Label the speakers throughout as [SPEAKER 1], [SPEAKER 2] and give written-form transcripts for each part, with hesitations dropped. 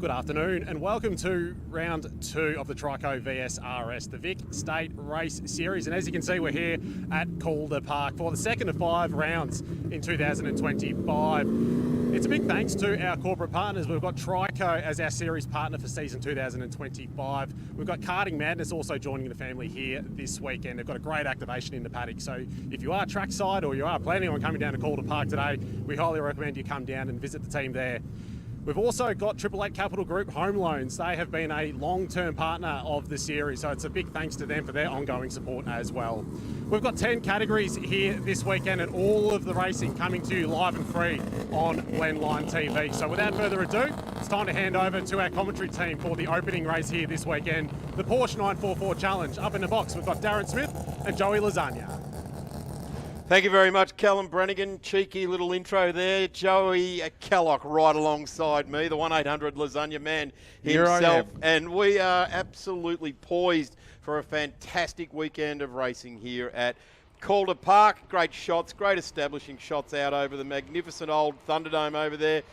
[SPEAKER 1] Good afternoon and welcome to round 2 of the Trico VSRS, the Vic State Race Series. And as you can see, we're here at Calder Park for the second of 5 rounds in 2025. It's a big thanks to our corporate partners. We've got Trico as our series partner for season 2025. We've got Karting Madness also joining the family here this weekend. They've got a great activation in the paddock. So if you are trackside or you are planning on coming down to Calder Park today, we highly recommend you come down and visit the team there. We've also got 888 Capital Group Home Loans. They have been a long-term partner of the series, so it's a big thanks to them for their ongoing support as well. We've got 10 categories here this weekend and all of the racing coming to you live and free on Blendline TV. So without further ado, it's time to hand over to our commentary team for the opening race here this weekend, the Porsche 944 Challenge. Up in the box, we've got Darren Smith and Joey Lasagna.
[SPEAKER 2] Thank you very much, Callum Brannigan. Cheeky little intro there. Joey Kellock right alongside me, the 1-800 Lasagna man himself. And we are absolutely poised for a fantastic weekend of racing here at Calder Park. Great shots, great establishing shots out over the magnificent old Thunderdome over there.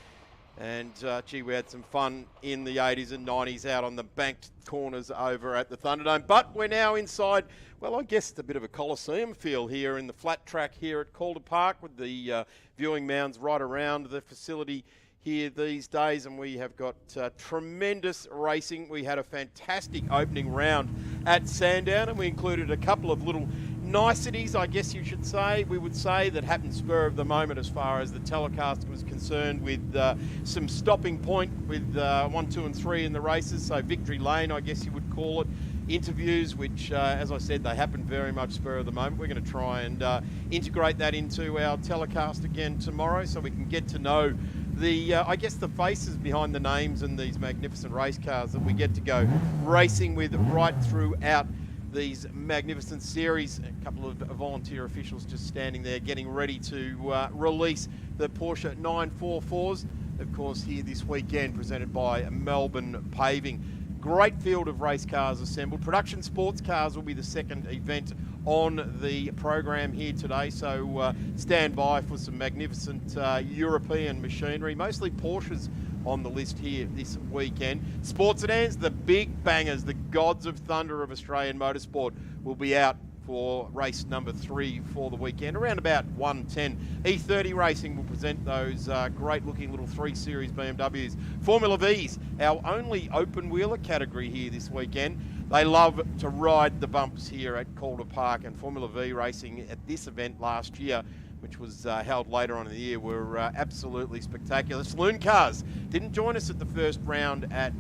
[SPEAKER 2] And gee, we had some fun in the 80s and 90s out on the banked corners over at the Thunderdome. But we're now inside, well, I guess it's a bit of a Coliseum feel here in the flat track here at Calder Park with the viewing mounds right around the facility here these days. And we have got tremendous racing. We had a fantastic opening round at Sandown, and we included a couple of little niceties, I guess you should say, we would say, that happened spur of the moment as far as the telecast was concerned, with some stopping point with 1, 2 and 3 in the races, so victory lane I guess you would call it, interviews which as I said, they happened very much spur of the moment. We're going to try and integrate that into our telecast again tomorrow so we can get to know the I guess the faces behind the names and these magnificent race cars that we get to go racing with right throughout these magnificent series. A couple of volunteer officials just standing there getting ready to release the Porsche 944s, of course, here this weekend, presented by Melbourne Paving. Great field of race cars assembled. Production sports cars will be the second event on the program here today, so stand by for some magnificent European machinery, mostly Porsches on the list here this weekend. Sports sedans, the big bangers, the gods of thunder of Australian motorsport, will be out for race number 3 for the weekend, around about 1:10. E30 Racing will present those great looking little 3 Series BMWs. Formula V's, our only open wheeler category here this weekend. They love to ride the bumps here at Calder Park, and Formula V Racing at this event last year, which was held later on in the year, were absolutely spectacular. Saloon cars didn't join us at the first round at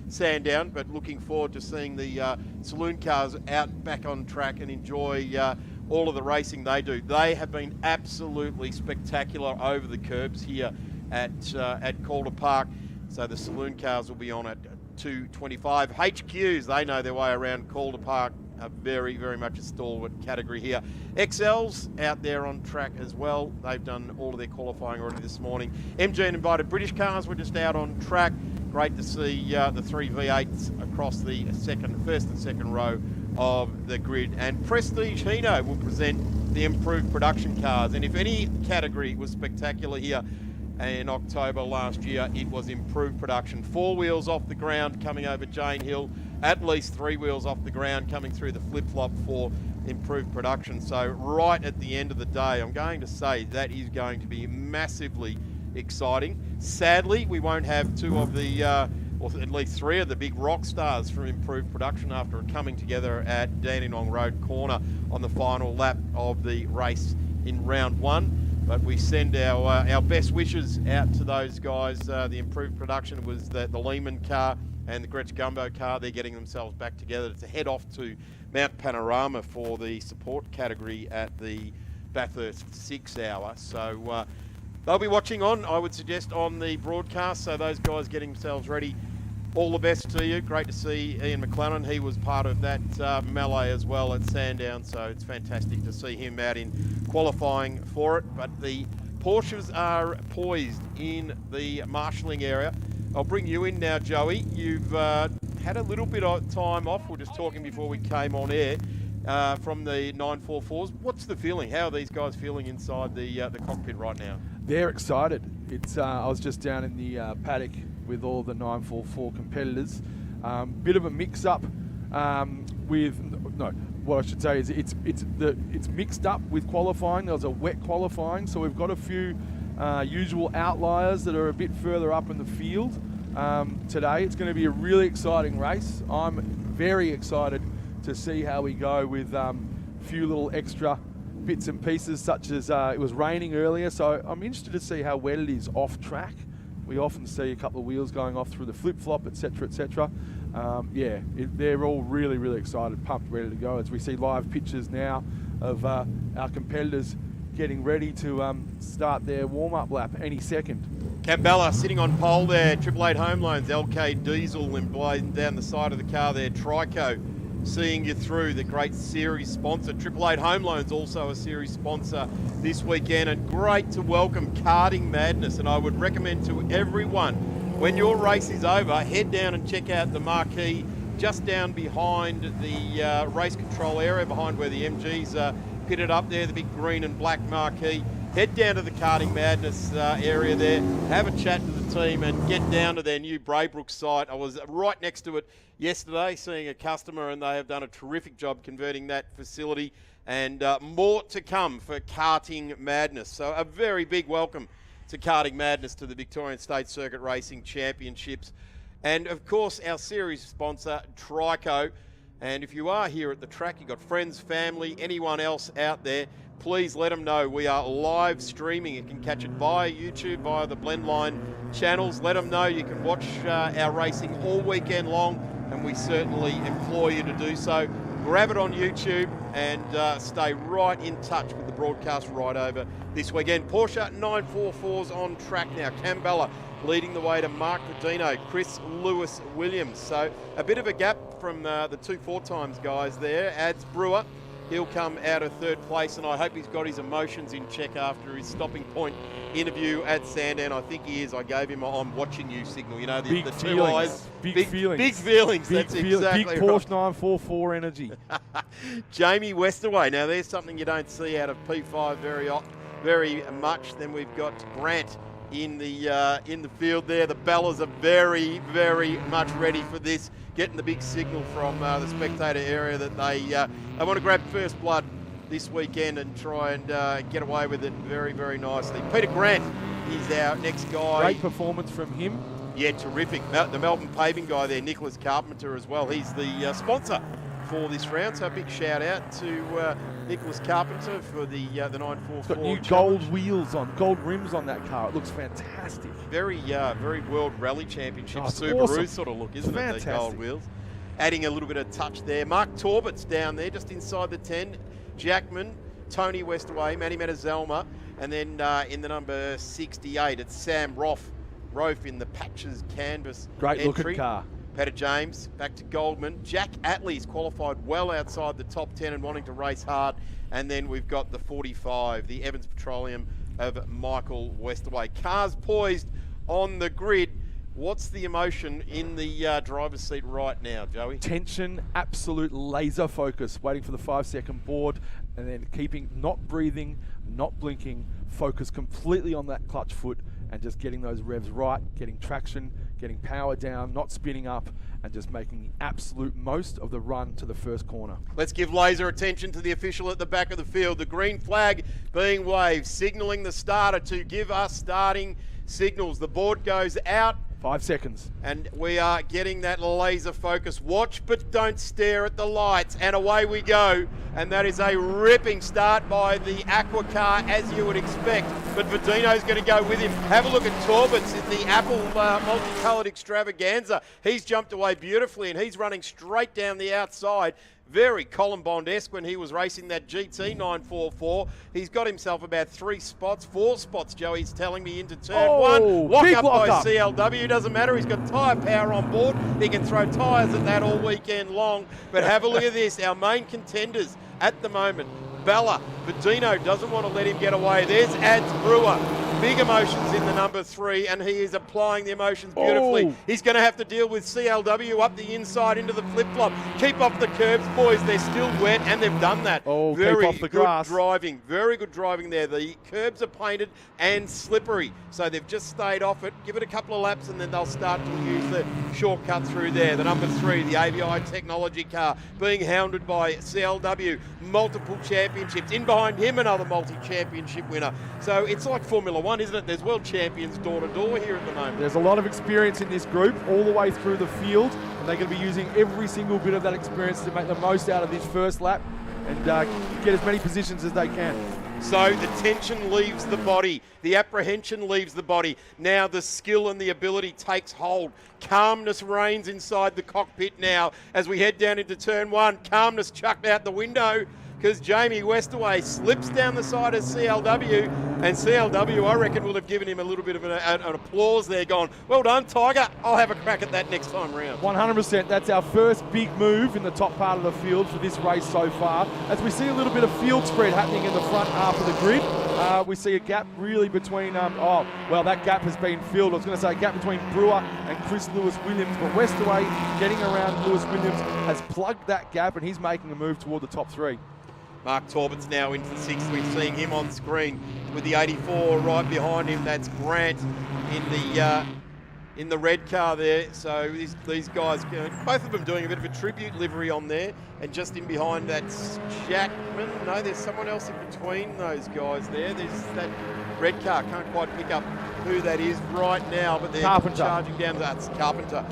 [SPEAKER 2] Sandown, but looking forward to seeing the Saloon cars out back on track and enjoy all of the racing they do. They have been absolutely spectacular over the curbs here at Calder Park. So the Saloon cars will be on at 2:25. HQs, they know their way around Calder Park. A very, very much a stalwart category here. XLs out there on track as well. They've done all of their qualifying already this morning. MG and invited British cars were just out on track. Great to see the 3 V8s across the first and second row of the grid. And Prestige Hino will present the improved production cars. And if any category was spectacular here in October last year, it was improved production. 4 wheels off the ground coming over Jane Hill, at least 3 wheels off the ground coming through the flip-flop for improved production. So right at the end of the day, I'm going to say that is going to be massively exciting. Sadly, we won't have 2 of the, or at least 3 of the big rock stars from improved production after coming together at Dandenong Road Corner on the final lap of the race in round 1. But we send our best wishes out to those guys. The improved production was the Lehman car and the Gretsch Gumbo car. They're getting themselves back together to head off to Mount Panorama for the support category at the Bathurst 6 hour. So they'll be watching on, I would suggest, on the broadcast. So those guys getting themselves ready. All the best to you. Great to see Ian McLennan. He was part of that melee as well at Sandown, so it's fantastic to see him out in qualifying for it. But the Porsches are poised in the marshalling area. I'll bring you in now, Joey. You've had a little bit of time off. We were just talking before we came on air from the 944s. What's the feeling? How are these guys feeling inside the cockpit right now?
[SPEAKER 3] They're excited. It's I was just down in the paddock with all the 944 competitors. Bit of a mix-up what I should say is it's mixed up with qualifying. There was a wet qualifying, so we've got a few usual outliers that are a bit further up in the field today. It's going to be a really exciting race. I'm very excited to see how we go with a few little extra bits and pieces, such as it was raining earlier, so I'm interested to see how wet it is off track. We often see a couple of wheels going off through the flip-flop, etc., etc. They're all really, really excited, pumped, ready to go, as we see live pictures now of our competitors getting ready to start their warm-up lap any second.
[SPEAKER 2] Cambella sitting on pole there, 888 Home Loans, LK Diesel, and down the side of the car there, Trico, seeing you through, the great series sponsor. 888 Home Loans, also a series sponsor this weekend, and great to welcome Karting Madness. And I would recommend to everyone, when your race is over, head down and check out the marquee just down behind the race control area, behind where the MGs are pitted up there, the big green and black marquee. Head down to the Karting Madness area there, have a chat to the team and get down to their new Braybrook site. I was right next to it yesterday seeing a customer, and they have done a terrific job converting that facility, and more to come for Karting Madness. So a very big welcome to Karting Madness, to the Victorian State Circuit Racing Championships. And of course our series sponsor, Trico. And if you are here at the track, you've got friends, family, anyone else out there, please let them know. We are live streaming. You can catch it via YouTube, via the Blendline channels. Let them know you can watch our racing all weekend long, and we certainly implore you to do so. Grab it on YouTube and stay right in touch with the broadcast right over this weekend. Porsche 944's on track now. Cambella leading the way to Mark Pedino, Chris Lewis Williams. So a bit of a gap from the 2 4-times guys there. Ads Brewer, he'll come out of third place, and I hope he's got his emotions in check after his stopping point interview at Sandown. I think he is. I gave him a "I'm watching you" signal. You know, the two eyes.
[SPEAKER 3] Big feelings.
[SPEAKER 2] Big feelings. That's exactly
[SPEAKER 3] big Porsche 944 energy.
[SPEAKER 2] Jamie Westerway. Now there's something you don't see out of P5 very much. Then we've got Grant in the field there. The Bellas are very, very much ready for this, getting the big signal from the spectator area that they want to grab first blood this weekend and try and get away with it very, very nicely. Peter Grant is our next guy.
[SPEAKER 3] Great performance from him.
[SPEAKER 2] Yeah, terrific. The Melbourne paving guy there, Nicholas Carpenter as well. He's the sponsor for this round, so a big shout out to Nicholas Carpenter for the 944.
[SPEAKER 3] It's got new gold wheels on, gold rims on that car. It looks fantastic.
[SPEAKER 2] Very World Rally Championship Subaru
[SPEAKER 3] awesome.
[SPEAKER 2] sort of look, isn't it?
[SPEAKER 3] Fantastic.
[SPEAKER 2] The gold wheels. Adding a little bit of touch there. Mark Torbett's down there, just inside the 10. Jackman, Tony Westaway, Manny Metazelma, and then in the number 68, it's Sam Roff in the Patches Canvas
[SPEAKER 3] Great
[SPEAKER 2] entry.
[SPEAKER 3] looking car.
[SPEAKER 2] Peter James, back to Goldman. Jack Atlee's qualified well outside the top 10 and wanting to race hard. And then we've got the 45, the Evans Petroleum of Michael Westaway. Cars poised on the grid. What's the emotion in the driver's seat right now, Joey?
[SPEAKER 3] Tension, absolute laser focus, waiting for the 5-second board, and then not breathing, not blinking, focus completely on that clutch foot, and just getting those revs right, getting traction, getting power down, not spinning up, and just making the absolute most of the run to the first corner.
[SPEAKER 2] Let's give laser attention to the official at the back of the field. The green flag being waved, signalling the starter to give us starting signals. The board goes out.
[SPEAKER 3] 5 seconds.
[SPEAKER 2] And we are getting that laser focus. Watch, but don't stare at the lights. And away we go. And that is a ripping start by the Aqua car, as you would expect. But Verdino's going to go with him. Have a look at Torbett's in the Apple multicoloured extravaganza. He's jumped away beautifully, and he's running straight down the outside. Very Colin Bond-esque when he was racing that GT 944. He's got himself about 4 spots, Joey's telling me, into turn one. Lock up by CLW. Doesn't matter. He's got tyre power on board. He can throw tyres at that all weekend long. But have a look at this. Our main contenders at the moment. Bella. Verdino doesn't want to let him get away. There's Ads Brewer. Big emotions in the number 3, and he is applying the emotions beautifully.
[SPEAKER 3] Oh.
[SPEAKER 2] He's going to have to deal with CLW up the inside into the flip-flop. Keep off the curbs, boys. They're still wet, and they've done that.
[SPEAKER 3] Oh,
[SPEAKER 2] very
[SPEAKER 3] keep off the
[SPEAKER 2] good
[SPEAKER 3] grass.
[SPEAKER 2] driving. Very good driving there. The curbs are painted and slippery, so they've just stayed off it. Give it a couple of laps, and then they'll start to use the shortcut through there. The number 3, the AVI technology car, being hounded by CLW. Multiple championships. In behind him, another multi-championship winner. So it's like Formula One, isn't it? There's world champions door to door here at the moment.
[SPEAKER 3] There's a lot of experience in this group all the way through the field, and they're going to be using every single bit of that experience to make the most out of this first lap and get as many positions as they can.
[SPEAKER 2] So the tension leaves the body, the apprehension leaves the body. Now the skill and the ability takes hold. Calmness reigns inside the cockpit now as we head down into turn 1. Calmness chucked out the window because Jamie Westaway slips down the side of CLW, and CLW, I reckon, will have given him a little bit of an applause there, gone, well done, Tiger, I'll have a crack at that next time round.
[SPEAKER 3] 100%, that's our first big move in the top part of the field for this race so far. As we see a little bit of field spread happening in the front half of the grid, we see a gap really between, that gap has been filled. I was going to say a gap between Brewer and Chris Lewis-Williams, but Westaway getting around Lewis-Williams has plugged that gap, and he's making a move toward the top 3.
[SPEAKER 2] Mark Torbett's now into the 6th. We're seeing him on screen with the 84 right behind him. That's Grant in the red car there. So these guys, both of them doing a bit of a tribute livery on there. And just in behind, that's Jackman. No, there's someone else in between those guys there. There's that red car. Can't quite pick up who that is right now, but they're charging down. That's Carpenter.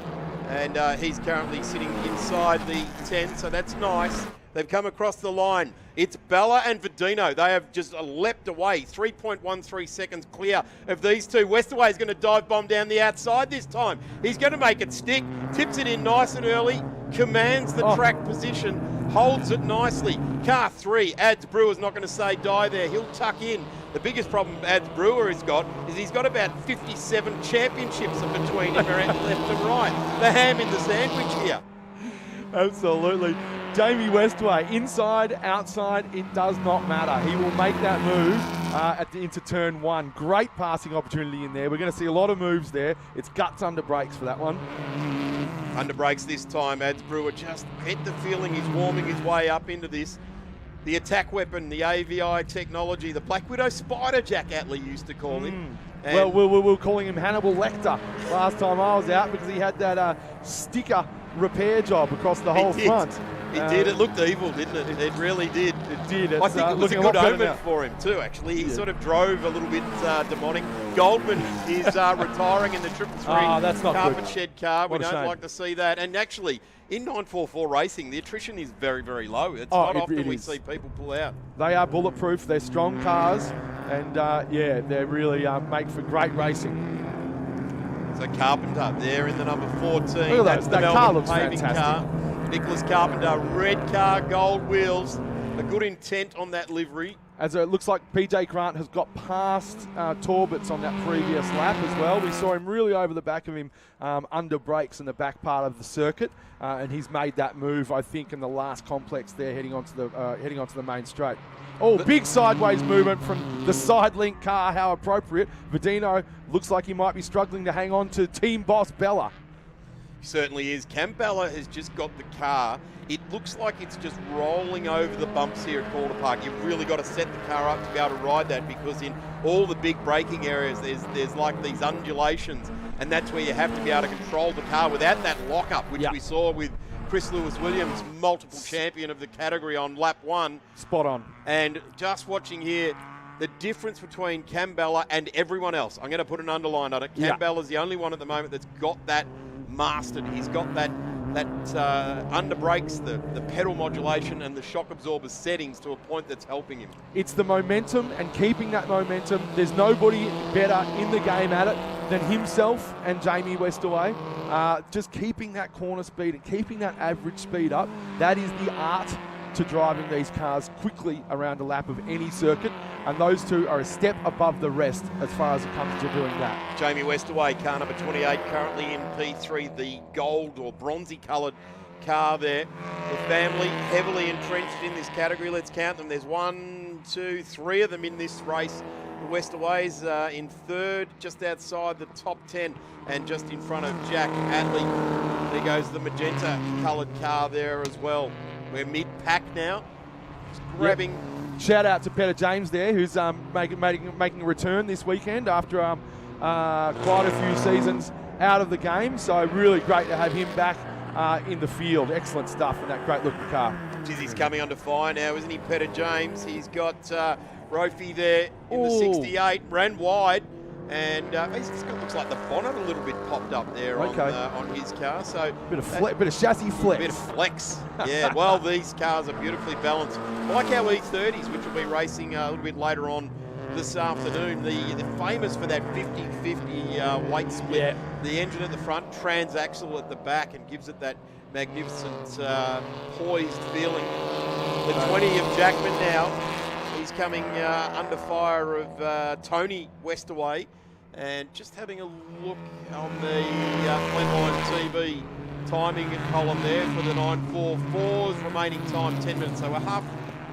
[SPEAKER 2] And he's currently sitting inside the 10, so that's nice. They've come across the line. It's Bella and Vedino. They have just leapt away. 3.13 seconds clear of these two. Westaway is going to dive bomb down the outside this time. He's going to make it stick. Tips it in nice and early. Commands the track position. Holds it nicely. Car 3. Ads Brewer's not going to say die there. He'll tuck in. The biggest problem Ads Brewer has got is he's got about 57 championships in between him around left and right. The ham in the sandwich here.
[SPEAKER 3] Absolutely. Jamie Westaway, inside, outside, it does not matter. He will make that move into turn 1. Great passing opportunity in there. We're going to see a lot of moves there. It's guts under brakes for that one.
[SPEAKER 2] Under brakes this time. Ads Brewer just get the feeling he's warming his way up into this. The attack weapon, the AVI technology, the Black Widow Spider, Jack Atlee used to call him.
[SPEAKER 3] Well, we're calling him Hannibal Lecter last time I was out because he had that sticker repair job across the whole front.
[SPEAKER 2] It did. It looked evil, didn't it? It really did.
[SPEAKER 3] It did.
[SPEAKER 2] I think it was a good omen for him too, actually. He sort of drove a little bit demonic. Goldman is retiring in the 333
[SPEAKER 3] that's not
[SPEAKER 2] carpet
[SPEAKER 3] good.
[SPEAKER 2] shed car. We
[SPEAKER 3] What a
[SPEAKER 2] don't
[SPEAKER 3] shame.
[SPEAKER 2] like to see that. And actually, in 944 racing, the attrition is very, very low. It's not often we see people pull out.
[SPEAKER 3] They are bulletproof. They're strong cars. And, they really make for great racing.
[SPEAKER 2] So Carpenter there in the number 14.
[SPEAKER 3] Look at
[SPEAKER 2] That's
[SPEAKER 3] that
[SPEAKER 2] the
[SPEAKER 3] car
[SPEAKER 2] Melbourne
[SPEAKER 3] looks
[SPEAKER 2] paving
[SPEAKER 3] fantastic.
[SPEAKER 2] car. Nicholas Carpenter, red car, gold wheels. A good intent on that livery.
[SPEAKER 3] As it looks like PJ Grant has got past Torbett's on that previous lap as well. We saw him really over the back of him under brakes in the back part of the circuit, and he's made that move, I think, in the last complex there, heading onto the main straight. Oh, big sideways movement from the side link car. How appropriate. Vedino looks like he might be struggling to hang on to team boss Bella.
[SPEAKER 2] Certainly is. Cam Bella has just got the car. It looks like it's just rolling over the bumps here at Calder Park. You've really got to set the car up to be able to ride that, because in all the big braking areas, there's like these undulations, and that's where you have to be able to control the car without that lockup, which we saw with Chris Lewis-Williams, multiple champion of the category on lap 1.
[SPEAKER 3] Spot on.
[SPEAKER 2] And just watching here, the difference between Cam Bella and everyone else. I'm going to put an underline on it. Cam Bella's the only one at the moment that's got that mastered. He's got that under brakes, the pedal modulation and the shock absorber settings to a point that's helping him.
[SPEAKER 3] It's the momentum and keeping that momentum. There's nobody better in the game at it than himself and Jamie Westaway. Just keeping that corner speed and keeping that average speed up. That is the art to driving these cars quickly around a lap of any circuit, and those two are a step above the rest as far as it comes to doing that.
[SPEAKER 2] Jamie Westaway, car number 28, currently in P3, the gold or bronzy coloured car there. The family heavily entrenched in this category. Let's count them. There's 1, 2, 3 of them in this race. The Westaways in third, just outside the top 10 and just in front of Jack Atley. There goes the magenta coloured car there as well. We're mid-pack now. Just grabbing.
[SPEAKER 3] Yep. Shout out to Peter James there, who's making a return this weekend after quite a few seasons out of the game. So really great to have him back in the field. Excellent stuff in that great looking car.
[SPEAKER 2] Geez, he's coming under fire now, isn't he, Peter James? He's got Rofi there in the 68, ran wide, and he's got, looks like the bonnet a little bit popped up there on his car. So
[SPEAKER 3] bit of chassis flex.
[SPEAKER 2] Bit of flex. Yeah. Well, these cars are beautifully balanced, like our E30s, which will be racing a little bit later on this afternoon. They're famous for that 50-50 weight split. Yeah. The engine at the front, transaxle at the back, and gives it that magnificent poised feeling. The 20 of Jackman now. He's coming under fire of Tony Westaway, and just having a look on the Flatline TV timing column there for the 944's remaining time 10 minutes. So a half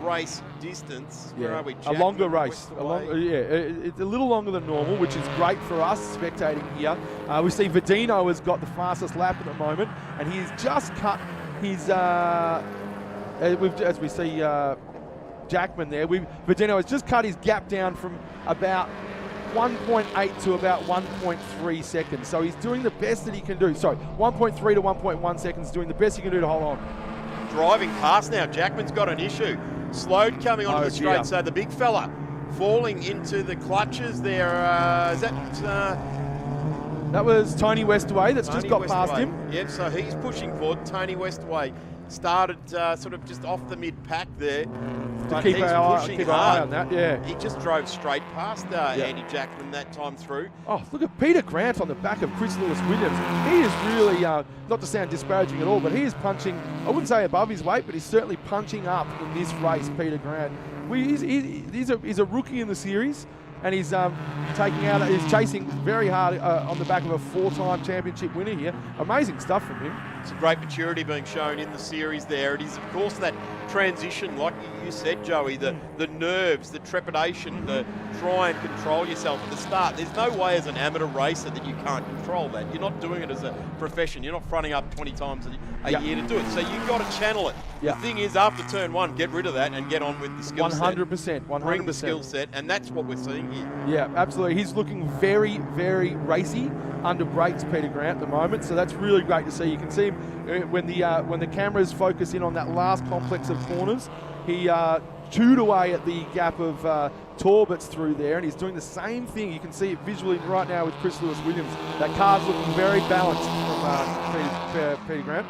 [SPEAKER 2] race distance.
[SPEAKER 3] Yeah.
[SPEAKER 2] Where are we?
[SPEAKER 3] A longer race. It's a little longer than normal, which is great for us spectating here. We see Verdino has got the fastest lap at the moment, and he's just cut his. As we see. Jackman there. Verdino has just cut his gap down from about 1.8 to about 1.3 seconds. So he's doing the best that he can do. Sorry, 1.3 to 1.1 seconds, doing the best he can do to hold on.
[SPEAKER 2] Driving past now. Jackman's got an issue. Slowed coming onto the straight. Dear. So the big fella falling into the clutches there. Is that...
[SPEAKER 3] that was Tony Westaway that's just got past him.
[SPEAKER 2] Yep, so he's pushing forward. Tony Westaway started sort of just off the mid-pack there.
[SPEAKER 3] To keep our eye on that, yeah.
[SPEAKER 2] He just drove straight past Andy Jackman that time through.
[SPEAKER 3] Oh, look at Peter Grant on the back of Chris Lewis-Williams. He is really, not to sound disparaging at all, but he is punching, I wouldn't say above his weight, but he's certainly punching up in this race, Peter Grant. He's a rookie in the series, and he's he's chasing very hard on the back of a 4-time championship winner here. Amazing stuff from him.
[SPEAKER 2] Some great maturity being shown in the series there. It is, of course, that transition, like you said, Joey, the nerves, the trepidation, the try and control yourself at the start. There's no way as an amateur racer that you can't control that. You're not doing it as a profession. You're not fronting up 20 times a year to do it. So you've got to channel it. The thing is, after turn one, get rid of that and get on with the skill set.
[SPEAKER 3] 100%.
[SPEAKER 2] Bring the skill set, and that's what we're seeing here.
[SPEAKER 3] Yeah, absolutely. He's looking very, very racy under brakes, Peter Grant, at the moment. So that's really great to see. You can see him when the cameras focus in on that last complex of corners. He chewed away at the gap of Torbets through there, and he's doing the same thing. You can see it visually right now with Chris Lewis-Williams. That car's looking very balanced from Peter Grant.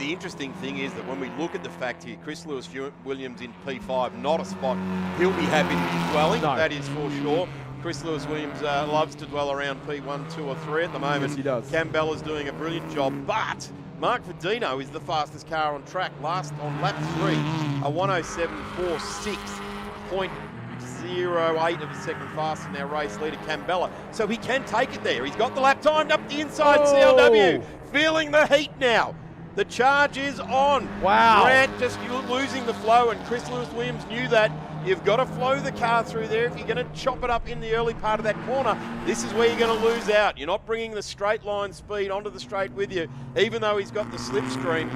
[SPEAKER 2] The interesting thing is that when we look at the fact here, Chris Lewis-Williams in P5, not a spot he'll be happy to be dwelling, that is for sure. Chris Lewis-Williams loves to dwell around P1, 2 or 3 at the moment.
[SPEAKER 3] Yes, he does.
[SPEAKER 2] Cambella's doing a brilliant job, but Mark Verdino is the fastest car on track. Last on lap 3, a 107.46, 0.08 of a second faster than our race leader, Cambella. So he can take it there. He's got the lap timed up the inside, CLW. Feeling the heat now. The charge is on.
[SPEAKER 3] Wow.
[SPEAKER 2] Grant just losing the flow, and Chris Lewis-Williams knew that. You've got to flow the car through there. If you're going to chop it up in the early part of that corner, this is where you're going to lose out. You're not bringing the straight line speed onto the straight with you. Even though he's got the slipstream,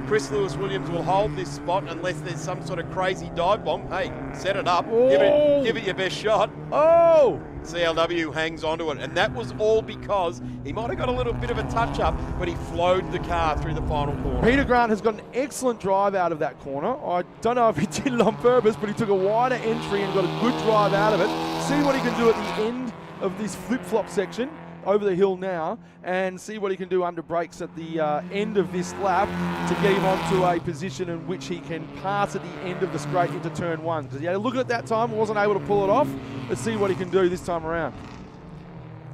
[SPEAKER 2] Chris Lewis-Williams will hold this spot unless there's some sort of crazy dive bomb. Hey, set it up. Give it your best shot.
[SPEAKER 3] Oh!
[SPEAKER 2] CLW hangs onto it, and that was all because he might have got a little bit of a touch-up, but he flowed the car through the final corner.
[SPEAKER 3] Peter Grant has got an excellent drive out of that corner. I don't know if he did it on purpose, but he took a wider entry and got a good drive out of it. See what he can do at the end of this flip-flop section, over the hill now, and see what he can do under brakes at the end of this lap to get him onto a position in which he can pass at the end of the straight into turn 1. Because he had a look at that time, wasn't able to pull it off. Let's see what he can do this time around.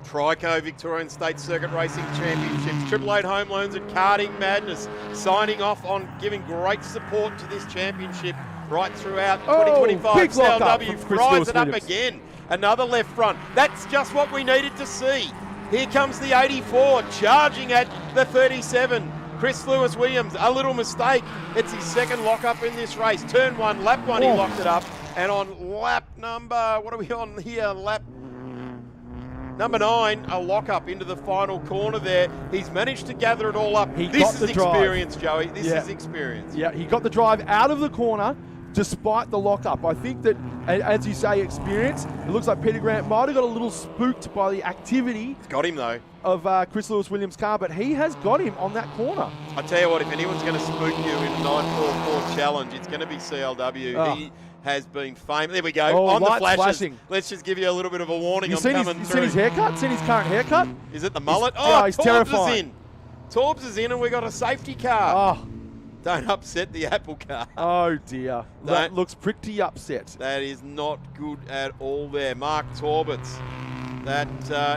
[SPEAKER 2] Trico Victorian State Circuit Racing Championships, Triple 8 Home Loans and Karting Madness signing off on giving great support to this championship right throughout 2025. CLW fries it up again. Another left front. That's just what we needed to see. Here comes the 84, charging at the 37. Chris Lewis-Williams, a little mistake. It's his second lock-up in this race. Turn 1, lap 1, he locked it up. And on lap number, what are we on here? Lap number 9, a lock-up into the final corner there. He's managed to gather it all up. This is experience, Joey. This is experience.
[SPEAKER 3] Yeah, he got the drive out of the corner despite the lock-up. I think that, as you say, experience. It looks like Peter Grant might have got a little spooked by the activity.
[SPEAKER 2] It's got him, though.
[SPEAKER 3] Of Chris Lewis-Williams' car, but he has got him on that corner.
[SPEAKER 2] I tell you what, if anyone's going to spook you in a 944 challenge, it's going to be CLW.
[SPEAKER 3] Oh.
[SPEAKER 2] He has been famous. There we go. On the flashes.
[SPEAKER 3] Flashing.
[SPEAKER 2] Let's just give you a little bit of a warning.
[SPEAKER 3] You seen his haircut? Seen his current haircut?
[SPEAKER 2] Is it the mullet?
[SPEAKER 3] He's
[SPEAKER 2] Torbs
[SPEAKER 3] terrifying.
[SPEAKER 2] is in. Torbs is in, and we got a safety car.
[SPEAKER 3] Oh.
[SPEAKER 2] Don't upset the Apple car.
[SPEAKER 3] Oh dear. That looks pretty upset.
[SPEAKER 2] That is not good at all there. Mark Torbitz. That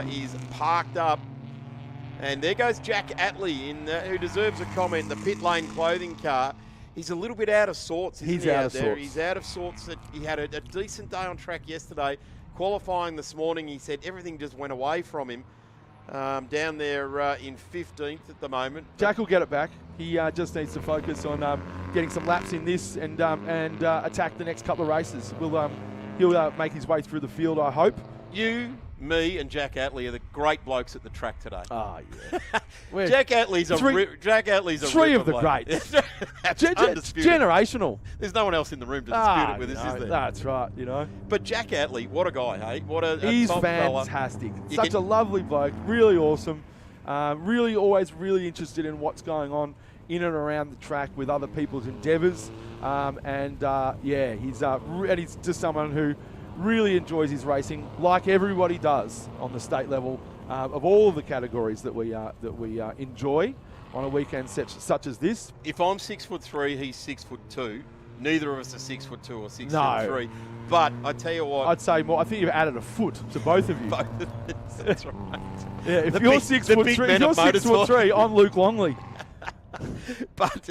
[SPEAKER 2] is parked up. And there goes Jack Atley, who deserves a comment. The pit lane clothing car. He's a little bit out of sorts.
[SPEAKER 3] He's out of sorts.
[SPEAKER 2] He's out of sorts. He had a decent day on track yesterday. Qualifying this morning, he said everything just went away from him. Down there in 15th at the moment.
[SPEAKER 3] Jack will get it back. He just needs to focus on getting some laps in this and attack the next couple of races. He'll make his way through the field, I hope.
[SPEAKER 2] You, me, and Jack Atley are the great blokes at the track today.
[SPEAKER 3] Oh, yeah.
[SPEAKER 2] Jack Atley's a
[SPEAKER 3] three of the greats.
[SPEAKER 2] Undisputed.
[SPEAKER 3] Generational.
[SPEAKER 2] There's no one else in the room to dispute it with us, is there?
[SPEAKER 3] That's right, you know.
[SPEAKER 2] But Jack Atley, what a guy, hey? What a
[SPEAKER 3] He's
[SPEAKER 2] top fella.
[SPEAKER 3] fantastic. Such a lovely bloke. Really awesome. Really always really interested in what's going on in and around the track with other people's endeavours. He's just someone who really enjoys his racing, like everybody does on the state level of all of the categories that we enjoy on a weekend such as this.
[SPEAKER 2] If I'm 6'3", he's 6'2". Neither of us are 6'2" or 6'3". But I tell you what,
[SPEAKER 3] I'd say more. I think you've added a foot to both of you.
[SPEAKER 2] That's right.
[SPEAKER 3] Yeah, if you're 6'3", I'm Luke Longley.
[SPEAKER 2] But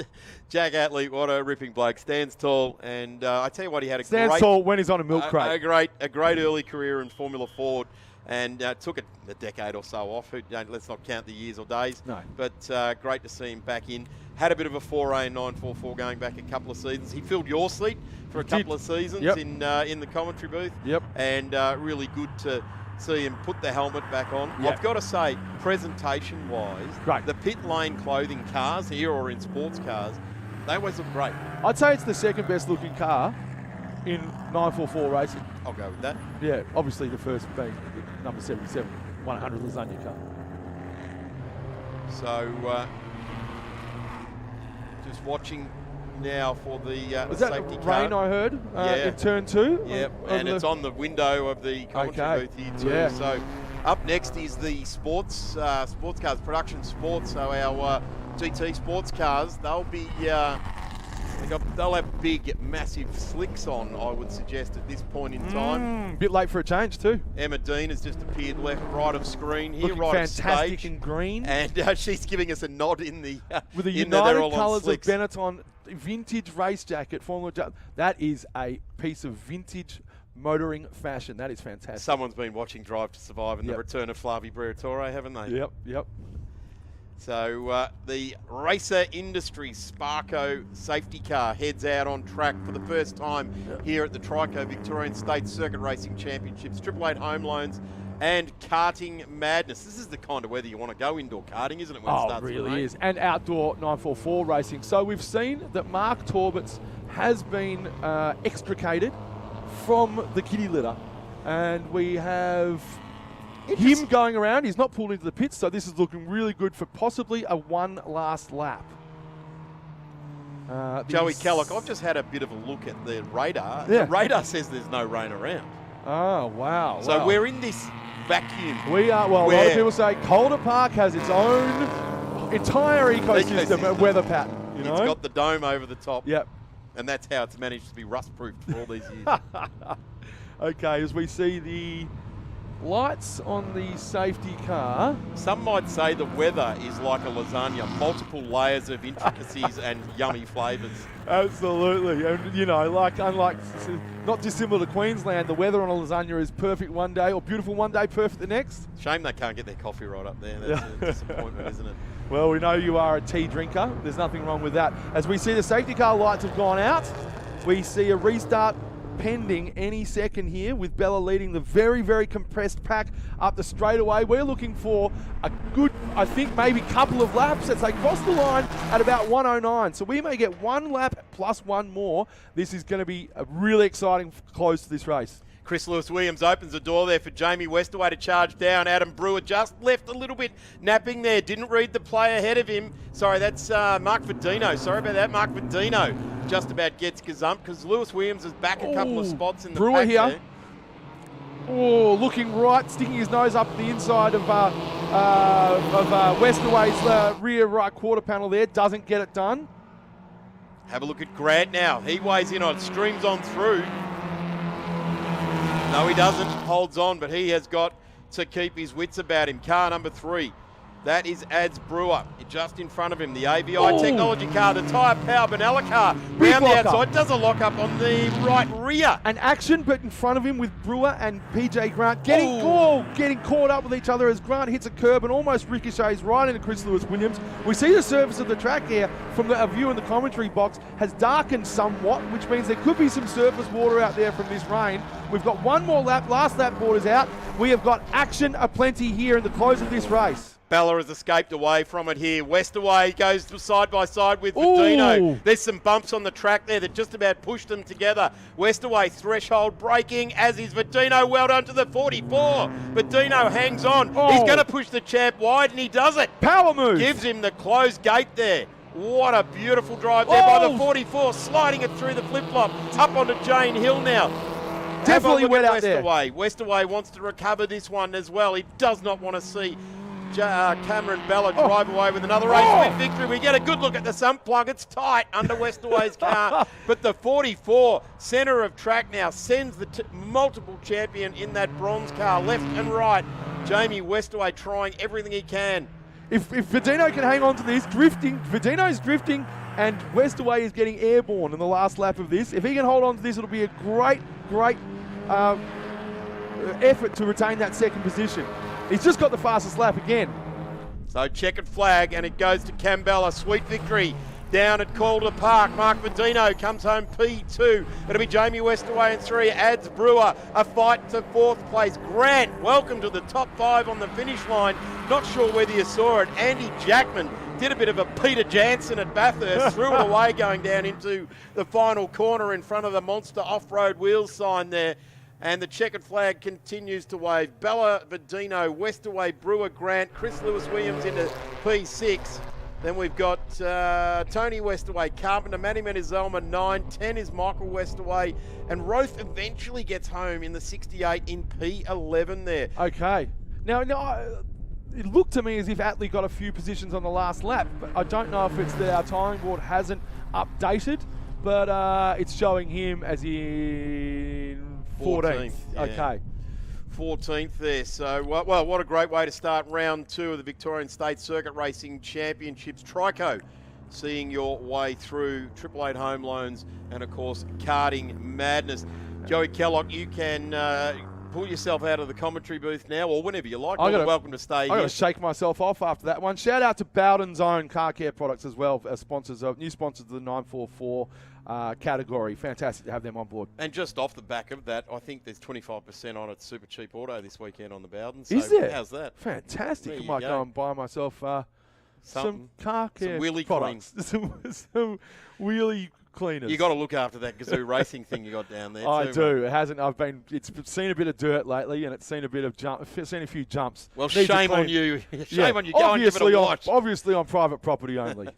[SPEAKER 2] Jack Atley, what a ripping bloke. Stands tall, and I tell you what, he had
[SPEAKER 3] stands tall when he's on a milk crate.
[SPEAKER 2] A great early career in Formula Ford, and took a decade or so off. Let's not count the years or days.
[SPEAKER 3] No.
[SPEAKER 2] But great to see him back in. Had a bit of a foray in 944 going back a couple of seasons. He filled your seat for a couple of seasons in the commentary booth.
[SPEAKER 3] Yep.
[SPEAKER 2] And really good to see him put the helmet back on.
[SPEAKER 3] Yep.
[SPEAKER 2] I've got to say, presentation-wise, the pit lane clothing cars here or in sports cars, they always look great.
[SPEAKER 3] I'd say it's the second best looking car in 944 racing.
[SPEAKER 2] I'll go with that.
[SPEAKER 3] Yeah, obviously the first being number 77, 100 lasagna car.
[SPEAKER 2] So, just watching now for the
[SPEAKER 3] Was
[SPEAKER 2] safety
[SPEAKER 3] that
[SPEAKER 2] car.
[SPEAKER 3] rain I heard in turn 2?
[SPEAKER 2] Yep, and it's on the window of the commentary booth here too.
[SPEAKER 3] Yeah.
[SPEAKER 2] So up next is the sports cars, production sports. So our GT sports cars, they'll be they'll have big, massive slicks on, I would suggest at this point in time.
[SPEAKER 3] Bit late for a change too.
[SPEAKER 2] Emma Dean has just appeared right of screen here,
[SPEAKER 3] Looking
[SPEAKER 2] right
[SPEAKER 3] fantastic
[SPEAKER 2] of stage.
[SPEAKER 3] in green.
[SPEAKER 2] And she's giving us a nod in the
[SPEAKER 3] with the
[SPEAKER 2] in there,
[SPEAKER 3] United colours of
[SPEAKER 2] slicks.
[SPEAKER 3] Benetton vintage race jacket, that is a piece of vintage motoring fashion. That is fantastic.
[SPEAKER 2] Someone's been watching Drive to Survive and the return of Flavie Briatore, haven't they?
[SPEAKER 3] Yep.
[SPEAKER 2] So the Racer Industries Sparco safety car heads out on track for the first time here at the Trico Victorian State Circuit Racing Championships, 888 Home Loans and Karting Madness. This is the kind of weather you want to go indoor karting, isn't it, when it starts to rain?
[SPEAKER 3] It really is. And outdoor 944 racing. So we've seen that Mark Torbitz has been extricated from the kitty litter. And we have him going around. He's not pulled into the pits, so this is looking really good for possibly a one last lap.
[SPEAKER 2] Joey Kellock, I've just had a bit of a look at the radar.
[SPEAKER 3] Yeah.
[SPEAKER 2] The radar says there's no rain around.
[SPEAKER 3] Oh, wow.
[SPEAKER 2] So we're in this vacuum.
[SPEAKER 3] We are, well, a lot of people say Calder Park has its own entire ecosystem and weather pattern. You know?
[SPEAKER 2] It's got the dome over the top.
[SPEAKER 3] Yep.
[SPEAKER 2] And that's how it's managed to be rust-proofed for all these years.
[SPEAKER 3] Okay, as we see lights on the safety car.
[SPEAKER 2] Some might say the weather is like a lasagna, multiple layers of intricacies and yummy flavours.
[SPEAKER 3] Absolutely. And, you know, unlike, not dissimilar to Queensland, the weather on a lasagna is perfect one day, or beautiful one day, perfect the next.
[SPEAKER 2] Shame they can't get their coffee right up there. That's a disappointment, isn't it?
[SPEAKER 3] Well, we know you are a tea drinker. There's nothing wrong with that. As we see the safety car lights have gone out, we see a restart pending any second here, with Bella leading the very, very compressed pack up the straightaway. We're looking for a good, I think, maybe couple of laps as they cross the line at about 109. So we may get one lap plus one more. This is going to be a really exciting close to this race.
[SPEAKER 2] Chris Lewis-Williams opens the door there for Jamie Westaway to charge down. Adam Brewer just left a little bit napping there. Didn't read the play ahead of him. Sorry, that's Mark Verdino. Sorry about that. Mark Verdino just about gets gazumped because Lewis-Williams is back a couple of spots in the
[SPEAKER 3] Brewer
[SPEAKER 2] pack
[SPEAKER 3] here.
[SPEAKER 2] there.
[SPEAKER 3] Oh, looking right, sticking his nose up the inside of Westaway's rear right quarter panel there. Doesn't get it done.
[SPEAKER 2] Have a look at Grant now. He weighs in on it, streams on through. No, he doesn't. Holds on, but he has got to keep his wits about him. Car number 3. That is Ads Brewer. Just in front of him, the AVI technology car, the Tyre Power Benalla car. Round the outside, does a lock up on the right rear.
[SPEAKER 3] An action, but in front of him with Brewer and PJ Grant getting caught up with each other as Grant hits a curb and almost ricochets right into Chris Lewis-Williams. We see the surface of the track here from a view in the commentary box has darkened somewhat, which means there could be some surface water out there from this rain. We've got one more lap. Last lap board is out. We have got action aplenty here in the close of this race.
[SPEAKER 2] Bella has escaped away from it here. Westaway goes side by side with Verdino. There's some bumps on the track there that just about pushed them together. Westaway threshold braking, as is Verdino. Well done to the 44. Verdino hangs on. He's going to push the champ wide, and he does it.
[SPEAKER 3] Power move.
[SPEAKER 2] Gives him the closed gate there. What a beautiful drive there by the 44, sliding it through the flip-flop. Up onto Jane Hill now.
[SPEAKER 3] Definitely wet out there.
[SPEAKER 2] Westaway wants to recover this one as well. He does not want to see Cameron Bella drive away with another race win victory. We get a good look at the sump plug. It's tight under Westaway's car. But the 44, centre of track now, sends the multiple champion in that bronze car left and right. Jamie Westaway trying everything he can.
[SPEAKER 3] If Verdino can hang on to this, Verdino's drifting, and Westaway is getting airborne in the last lap of this. If he can hold on to this, it'll be a great effort to retain that second position. He's just got the fastest lap again.
[SPEAKER 2] So checkered flag, and it goes to Cambella. Sweet victory down at Calder Park. Mark Verdino comes home P2. It'll be Jamie Westaway in 3. Ads Brewer, a fight to 4th place. Grant, welcome to the top 5 on the finish line. Not sure whether you saw it. Andy Jackman did a bit of a Peter Jansen at Bathurst, threw it away going down into the final corner in front of the Monster Off-Road Wheels sign there. And the checkered flag continues to wave. Bella, Verdino, Westaway, Brewer, Grant, Chris Lewis-Williams into P6. Then we've got Tony Westaway, Carpenter, Manny Menizelma, 9. 10 is Michael Westaway. And Roth eventually gets home in the 68 in P11 there.
[SPEAKER 3] Okay. Now, it looked to me as if Atlee got a few positions on the last lap, but I don't know if it's that our tiring board hasn't updated, but it's showing him as in 14th.
[SPEAKER 2] Yeah.
[SPEAKER 3] Okay.
[SPEAKER 2] 14th there. So, well, what a great way to start round 2 of the Victorian State Circuit Racing Championships. Trico seeing your way through 888 Home Loans and, of course, Karting Madness. Joey Kellogg, you can pull yourself out of the commentary booth now, or whenever you like. You're welcome to stay here.
[SPEAKER 3] I've got to shake myself off after that one. Shout out to Bowden's Own Car Care Products as well, as new sponsors of the 944 category. Fantastic to have them on board.
[SPEAKER 2] And just off the back of that, I think there's 25% on it Super Cheap Auto this weekend on the Bowden. So
[SPEAKER 3] is there?
[SPEAKER 2] How's that?
[SPEAKER 3] Fantastic. I might go and buy myself some car care
[SPEAKER 2] some wheelie
[SPEAKER 3] products. some wheelie cleaners.
[SPEAKER 2] You got to look after that Gazoo racing thing you got down there.
[SPEAKER 3] I
[SPEAKER 2] too,
[SPEAKER 3] do.
[SPEAKER 2] Mate.
[SPEAKER 3] It hasn't. It's seen a bit of dirt lately, and it's seen a bit of seen a few jumps.
[SPEAKER 2] Well, shame on you. Shame on you. Go and give it a watch.
[SPEAKER 3] Obviously on private property only.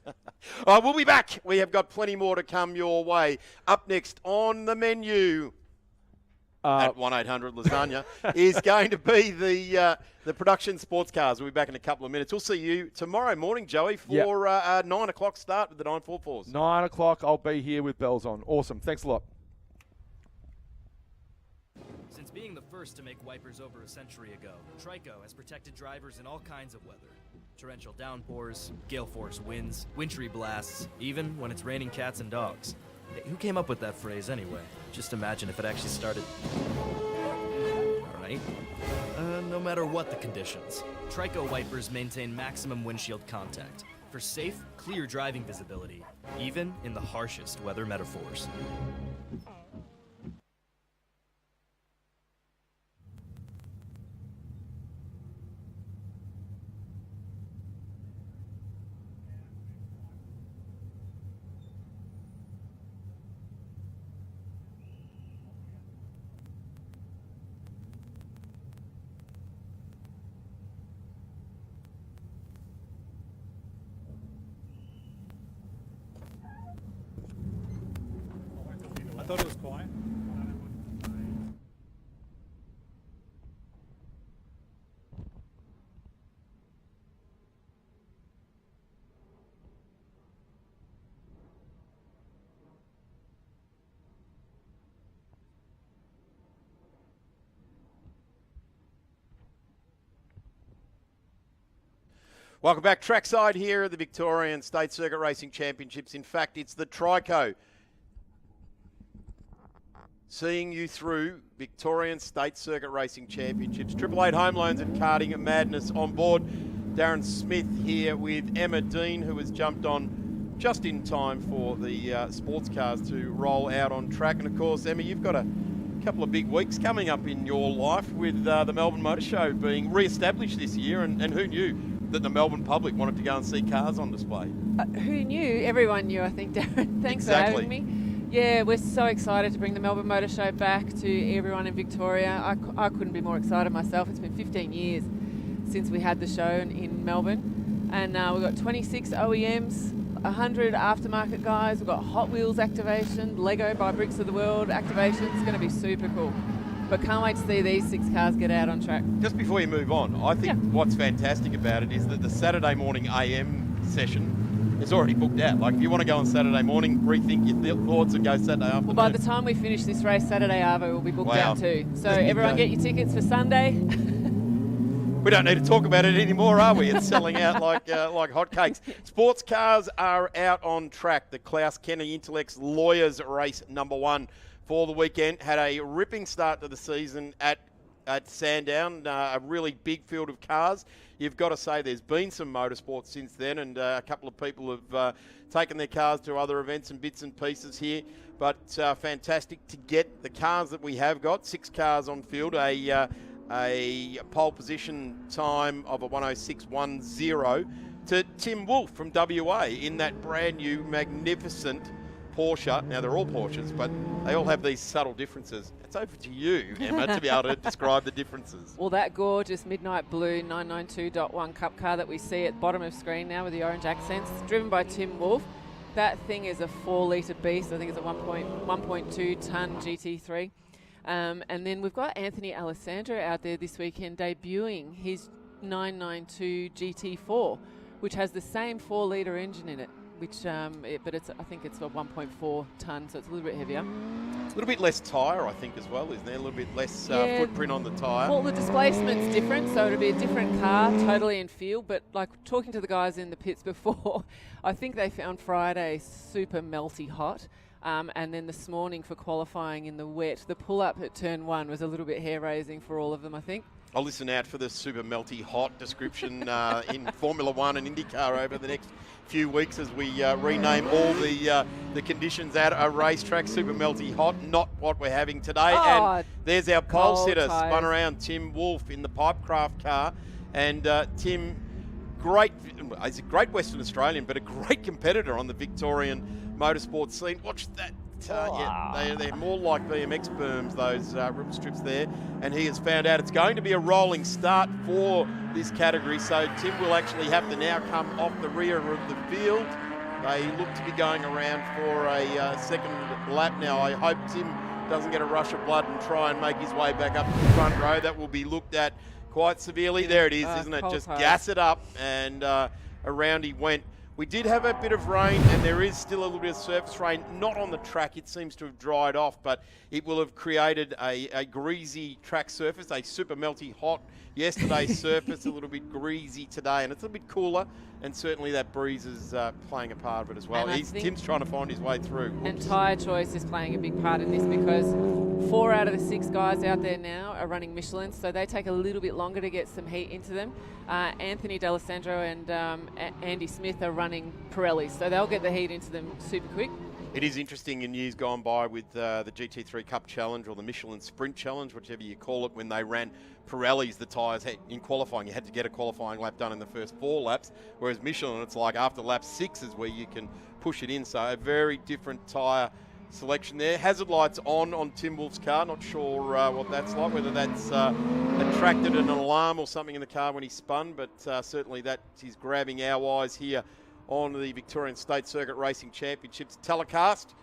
[SPEAKER 2] All right, we'll be back. We have got plenty more to come your way. Up next on the menu at 1-800 Lasagna is going to be the production sports cars. We'll be back in a couple of minutes. We'll see you tomorrow morning, Joey, for a 9 o'clock start with the 944s.
[SPEAKER 3] 9 o'clock, I'll be here with bells on. Awesome. Thanks a lot.
[SPEAKER 4] Since being the first to make wipers over a century ago, Trico has protected drivers in all kinds of weather. Torrential downpours, gale force winds, wintry blasts, even when it's raining cats and dogs. Hey, who came up with that phrase anyway? Just imagine if it actually started... Alright. No matter what the conditions, Trico wipers maintain maximum windshield contact for safe, clear driving visibility, even in the harshest weather metaphors.
[SPEAKER 5] I thought it was quiet.
[SPEAKER 2] Welcome back trackside here at the Victorian State Circuit Racing Championships. In fact, it's the Trico seeing you through Victorian State Circuit Racing Championships. 888 Home Loans and Karting Madness on board. Darren Smith here with Emma Dean, who has jumped on just in time for the sports cars to roll out on track. And of course, Emma, you've got a couple of big weeks coming up in your life with the Melbourne Motor Show being re-established this year. And who knew that the Melbourne public wanted to go and see cars on display?
[SPEAKER 6] Who knew? Everyone knew, I think, Darren. Thanks for having me. Yeah, we're so excited to bring the Melbourne Motor Show back to everyone in Victoria. I couldn't be more excited myself. It's been 15 years since we had the show in Melbourne. And we've got 26 OEMs, 100 aftermarket guys. We've got Hot Wheels activation, Lego by Bricks of the World activation. It's going to be super cool. But can't wait to see these 6 cars get out on track.
[SPEAKER 2] Just before you move on, I think what's fantastic about it is that the Saturday morning AM session is already booked out. Like, if you want to go on Saturday morning, rethink your thoughts and go Saturday afternoon.
[SPEAKER 6] Well, by the time we finish this race, Saturday Arvo will be booked out too. So everyone get your tickets for Sunday.
[SPEAKER 2] We don't need to talk about it anymore, are we? It's selling out like hotcakes. Sports cars are out on track. The Klaus Kenny Intellects Lawyers Race #1 for the weekend had a ripping start to the season at Sandown, a really big field of cars. You've got to say there's been some motorsports since then, and a couple of people have taken their cars to other events and bits and pieces here. But fantastic to get the cars that we have got. 6 cars on field, a pole position time of a 106.10 to Tim Wolf from WA in that brand new magnificent Porsche. Now, they're all Porsches, but they all have these subtle differences. It's over to you, Emma, to be able to describe the differences.
[SPEAKER 6] Well, that gorgeous midnight blue 992.1 Cup car that we see at the bottom of screen now with the orange accents, driven by Tim Wolf. That thing is a 4-litre beast. I think it's a 1.2 tonne GT3. And then we've got Anthony Alessandro out there this weekend debuting his 992 GT4, which has the same 4-litre engine in it. But I think it's a 1.4 tonne, so it's a little bit heavier.
[SPEAKER 2] A little bit less tyre, I think, as well, isn't there? A little bit less footprint on the tyre.
[SPEAKER 6] Well, the displacement's different, so it'll be a different car, totally in field. But like talking to the guys in the pits before, I think they found Friday super melty hot. And then this morning for qualifying in the wet, the pull-up at turn 1 was a little bit hair-raising for all of them, I think.
[SPEAKER 2] I'll listen out for the super melty hot description in Formula 1 and IndyCar over the next few weeks as we rename all the conditions at a racetrack. Super melty hot, not what we're having today. And there's our pole sitter spun around, Tim Wolf in the Pipecraft car. And Tim, he's a great Western Australian, but a great competitor on the Victorian motorsport scene. Watch that. They're more like BMX berms, those ripple strips there. And he has found out it's going to be a rolling start for this category. So Tim will actually have to now come off the rear of the field. They look to be going around for a second lap now. I hope Tim doesn't get a rush of blood and try and make his way back up to the front row. That will be looked at quite severely. There it is, isn't it? Just gas it up, and around he went We did have a bit of rain, and there is still a little bit of surface rain, not on the track. It seems to have dried off, but it will have created a greasy track surface, a super melty hot yesterday's surface, a little bit greasy today, and it's a little bit cooler, and certainly that breeze is playing a part of it as well. Tim's trying to find his way through.
[SPEAKER 6] And tyre choice is playing a big part in this, because 4 out of the 6 guys out there now are running Michelin, so they take a little bit longer to get some heat into them. Anthony D'Alessandro and Andy Smith are running Pirellis, so they'll get the heat into them super quick.
[SPEAKER 2] It is interesting in years gone by with the GT3 Cup Challenge or the Michelin Sprint Challenge, whichever you call it, when they ran Pirellis, the tyres in qualifying, you had to get a qualifying lap done in the first 4 laps, whereas Michelin, it's like after lap 6 is where you can push it in. So a very different tyre selection there. Hazard lights on Tim Wolf's car. Not sure what that's like, whether that's attracted an alarm or something in the car when he spun, but certainly that is grabbing our eyes here on the Victorian State Circuit Racing Championships telecast.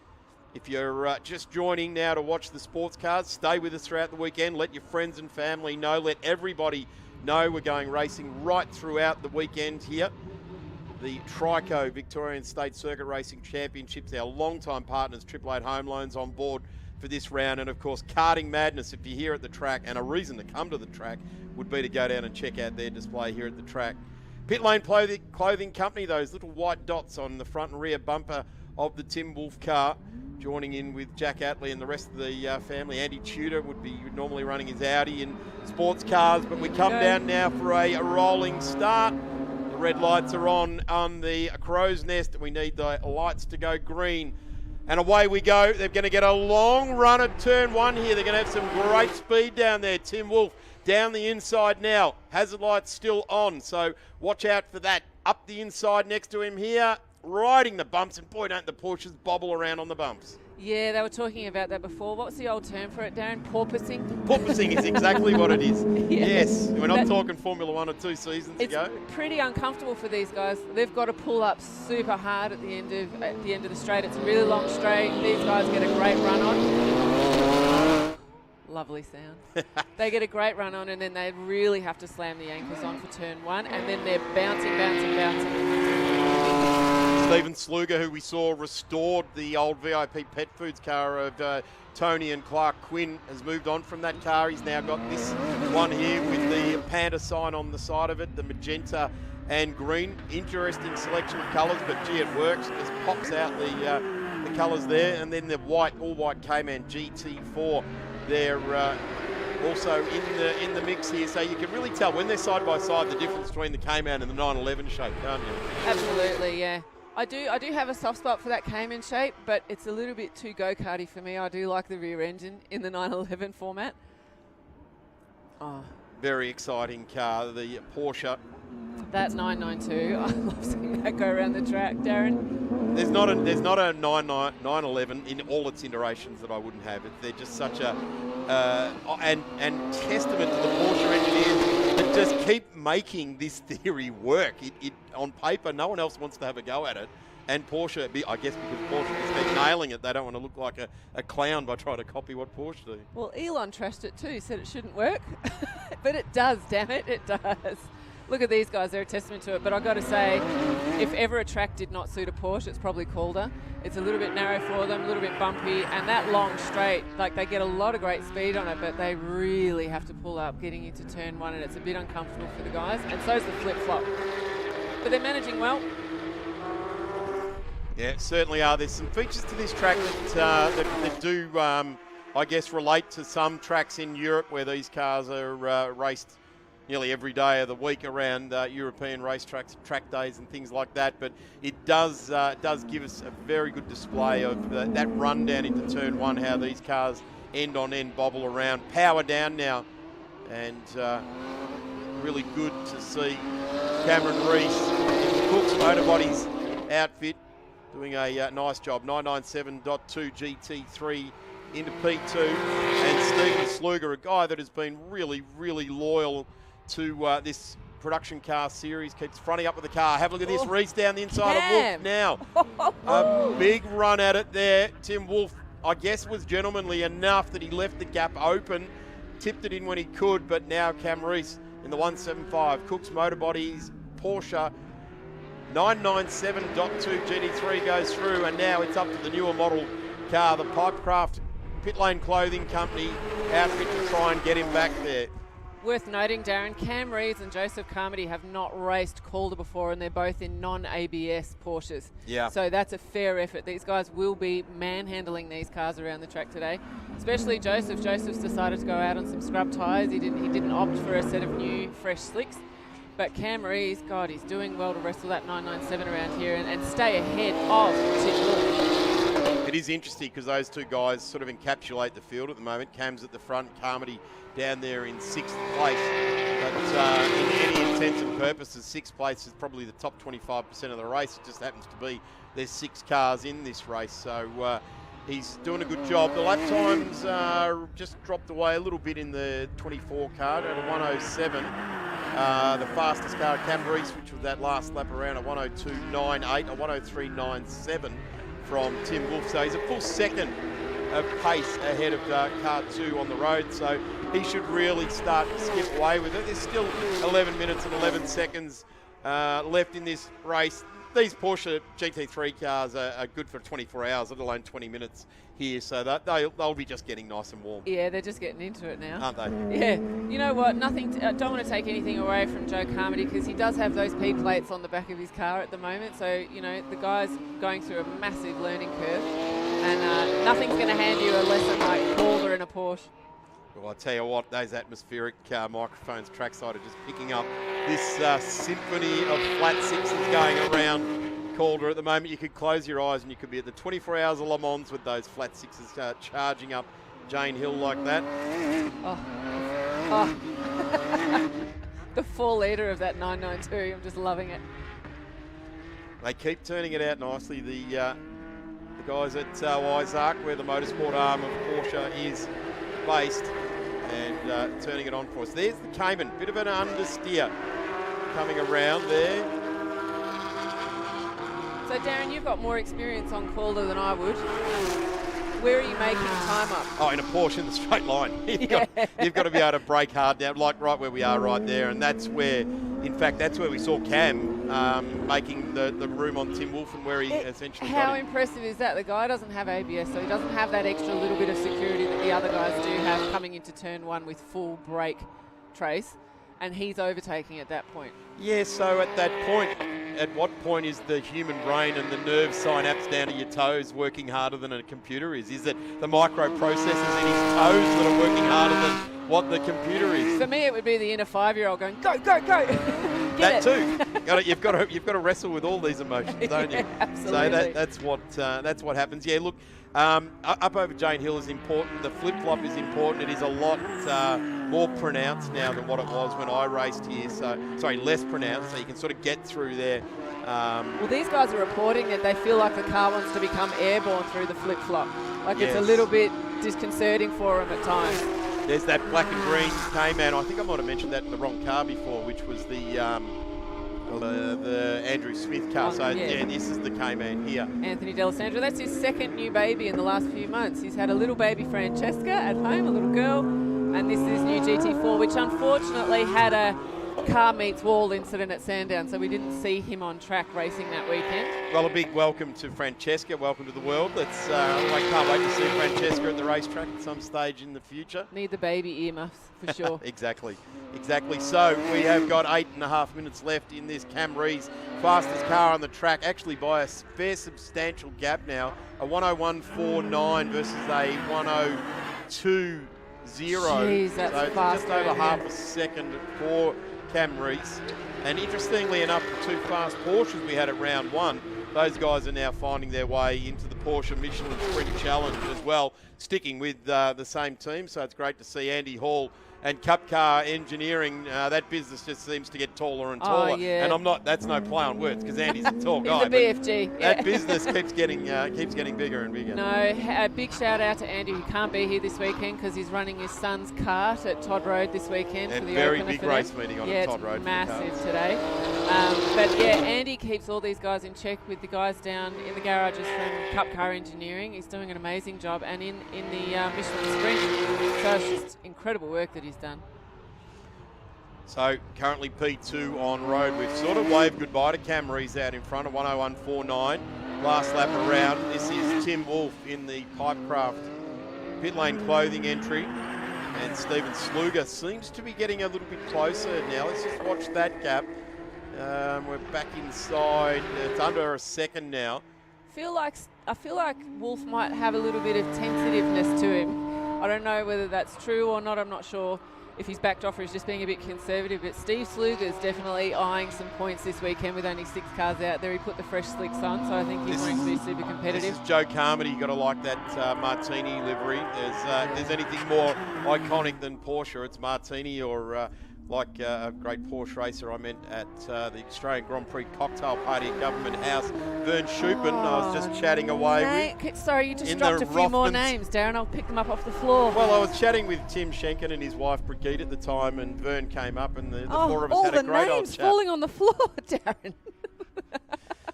[SPEAKER 2] If you're just joining now to watch the sports cars, stay with us throughout the weekend. Let your friends and family know. Let everybody know we're going racing right throughout the weekend here. The Trico Victorian State Circuit Racing Championships, our long-time partners, 888 Home Loans, on board for this round. And, of course, Karting Madness, if you're here at the track, and a reason to come to the track would be to go down and check out their display here at the track. Pit Lane Clothing Company, those little white dots on the front and rear bumper of the Tim Wolf car. Joining in with Jack Atley and the rest of the family. Andy Tudor would be normally running his Audi in sports cars, but we come down now for a rolling start. The red lights are on the crow's nest. We need the lights to go green. And away we go. They're going to get a long run at turn 1 here. They're going to have some great speed down there. Tim Wolf down the inside now. Hazard lights still on, so watch out for that. Up the inside next to him here, riding the bumps, and boy, don't the Porsches bobble around on the bumps.
[SPEAKER 6] Yeah, they were talking about that before. What's the old term for it, Darren? Porpoising?
[SPEAKER 2] Porpoising is exactly what it is. Yes, we're not talking Formula 1 or 2 seasons ago.
[SPEAKER 6] It's pretty uncomfortable for these guys. They've got to pull up super hard at the end of the straight. It's a really long straight. These guys get a great run on. Lovely sound. They get a great run on, and then they really have to slam the anchors on for turn 1, and then they're bouncing.
[SPEAKER 2] Stephen Sluger, who we saw restored the old VIP Pet Foods car of Tony and Clark Quinn, has moved on from that car. He's now got this one here with the Panda sign on the side of it, the magenta and green. Interesting selection of colours, but gee, it works. It just pops out the colours there, and then the all white Cayman GT4. They're also in the mix here, so you can really tell when they're side by side the difference between the Cayman and the 911 shape, can't you?
[SPEAKER 6] Absolutely, yeah. I do have a soft spot for that Cayman shape, but it's a little bit too go-karty for me. I do like the rear engine in the 911 format. Oh.
[SPEAKER 2] Very exciting car, the Porsche.
[SPEAKER 6] That 992, I love seeing that go around the track, Darren.
[SPEAKER 2] There's not a 911 in all its iterations that I wouldn't have. They're just such a and testament to the Porsche engineers that just keep making this theory work. It on paper, no one else wants to have a go at it. And Porsche, I guess because Porsche has been nailing it, they don't want to look like a clown by trying to copy what Porsche do.
[SPEAKER 6] Well, Elon trashed it too, said it shouldn't work. But it does, damn it, it does. Look at these guys, they're a testament to it. But I've got to say, if ever a track did not suit a Porsche, it's probably Calder. It's a little bit narrow for them, a little bit bumpy, and that long straight, like they get a lot of great speed on it, but they really have to pull up getting into turn 1, and it's a bit uncomfortable for the guys, and so's the flip-flop. But they're managing well.
[SPEAKER 2] Yeah, certainly are. There's some features to this track that do, I guess, relate to some tracks in Europe where these cars are raced nearly every day of the week around European racetracks, track days and things like that. But it does give us a very good display of that rundown into turn 1, how these cars end-on-end bobble around. Power down now, and really good to see Cameron Rees in Cook's Motor Bodies outfit doing a nice job. 997.2 GT3 into P2, and Stephen Sluger, a guy that has been really, really loyal to this production car series, keeps fronting up with the car. Have a look at this, Reese down the inside of Wolf now. A big run at it there. Tim Wolf, I guess, was gentlemanly enough that he left the gap open, tipped it in when he could, but now Cam Reese in the 175. Cook's Motor Bodies, Porsche, 997.2 GT3 goes through, and now it's up to the newer model car, the Pipecraft Pit Lane Clothing Company outfit, to try and get him back there.
[SPEAKER 6] Worth noting, Darren, Cam Reeves and Joseph Carmody have not raced Calder before, and they're both in non-ABS Porsches.
[SPEAKER 2] Yeah.
[SPEAKER 6] So that's a fair effort. These guys will be manhandling these cars around the track today, especially Joseph. Joseph's decided to go out on some scrub tyres. He didn't opt for a set of new, fresh slicks. But Cam Reeves, God, he's doing well to wrestle that 997 around here and stay ahead of Tim Wolf.
[SPEAKER 2] It is interesting because those two guys sort of encapsulate the field at the moment. Cam's at the front, Carmody down there in 6th place. But in any intents and purposes, 6th place is probably the top 25% of the race. It just happens to be there's 6 cars in this race. So he's doing a good job. The lap times just dropped away a little bit in the 24 car at a 107. The fastest car, Cam Reese, which was that last lap around, a 102.98, a 103.97 from Tim Wolf. So he's a full second of pace ahead of car 2 on the road. So he should really start to skip away with it. There's still 11 minutes and 11 seconds left in this race. These Porsche GT3 cars are good for 24 hours, let alone 20 minutes here, so that they'll be just getting nice and warm.
[SPEAKER 6] Yeah, they're just getting into it now.
[SPEAKER 2] Aren't they?
[SPEAKER 6] Yeah. You know what? Don't want to take anything away from Joe Carmody because he does have those P plates on the back of his car at the moment. So, you know, the guy's going through a massive learning curve, and nothing's going to hand you a lesson like Calder in a Porsche.
[SPEAKER 2] Well, I tell you what, those atmospheric microphones trackside are just picking up this symphony of flat sixes going around Calder at the moment. You could close your eyes and you could be at the 24 hours of Le Mans with those flat sixes charging up Jane Hill like that.
[SPEAKER 6] Oh. The 4 litre of that 992, I'm just loving it.
[SPEAKER 2] They keep turning it out nicely. The guys at Weizach, where the motorsport arm of Porsche is based, and turning it on for us. There's the Cayman, bit of an understeer coming around there.
[SPEAKER 6] So Darren, you've got more experience on Calder than I would. Where are you making time up?
[SPEAKER 2] Oh, in a Porsche in the straight line. You've got to be able to brake hard now, like right where we are right there, and that's where, in fact, that's where we saw Cam making the room on Tim Wolf and where he essentially
[SPEAKER 6] How
[SPEAKER 2] got him.
[SPEAKER 6] impressive is that? The guy doesn't have ABS, so he doesn't have that extra little bit of security that the other guys do have coming into turn 1 with full brake trace, and he's overtaking at that point.
[SPEAKER 2] Yeah, so at that point, at what point is the human brain and the nerve synapse down to your toes working harder than a computer is? Is it the microprocessors in his toes that are working harder than what the computer is?
[SPEAKER 6] For me, it would be the inner 5-year-old going, go, go, go.
[SPEAKER 2] That too. You've got to wrestle with all these emotions, don't you?
[SPEAKER 6] Absolutely.
[SPEAKER 2] So that's what happens. Yeah, look, up over Jane Hill is important. The flip-flop is important. It is a lot more pronounced now than what it was when I raced here. So, sorry, less pronounced, so you can sort of get through there.
[SPEAKER 6] Well, these guys are reporting that they feel like the car wants to become airborne through the flip-flop. Like
[SPEAKER 2] Yes.
[SPEAKER 6] it's a little bit disconcerting for them at times.
[SPEAKER 2] There's that black and green Cayman. I think I might have mentioned that in the wrong car before, which was the Andrew Smith car. So yeah, this is the Cayman here.
[SPEAKER 6] Anthony D'Alessandro, that's his second new baby in the last few months. He's had a little baby Francesca at home, a little girl, and this is his new GT4, which unfortunately had a car meets wall incident at Sandown, so we didn't see him on track racing that weekend.
[SPEAKER 2] Well, a big welcome to Francesca. Welcome to the world. I can't wait to see Francesca at the racetrack at some stage in the future.
[SPEAKER 6] Need the baby earmuffs for sure.
[SPEAKER 2] Exactly. So we have got 8.5 minutes left in this Cam Rees fastest car on the track, actually by a fair substantial gap now. A 101.49 versus a 102.0.
[SPEAKER 6] Jeez, that's
[SPEAKER 2] so
[SPEAKER 6] fast,
[SPEAKER 2] just over
[SPEAKER 6] yeah.
[SPEAKER 2] half a second for Cam Rees. And interestingly enough, the 2 fast Porsches we had at round 1, those guys are now finding their way into the Porsche Michelin Sprint Challenge as well, sticking with the same team. So it's great to see Andy Hall and Cup Car Engineering. That business just seems to get taller and taller.
[SPEAKER 6] Oh, yeah.
[SPEAKER 2] And that's no play on words because Andy's a tall
[SPEAKER 6] He's
[SPEAKER 2] guy.
[SPEAKER 6] a BFG.
[SPEAKER 2] That business keeps getting bigger and bigger.
[SPEAKER 6] No, a big shout out to Andy, who can't be here this weekend because he's running his son's kart at Todd Road this weekend
[SPEAKER 2] And
[SPEAKER 6] for the
[SPEAKER 2] very
[SPEAKER 6] opener
[SPEAKER 2] big
[SPEAKER 6] for
[SPEAKER 2] race
[SPEAKER 6] them.
[SPEAKER 2] meeting on
[SPEAKER 6] yeah,
[SPEAKER 2] Todd Road.
[SPEAKER 6] It's massive today. But yeah, Andy keeps all these guys in check with the guys down in the garages from Cup Car Engineering. He's doing an amazing job, and in the Michelin Sprint. So it's just incredible work that he's done.
[SPEAKER 2] So currently P2 on road. We've sort of waved goodbye to Camrys out in front of 101.49. Last lap around. This is Tim Wolf in the Pipecraft pit lane clothing entry. And Steven Sluger seems to be getting a little bit closer now. Let's just watch that gap. We're back inside. It's under a second now.
[SPEAKER 6] I feel like Wolf might have a little bit of tentativeness to him. I don't know whether that's true or not. I'm not sure if he's backed off or he's just being a bit conservative. But Steve Sluger's definitely eyeing some points this weekend with only 6 cars out there. He put the fresh slicks on, so I think he's going to be super competitive.
[SPEAKER 2] This is Joe Carmody. You've got to like that Martini livery. There's anything more iconic than Porsche, it's Martini, or like a great Porsche racer I met at the Australian Grand Prix cocktail party at Government House, Vern Schuppen. I was just chatting away with.
[SPEAKER 6] Sorry, you just dropped a few more names, Darren. I'll pick them up off the floor.
[SPEAKER 2] Well, I was chatting with Tim Schenken and his wife Brigitte at the time, and Vern came up, and the four of us had a great old chat.
[SPEAKER 6] All the names falling on the floor, Darren.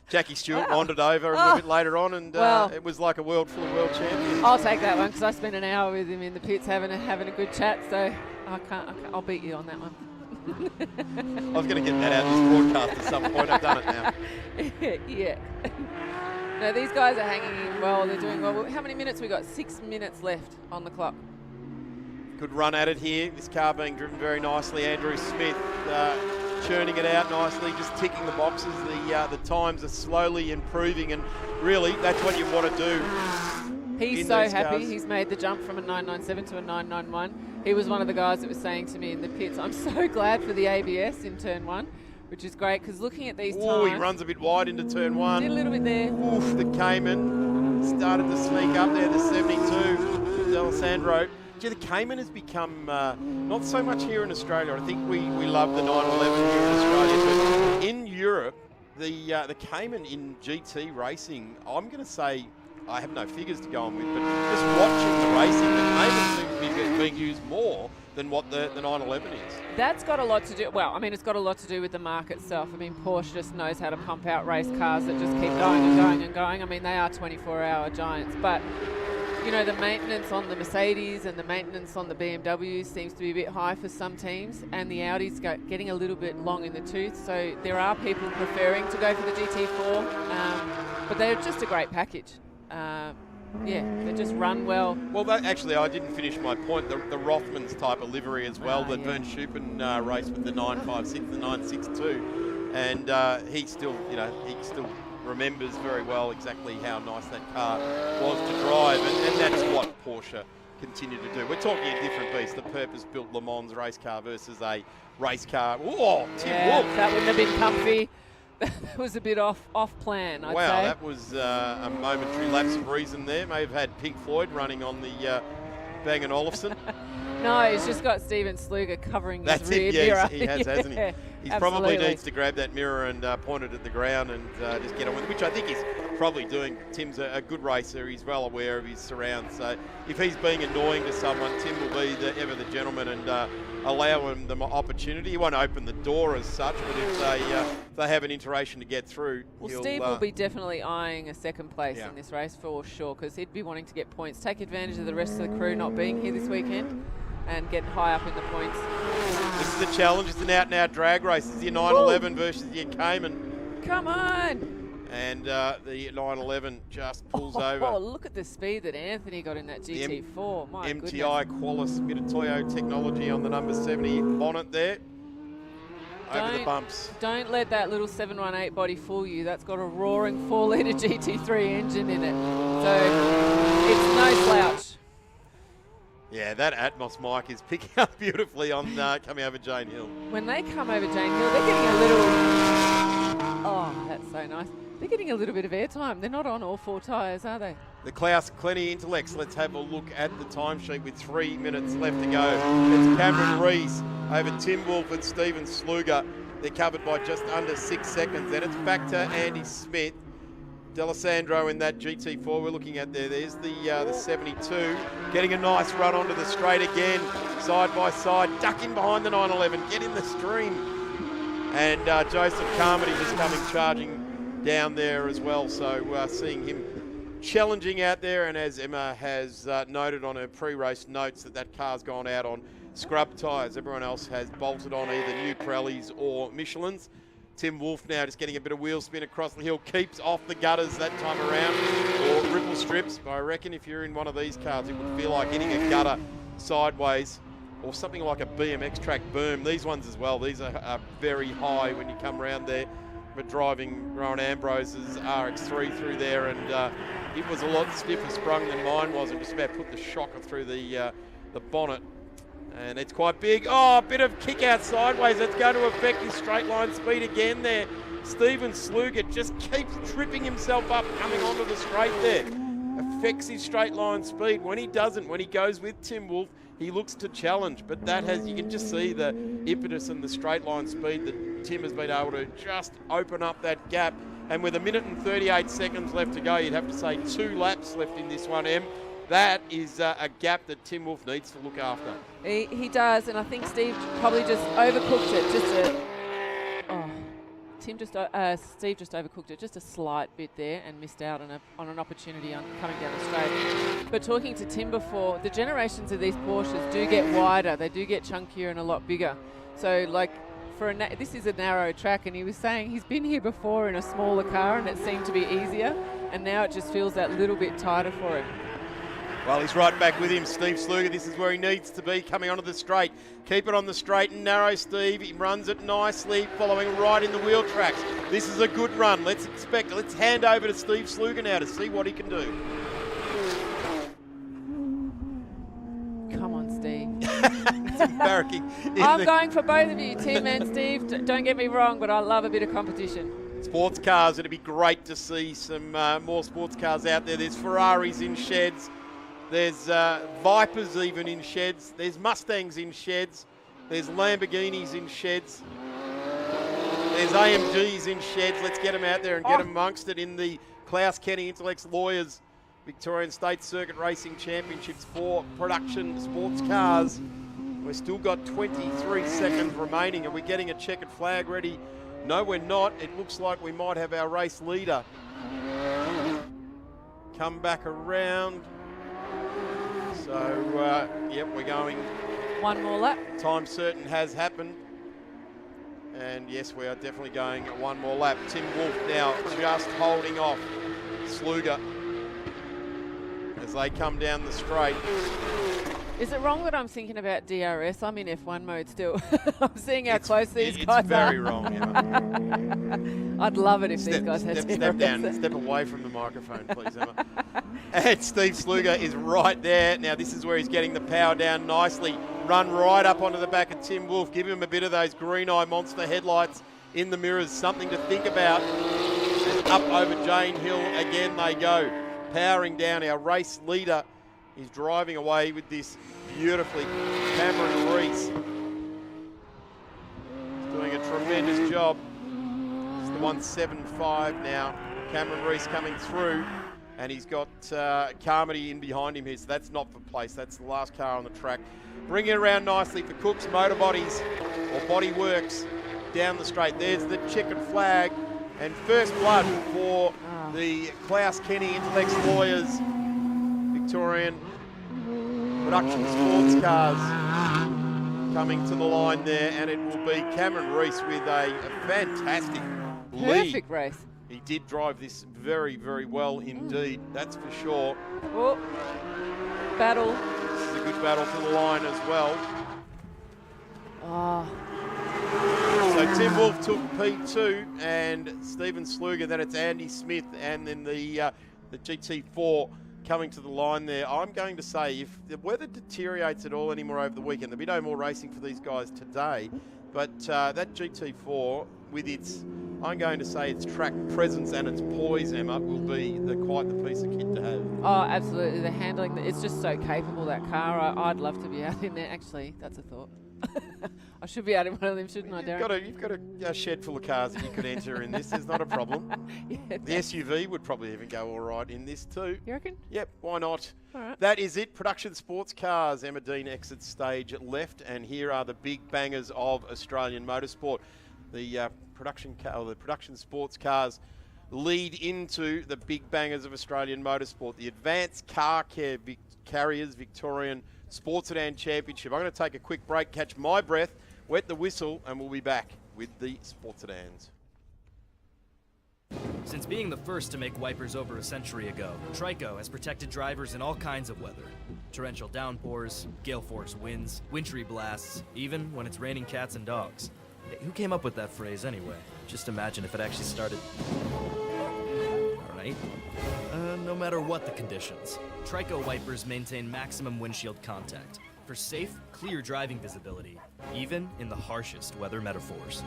[SPEAKER 2] Jackie Stewart wandered over a little bit later on, and it was like a world full of world champions.
[SPEAKER 6] I'll take that one because I spent an hour with him in the pits having a good chat, so I'll beat you on that one.
[SPEAKER 2] I was going to get that out of this broadcast at some point. I've done it now.
[SPEAKER 6] Yeah. No, these guys are hanging in well. They're doing well. How many minutes we got? 6 minutes left on the clock.
[SPEAKER 2] Good run at it here. This car being driven very nicely. Andrew Smith churning it out nicely, just ticking the boxes. The times are slowly improving, and really that's what you want to do.
[SPEAKER 6] He's so happy. Cars. He's made the jump from a 997 to a 991. He was one of the guys that was saying to me in the pits, I'm so glad for the ABS in turn 1, which is great, because looking at these times...
[SPEAKER 2] he runs a bit wide into turn 1.
[SPEAKER 6] Did a little bit there.
[SPEAKER 2] Oof, the Cayman started to sneak up there, the 72, D'Alessandro. Gee, the Cayman has become, not so much here in Australia. I think we love the 911 here in Australia, but in Europe, the Cayman in GT racing, I'm going to say, I have no figures to go on with, but just watching the racing, the Cayman seems to be being used more than what the 911 is.
[SPEAKER 6] That's got a lot to do, it's got a lot to do with the market itself. I mean, Porsche just knows how to pump out race cars that just keep going and going and going. I mean, they are 24-hour giants, but, you know, the maintenance on the Mercedes and the maintenance on the BMW seems to be a bit high for some teams, and the Audi's getting a little bit long in the tooth, so there are people preferring to go for the GT4, but they're just a great package. They just run well.
[SPEAKER 2] Well, actually, I didn't finish my point. The Rothmans type of livery as well that Vern Schuppen raced with the 956, the 962, and he still remembers very well exactly how nice that car was to drive, and that's what Porsche continue to do. We're talking a different beast, the purpose-built Le Mans race car versus a race car. Oh, Tim Wolf.
[SPEAKER 6] That wouldn't have been comfy. That was a bit off plan, I'd say.
[SPEAKER 2] Wow, that was a momentary lapse of reason there. May have had Pink Floyd running on the Bang & Olufsen.
[SPEAKER 6] No, he's just got Steven Sluger covering his rear
[SPEAKER 2] mirror.
[SPEAKER 6] Mirror.
[SPEAKER 2] He has, hasn't he? He probably needs to grab that mirror and point it at the ground and just get on with it, which I think he's probably doing. Tim's a good racer. He's well aware of his surrounds. So if he's being annoying to someone, Tim will be ever the gentleman and allow him the opportunity. He won't open the door as such, but if they have an iteration to get through,
[SPEAKER 6] Steve will be definitely eyeing a second place in this race for sure, because he'd be wanting to get points, take advantage of the rest of the crew not being here this weekend, and get high up in the points.
[SPEAKER 2] This is the challenge. It's an out-and-out drag race. It's your 911 versus your Cayman.
[SPEAKER 6] Come on!
[SPEAKER 2] And the 911 just pulls over.
[SPEAKER 6] Oh, look at the speed that Anthony got in that GT4. My
[SPEAKER 2] MTI
[SPEAKER 6] goodness.
[SPEAKER 2] Qualis, bit of Toyo technology on the number 70 bonnet there. Over the bumps.
[SPEAKER 6] Don't let that little 718 body fool you. That's got a roaring 4-litre GT3 engine in it. So it's no slouch.
[SPEAKER 2] Yeah, that Atmos mic is picking up beautifully on coming over Jane Hill.
[SPEAKER 6] When they come over Jane Hill, they're getting a little... Oh, that's so nice. They're getting a little bit of airtime. They're not on all 4 tyres, are they?
[SPEAKER 2] The Klaus Klenny Intellects. Let's have a look at the timesheet with 3 minutes left to go. It's Cameron Rees over Tim Wolf and Steven Sluger. They're covered by just under 6 seconds. Then it's back to Andy Smith. D'Alessandro in that GT4 we're looking at there. There's the 72. Getting a nice run onto the straight again. Side by side. Duck in behind the 911. Get in the stream. And Joseph Carmody just coming charging down there as well. So seeing him challenging out there, and as Emma has noted on her pre-race notes, that car's gone out on scrub tyres. Everyone else has bolted on either new Pirellis or Michelins. Tim Wolf now just getting a bit of wheel spin across the hill, keeps off the gutters that time around, or ripple strips. But I reckon if you're in one of these cars, it would feel like hitting a gutter sideways, or something like a BMX track boom. These ones as well, these are very high when you come around there. But driving Rowan Ambrose's RX3 through there, and it was a lot stiffer sprung than mine was, and just about put the shocker through the bonnet. And it's quite big. Oh, a bit of kick out sideways. That's going to affect his straight line speed again there. Steven Sluger just keeps tripping himself up coming onto the straight there. Affects his straight line speed. When he doesn't, when he goes with Tim Wolf, he looks to challenge. But that has, you can just see the impetus and the straight line speed that Tim has been able to just open up that gap. And with 1 minute and 38 seconds left to go, you'd have to say 2 laps left in this one, Em. That is a gap that Tim Wolf needs to look after.
[SPEAKER 6] He does, and I think Steve probably just overcooked it. Steve just overcooked it just a slight bit there and missed out on an opportunity on coming down the straight. But talking to Tim before, the generations of these Porsches do get wider. They do get chunkier and a lot bigger. So like this is a narrow track, and he was saying he's been here before in a smaller car and it seemed to be easier, and now it just feels that little bit tighter for him.
[SPEAKER 2] Well, he's right back with him, Steve Sluger. This is where he needs to be, coming onto the straight. Keep it on the straight and narrow, Steve. He runs it nicely, following right in the wheel tracks. This is a good run. Let's hand over to Steve Sluger now to see what he can do.
[SPEAKER 6] Come on, Steve.
[SPEAKER 2] It's embarrassing.
[SPEAKER 6] I'm going for both of you, Tim and Steve. Don't get me wrong, but I love a bit of competition.
[SPEAKER 2] Sports cars, it'd be great to see some more sports cars out there. There's Ferraris in sheds. There's Vipers even in sheds. There's Mustangs in sheds. There's Lamborghinis in sheds. There's AMGs in sheds. Let's get them out there and get them amongst it in the Klaus Kenny Intellects Lawyers Victorian State Circuit Racing Championships for production sports cars. We've still got 23 seconds remaining. Are we getting a checkered flag ready? No, we're not. It looks like we might have our race leader come back around. So, yep, we're going.
[SPEAKER 6] One more lap.
[SPEAKER 2] Time certain has happened. And yes, we are definitely going one more lap. Tim Wolf now just holding off Sluger as they come down the straight.
[SPEAKER 6] Is it wrong that I'm thinking about DRS? I'm in F1 mode still. I'm seeing how close these guys are.
[SPEAKER 2] It's very wrong, Emma.
[SPEAKER 6] I'd love it if these guys had DRS.
[SPEAKER 2] Step down, step away from the microphone, please, Emma. And Steve Sluger is right there. Now, this is where he's getting the power down nicely. Run right up onto the back of Tim Wolf. Give him a bit of those green eye monster headlights in the mirrors. Something to think about. And up over Jane Hill again they go. Powering down. Our race leader is driving away with this beautifully. Cameron Reese is doing a tremendous job. It's the 175 now. Cameron Reese coming through. And he's got Carmody in behind him here, so that's not for place. That's the last car on the track. Bring it around nicely for Cook's Motor Bodies, or Body Works, down the straight. There's the checkered flag, and first blood for the Klaus Kenny Intellects Lawyers Victorian production sports cars coming to the line there, and it will be Cameron Reese with a fantastic lead.
[SPEAKER 6] Perfect race.
[SPEAKER 2] He did drive this very, very well indeed, that's for sure.
[SPEAKER 6] Oh, battle.
[SPEAKER 2] This is a good battle to the line as well.
[SPEAKER 6] Oh.
[SPEAKER 2] So Tim Wolf took P2 and Steven Sluger, then it's Andy Smith, and then the GT4 coming to the line there. I'm going to say if the weather deteriorates at all anymore over the weekend, there'll be no more racing for these guys today, but that GT4 with its, I'm going to say its track presence and its poise, Emma, will be quite the piece of kit to have.
[SPEAKER 6] Oh, absolutely. The handling, it's just so capable, that car. I'd love to be out in there. Actually, that's a thought. I should be out in one of them, shouldn't I, Darren?
[SPEAKER 2] You've got a shed full of cars that you could enter in this. There's not a problem.
[SPEAKER 6] Yeah,
[SPEAKER 2] the SUV would probably even go all right in this too.
[SPEAKER 6] You reckon?
[SPEAKER 2] Yep, why not?
[SPEAKER 6] All right.
[SPEAKER 2] That is it. Production sports cars. Emma Dean exits stage left, and here are the big bangers of Australian motorsport. The production sports cars lead into the big bangers of Australian motorsport, the Advanced Car Carriers Victorian Sports Sedan Championship. I'm going to take a quick break, catch my breath, wet the whistle, and we'll be back with the Sports Sedans.
[SPEAKER 4] Since being the first to make wipers over a century ago, Trico has protected drivers in all kinds of weather. Torrential downpours, gale force winds, wintry blasts, even when it's raining cats and dogs. Hey, who came up with that phrase anyway? Just imagine if it actually started... Alright. No matter what the conditions, Trico wipers maintain maximum windshield contact for safe, clear driving visibility, even in the harshest weather metaphors.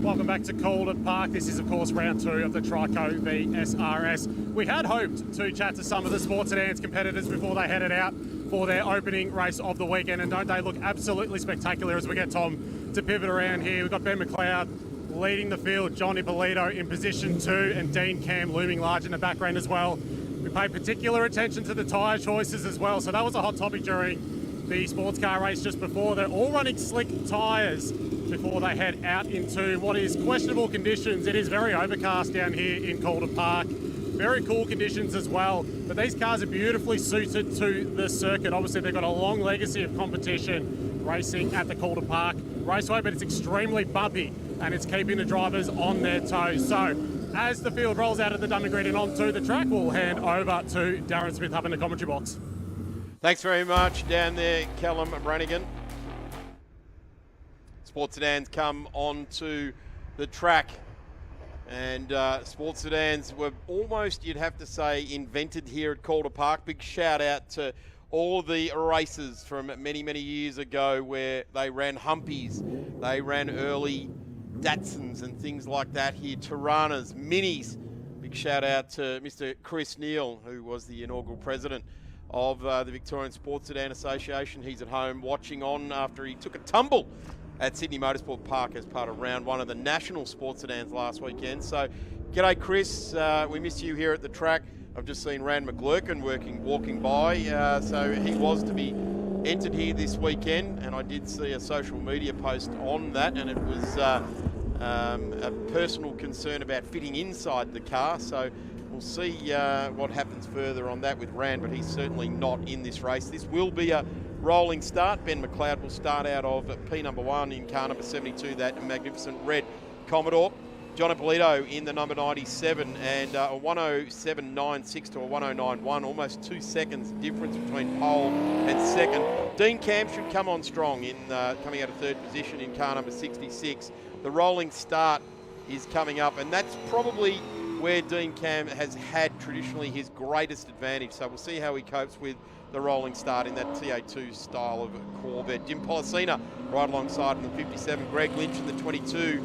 [SPEAKER 1] Welcome back to Calder Park. This is, of course, round 2 of the Trico VSRS. We had hoped to chat to some of the Sports Sedans competitors before they headed out for their opening race of the weekend, and don't they look absolutely spectacular as we get Tom to pivot around here. We've got Ben McLeod leading the field, John Ippolito in position 2, and Dean Cam looming large in the background as well. We paid particular attention to the tyre choices as well, so that was a hot topic during the sports car race just before. They're all running slick tyres before they head out into what is questionable conditions. It is very overcast down here in Calder Park. Very cool conditions as well, but these cars are beautifully suited to the circuit. Obviously, they've got a long legacy of competition racing at the Calder Park Raceway, but it's extremely bumpy and it's keeping the drivers on their toes. So as the field rolls out of the dummy grid and onto the track, we'll hand over to Darren Smith up in the commentary box.
[SPEAKER 2] Thanks very much down there, Callum Brannigan. Sports Sedans come onto the track, and Sports Sedans were almost, you'd have to say, invented here at Calder Park. Big shout out to all the races from many, many years ago where they ran Humpies, they ran early Datsuns and things like that here, Tiranas, Minis. Big shout out to Mr. Chris Neal, who was the inaugural president of the Victorian Sports Sedan Association. He's at home watching on after he took a tumble at Sydney Motorsport Park as part of round 1 of the National Sports Sedans last weekend. So, g'day Chris, we missed you here at the track. I've just seen Rand McGlurkin walking by, so he was to be entered here this weekend, and I did see a social media post on that, and it was a personal concern about fitting inside the car, so we'll see what happens further on that with Rand, but he's certainly not in this race. This will be a rolling start. Ben McLeod will start out of P number 1 in car number 72, that magnificent red Commodore. John Ippolito in the number 97, and a 107.96 to a 109.1, almost 2 seconds difference between pole and second. Dean Cam should come on strong in coming out of 3rd position in car number 66. The rolling start is coming up, and that's probably where Dean Cam has had traditionally his greatest advantage. So we'll see how he copes with the rolling start in that TA2 style of Corvette. Jim Policina right alongside in the 57. Greg Lynch in the 22.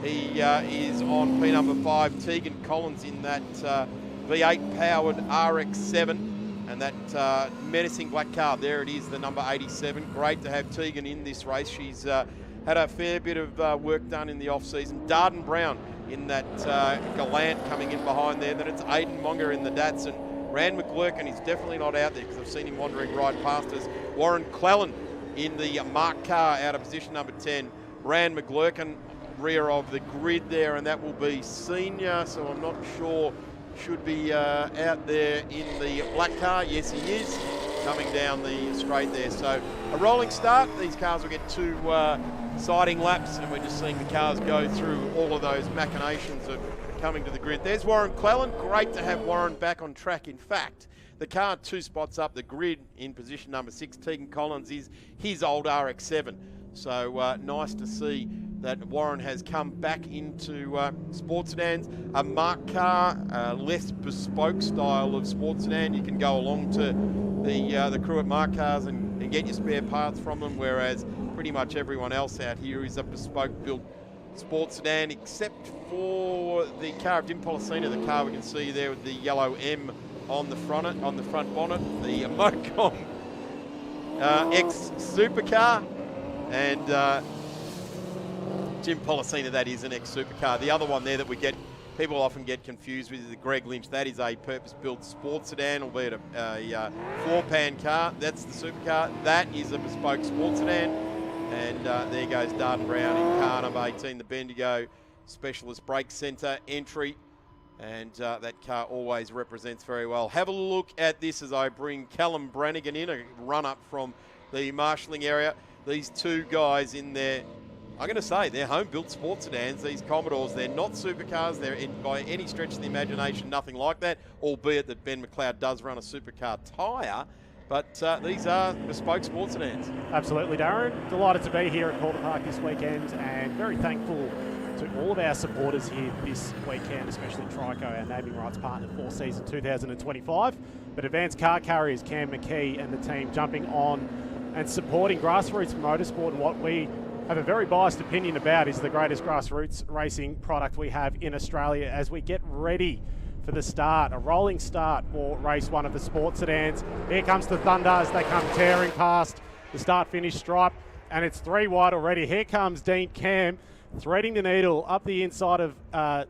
[SPEAKER 2] He is on P number 5. Tegan Collins in that V8 powered RX-7. And that menacing black car, there it is, the number 87. Great to have Tegan in this race. She's had a fair bit of work done in the off-season. Darden Brown in that Galant coming in behind there. Then it's Aidan Monger in the Datsun. Rand McGlurkin is definitely not out there because I've seen him wandering right past us. Warren Clellan in the Mark car out of position number 10. Rand McGlurkin rear of the grid there, and that will be senior, so I'm not sure should be out there in the black car. Yes, he is coming down the straight there. So a rolling start. These cars will get 2 siding laps, and we're just seeing the cars go through all of those machinations of coming to the grid. There's Warren Clellan. Great to have Warren back on track. In fact, the car 2 spots up the grid in position number 6. Tegan Collins is his old RX-7. So nice to see that Warren has come back into sports sedans. A marked car, less bespoke style of sports sedan. You can go along to the crew at marked cars and get your spare parts from them, whereas pretty much everyone else out here is a bespoke built sports sedan, except for the car of Jim Policina, the car we can see there with the yellow M on the front bonnet, the Mocom X supercar, and Jim Policina, that is an X supercar. The other one there that people often get confused with is the Greg Lynch. That is a purpose-built sports sedan, albeit a floor pan car. That's the supercar. That is a bespoke sports sedan. And there goes Darden Brown in car number 18, the Bendigo Specialist Brake Centre entry. And that car always represents very well. Have a look at this as I bring Callum Brannigan in, a run-up from the marshalling area. These two guys in there, I'm going to say, they're home-built sports sedans, these Commodores. They're not supercars. They're, by any stretch of the imagination, nothing like that, albeit that Ben McLeod does run a supercar tyre. But these are bespoke sports sedans.
[SPEAKER 1] Absolutely, Darren. Delighted to be here at Calder Park this weekend, and very thankful to all of our supporters here this weekend, especially Trico, our naming rights partner for season 2025. But Advanced Car Carriers, Cam McKee and the team jumping on and supporting grassroots motorsport, and what we have a very biased opinion about is the greatest grassroots racing product we have in Australia as we get ready for the start, a rolling start for race one of the sports sedans. Here comes the Thunder as they come tearing past the start-finish stripe, and it's 3 wide already. Here comes Dean Cam, threading the needle up the inside of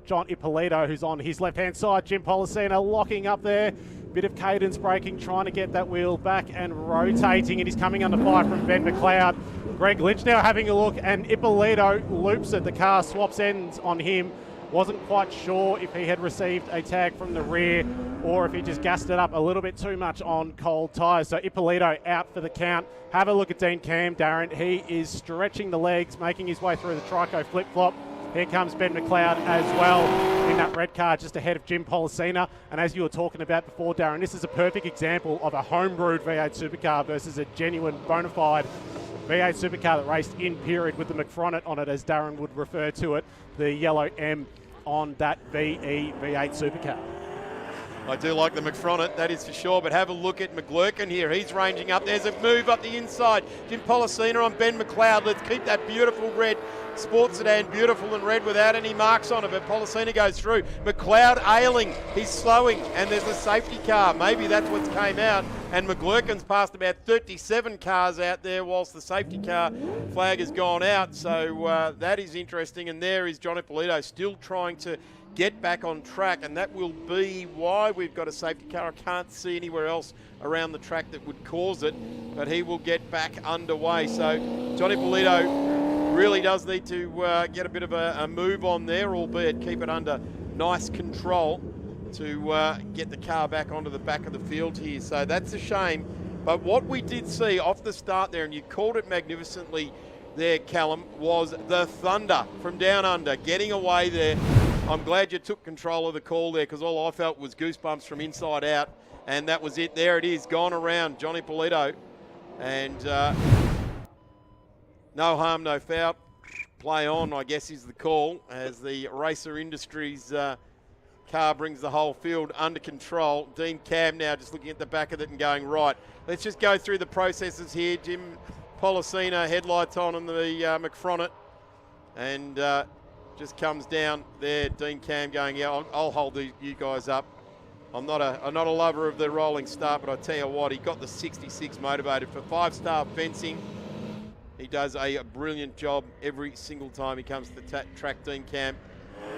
[SPEAKER 1] John Ippolito, who's on his left-hand side. Jim Policina locking up there. Bit of cadence braking, trying to get that wheel back and rotating, and he's coming under fire from Ben McLeod. Greg Lynch now having a look, and Ippolito loops it. The car swaps ends on him. Wasn't quite sure if he had received a tag from the rear or if he just gassed it up a little bit too much on cold tyres. So Ippolito out for the count. Have a look at Dean Cam, Darren. He is stretching the legs, making his way through the Trico flip-flop. Here comes Ben McLeod as well in that red car just ahead of Jim Policina. And as you were talking about before, Darren, this is a perfect example of a home-brewed V8 supercar versus a genuine, bona fide V8 supercar that raced in period with the McFronnet on it, as Darren would refer to it, the yellow M on that VE V8 supercar.
[SPEAKER 2] I do like the McFronnet, that is for sure, but have a look at McGlurkin here. He's ranging up. There's a move up the inside. Jim Policina on Ben McLeod. Let's keep that beautiful red sports sedan, beautiful and red without any marks on it, but Policina goes through. McLeod ailing, he's slowing, and there's a safety car. Maybe that's what came out, and McGlurkin's passed about 37 cars out there whilst the safety car flag has gone out, so that is interesting. And there is John Ippolito still trying to get back on track, and that will be why we've got a safety car. I can't see anywhere else around the track that would cause it, but he will get back underway. So John Ippolito really does need to get a bit of a move on there, albeit keep it under nice control to get the car back onto the back of the field here. So that's a shame. But what we did see off the start there, and you called it magnificently there, Callum, was the Thunder from down under, getting away there. I'm glad you took control of the call there, because all I felt was goosebumps from inside out, and that was it. There it is, gone around Johnny Polito, and no harm, no foul. Play on, I guess, is the call, as the Racer Industries car brings the whole field under control. Dean Cam now just looking at the back of it and going, right, let's just go through the processes here. Jim Policina, headlights on the McFronnet, and just comes down there. Dean Cam going, yeah, I'll hold you guys up. I'm not a lover of the rolling start, but I tell you what, he got the 66 motivated for 5-star fencing. He does a brilliant job every single time he comes to the track, Dean Cam.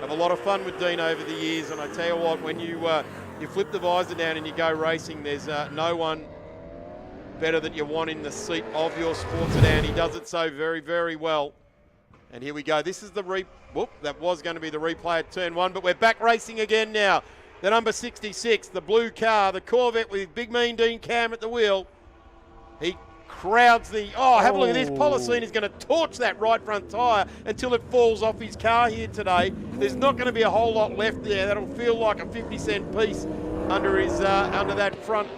[SPEAKER 2] Have a lot of fun with Dean over the years, and I tell you what, when you flip the visor down and you go racing, there's no one better that you want in the seat of your sports sedan. He does it so very, very well. And here we go. This is the that was going to be the replay at turn 1, but we're back racing again now. The number 66, the blue car, the Corvette with big mean Dean Cam at the wheel. He crowds the, have a look at this. Policina is going to torch that right front tyre until it falls off his car here today. There's not going to be a whole lot left there. That'll feel like a 50-cent piece under his under that front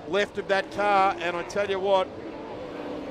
[SPEAKER 2] left of that car. And I tell you what,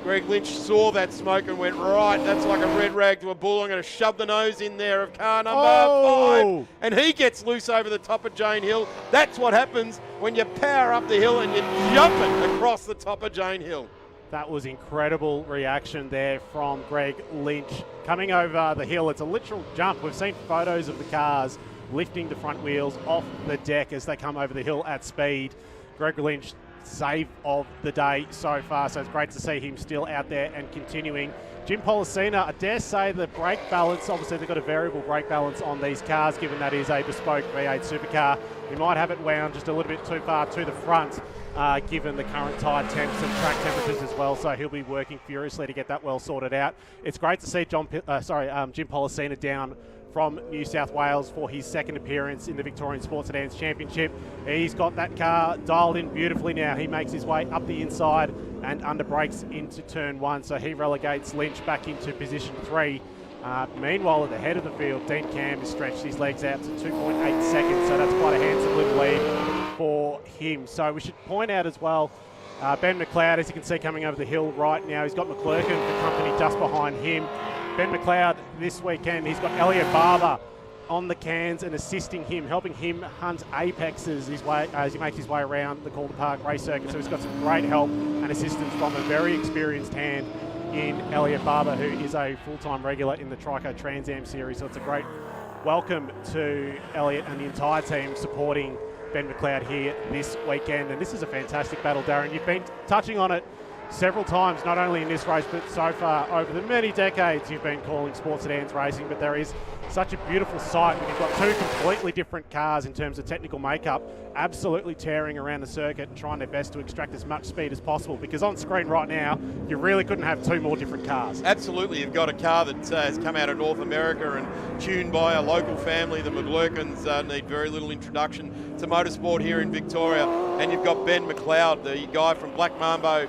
[SPEAKER 2] Greg Lynch saw that smoke and went, right, that's like a red rag to a bull. I'm going to shove the nose in there of car number 5. And he gets loose over the top of Jane Hill. That's what happens when you power up the hill and you're jumping across the top of Jane Hill.
[SPEAKER 1] That was incredible reaction there from Greg Lynch. Coming over the hill, it's a literal jump. We've seen photos of the cars lifting the front wheels off the deck as they come over the hill at speed. Greg Lynch, save of the day so far, so it's great to see him still out there and continuing. Jim Policina, I dare say the brake balance, obviously they've got a variable brake balance on these cars, given that is a bespoke V8 supercar. He might have it wound just a little bit too far to the front, given the current tyre temps and track temperatures as well, so he'll be working furiously to get that well sorted out. It's great to see Jim Policina down from New South Wales for his second appearance in the Victorian Sedans Championship. He's got that car dialed in beautifully now. He makes his way up the inside and under brakes into turn 1, so he relegates Lynch back into position 3. Meanwhile, at the head of the field, Dean Cam has stretched his legs out to 2.8 seconds, so that's quite a handsome little lead for him. So we should point out as well, Ben McLeod, as you can see coming over the hill right now, he's got McClurkin, the company just behind him. Ben McLeod this weekend, he's got Elliot Barber on the cans and assisting him, helping him hunt apexes as he makes his way around the Calder Park race circuit. So he's got some great help and assistance from a very experienced hand in Elliot Barber, who is a full-time regular in the Trico Trans Am series. So it's a great welcome to Elliot and the entire team supporting Ben McLeod here this weekend. And this is a fantastic battle, Darren. You've been touching on it several times, not only in this race, but so far over the many decades you've been calling sports sedans racing. But there is such a beautiful sight when you've got two completely different cars in terms of technical makeup, absolutely tearing around the circuit and trying their best to extract as much speed as possible. Because on screen right now, you really couldn't have two more different cars.
[SPEAKER 2] Absolutely. You've got a car that has come out of North America and tuned by a local family. The McLurkins need very little introduction to motorsport here in Victoria. And you've got Ben McLeod, the guy from Black Mamba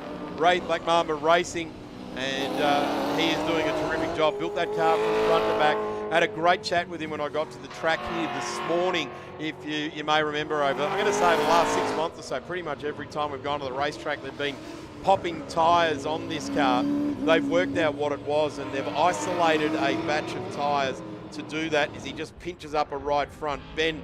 [SPEAKER 2] Racing, and he is doing a terrific job. Built that car from front to back. Had a great chat with him when I got to the track here this morning. If you may remember, over, I'm going to say the last 6 months or so, pretty much every time we've gone to the racetrack, they've been popping tyres on this car. They've worked out what it was, and they've isolated a batch of tyres to do that. Is he just pinches up a right front. Ben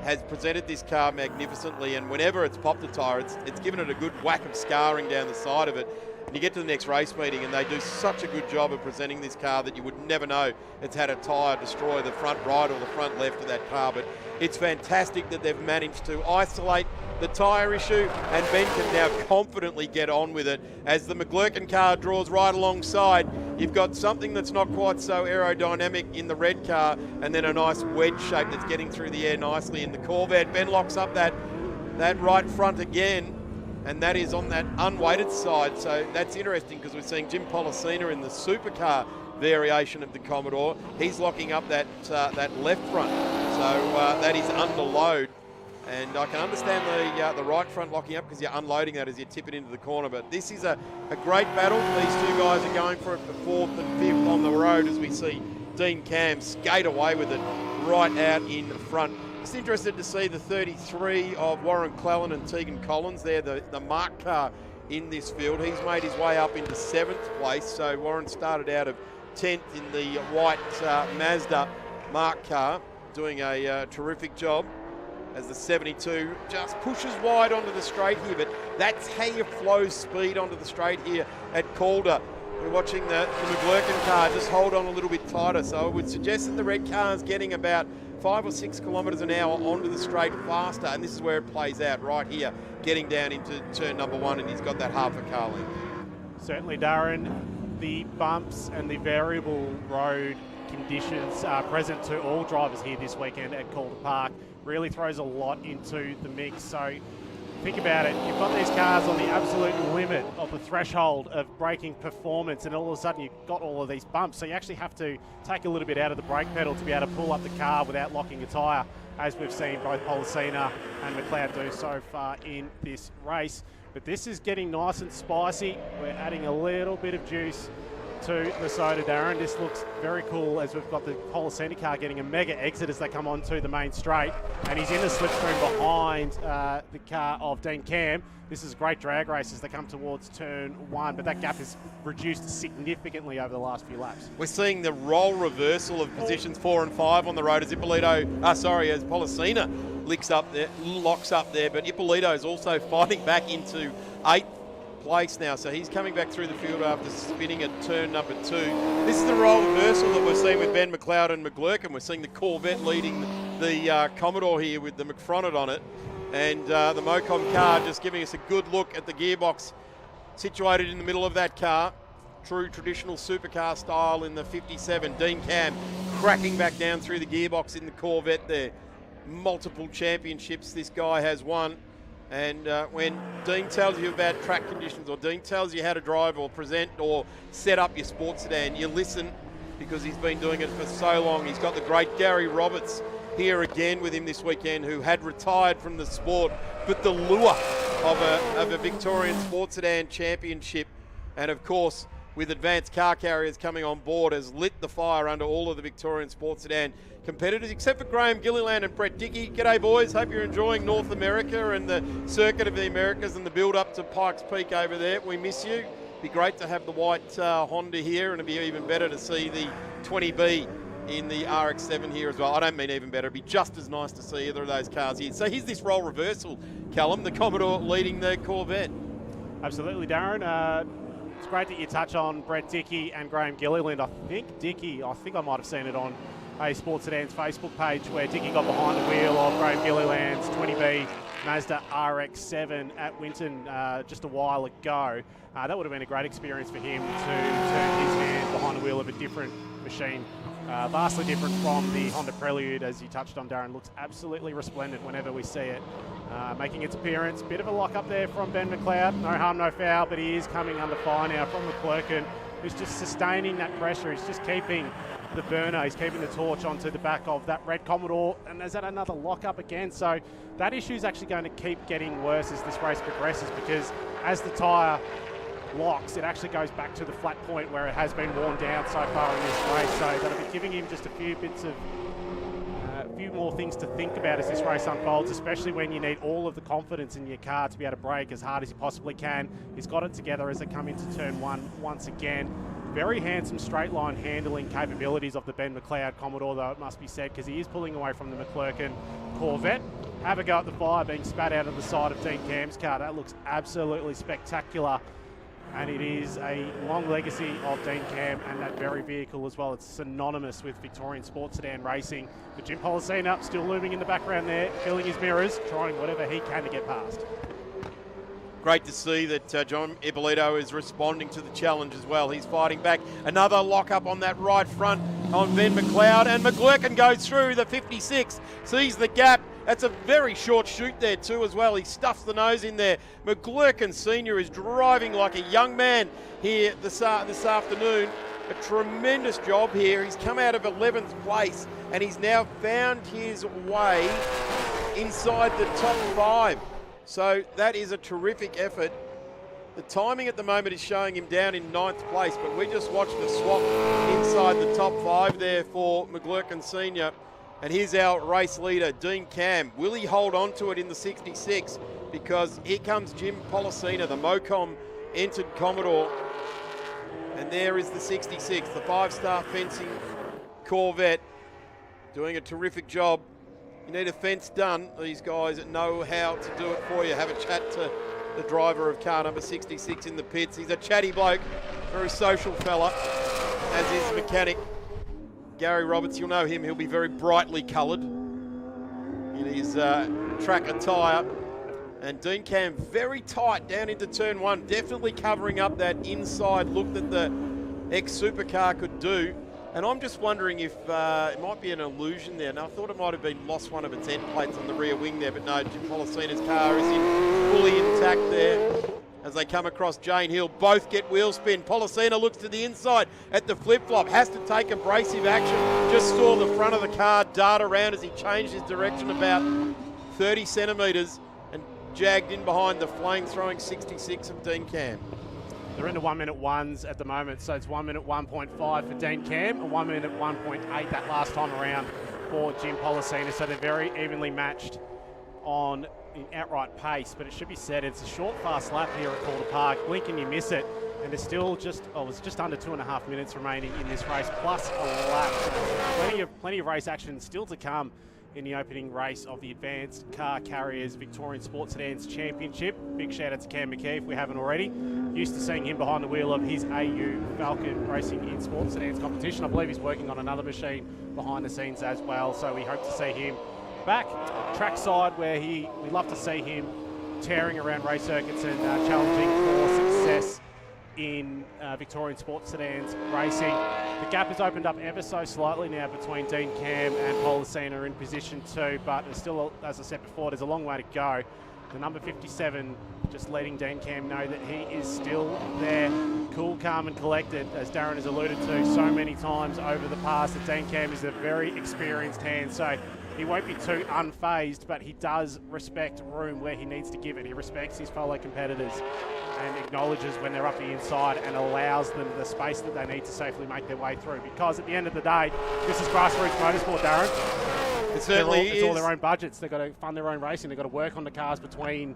[SPEAKER 2] has presented this car magnificently, and whenever it's popped a tyre, it's given it a good whack of scarring down the side of it. And you get to the next race meeting and they do such a good job of presenting this car that you would never know it's had a tyre destroy the front right or the front left of that car. But it's fantastic that they've managed to isolate the tyre issue, and Ben can now confidently get on with it. As the McLurkin car draws right alongside, you've got something that's not quite so aerodynamic in the red car, and then a nice wedge shape that's getting through the air nicely in the Corvette. Ben locks up that right front again, and that is on that unweighted side. So that's interesting because we're seeing Jim Policina in the supercar variation of the Commodore. He's locking up that left front, so that is under load. And I can understand the right front locking up because you're unloading that as you tip it into the corner. But this is a great battle. These two guys are going for it for fourth and fifth on the road as we see Dean Cam skate away with it right out in front. Just interested to see the 33 of Warren Clellan and Tegan Collins. They're the mark car in this field. He's made his way up into 7th place. So Warren started out of 10th in the white Mazda mark car, doing a terrific job as the 72 just pushes wide onto the straight here. But that's how you flow speed onto the straight here at Calder. We're watching the McLurkin car just hold on a little bit tighter. So I would suggest that the red car is getting about 5 or 6 kilometres an hour onto the straight faster, and this is where it plays out right here, getting down into turn number 1, and he's got that half a car lead.
[SPEAKER 1] Certainly, Darren, the bumps and the variable road conditions are present to all drivers here this weekend at Calder Park. Really throws a lot into the mix. So think about it, you've got these cars on the absolute limit of the threshold of braking performance, and all of a sudden you've got all of these bumps. So you actually have to take a little bit out of the brake pedal to be able to pull up the car without locking a tyre, as we've seen both Policina and McLeod do so far in this race. But this is getting nice and spicy. We're adding a little bit of juice to the soda, Darren. This looks very cool as we've got the Policena car getting a mega exit as they come onto the main straight, and he's in the slipstream behind the car of Dean Cam. This is a great drag race as they come towards turn 1, but that gap is reduced significantly over the last few laps.
[SPEAKER 2] We're seeing the role reversal of positions 4 and 5 on the road as as Policena locks up there, but Ippolito is also fighting back into 8th place now, so he's coming back through the field after spinning at turn number 2. This is the role reversal that we're seeing with Ben McLeod and McGlurkin. We're seeing the Corvette leading the Commodore here with the McFronted on it, and the Mocom car just giving us a good look at the gearbox situated in the middle of that car. True traditional supercar style in the 57. Dean Cam cracking back down through the gearbox in the Corvette there. Multiple championships this guy has won. And when Dean tells you about track conditions, or Dean tells you how to drive or present or set up your sports sedan, you listen, because he's been doing it for so long. He's got the great Gary Roberts here again with him this weekend, who had retired from the sport, but the lure of a Victorian Sports Sedan Championship, and of course with Advanced Car Carriers coming on board, has lit the fire under all of the Victorian Sports Sedan competitors, except for Graham Gilliland and Brett Dickey. G'day boys, hope you're enjoying North America and the Circuit of the Americas and the build up to Pikes Peak over there. We miss you. Be great to have the white Honda here, and it'd be even better to see the 20B in the RX-7 here as well. I don't mean even better, it'd be just as nice to see either of those cars here. So here's this role reversal, Callum, the Commodore leading the Corvette.
[SPEAKER 1] Absolutely, Darren. It's great that you touch on Brett Dickey and Graham Gilliland. I think I might have seen it on a Sports Sedan's Facebook page where Dickey got behind the wheel of Graham Gilliland's 20B Mazda RX-7 at Winton just a while ago. That would have been a great experience for him to turn his hand behind the wheel of a different machine. Vastly different from the Honda Prelude, as you touched on, Darren. Looks absolutely resplendent whenever we see it. Making its appearance. Bit of a lock up there from Ben McLeod. No harm, no foul, but he is coming under fire now from McClurkin, who's just sustaining that pressure. He's just keeping the burner. He's keeping the torch onto the back of that red Commodore, and there's that another lock up again. So that issue is actually going to keep getting worse as this race progresses, because as the tyre locks, it actually goes back to the flat point where it has been worn down so far in this race. So that'll be giving him just a few bits of few more things to think about as this race unfolds, especially when you need all of the confidence in your car to be able to brake as hard as you possibly can. He's got it together as they come into turn 1 once again. Very handsome straight line handling capabilities of the Ben McLeod Commodore, though, it must be said, because he is pulling away from the McClurkin Corvette. Have a go at the fire being spat out of the side of Dean Cam's car. That looks absolutely spectacular. And it is a long legacy of Dean Cam and that very vehicle as well. It's synonymous with Victorian Sports Sedan racing. But Jim Policena still looming in the background there, filling his mirrors, trying whatever he can to get past.
[SPEAKER 2] Great to see that John Ippolito is responding to the challenge as well. He's fighting back. Another lock up on that right front on Ben McLeod, and McGlurkin goes through the 56, sees the gap. That's a very short shoot there too as well. He stuffs the nose in there. McGlurkin Senior is driving like a young man here this afternoon. A tremendous job here. He's come out of 11th place and he's now found his way inside the top 5. So that is a terrific effort. The timing at the moment is showing him down in 9th place, but we just watched the swap inside the top 5 there for McGlurkin Senior. And here's our race leader, Dean Cam. Will he hold on to it in the 66? Because here comes Jim Policena, the Mocom entered Commodore. And there is the 66, the 5-star fencing Corvette, doing a terrific job. You need a fence done. These guys know how to do it for you. Have a chat to the driver of car number 66 in the pits. He's a chatty bloke, very social fella, as is the mechanic. Gary Roberts, you'll know him. He'll be very brightly coloured in his track attire. And Dean Cam very tight down into turn 1, definitely covering up that inside look that the ex-supercar could do. And I'm just wondering if it might be an illusion there. Now, I thought it might have been lost one of its end plates on the rear wing there, but no, Jim Policena's car is fully intact there. As they come across Jane Hill, both get wheel spin. Policena looks to the inside at the flip-flop, has to take abrasive action. Just saw the front of the car dart around as he changed his direction about 30 centimetres and jagged in behind the flame-throwing 66 of Dean Cam.
[SPEAKER 1] They're into 1 minute ones at the moment, so it's 1 minute 1.5 for Dean Cam and 1 minute 1.8 that last time around for Jim Policina. So they're very evenly matched on in outright pace, but it should be said it's a short, fast lap here at Calder Park. Blink and you miss it, and there's still it's just under 2.5 minutes remaining in this race, plus a lap. So plenty of race action still to come in the opening race of the Advanced Car Carriers Victorian Sports Sedans Championship. Big shout out to Cam McKee if we haven't already. Used to seeing him behind the wheel of his AU Falcon Racing in Sports Sedans competition. I believe he's working on another machine behind the scenes as well, so we hope to see him back trackside where we'd love to see him tearing around race circuits and challenging for success in Victorian Sports Sedans racing. The gap has opened up ever so slightly now between Dean Cam and Policina in position 2, but there's still, as I said before, there's a long way to go. The number 57 just letting Dean Cam know that he is still there, cool, calm and collected, as Darren has alluded to so many times over the past, that Dean Cam is a very experienced hand, so he won't be too unfazed, but he does respect room where he needs to give it. He respects his fellow competitors and acknowledges when they're up the inside and allows them the space that they need to safely make their way through. Because at the end of the day, this is grassroots motorsport, Darren.
[SPEAKER 2] It certainly
[SPEAKER 1] is. It's all their own budgets. They've got to fund their own racing. They've got to work on the cars between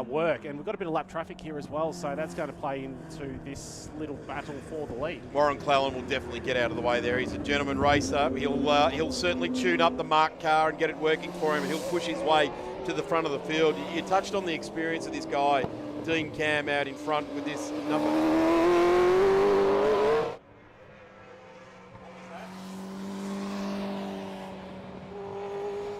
[SPEAKER 1] work. And we've got a bit of lap traffic here as well, so that's going to play into this little battle for the lead.
[SPEAKER 2] Warren Clallan will definitely get out of the way there. He's a gentleman racer. He'll certainly tune up the marked car and get it working for him. He'll push his way to the front of the field. You touched on the experience of this guy, Dean Cam, out in front with this number.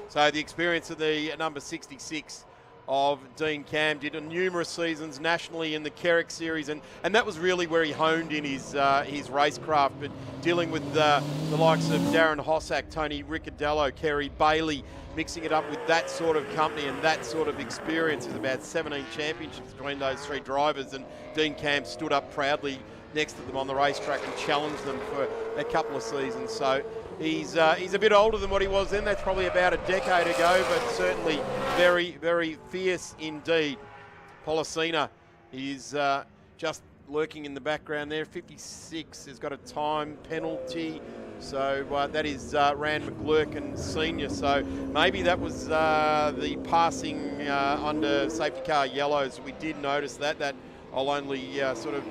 [SPEAKER 2] So the experience of the number 66 of Dean Cam did numerous seasons nationally in the Kerrick series, and that was really where he honed in his racecraft. But dealing with the likes of Darren Hossack, Tony Ricciardello, Kerry Bailey, mixing it up with that sort of company and that sort of experience. There's about 17 championships between those three drivers, and Dean Cam stood up proudly next to them on the racetrack and challenged them for a couple of seasons. So he's a bit older than what he was then. That's probably about a decade ago, but certainly very, very fierce indeed. Policina is just lurking in the background there. 56 has got a time penalty. So that is Rand McGlurkin Senior. So maybe that was the passing under safety car yellows. We did notice that. That I'll only sort of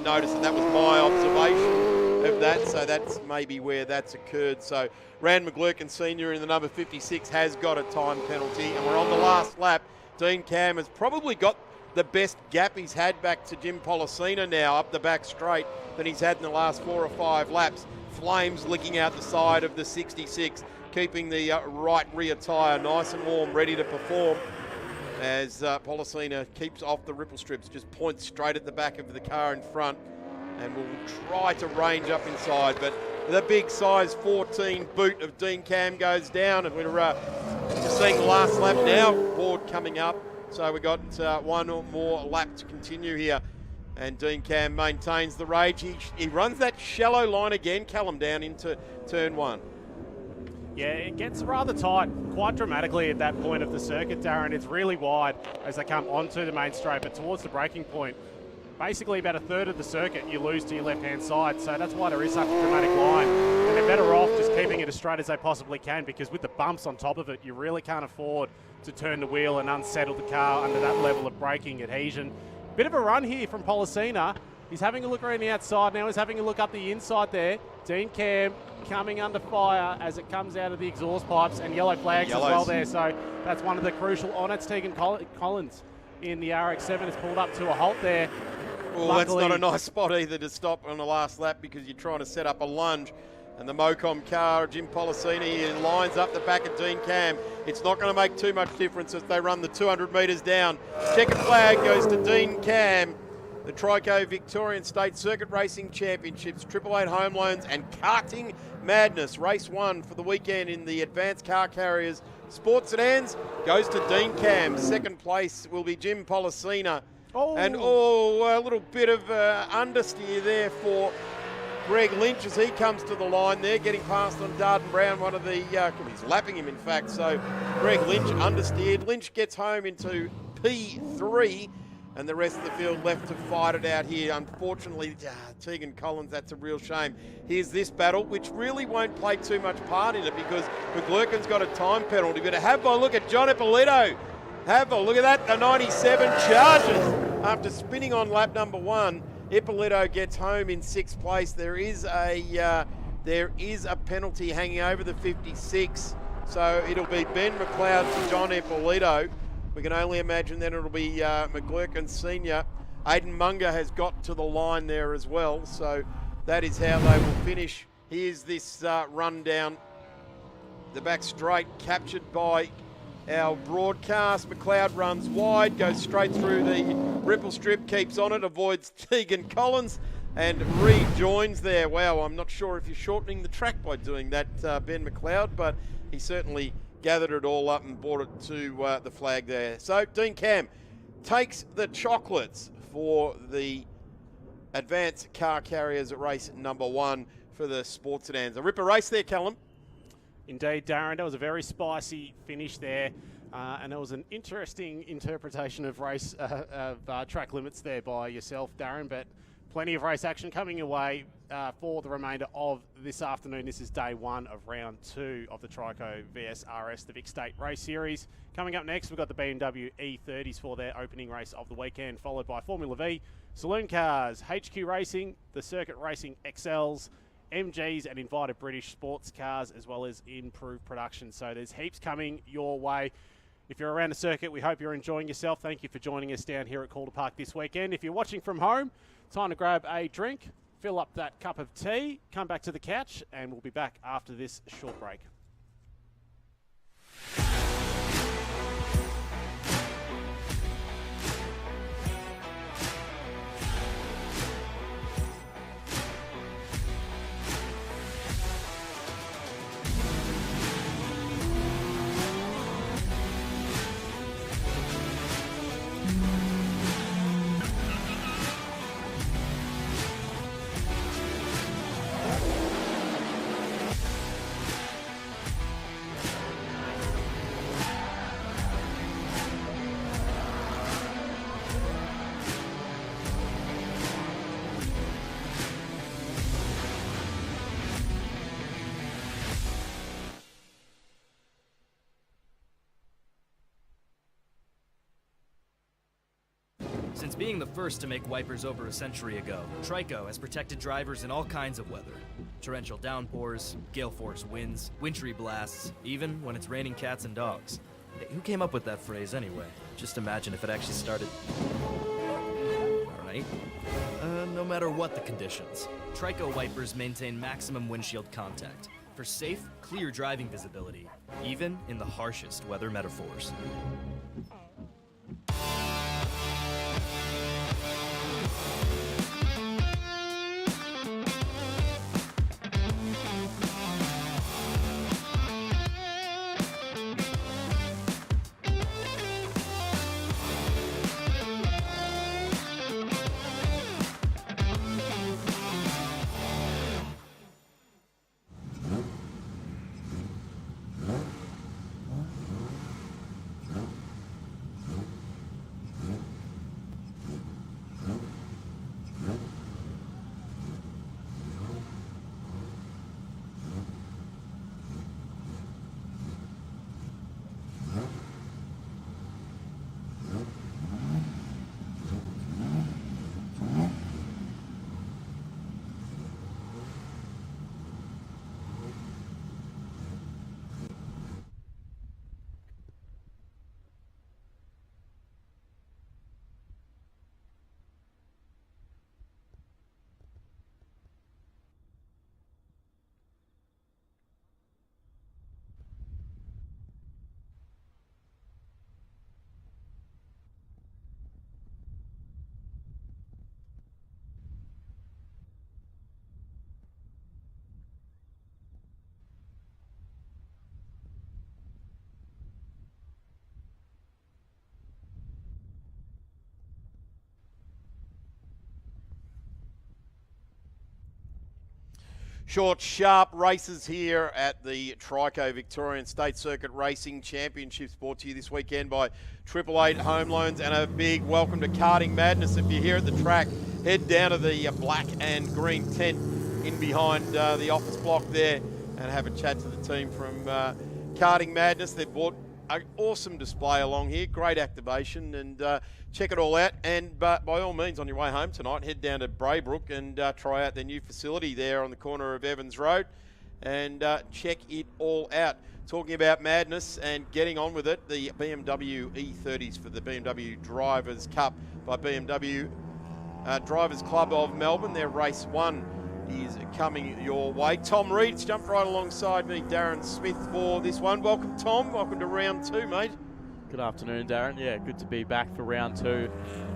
[SPEAKER 2] notice that was my observation of that. So that's maybe where that's occurred. So Rand McGlurkin Senior in the number 56 has got a time penalty, and we're on the last lap. Dean Cam has probably got the best gap he's had back to Jim Policina now up the back straight than he's had in the last 4 or 5 laps. Flames licking out the side of the 66, keeping the right rear tyre nice and warm, ready to perform as Policina keeps off the ripple strips, just points straight at the back of the car in front, and will try to range up inside. But the big size 14 boot of Dean Cam goes down, and we're just seeing the last lap now. Board coming up. So we've got one or more lap to continue here. And Dean Cam maintains the rage. He runs that shallow line again, Callum, down into turn 1.
[SPEAKER 1] Yeah, it gets rather tight quite dramatically at that point of the circuit, Darren. It's really wide as they come onto the main straight, but towards the braking point, basically about a third of the circuit you lose to your left-hand side. So that's why there is such a dramatic line. And they're better off just keeping it as straight as they possibly can, because with the bumps on top of it, you really can't afford to turn the wheel and unsettle the car under that level of braking adhesion. Bit of a run here from Policina. He's having a look around the outside now. He's having a look up the inside there. Dean Cam coming under fire as it comes out of the exhaust pipes, and yellow flags as well there. So that's one of the crucial on it. Tegan Collins in the RX-7 has pulled up to a halt there.
[SPEAKER 2] Well, luckily, that's not a nice spot either to stop on the last lap, because you're trying to set up a lunge. And the Mocom car, Jim Policina, lines up the back of Dean Cam. It's not going to make too much difference as they run the 200 metres down. Checkered flag goes to Dean Cam. The Trico Victorian State Circuit Racing Championships, 888 Home Loans and Karting Madness. Race 1 for the weekend in the Advanced Car Carriers Sports Sedans goes to Dean Cam. Second place will be Jim Policina. And a little bit of understeer there for Greg Lynch as he comes to the line there, getting past on Darden Brown, one of the, he's lapping him in fact, so Greg Lynch understeered. Lynch gets home into P3, and the rest of the field left to fight it out here. Unfortunately, Tegan Collins, that's a real shame. Here's this battle, which really won't play too much part in it because McGlurkin's got a time penalty. But have a look at John Ippolito. Have a look at that, the 97 charges. After spinning on lap number 1, Ippolito gets home in 6th place. There is a penalty hanging over the 56. So it'll be Ben McLeod to John Ippolito. We can only imagine then it'll be McGlurkin Senior. Aidan Munger has got to the line there as well. So that is how they will finish. Here's this run down the back straight, captured by our broadcast. McLeod runs wide, goes straight through the ripple strip, keeps on it, avoids Tegan Collins, and rejoins there. Wow, I'm not sure if you're shortening the track by doing that, Ben McLeod, but he certainly gathered it all up and brought it to the flag there. So Dean Cam takes the chocolates for the advanced car carriers at race number 1 for the Sports Sedans. A ripper race there, Callum.
[SPEAKER 1] Indeed, Darren. That was a very spicy finish there. And it was an interesting interpretation of race track limits there by yourself, Darren, but plenty of race action coming your way for the remainder of this afternoon. This is day 1 of round 2 of the Trico VS RS, the Vic State Race Series. Coming up next, we've got the BMW E30s for their opening race of the weekend, followed by Formula V, Saloon Cars, HQ Racing, the Circuit Racing XLs, MGs and invited British sports cars, as well as improved production. So there's heaps coming your way. If you're around the circuit, we hope you're enjoying yourself. Thank you for joining us down here at Calder Park this weekend. If you're watching from home, time to grab a drink, fill up that cup of tea, come back to the couch, and we'll be back after this short break.
[SPEAKER 4] Since being the first to make wipers over a century ago, Trico has protected drivers in all kinds of weather. Torrential downpours, gale force winds, wintry blasts, even when it's raining cats and dogs. Hey, who came up with that phrase anyway? Just imagine if it actually started... Alright. No matter what the conditions, Trico wipers maintain maximum windshield contact for safe, clear driving visibility, even in the harshest weather metaphors.
[SPEAKER 2] Short, sharp races here at the Trico Victorian State Circuit Racing Championships, brought to you this weekend by 888 Home Loans, and a big welcome to Karting Madness. If you're here at the track, head down to the black and green tent in behind the office block there and have a chat to the team from Karting Madness. They've brought an awesome display along here, great activation, and check it all out. And by all means, on your way home tonight, head down to Braybrook and try out their new facility there on the corner of Evans Road and check it all out. Talking about madness and getting on with it, the BMW E30s for the BMW Drivers Cup by BMW Drivers Club of Melbourne. Their race 1 is coming your way. Tom Reed's jumped right alongside me, Darren Smith, for this one. Welcome, Tom. Welcome to round 2, mate.
[SPEAKER 5] Good afternoon, Darren. Yeah, good to be back for round 2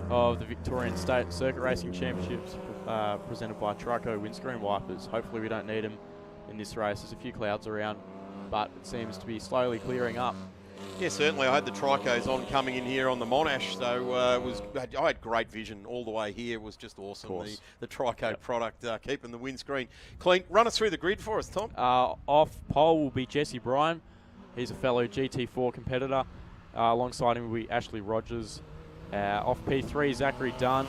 [SPEAKER 5] of the Victorian State Circuit Racing Championships presented by Trico Windscreen Wipers. Hopefully we don't need them in this race. There's a few clouds around, but it seems to be slowly clearing up.
[SPEAKER 2] Yeah, certainly. I had the Tricos on coming in here on the Monash, so I had great vision all the way here. It was just awesome. The Trico product, keeping the windscreen clean. Run us through the grid for us, Tom.
[SPEAKER 5] Off pole will be Jesse Bryan. He's a fellow GT4 competitor. Alongside him will be Ashley Rogers. Off P3, Zachary Dunn.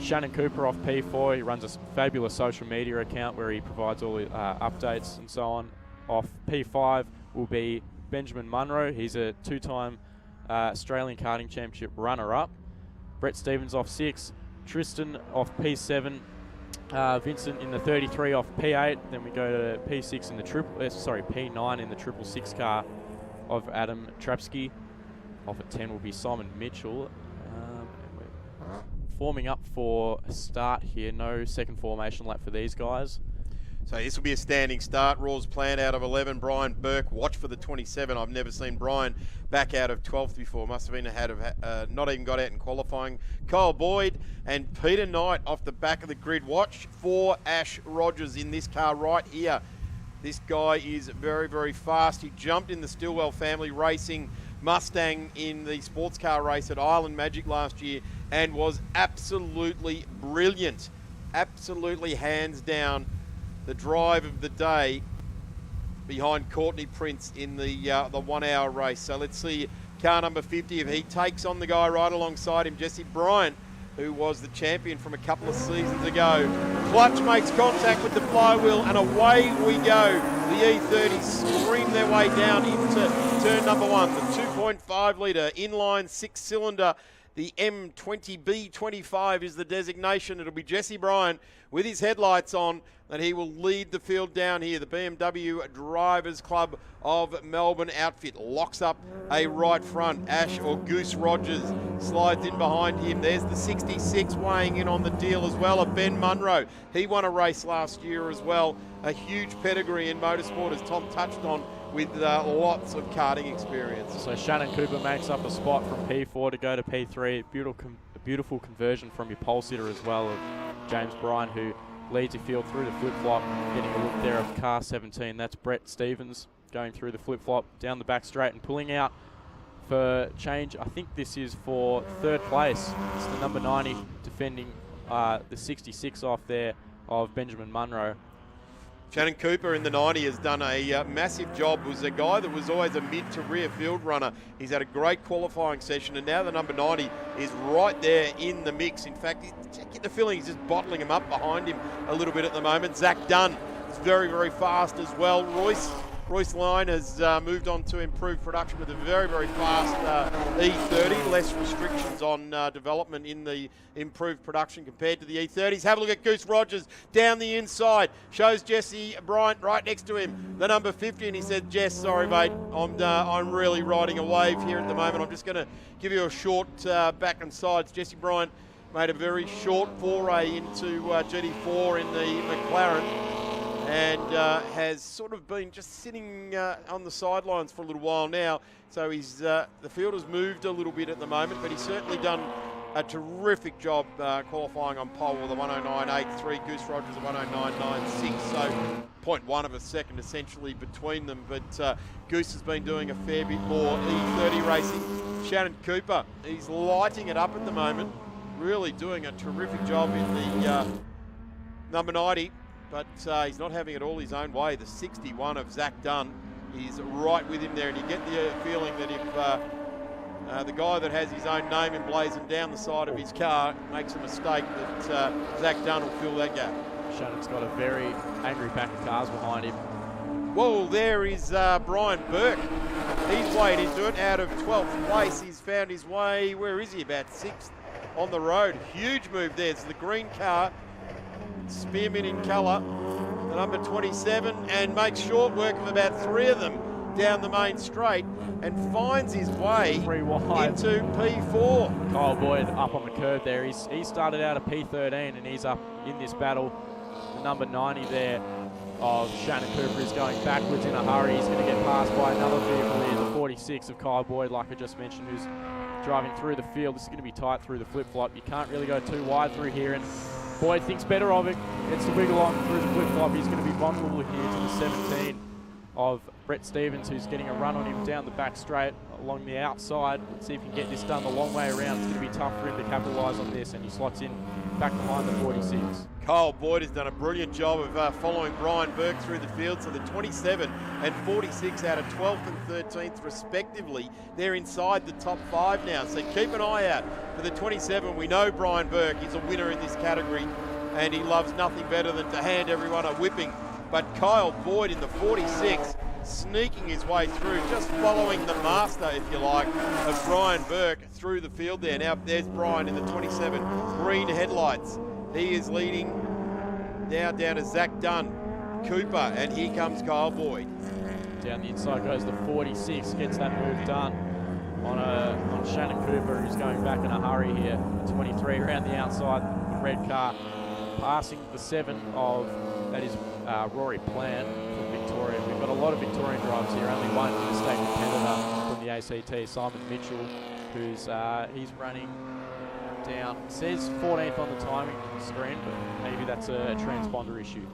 [SPEAKER 5] Shannon Cooper off P4. He runs a fabulous social media account where he provides all the updates and so on. Off P5 will be Benjamin Munro. He's a 2-time Australian Karting Championship runner-up. Brett Stevens off 6. Tristan off P7. Vincent in the 33 off P8. Then we go to P6 in the P9 in the 666 car of Adam Trapsky. Off at 10 will be Simon Mitchell. And we're forming up for a start here. No second formation lap for these guys.
[SPEAKER 2] So this will be a standing start. Raw's plan out of 11. Brian Burke, watch for the 27. I've never seen Brian back out of 12th before. Must have been ahead of, not even got out in qualifying. Kyle Boyd and Peter Knight off the back of the grid. Watch for Ash Rogers in this car right here. This guy is very, very fast. He jumped in the Stillwell family racing Mustang in the sports car race at Island Magic last year and was absolutely brilliant. Absolutely hands down the drive of the day behind Courtney Prince in the 1 hour race. So let's see car number 50 if he takes on the guy right alongside him, Jesse Bryant, who was the champion from a couple of seasons ago. Clutch makes contact with the flywheel and away we go. The E30s scream their way down into turn number 1. The 2.5 litre inline 6-cylinder. The M20B25 is the designation. It'll be Jesse Bryant with his headlights on, and he will lead the field down here. The BMW Drivers Club of Melbourne outfit locks up a right front. Ash or Goose Rogers slides in behind him. There's the 66 weighing in on the deal as well of Ben Munro. He won a race last year as well. A huge pedigree in motorsport, as Tom touched on, with lots of karting experience.
[SPEAKER 5] So Shannon Cooper makes up a spot from P4 to go to P3. Beautiful conversion from your pole sitter as well of James Bryan, who leads your field through the flip-flop. Getting a look there of car 17. That's Brett Stevens going through the flip-flop down the back straight and pulling out for change. I think this is for 3rd place. It's the number 90 defending the 66 off there of Benjamin Munro.
[SPEAKER 2] Shannon Cooper in the 90 has done a massive job. Was a guy that was always a mid to rear field runner. He's had a great qualifying session, and now the number 90 is right there in the mix. In fact, get the feeling he's just bottling him up behind him a little bit at the moment. Zach Dunn is very, very fast as well. Royce Lyon has moved on to improved production with a very, very fast E30. Less restrictions on development in the improved production compared to the E30s. Have a look at Goose Rogers down the inside. Shows Jesse Bryant right next to him, the number 50, and he said, Jess, sorry, mate, I'm really riding a wave here at the moment. I'm just going to give you a short back and sides. Jesse Bryant made a very short foray into GT4 in the McLaren, and has sort of been just sitting on the sidelines for a little while now. So he's the field has moved a little bit at the moment, but he's certainly done a terrific job qualifying on pole with a 109.83. Goose Rogers a 109.96, so 0.1 of a second essentially between them. But Goose has been doing a fair bit more E30 racing. Shannon Cooper, he's lighting it up at the moment, really doing a terrific job in the number 90. but he's not having it all his own way. The 61 of Zach Dunn is right with him there, and you get the feeling that if the guy that has his own name emblazoned down the side of his car makes a mistake, that Zach Dunn will fill that gap.
[SPEAKER 5] Shannon's got a very angry pack of cars behind him.
[SPEAKER 2] Whoa, there is Brian Burke. He's weighed into it out of 12th place. He's found his way, where is he, about 6th on the road. Huge move there. It's the green car, Spearmint in colour, the number 27, and makes short work of about 3 of them down the main straight and finds his way into P4.
[SPEAKER 5] Kyle Boyd up on the curb there. He started out at P13 and he's up in this battle. The number 90 there of Shannon Cooper is going backwards in a hurry. He's going to get passed by another vehicle here, the 46 of Kyle Boyd, like I just mentioned, who's driving through the field. This is going to be tight through the flip-flop. You can't really go too wide through here, and Boyd thinks better of it. Gets the wiggle on through the flip-flop. He's going to be vulnerable here to the 17 of Brett Stevens, who's getting a run on him down the back straight along the outside. Let's see if he can get this done the long way around. It's going to be tough for him to capitalise on this, and he slots in back behind the 46.
[SPEAKER 2] Kyle Boyd has done a brilliant job of following Brian Burke through the field. So the 27 and 46 out of 12th and 13th respectively. They're inside the top 5 now. So keep an eye out for the 27. We know Brian Burke is a winner in this category, and he loves nothing better than to hand everyone a whipping. But Kyle Boyd in the 46, sneaking his way through, just following the master, if you like, of Brian Burke through the field there. Now there's Brian in the 27, green headlights. He is leading now down to Zach Dunn, Cooper, and here comes Kyle Boyd.
[SPEAKER 5] Down the inside goes the 46, gets that move done on Shannon Cooper, who's going back in a hurry here. The 23 around the outside, the red car, passing the 7 of, that is Rory Plant from Victoria. We've got a lot of Victorian drivers here, only one state competitor from the ACT, Simon Mitchell, who's he's running down, says 14th on the timing screen, but maybe that's a transponder issue.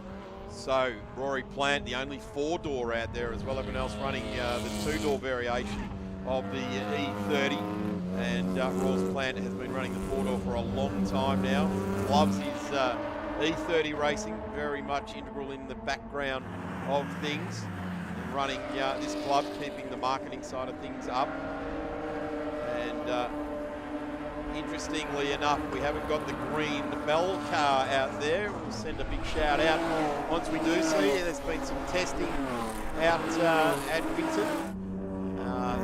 [SPEAKER 2] So Rory Plant, the only 4-door out there as well, everyone else running the 2-door variation of the E30, and Ross Plant has been running the 4-door for a long time now, loves his E30 racing, very much integral in the background of things, and running this club, keeping the marketing side of things up. And interestingly enough, we haven't got the green Bell car out there. We'll send a big shout out once we do see it. There's been some testing out at Winton.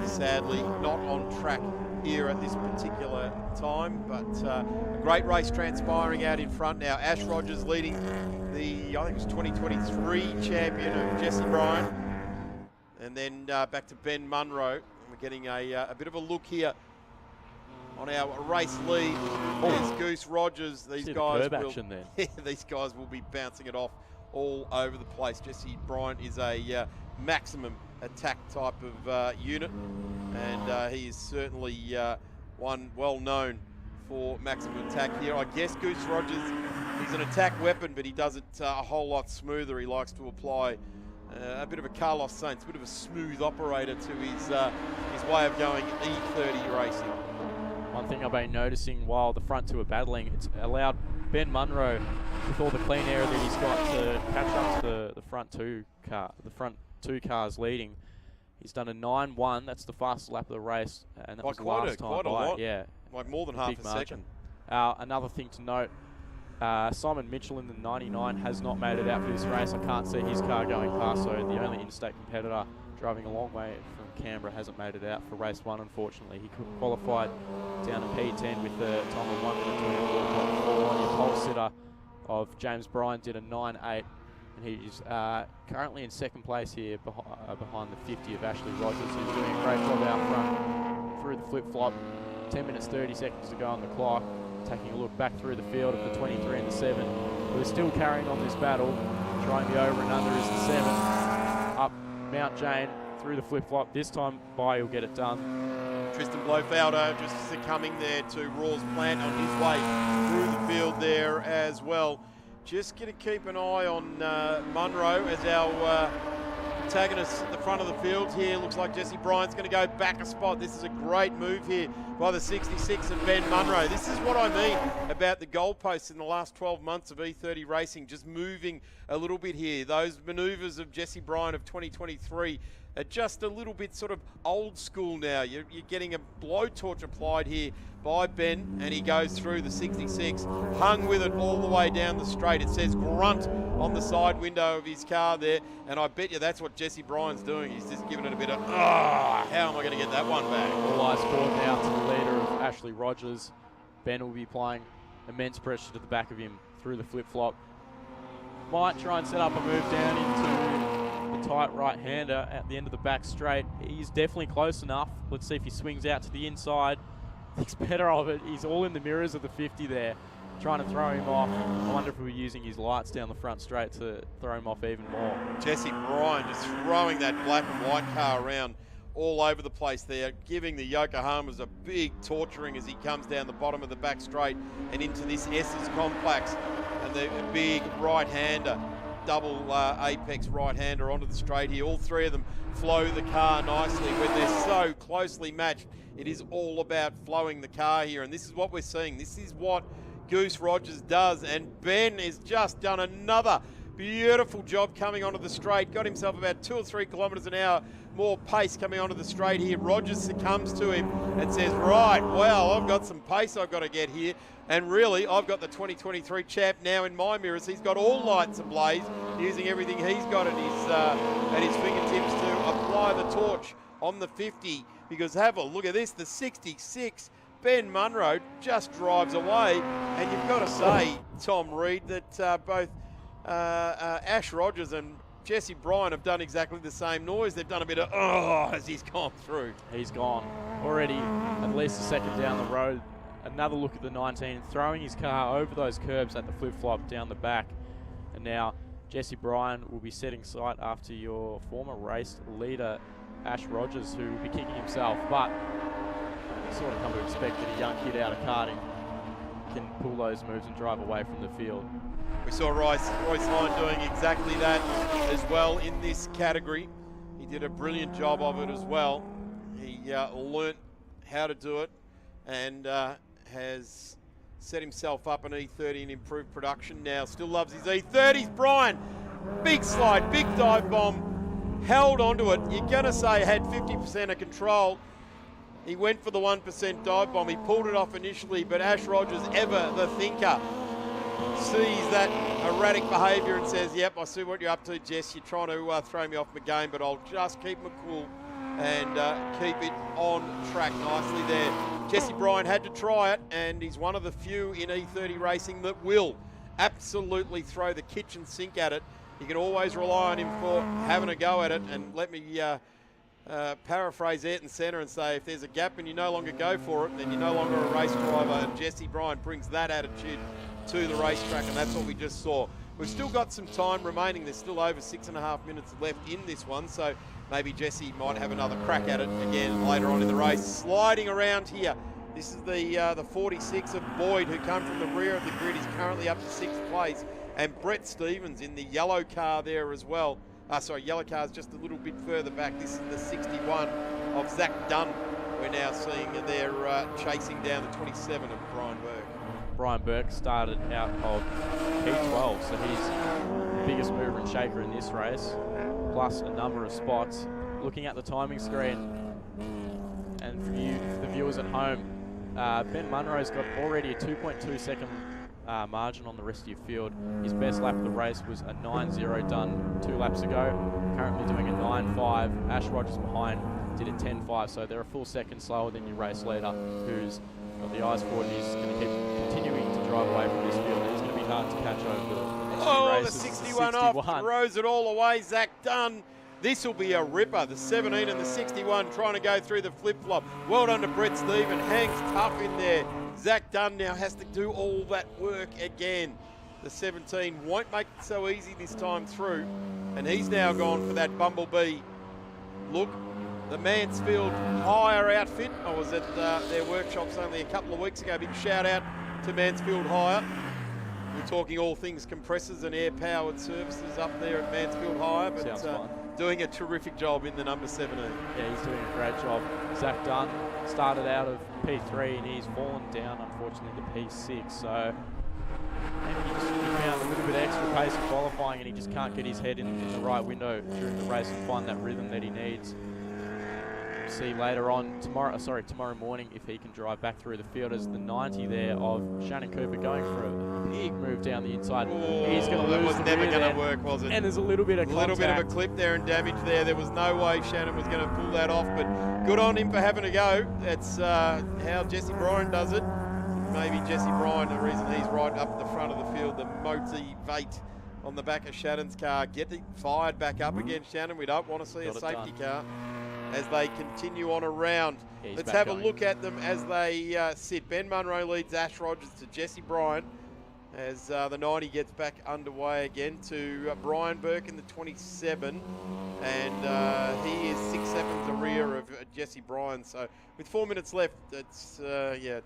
[SPEAKER 2] Sadly, not on track here at this particular time, but a great race transpiring out in front now. Ash Rogers leading the, I think it was 2023 champion of Jesse Bryan, and then back to Ben Munro. We're getting a bit of a look here on our race lead. There's Goose Rogers. These guys will be bouncing it off all over the place. Jesse Bryan is a maximum attack type of unit, and he is certainly one well known for maximum attack here. I guess Goose Rogers, he's an attack weapon, but he does it a whole lot smoother. He likes to apply a bit of a Carlos Sainz, a bit of a smooth operator to his way of going E30 racing.
[SPEAKER 5] One thing I've been noticing while the front two are battling, it's allowed Ben Munro, with all the clean air that he's got, to catch up to the front two cars leading. He's done a 9.1. That's the fastest lap of the race, and that was the last time
[SPEAKER 2] quite a lot.
[SPEAKER 5] Yeah,
[SPEAKER 2] like more than half a second.
[SPEAKER 5] Another thing to note, Simon Mitchell in the 99 has not made it out for this race. I can't see his car going past, so the only interstate competitor driving a long way from Canberra hasn't made it out for race 1, unfortunately. He qualified down to P10 with a time of 1 minute 24.4. The pole sitter of James Bryan did a 9.8, and he's currently in second place here behind the 50 of Ashley Rogers, who's doing a great job out front through the flip-flop. 10 minutes 30 seconds to go on the clock. Taking a look back through the field of the 23 and the 7. We're still carrying on this battle. Trying the over and under is the 7. Up Mount Jane through the flip-flop. This time by will get it done.
[SPEAKER 2] Tristan Blofelder just succumbing there to Rawls Plant on his way through the field there as well. Just going to keep an eye on Munro as our antagonists at the front of the field here. Looks like Jesse Bryant's going to go back a spot. This is a great move here by the 66 and Ben Munro. This is what I mean about the goalposts in the last 12 months of E30 Racing, just moving a little bit here. Those manoeuvres of Jesse Bryant of 2023 are just a little bit sort of old school now. You're getting a blowtorch applied here by Ben, and he goes through the 66, hung with it all the way down the straight. It says grunt on the side window of his car there, and I bet you that's what Jesse Bryant's doing. He's just giving it a bit of, how am I going to get that one back?
[SPEAKER 5] All eyes forward now to the leader of Ashley Rogers. Ben will be applying immense pressure to the back of him through the flip-flop. Might try and set up a move down into the tight right-hander at the end of the back straight. He's definitely close enough. Let's see if he swings out to the inside. Thinks better of it. He's all in the mirrors of the 50 there, trying to throw him off. I wonder if we're using his lights down the front straight to throw him off even more.
[SPEAKER 2] Jesse Bryant just throwing that black and white car around all over the place there, giving the Yokohamas a big torturing as he comes down the bottom of the back straight and into this S's complex. And the big right-hander, double apex right-hander onto the straight here. All three of them flow the car nicely. When they're so closely matched, it is all about flowing the car here. And this is what we're seeing. This is what Goose Rogers does. And Ben has just done another beautiful job coming onto the straight. Got himself about 2 or 3 kilometres an hour more pace coming onto the straight here. Rogers succumbs to him and says, right, well, I've got some pace I've got to get here. And really, I've got the 2023 champ now in my mirrors. He's got all lights ablaze, using everything he's got at his fingertips to apply the torch on the 50. Because have a look at this, the 66, Ben Munro just drives away. And you've got to say, Tom Reed, that both Ash Rogers and Jesse Bryant have done exactly the same noise. They've done a bit of, as he's gone through.
[SPEAKER 5] He's gone. Already at least a second down the road. Another look at the 19, throwing his car over those curbs at the flip-flop down the back. And now Jesse Bryant will be setting sight after your former race leader, Ash Rogers, who will be kicking himself. But sort of come to expect that a young kid out of karting can pull those moves and drive away from the field.
[SPEAKER 2] We saw Royce Lyon doing exactly that as well in this category. He did a brilliant job of it as well. He learnt how to do it and has set himself up an E30 and improved production now. Still loves his E30s. Brian, big slide, big dive bomb, held onto it. You're going to say had 50% of control. He went for the 1% dive bomb. He pulled it off initially, but Ash Rogers, ever the thinker, sees that erratic behaviour and says, yep, I see what you're up to, Jess. You're trying to throw me off my game, but I'll just keep my cool and keep it on track nicely there. Jesse Bryant had to try it, and he's one of the few in E30 racing that will absolutely throw the kitchen sink at it. You can always rely on him for having a go at it, and let me paraphrase Ayrton Senna and say, if there's a gap and you no longer go for it, then you're no longer a race driver, and Jesse Bryant brings that attitude to the racetrack, and that's what we just saw. We've still got some time remaining. There's still over 6.5 minutes left in this one, so maybe Jesse might have another crack at it again later on in the race. Sliding around here, this is the 46 of Boyd, who come from the rear of the grid. He's currently up to 6th place, and Brett Stevens in the yellow car there as well. Yellow car's just a little bit further back. This is the 61 of Zach Dunn. We're now seeing they're chasing down the 27 of Brian Burke.
[SPEAKER 5] Brian Burke started out of P12, so he's the biggest mover and shaker in this race, plus a number of spots. Looking at the timing screen, and for you, the viewers at home, Ben Munro's got already a 2.2 second margin on the rest of your field. His best lap of the race was a 9.0 done 2 laps ago, currently doing a 9.5. Ash Rogers behind did a 10.5, so they're a full second slower than your race leader, who's got the eyes forward, and he's going to keep continuing to drive away from this field. It's going to be hard to catch over the next few races.
[SPEAKER 2] The 61 off, throws it all away. Zach Dunn. This will be a ripper. The 17 and the 61 trying to go through the flip-flop. Well done to Brett Stevens. Hangs tough in there. Zach Dunn now has to do all that work again. The 17 won't make it so easy this time through. And he's now gone for that bumblebee look. The Mansfield Hire outfit. I was at their workshops only a couple of weeks ago. Big shout out to Mansfield Hire. We're talking all things compressors and air-powered services up there at Mansfield Hire. But
[SPEAKER 5] sounds fun.
[SPEAKER 2] doing a terrific job in the number 17.
[SPEAKER 5] Yeah, he's doing a great job. Zach Dunn started out of P3 and he's fallen down, unfortunately, to P6. So maybe he found a little bit of extra pace in qualifying and he just can't get his head in the right window during the race and find that rhythm that he needs. See later on tomorrow morning if he can drive back through the field as the 90 there of Shannon Cooper going for a big move down the inside. He's going to lose.
[SPEAKER 2] That was never going to work, was it?
[SPEAKER 5] And there's a little bit of
[SPEAKER 2] a clip there and damage there. There was no way Shannon was going to pull that off, but good on him for having a go. That's how Jesse Bryan does it. Maybe Jesse Bryan, the reason he's right up the front of the field, the motivate on the back of Shannon's car. Get it fired back up again, Shannon. We don't want to see a safety car as they continue on around. Let's have a look at them as they sit. Ben Munro leads Ash Rogers to Jesse Bryan as the 90 gets back underway again to Brian Burke in the 27. And he is 6 seconds the rear of Jesse Bryan. So with 4 minutes left, it's a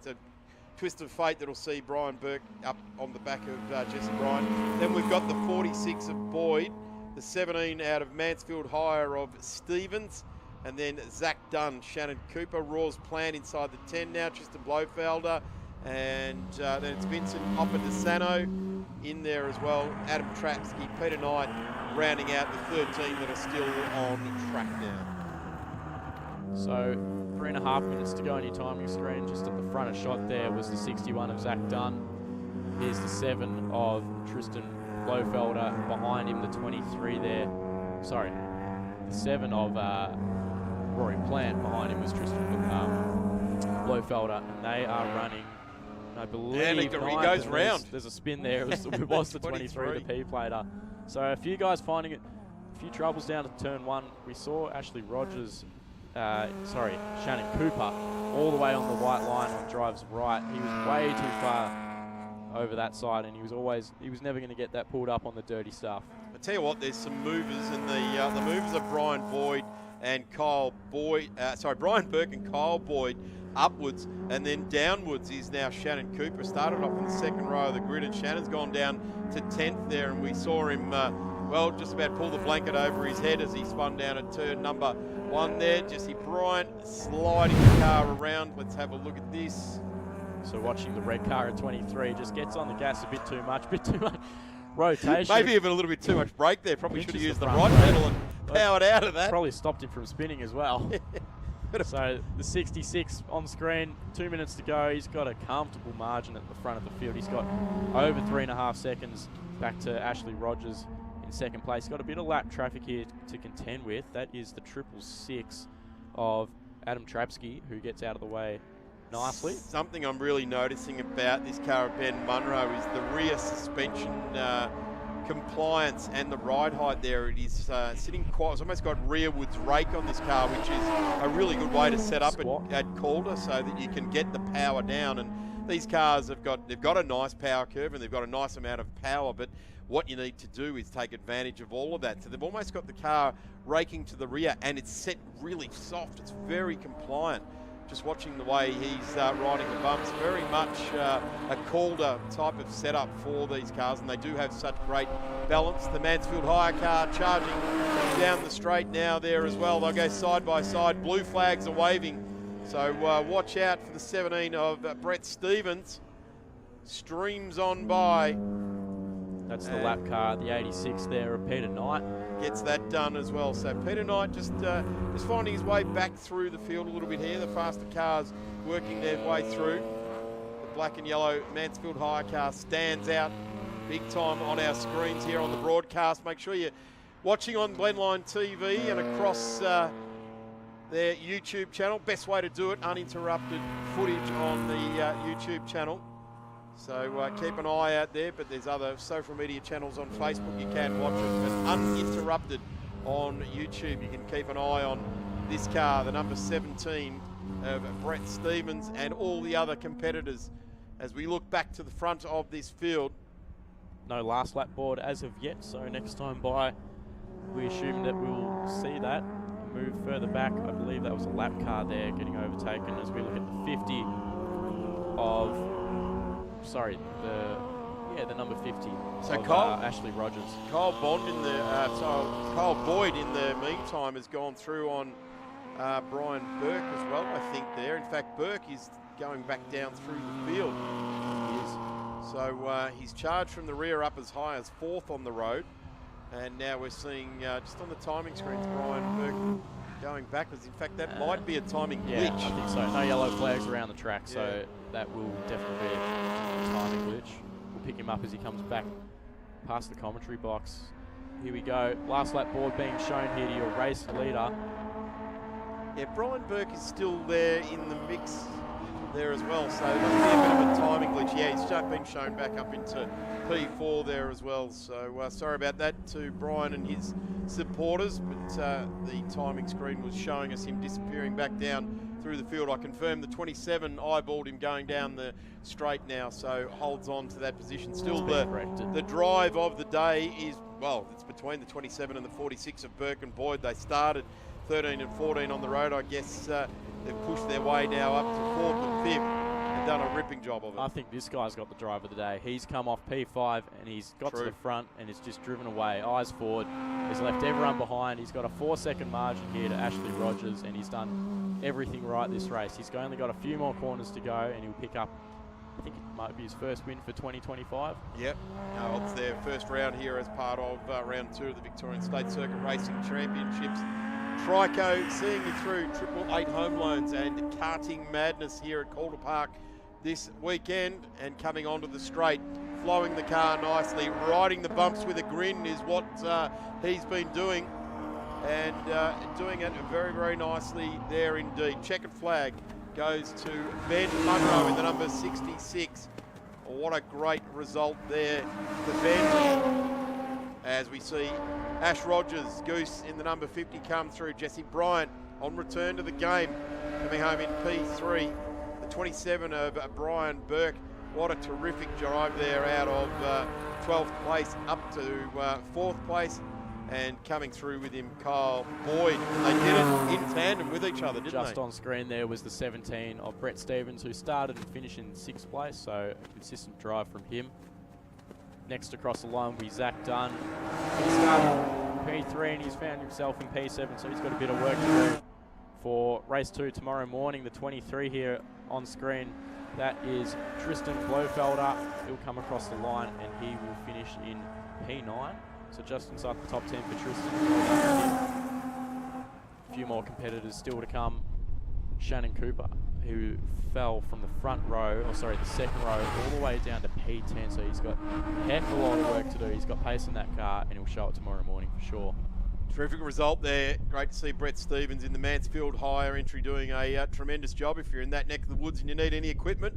[SPEAKER 2] twist of fate that'll see Brian Burke up on the back of Jesse Bryan. Then we've got the 46 of Boyd, the 17 out of Mansfield Hire of Stevens, and then Zach Dunn, Shannon Cooper, Raw's Plant inside the 10 now, Tristan Blofelder, and then it's Vincent Oppadesano in there as well, Adam Trapsky, Peter Knight rounding out the 13 that are still on track now.
[SPEAKER 5] So 3.5 minutes to go on your timing screen. Just at the front of shot there was the 61 of Zach Dunn. Here's the 7 of Tristan Blofelder. Behind him, the 23 there. Sorry, the 7 of Rory Plant. Behind him was Tristan Blofelder. And they are running, I believe,
[SPEAKER 2] and he goes round.
[SPEAKER 5] There's a spin there. It was the 23, the P-plater. So a few guys finding it, a few troubles down to turn 1. We saw Ashley Rogers, Shannon Cooper, all the way on the white line on drives right. He was way too far over that side, and he was never going to get that pulled up on the dirty stuff.
[SPEAKER 2] I tell you what, there's some movers, and the movers are Brian Burke and Kyle Boyd upwards, and then downwards is now Shannon Cooper. Started off in the second row of the grid, and Shannon's gone down to 10th there, and we saw him just about pull the blanket over his head as he spun down at turn number 1 there. Jesse Bryan sliding the car around. Let's have a look at this.
[SPEAKER 5] So watching the red car at 23, just gets on the gas a bit too much rotation.
[SPEAKER 2] Maybe even a little bit too much brake there. Probably should have used the right pedal and powered out of that.
[SPEAKER 5] Probably stopped him from spinning as well. So the 66 on screen, 2 minutes to go. He's got a comfortable margin at the front of the field. He's got over 3.5 seconds back to Ashley Rogers in second place. Got a bit of lap traffic here to contend with. That is the 666 of Adam Trapsky, who gets out of the way nicely. Something
[SPEAKER 2] I'm really noticing about this car of Ben Munro is the rear suspension compliance and the ride height there. It is sitting quite, it's almost got rearwards rake on this car, which is a really good way to set up at Calder so that you can get the power down. And these cars they've got a nice power curve and they've got a nice amount of power, but what you need to do is take advantage of all of that. So they've almost got the car raking to the rear and it's set really soft. It's very compliant. Just watching the way he's riding the bumps, very much a Calder type of setup for these cars, and they do have such great balance. The Mansfield Hire car charging down the straight now there as well. They'll go side by side. Blue flags are waving. So watch out for the 17 of Brett Stevens. Streams on by.
[SPEAKER 5] That's the lap car, the 86 there of Peter Knight.
[SPEAKER 2] Gets that done as well. So Peter Knight just finding his way back through the field a little bit here. The faster cars working their way through. The black and yellow Mansfield Hire car stands out big time on our screens here on the broadcast. Make sure you're watching on Glenline TV and across their YouTube channel. Best way to do it, uninterrupted footage on the YouTube channel. So keep an eye out there, but there's other social media channels on Facebook. You can watch it, but uninterrupted on YouTube. You can keep an eye on this car, the number 17 of Brett Stevens and all the other competitors as we look back to the front of this field.
[SPEAKER 5] No last lap board as of yet, so next time by, we assume that we'll see that. Move further back, I believe that was a lap car there getting overtaken as we look at the 50 of... Yeah, the number 50
[SPEAKER 2] So
[SPEAKER 5] of
[SPEAKER 2] Kyle-
[SPEAKER 5] Ashley Rogers.
[SPEAKER 2] Kyle Boyd in the meantime has gone through on Brian Burke as well, I think there. In fact, Burke is going back down through the field.
[SPEAKER 5] He is.
[SPEAKER 2] So he's charged from the rear up as high as 4th on the road. And now we're seeing, just on the timing screens, Brian Burke going backwards. In fact, that might be a timing glitch.
[SPEAKER 5] Yeah, I think so. No yellow flags around the track, so
[SPEAKER 2] Yeah.
[SPEAKER 5] that will definitely be a timing glitch. We'll pick him up as he comes back past the commentary box. Here we go. Last lap board being shown here to your race leader.
[SPEAKER 2] Yeah, Brian Burke is still there in the mix there as well, so it must be a bit of a timing glitch. Yeah, he's just been shown back up into P4 there as well, so sorry about that to Brian and his supporters, but the timing screen was showing us him disappearing back down through the field. I confirmed the 27 eyeballed him going down the straight now, so holds on to that position. Still the drive of the day is, well, it's between the 27 and the 46 of Burke and Boyd. They started 13 and 14 on the road. I guess they've pushed their way now up to 4th and 5th and done a ripping job of it.
[SPEAKER 5] I think this guy's got the drive of the day. He's come off P5 and he's got to the front and he's just driven away, eyes forward. He's left everyone behind. He's got a 4-second margin here to Ashley Rogers, and he's done everything right this race. He's only got a few more corners to go, and he'll pick up, I think it might be his first win for 2025.
[SPEAKER 2] Yep, it's their first round here as part of round 2 of the Victorian State Circuit Racing Championships. Trico seeing you through 888 home loans and karting madness here at Calder Park this weekend, and coming onto the straight, flowing the car nicely, riding the bumps with a grin is what he's been doing, and doing it very, very nicely there indeed. Checkered flag goes to Ben Munro in the number 66. What a great result there for Ben. As we see Ash Rogers, Goose in the number 50 come through. Jesse Bryant on return to the game, coming home in P3. The 27 of Brian Burke. What a terrific drive there out of 12th place up to 4th place. And coming through with him, Kyle Boyd. They did it in tandem with each other, didn't they?
[SPEAKER 5] Just on screen there was the 17 of Brett Stevens, who started and finished in 6th place, so a consistent drive from him. Next across the line will be Zach Dunn. He started P3 and he's found himself in P7, so he's got a bit of work to do for race 2 tomorrow morning. The 23 here on screen, that is Tristan Blofelder. He'll come across the line and he will finish in P9. So just inside the top 10 for Tristan. A few more competitors still to come. Shannon Cooper, who fell from the front row, or sorry, the second row, all the way down to P10. So he's got a heck of a lot of work to do. He's got pace in that car, and he'll show it tomorrow morning for sure.
[SPEAKER 2] Terrific result there. Great to see Brett Stevens in the Mansfield hire entry doing a tremendous job. If you're in that neck of the woods and you need any equipment,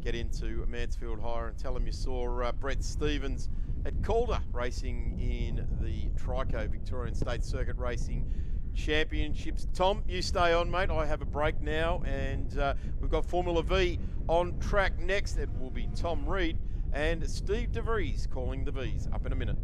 [SPEAKER 2] get into Mansfield hire and tell them you saw Brett Stevens at Calder racing in the Trico Victorian State Circuit Racing Championships. Tom, you stay on, mate. I have a break now, and we've got Formula V on track next. It will be Tom Reed and Steve DeVries calling the V's. Up in a minute.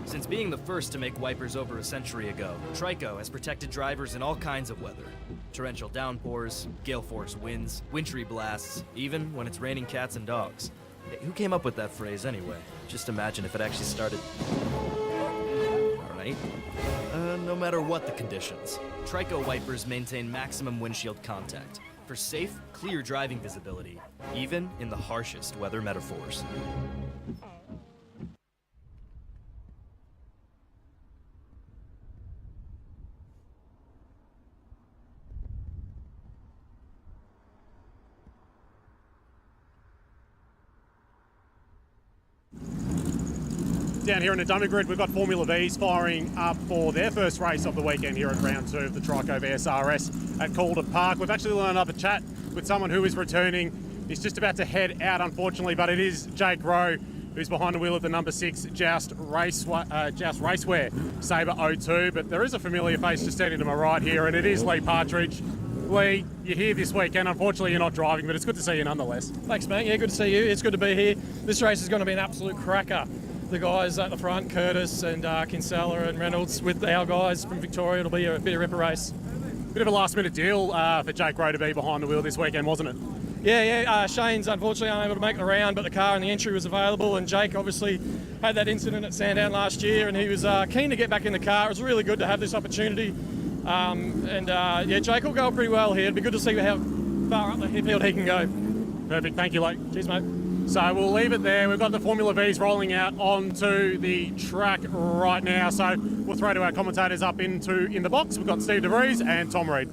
[SPEAKER 4] Since being the first to make wipers over a century ago, Trico has protected drivers in all kinds of weather. Torrential downpours, gale force winds, wintry blasts, even when it's raining cats and dogs. Hey, who came up with that phrase anyway? Just imagine if it actually started... Alright. No matter what the conditions, Trico wipers maintain maximum windshield contact for safe, clear driving visibility, even in the harshest weather metaphors.
[SPEAKER 1] Down here in the dummy grid, we've got Formula V's firing up for their first race of the weekend here at round 2 of the Trico VSRS at Calder Park. We've actually lined up a chat with someone who is returning. He's just about to head out, unfortunately, but it is Jake Rowe, who's behind the wheel of the number 6 Joust Racewear Sabre 02. But there is a familiar face just standing to my right here, and it is Lee Partridge. Lee, you're here this weekend. Unfortunately, you're not driving, but it's good to see you nonetheless.
[SPEAKER 7] Thanks, mate. Yeah, good to see you. It's good to be here. This race is going to be an absolute cracker. The guys at the front, Curtis and Kinsella and Reynolds, with our guys from Victoria, it'll be a bit of a ripper race.
[SPEAKER 1] Bit of a last-minute deal for Jake Rowe to be behind the wheel this weekend, wasn't it?
[SPEAKER 7] Yeah. Shane's unfortunately unable to make the round, but the car and the entry was available, and Jake obviously had that incident at Sandown last year, and he was keen to get back in the car. It was really good to have this opportunity. Jake will go pretty well here. It'd be good to see how far up the field he can go.
[SPEAKER 1] Perfect. Thank you, Luke.
[SPEAKER 7] Cheers, mate.
[SPEAKER 1] So we'll leave it there. We've got the Formula V's rolling out onto the track right now. So we'll throw to our commentators up in the box. We've got Steve DeVries and Tom Reed.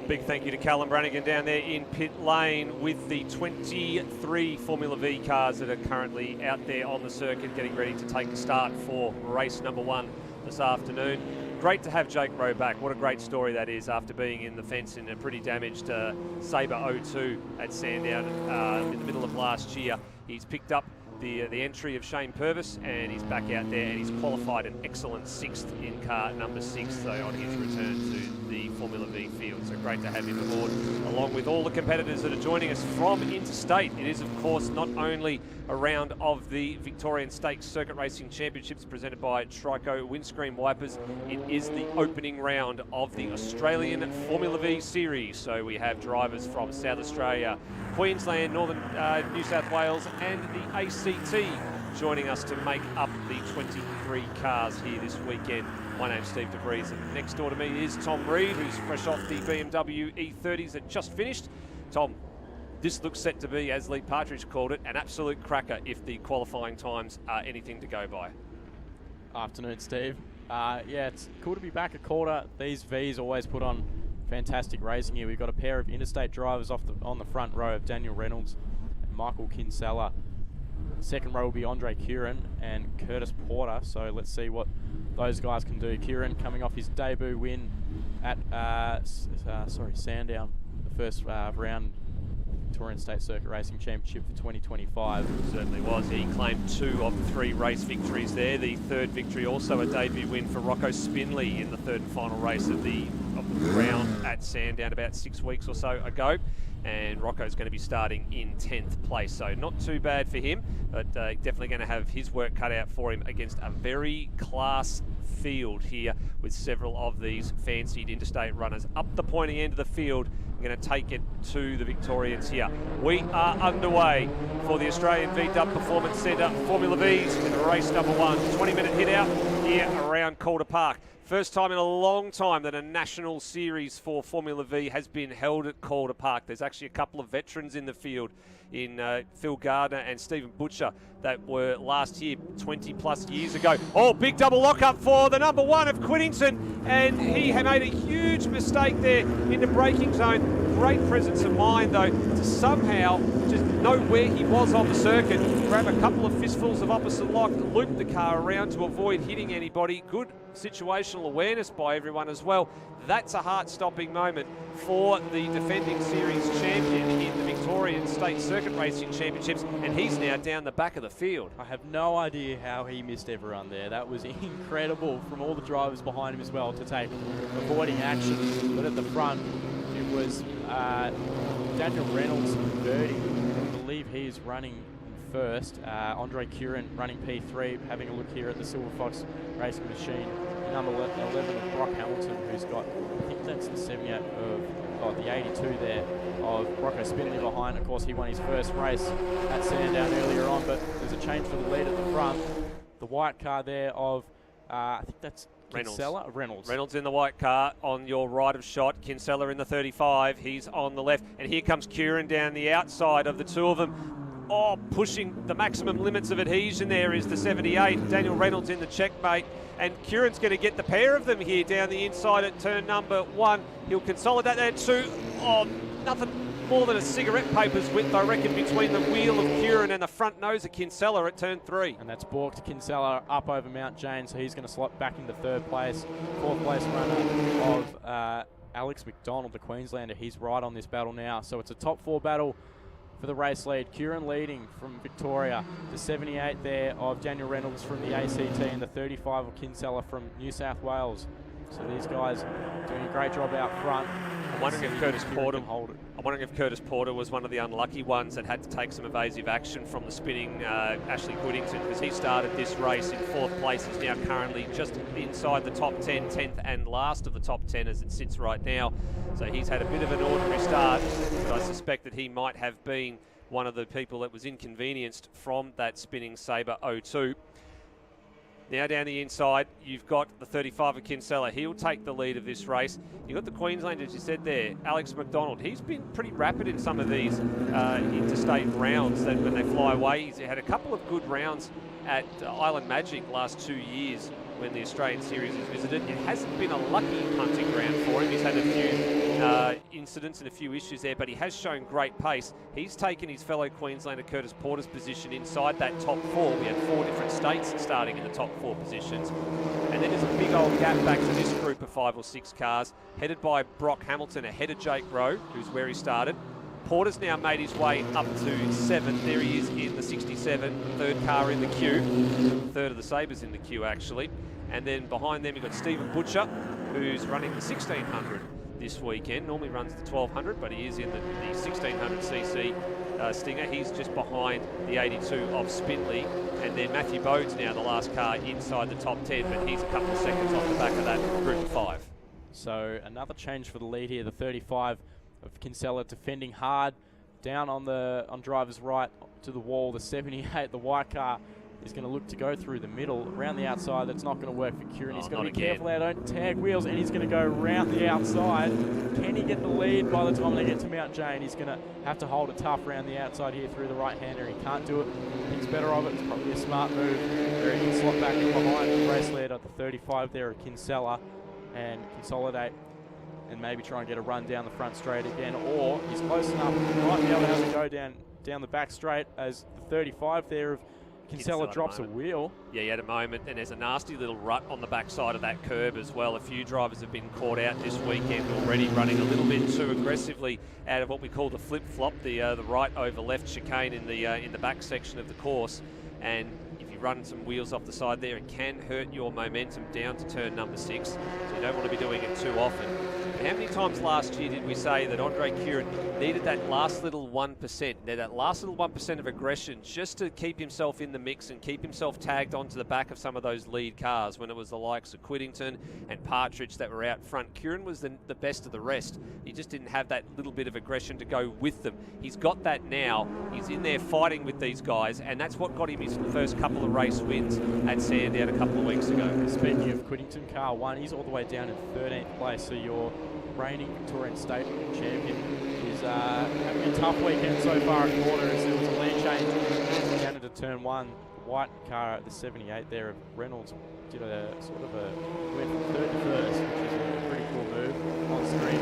[SPEAKER 8] Big thank you to Callum Brannigan down there in pit lane with the 23 Formula V cars that are currently out there on the circuit getting ready to take the start for race number 1 this afternoon. Great to have Jake Rowe back. What a great story that is after being in the fence in a pretty damaged Sabre 02 at Sandown in the middle of last year. He's picked up the entry of Shane Purvis, and he's back out there, and he's qualified an excellent 6th in car number 6, so on his return to the Formula V field. So great to have him aboard, along with all the competitors that are joining us from interstate. It is, of course, not only a round of the Victorian State Circuit Racing Championships presented by Trico Windscreen Wipers. It is the opening round of the Australian Formula V Series. So we have drivers from South Australia, Queensland, Northern New South Wales and the ACT joining us to make up the 23 cars here this weekend. My name's Steve DeVries, and next door to me is Tom Reed, who's fresh off the BMW E30s that just finished. Tom, this looks set to be, as Lee Partridge called it, an absolute cracker if the qualifying times are anything to go by.
[SPEAKER 5] Afternoon, Steve. It's cool to be back at Calder. These V's always put on fantastic racing here. We've got a pair of interstate drivers on the front row of Daniel Reynolds and Michael Kinsella. Second row will be Andre Curran and Curtis Porter, so let's see what those guys can do. Curran coming off his debut win at Sandown, the first round Victorian State Circuit Racing Championship for 2025.
[SPEAKER 8] Certainly was. He claimed 2 of the 3 race victories there. The third victory also a debut win for Rocco Spinley in the third and final race of the round at Sandown about 6 weeks or so ago. And Rocco's going to be starting in 10th place, so not too bad for him, but definitely going to have his work cut out for him against a very class field here with several of these fancied interstate runners up the pointy end of the field. I'm going to take it to the Victorians here. We are underway for the Australian VW Performance Centre Formula V's with race number 1. 20-minute hit out here around Calder Park. First time in a long time that a national series for Formula V has been held at Calder Park. There's actually a couple of veterans in the field in Phil Gardner and Stephen Butcher that were last here 20 plus years ago. Oh, big double lockup for the number 1 of Quintington, and he had made a huge mistake there in the braking zone. Great presence of mind though to somehow just know where he was on the circuit, grab a couple of fistfuls of opposite lock, loop the car around to avoid hitting anybody. Good situational awareness by everyone as well. That's a heart-stopping moment for the defending series champion in the Victorian State Circuit Racing Championships, and he's now down the back of the field.
[SPEAKER 5] I have no idea how he missed everyone there. That was incredible from all the drivers behind him as well to take avoiding action. But at the front, it was Daniel Reynolds converting. I believe he's running first. Andre Curran running P3, having a look here at the Silver Fox Racing Machine. Number 11 of Brock Hamilton, who's got, I think that's the 78 of, the 82 there of Rocco Spinelli behind. Of course, he won his first race at Sandown earlier on, but there's a change for the lead at the front. The white car there of, I think that's Kinsella?
[SPEAKER 8] Reynolds in the white car on your right of shot. Kinsella in the 35. He's on the left. And here comes Curran down the outside of the two of them. Oh, pushing the maximum limits of adhesion there is the 78. Daniel Reynolds in the checkmate. And Kieran's going to get the pair of them here down the inside at turn number 1. He'll consolidate that 2. Oh, nothing more than a cigarette paper's width, I reckon, between the wheel of Kieran and the front nose of Kinsella at turn 3.
[SPEAKER 5] And that's balked Kinsella up over Mount Jane, so he's going to slot back into 3rd place. 4th place runner of Alex McDonald, the Queenslander. He's right on this battle now. So it's a top 4 battle for the race lead. Kieran leading from Victoria. The 78 there of Daniel Reynolds from the ACT, and the 35 of Kinsella from New South Wales. So these guys doing a great job out front.
[SPEAKER 8] I'm wondering if Curtis Porter was one of the unlucky ones that had to take some evasive action from the spinning Ashley Goodington, because he started this race in 4th place. He's now currently just inside the top 10, 10th and last of the top 10 as it sits right now. So he's had a bit of an ordinary start, but I suspect that he might have been one of the people that was inconvenienced from that spinning Sabre 02. Now down the inside, you've got the 35 of Kinsella. He'll take the lead of this race. You've got the Queenslander, as you said there, Alex McDonald. He's been pretty rapid in some of these interstate rounds that when they fly away. He's had a couple of good rounds at Island Magic last 2 years when the Australian Series has visited. It hasn't been a lucky hunting ground for him. He's had a few incidents and a few issues there, but he has shown great pace. He's taken his fellow Queenslander Curtis Porter's position inside that top 4. We had 4 different states starting in the top 4 positions. And then there's a big old gap back to this group of 5 or 6 cars, headed by Brock Hamilton ahead of Jake Rowe, who's where he started. Porter's now made his way up to 7th. There he is in the 67, 3rd car in the queue. 3rd of the Sabres in the queue, actually. And then behind them, you've got Stephen Butcher, who's running the 1600 this weekend. Normally runs the 1200, but he is in the 1600cc Stinger. He's just behind the 82 of Spindley. And then Matthew Bode's now the last car inside the top 10, but he's a couple of seconds off the back of that group of 5.
[SPEAKER 5] So another change for the lead here, the 35 of Kinsella defending hard down on driver's right to the wall. The 78, the white car, is going to look to go through the middle. Around the outside, that's not going to work for Kieran. He's got to be careful there, don't tag wheels, and he's going to go around the outside. Can he get the lead by the time they get to Mount Jane? He's going to have to hold it tough around the outside here through the right-hander. He can't do it. Thinks better of it. It's probably a smart move. There he can slot back in behind the race leader, the 35 there of Kinsella, and consolidate and maybe try and get a run down the front straight again, or he's close enough. He might be able to have a go down the back straight as the 35 there of Kinsella drops a wheel.
[SPEAKER 8] Yeah, he had a moment, and there's a nasty little rut on the backside of that curb as well. A few drivers have been caught out this weekend already, running a little bit too aggressively out of what we call the flip-flop, the right over left chicane in the back section of the course. And if you run some wheels off the side there, it can hurt your momentum down to turn number 6. So you don't want to be doing it too often. How many times last year did we say that Andre Kieran needed that last little 1%, that last little 1% of aggression just to keep himself in the mix and keep himself tagged onto the back of some of those lead cars when it was the likes of Quiddington and Partridge that were out front? Kieran was the best of the rest. He just didn't have that little bit of aggression to go with them. He's got that now. He's in there fighting with these guys, and that's what got him his first couple of race wins at Sandown a couple of weeks ago.
[SPEAKER 5] Speaking of Quiddington, car 1, he's all the way down in 13th place, so your reigning Victorian State champion is having a tough weekend so far at corners. There was a lead change down into turn 1. The white car at the 78 there of Reynolds did a sort of went from 3rd to 1st, which is a pretty cool move on screen.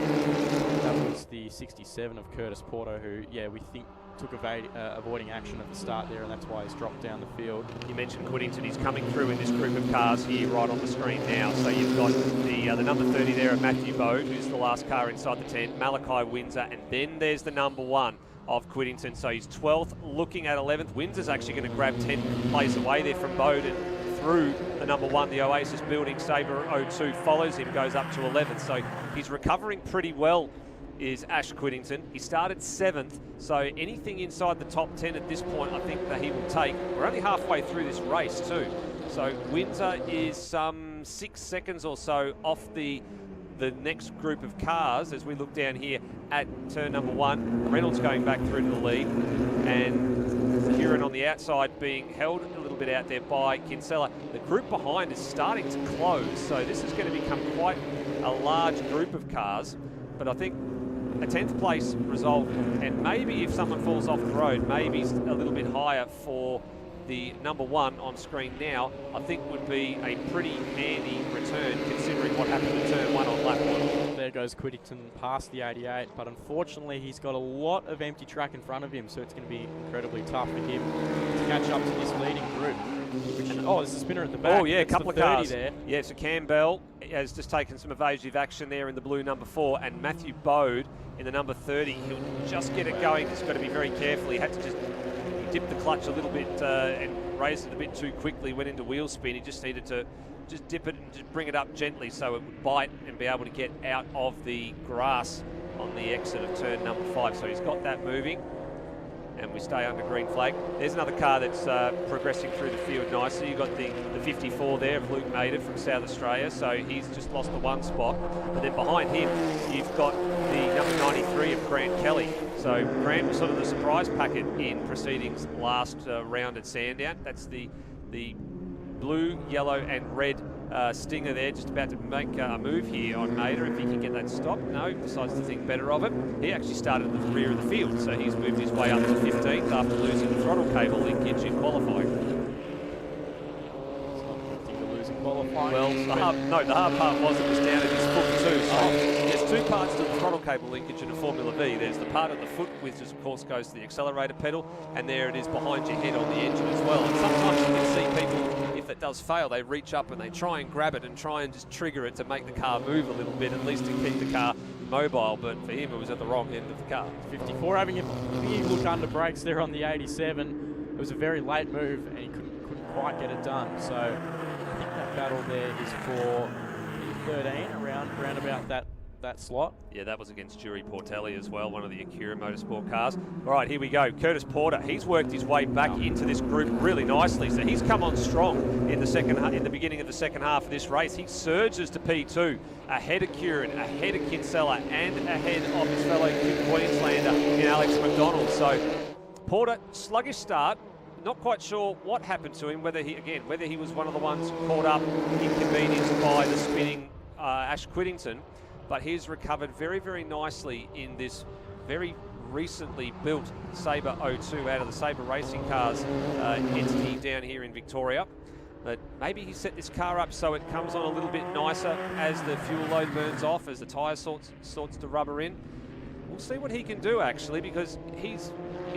[SPEAKER 5] That was the 67 of Curtis Porter, who, we think took avoiding action at the start there, and that's why he's dropped down the field.
[SPEAKER 8] You mentioned Quiddington. He's coming through in this group of cars here right on the screen now. So you've got the number 30 there of Matthew Bode, who's the last car inside the 10, Malachi Windsor, and then there's the number 1 of Quiddington. So he's 12th, looking at 11th. Windsor's actually going to grab 10th place away there from Bode, and through the number 1, the Oasis building Sabre 02 follows him, goes up to 11th. So he's recovering pretty well, is Ash Quiddington. He started 7th, so anything inside the top 10 at this point, I think that he will take. We're only halfway through this race too. So Windsor is some 6 seconds or so off the next group of cars as we look down here at turn number 1. Reynolds going back through to the lead, and Kieran on the outside being held a little bit out there by Kinsella. The group behind is starting to close, so this is going to become quite a large group of cars, but I think a 10th place result, and maybe if someone falls off the road, maybe a little bit higher for the number 1 on screen now, I think would be a pretty handy return considering what happened in turn 1 on lap 1.
[SPEAKER 5] There goes Whittington past the 88, but unfortunately he's got a lot of empty track in front of him, so it's going to be incredibly tough for him to catch up to this leading group. There's a spinner at the back.
[SPEAKER 8] Oh yeah, a
[SPEAKER 5] it's
[SPEAKER 8] couple of
[SPEAKER 5] 30
[SPEAKER 8] cars
[SPEAKER 5] there.
[SPEAKER 8] Yeah, so Campbell has just taken some evasive action there in the blue number 4, and Matthew Bode in the number 30. He'll just get it going. He's got to be very careful. He had to just dip the clutch a little bit and raise it a bit too quickly. Went into wheel spin. He just needed to just dip it and just bring it up gently so it would bite and be able to get out of the grass on the exit of turn number 5. So he's got that moving. And we stay under green flag. There's another car that's progressing through the field nicely. You've got the 54 there of Luke Mader from South Australia, so he's just lost the 1 spot. And then behind him, you've got the number 93 of Grant Kelly. So Grant was sort of the surprise packet in proceedings last round at Sandown. That's the blue, yellow and red Stinger there, just about to make a move here on Mader. If he can get that stop, no, decides to think better of it. He actually started at the rear of the field, so he's moved his way up to 15th after losing the throttle cable linkage in qualifying. Well, the hard part was it was down at his foot too. So there's 2 parts to the throttle cable linkage in a Formula V. There's the part at the foot, which of course goes to the accelerator pedal, and there it is behind your head on the engine as well. And sometimes you can see people, if it does fail, they reach up and they try and grab it and try and just trigger it to make the car move a little bit, at least to keep the car mobile. But for him, it was at the wrong end of the car.
[SPEAKER 5] 54 having a big look under brakes there on the 87. It was a very late move and he couldn't quite get it done. So I think that battle there is for 13 around about that slot.
[SPEAKER 8] Yeah, that was against Jury Portelli as well, one of the Acura Motorsport cars. All right, here we go. Curtis Porter, he's worked his way back into this group really nicely. So he's come on strong in the beginning of the second half of this race. He surges to P2, ahead of Curran, ahead of Kinsella, and ahead of his fellow Queenslander in Alex McDonald. So Porter, sluggish start. Not quite sure what happened to him, whether he was one of the ones caught up, inconvenienced by the spinning Ash Whittington. But he's recovered very, very nicely in this very recently built Sabre 02 out of the Sabre Racing Cars entity down here in Victoria. But maybe he set this car up so it comes on a little bit nicer as the fuel load burns off, as the tyre sorts to rubber in. We'll see what he can do actually, because he's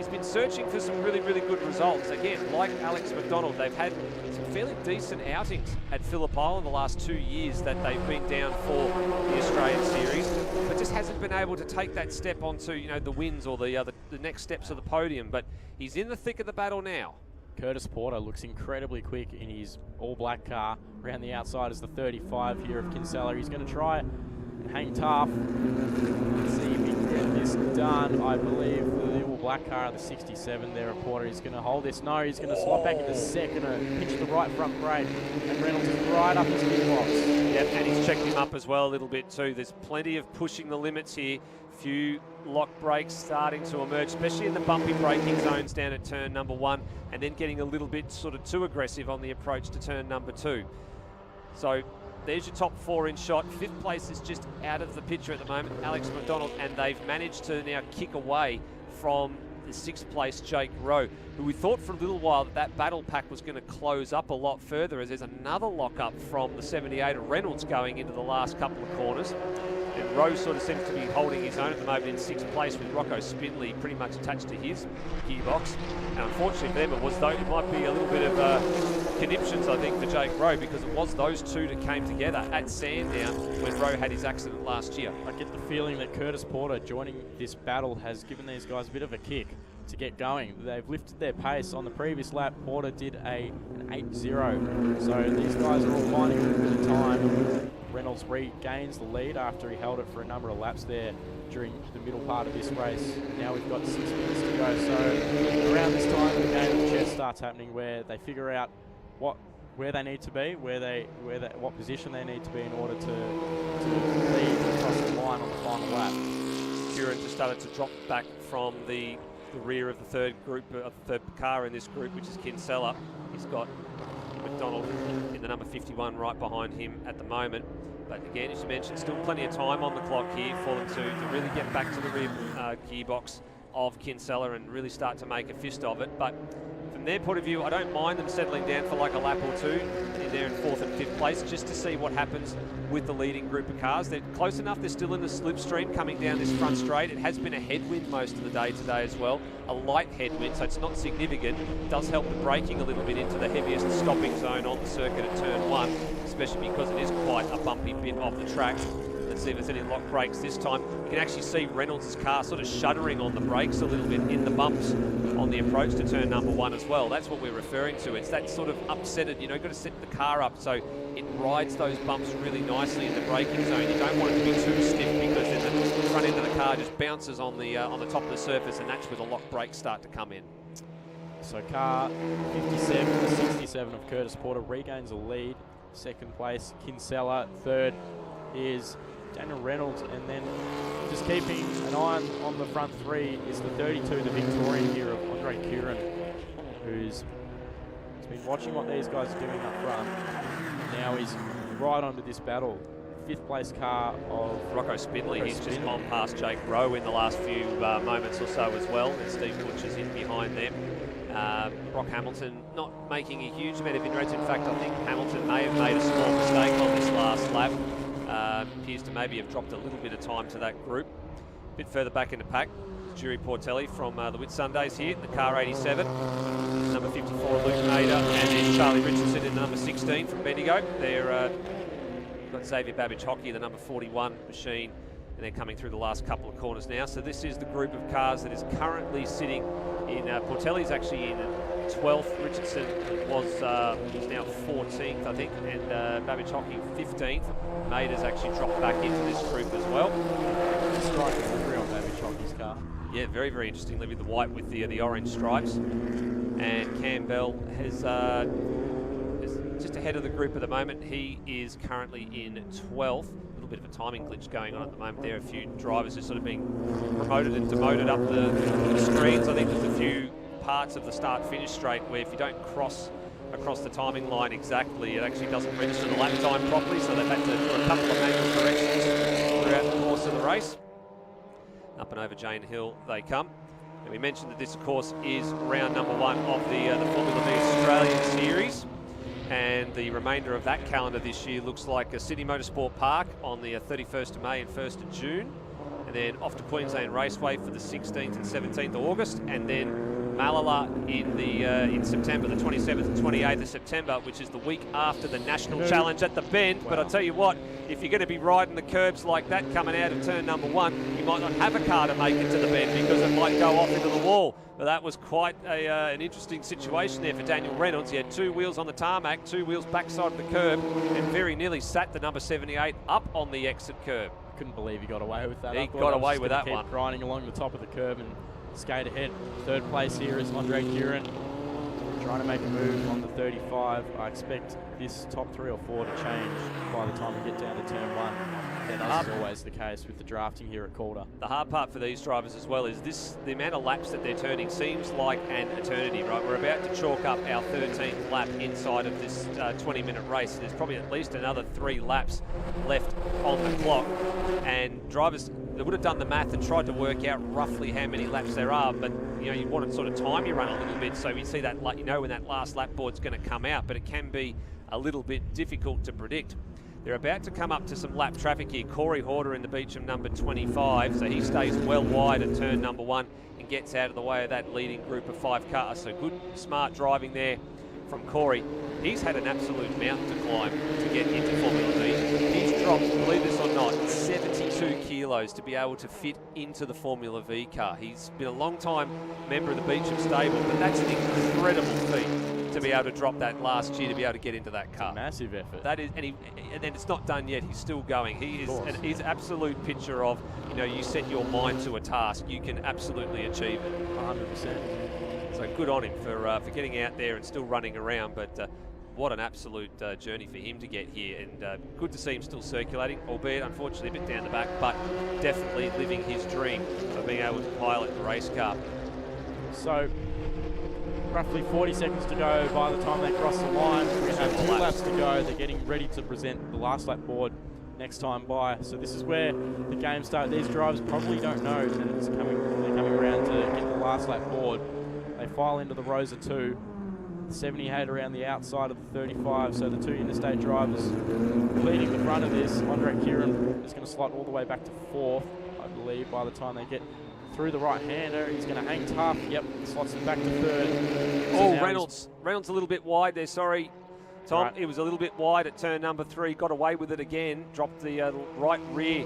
[SPEAKER 8] been searching for some really, really good results. Again, like Alex McDonald, they've had some fairly decent outings at Phillip Island the last 2 years that they've been down for the Australian Series, but just hasn't been able to take that step onto, you know, the wins or the next steps of the podium. But he's in the thick of the battle now.
[SPEAKER 5] Curtis Porter looks incredibly quick in his all-black car. Around the outside is the 35 here of Kinsella. He's going to try and hang tough. Let's see if he can get this done. I believe the all-black car, the 67 there, Porter is going to hold this. No, he's going to slot back into second and pinch the right front brake. And Reynolds is right up his pit box.
[SPEAKER 8] Yep, and he's checked him up as well a little bit too. There's plenty of pushing the limits here. Few lock brakes starting to emerge, especially in the bumpy braking zones down at turn number 1, and then getting a little bit sort of too aggressive on the approach to turn number 2. So there's your top 4 in shot. 5th place is just out of the picture at the moment, Alex McDonald, and they've managed to now kick away from the 6th place Jake Rowe, who we thought for a little while that battle pack was going to close up a lot further, as there's another lock-up from the 78 of Reynolds going into the last couple of corners. And Rowe sort of seems to be holding his own at the moment in 6th place, with Rocco Spindley pretty much attached to his gearbox. And unfortunately for them, it might be a little bit of conniptions, I think, for Jake Rowe, because it was those two that came together at Sandown when Rowe had his accident last year.
[SPEAKER 5] I get the feeling that Curtis Porter joining this battle has given these guys a bit of a kick to get going. They've lifted their pace. On the previous lap, Porter did an 8.0. So these guys are all finding a bit of time. Reynolds regains the lead after he held it for a number of laps there during the middle part of this race. Now we've got 6 minutes to go. So around this time, the game of chess starts happening, where they figure out where they need to be, what position they need to be in order to lead across the line on the final lap.
[SPEAKER 8] Curran just started to drop back from the rear of the third car in this group, which is Kinsella. He's got McDonald in the number 51 right behind him at the moment. But again, as you mentioned, still plenty of time on the clock here for them to really get back to the rear gearbox of Kinsella and really start to make a fist of it. But from their point of view, I don't mind them settling down for like a lap or two in there in 4th and 5th place, just to see what happens with the leading group of cars. They're close enough. They're still in the slipstream coming down this front straight. It has been a headwind most of the day today as well, a light headwind, so it's not significant. It does help the braking a little bit into the heaviest stopping zone on the circuit at turn 1, especially because it is quite a bumpy bit of the track. Let's see if there's any lock brakes this time. You can actually see Reynolds' car sort of shuddering on the brakes a little bit in the bumps on the approach to turn number 1 as well. That's what we're referring to. It's that sort of upsetted, you know, you've got to set the car up so it rides those bumps really nicely in the braking zone. You don't want it to be too stiff because then the front end of the car just bounces on the top of the surface, and that's where the lock brakes start to come in.
[SPEAKER 5] So car 57 to 67 of Curtis Porter regains the lead. Second place, Kinsella. Third is Daniel Reynolds, and then just keeping an eye on the front three is the 32, the Victorian here of Andre Curran, who's been watching what these guys are doing up front. Now he's right onto this battle. 5th place car of
[SPEAKER 8] Rocco Spindley. He's just gone past Jake Rowe in the last few moments or so as well, and Steve Butcher's in behind them. Brock Hamilton not making a huge amount of inroads. In fact, I think Hamilton may have made a small mistake on this last lap. Appears to maybe have dropped a little bit of time to that group. A bit further back in the pack, Jury Portelli from the Whitsundays here, the car 87. Number 54, Luke Mader, and then Charlie Richardson in the number 16 from Bendigo. They're got Xavier Babbage Hockey, the number 41 machine, and they're coming through the last couple of corners now. So this is the group of cars that is currently sitting in, Portelli's actually in 12th, Richardson was he's now 14th, I think, and Babbage Hockey 15th. Mader's actually dropped back into this group as well.
[SPEAKER 5] striking delivery on Babbage Hockey's car.
[SPEAKER 8] Yeah, very, very interestingly with the white with the orange stripes. And Campbell is just ahead of the group at the moment. He is currently in 12th. A little bit of a timing glitch going on at the moment. There are a few drivers who's sort of being promoted and demoted up the screens. I think there's a few parts of the start-finish straight where if you don't cross across the timing line exactly, it actually doesn't register the lap time properly, so they've had to do a couple of manual corrections throughout the course of the race. Up and over Jane Hill they come. And we mentioned that this, of course, is round number 1 of the Formula Vee Australian Series. And the remainder of that calendar this year looks like a Sydney Motorsport Park on the 31st of May and 1st of June. And then off to Queensland Raceway for the 16th and 17th of August. And then Malala in September, the 27th and 28th of September, which is the week after the National Challenge at the Bend. Wow. But I'll tell you what, if you're going to be riding the curbs like that coming out of turn number 1, you might not have a car to make it to the Bend because it might go off into the wall. But that was quite an interesting situation there for Daniel Reynolds. He had 2 wheels on the tarmac, 2 wheels backside of the curb, and very nearly sat the number 78 up on the exit curb.
[SPEAKER 5] Couldn't believe he got away with that.
[SPEAKER 8] He got away with that one.
[SPEAKER 5] Grinding along the top of the curb and skate ahead. Third place here is Andre Curran, trying to make a move on the 35. I expect this top 3 or 4 to change by the time we get down to turn 1. And that's always the case with the drafting here at Calder.
[SPEAKER 8] The hard part for these drivers as well is the amount of laps that they're turning seems like an eternity, right? We're about to chalk up our 13th lap inside of this 20-minute race. There's probably at least another 3 laps left on the clock, and drivers, they would have done the math and tried to work out roughly how many laps there are, but you know, you want to sort of time your run a little bit so you see that, you know, when that last lap board's going to come out, but it can be a little bit difficult to predict. They're about to come up to some lap traffic here. Corey Horder in the Beecham number 25, so he stays well wide at turn number 1 and gets out of the way of that leading group of 5 cars. So good, smart driving there from Corey. He's had an absolute mountain to climb to get into Formula V. He's dropped, believe this or not, 72 kilos to be able to fit into the Formula V car. He's been a long time member of the Beecham stable, but that's an incredible feat to be able to drop that last year to be able to get into that car.
[SPEAKER 5] It's a massive effort.
[SPEAKER 8] That is, and then it's not done yet. He's still going. He is he's an absolute picture of, you know, you set your mind to a task, you can absolutely achieve it.
[SPEAKER 5] 100%.
[SPEAKER 8] So good on him for getting out there and still running around. But what an absolute journey for him to get here, and good to see him still circulating, albeit unfortunately a bit down the back, but definitely living his dream of being able to pilot the race car.
[SPEAKER 5] So roughly 40 seconds to go by the time they cross the line. We have 2 laps to go. They're getting ready to present the last lap board next time by. So this is where the game starts. These drivers probably don't know that they're coming around to get the last lap board. They file into the rows of 2. 78 around the outside of the 35, so the 2 interstate drivers leading the front of this. Andre Kieran is going to slot all the way back to 4th, I believe, by the time they get through the right-hander. He's going to hang tough. Yep, slots it back to 3rd.
[SPEAKER 8] Oh, Reynolds a little bit wide there, sorry. Tom,
[SPEAKER 5] Right.
[SPEAKER 8] It was a little bit wide at turn number 3, got away with it again, dropped the right rear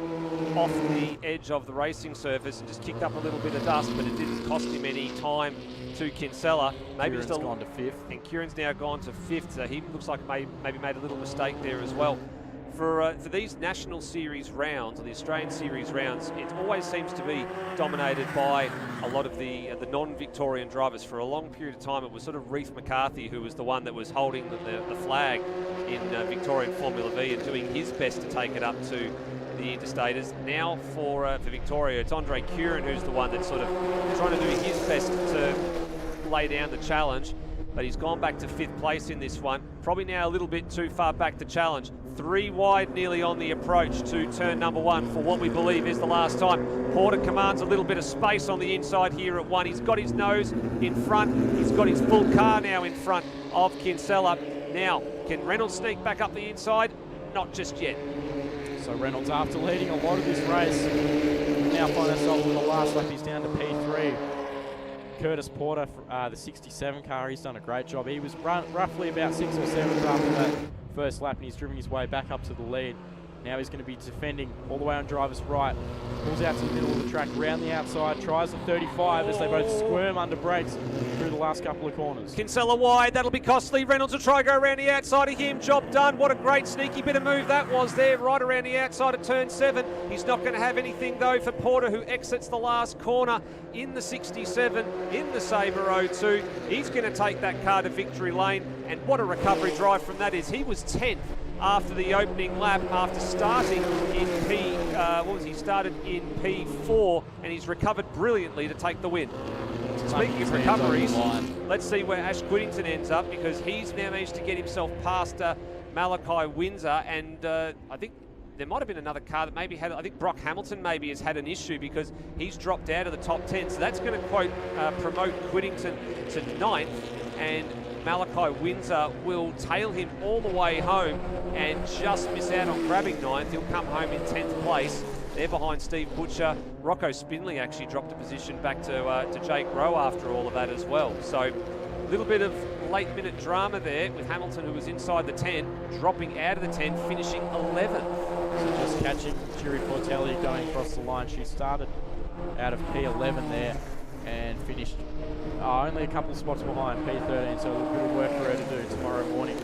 [SPEAKER 8] off the edge of the racing surface and just kicked up a little bit of dust, but it didn't cost him any time to Kinsella. Maybe
[SPEAKER 5] Kieran's
[SPEAKER 8] just
[SPEAKER 5] gone to 5th.
[SPEAKER 8] And Kieran's now gone to 5th, so he looks like maybe made a little mistake there as well. For these National Series rounds, or the Australian Series rounds, it always seems to be dominated by a lot of the non-Victorian drivers. For a long period of time, it was sort of Reith McCarthy who was the one that was holding the flag in Victorian Formula V and doing his best to take it up to the interstaters. Now for Victoria, it's Andre Kieran who's the one that's sort of trying to do his best to lay down the challenge, but he's gone back to 5th place in this one. Probably now a little bit too far back to challenge. 3 wide nearly on the approach to turn number 1 for what we believe is the last time. Porter commands a little bit of space on the inside here at 1. He's got his nose in front. He's got his full car now in front of Kinsella. Now, can Reynolds sneak back up the inside? Not just yet.
[SPEAKER 5] So Reynolds, after leading a lot of this race, now find ourselves in the last lap. He's down to P3. Curtis Porter, the 67 car, he's done a great job. He was roughly about 6th or 7th after that first lap, and he's driven his way back up to the lead. Now he's going to be defending all the way on driver's right. Pulls out to the middle of the track, round the outside, tries the 35 as they both squirm under brakes through the last couple of corners.
[SPEAKER 8] Kinsella wide, that'll be costly. Reynolds will try to go around the outside of him. Job done. What a great sneaky bit of move that was there, right around the outside of turn 7. He's not going to have anything though for Porter, who exits the last corner in the 67 in the Sabre 02. He's going to take that car to victory lane, and what a recovery drive from that is. He was 10th after the opening lap, after starting in started in P4, and he's recovered brilliantly to take the win. Speaking of recoveries, let's see where Ash Quiddington ends up, because he's now managed to get himself past Malachi Windsor, and I think there might have been another car that maybe had, I think Brock Hamilton maybe has had an issue because he's dropped out of the top 10. So that's going to promote Quiddington to 9th, and Malachi Windsor will tail him all the way home and just miss out on grabbing 9th. He'll come home in 10th place. They're behind Steve Butcher. Rocco Spinley actually dropped a position back to Jake Rowe after all of that as well. So a little bit of late-minute drama there with Hamilton, who was inside the 10, dropping out of the 10, finishing 11th.
[SPEAKER 5] So just catching Jury Portelli going across the line. She started out of P11 there and finished only a couple of spots behind P13, so a little bit of work for her to do tomorrow morning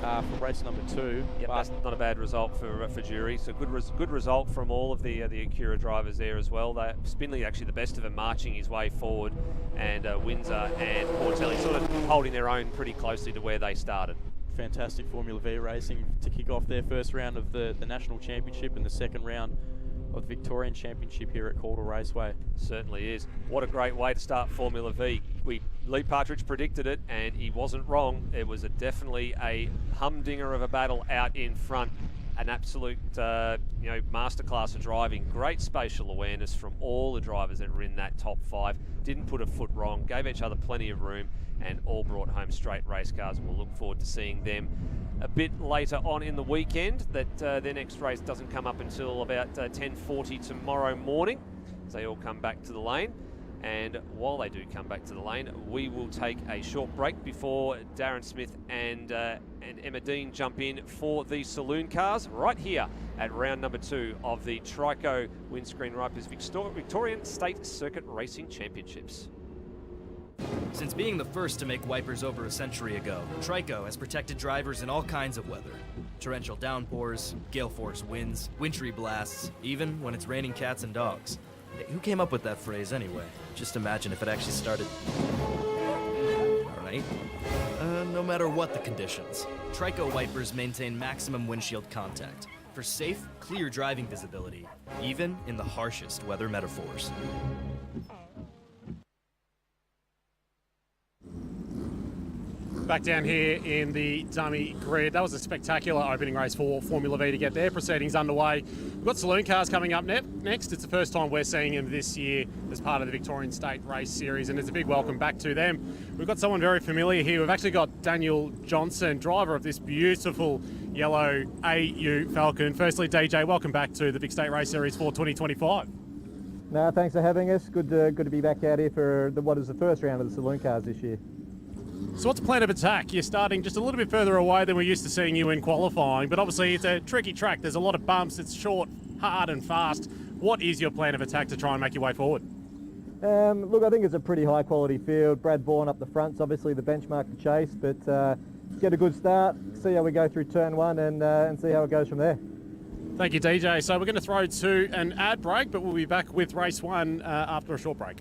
[SPEAKER 5] for race number 2.
[SPEAKER 8] Yep, that's not a bad result for Jury. So good result from all of the Acura drivers there as well. Spinley actually the best of them, marching his way forward, and Windsor and Portelli sort of holding their own pretty closely to where they started.
[SPEAKER 5] Fantastic Formula V racing to kick off their first round of the National Championship and the second round of the Victorian Championship here at Calder Raceway.
[SPEAKER 8] Certainly is. What a great way to start Formula V. Lee Partridge predicted it, and he wasn't wrong. It was definitely a humdinger of a battle out in front. An absolute masterclass of driving. Great spatial awareness from all the drivers that were in that top 5. Didn't put a foot wrong, gave each other plenty of room, and all brought home straight race cars. We'll look forward to seeing them a bit later on in the weekend. That their next race doesn't come up until about 10:40 tomorrow morning, as they all come back to the lane. And while they do come back to the lane, we will take a short break before Darren Smith and Emma Dean jump in for the Saloon cars right here at round number 2 of the Trico Windscreen Wipers Victorian State Circuit Racing Championships.
[SPEAKER 4] Since being the first to make wipers over a century ago, Trico has protected drivers in all kinds of weather. Torrential downpours, gale force winds, wintry blasts, even when it's raining cats and dogs. Hey, who came up with that phrase anyway? Just imagine if it actually started... Alright. No matter what the conditions, Trico wipers maintain maximum windshield contact for safe, clear driving visibility, even in the harshest weather metaphors.
[SPEAKER 1] Back down here in the dummy grid. That was a spectacular opening race for Formula V to get their proceedings underway. We've got Saloon cars coming up next. It's the first time we're seeing them this year as part of the Victorian State Race Series, and it's a big welcome back to them. We've got someone very familiar here. We've actually got Daniel Johnson, driver of this beautiful yellow AU Falcon. Firstly, DJ, welcome back to the Vic State Race Series for 2025.
[SPEAKER 9] No, thanks for having us. Good to be back out here for what is the first round of the Saloon cars this year.
[SPEAKER 1] So what's the plan of attack? You're starting just a little bit further away than we're used to seeing you in qualifying, but obviously it's a tricky track. There's a lot of bumps. It's short, hard and fast. What is your plan of attack to try and make your way forward?
[SPEAKER 9] Look, I think it's a pretty high quality field. Brad Vaughan up the front's obviously the benchmark to chase, but get a good start, see how we go through turn one and see how it goes from there.
[SPEAKER 1] Thank you, DJ. So we're going to throw to an ad break, but we'll be back with race one after a short break.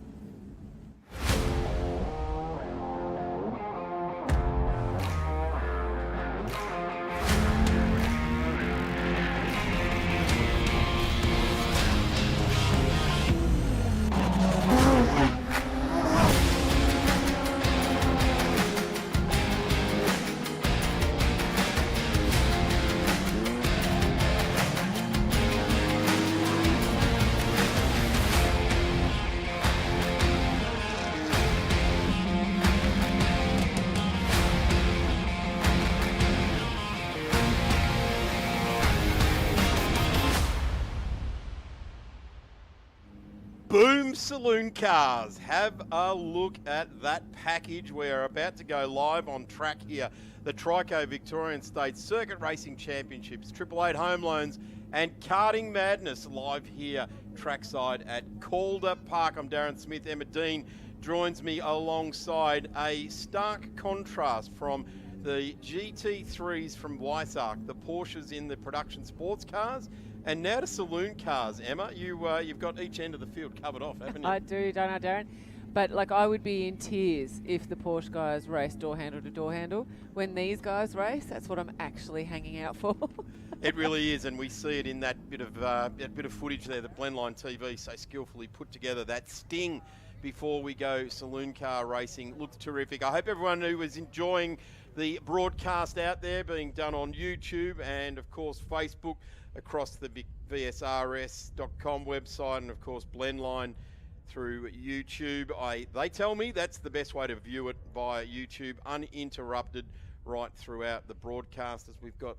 [SPEAKER 2] Boom Saloon Cars. Have a look at that package. We're about to go live on track here. The Trico Victorian State Circuit Racing Championships, 888 Home Loans and Karting Madness live here trackside at Calder Park. I'm Darren Smith. Emma Dean joins me alongside a stark contrast from the GT3s from Weissach, the Porsches in the production sports cars, and now to Saloon cars. Emma, you've got each end of the field covered off, haven't you?
[SPEAKER 6] I do, don't I, Darren? But like, I would be in tears if the Porsche guys race door handle to door handle. When these guys race, that's what I'm actually hanging out for.
[SPEAKER 2] It really is, and we see it in that bit of footage there that Blendline TV so skillfully put together. That sting before we go saloon car racing looks terrific. I hope everyone who was enjoying the broadcast out there being done on YouTube and of course Facebook, across the VSRS.com website, and of course Blendline through YouTube. They tell me that's the best way to view it via YouTube, uninterrupted right throughout the broadcast, as we've got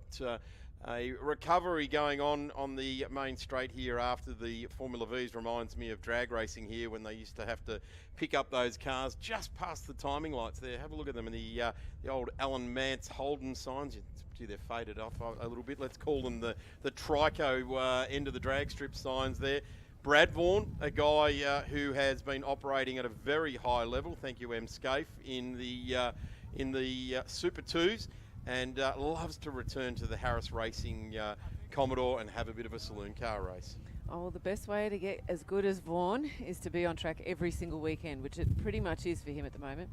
[SPEAKER 2] a recovery going on the main straight here after the Formula V's. Reminds me of drag racing here when they used to have to pick up those cars just past the timing lights there. Have a look at them, and the old Alan Mance Holden signs. They're faded off a little bit. Let's call them the Trico end of the drag strip signs there. Brad Vaughan, a guy who has been operating at a very high level. Thank you, M. Scaife, in the Super 2s, and loves to return to the Harris Racing Commodore and have a bit of a saloon car race.
[SPEAKER 6] Oh, well, the best way to get as good as Vaughan is to be on track every single weekend, which it pretty much is for him at the moment.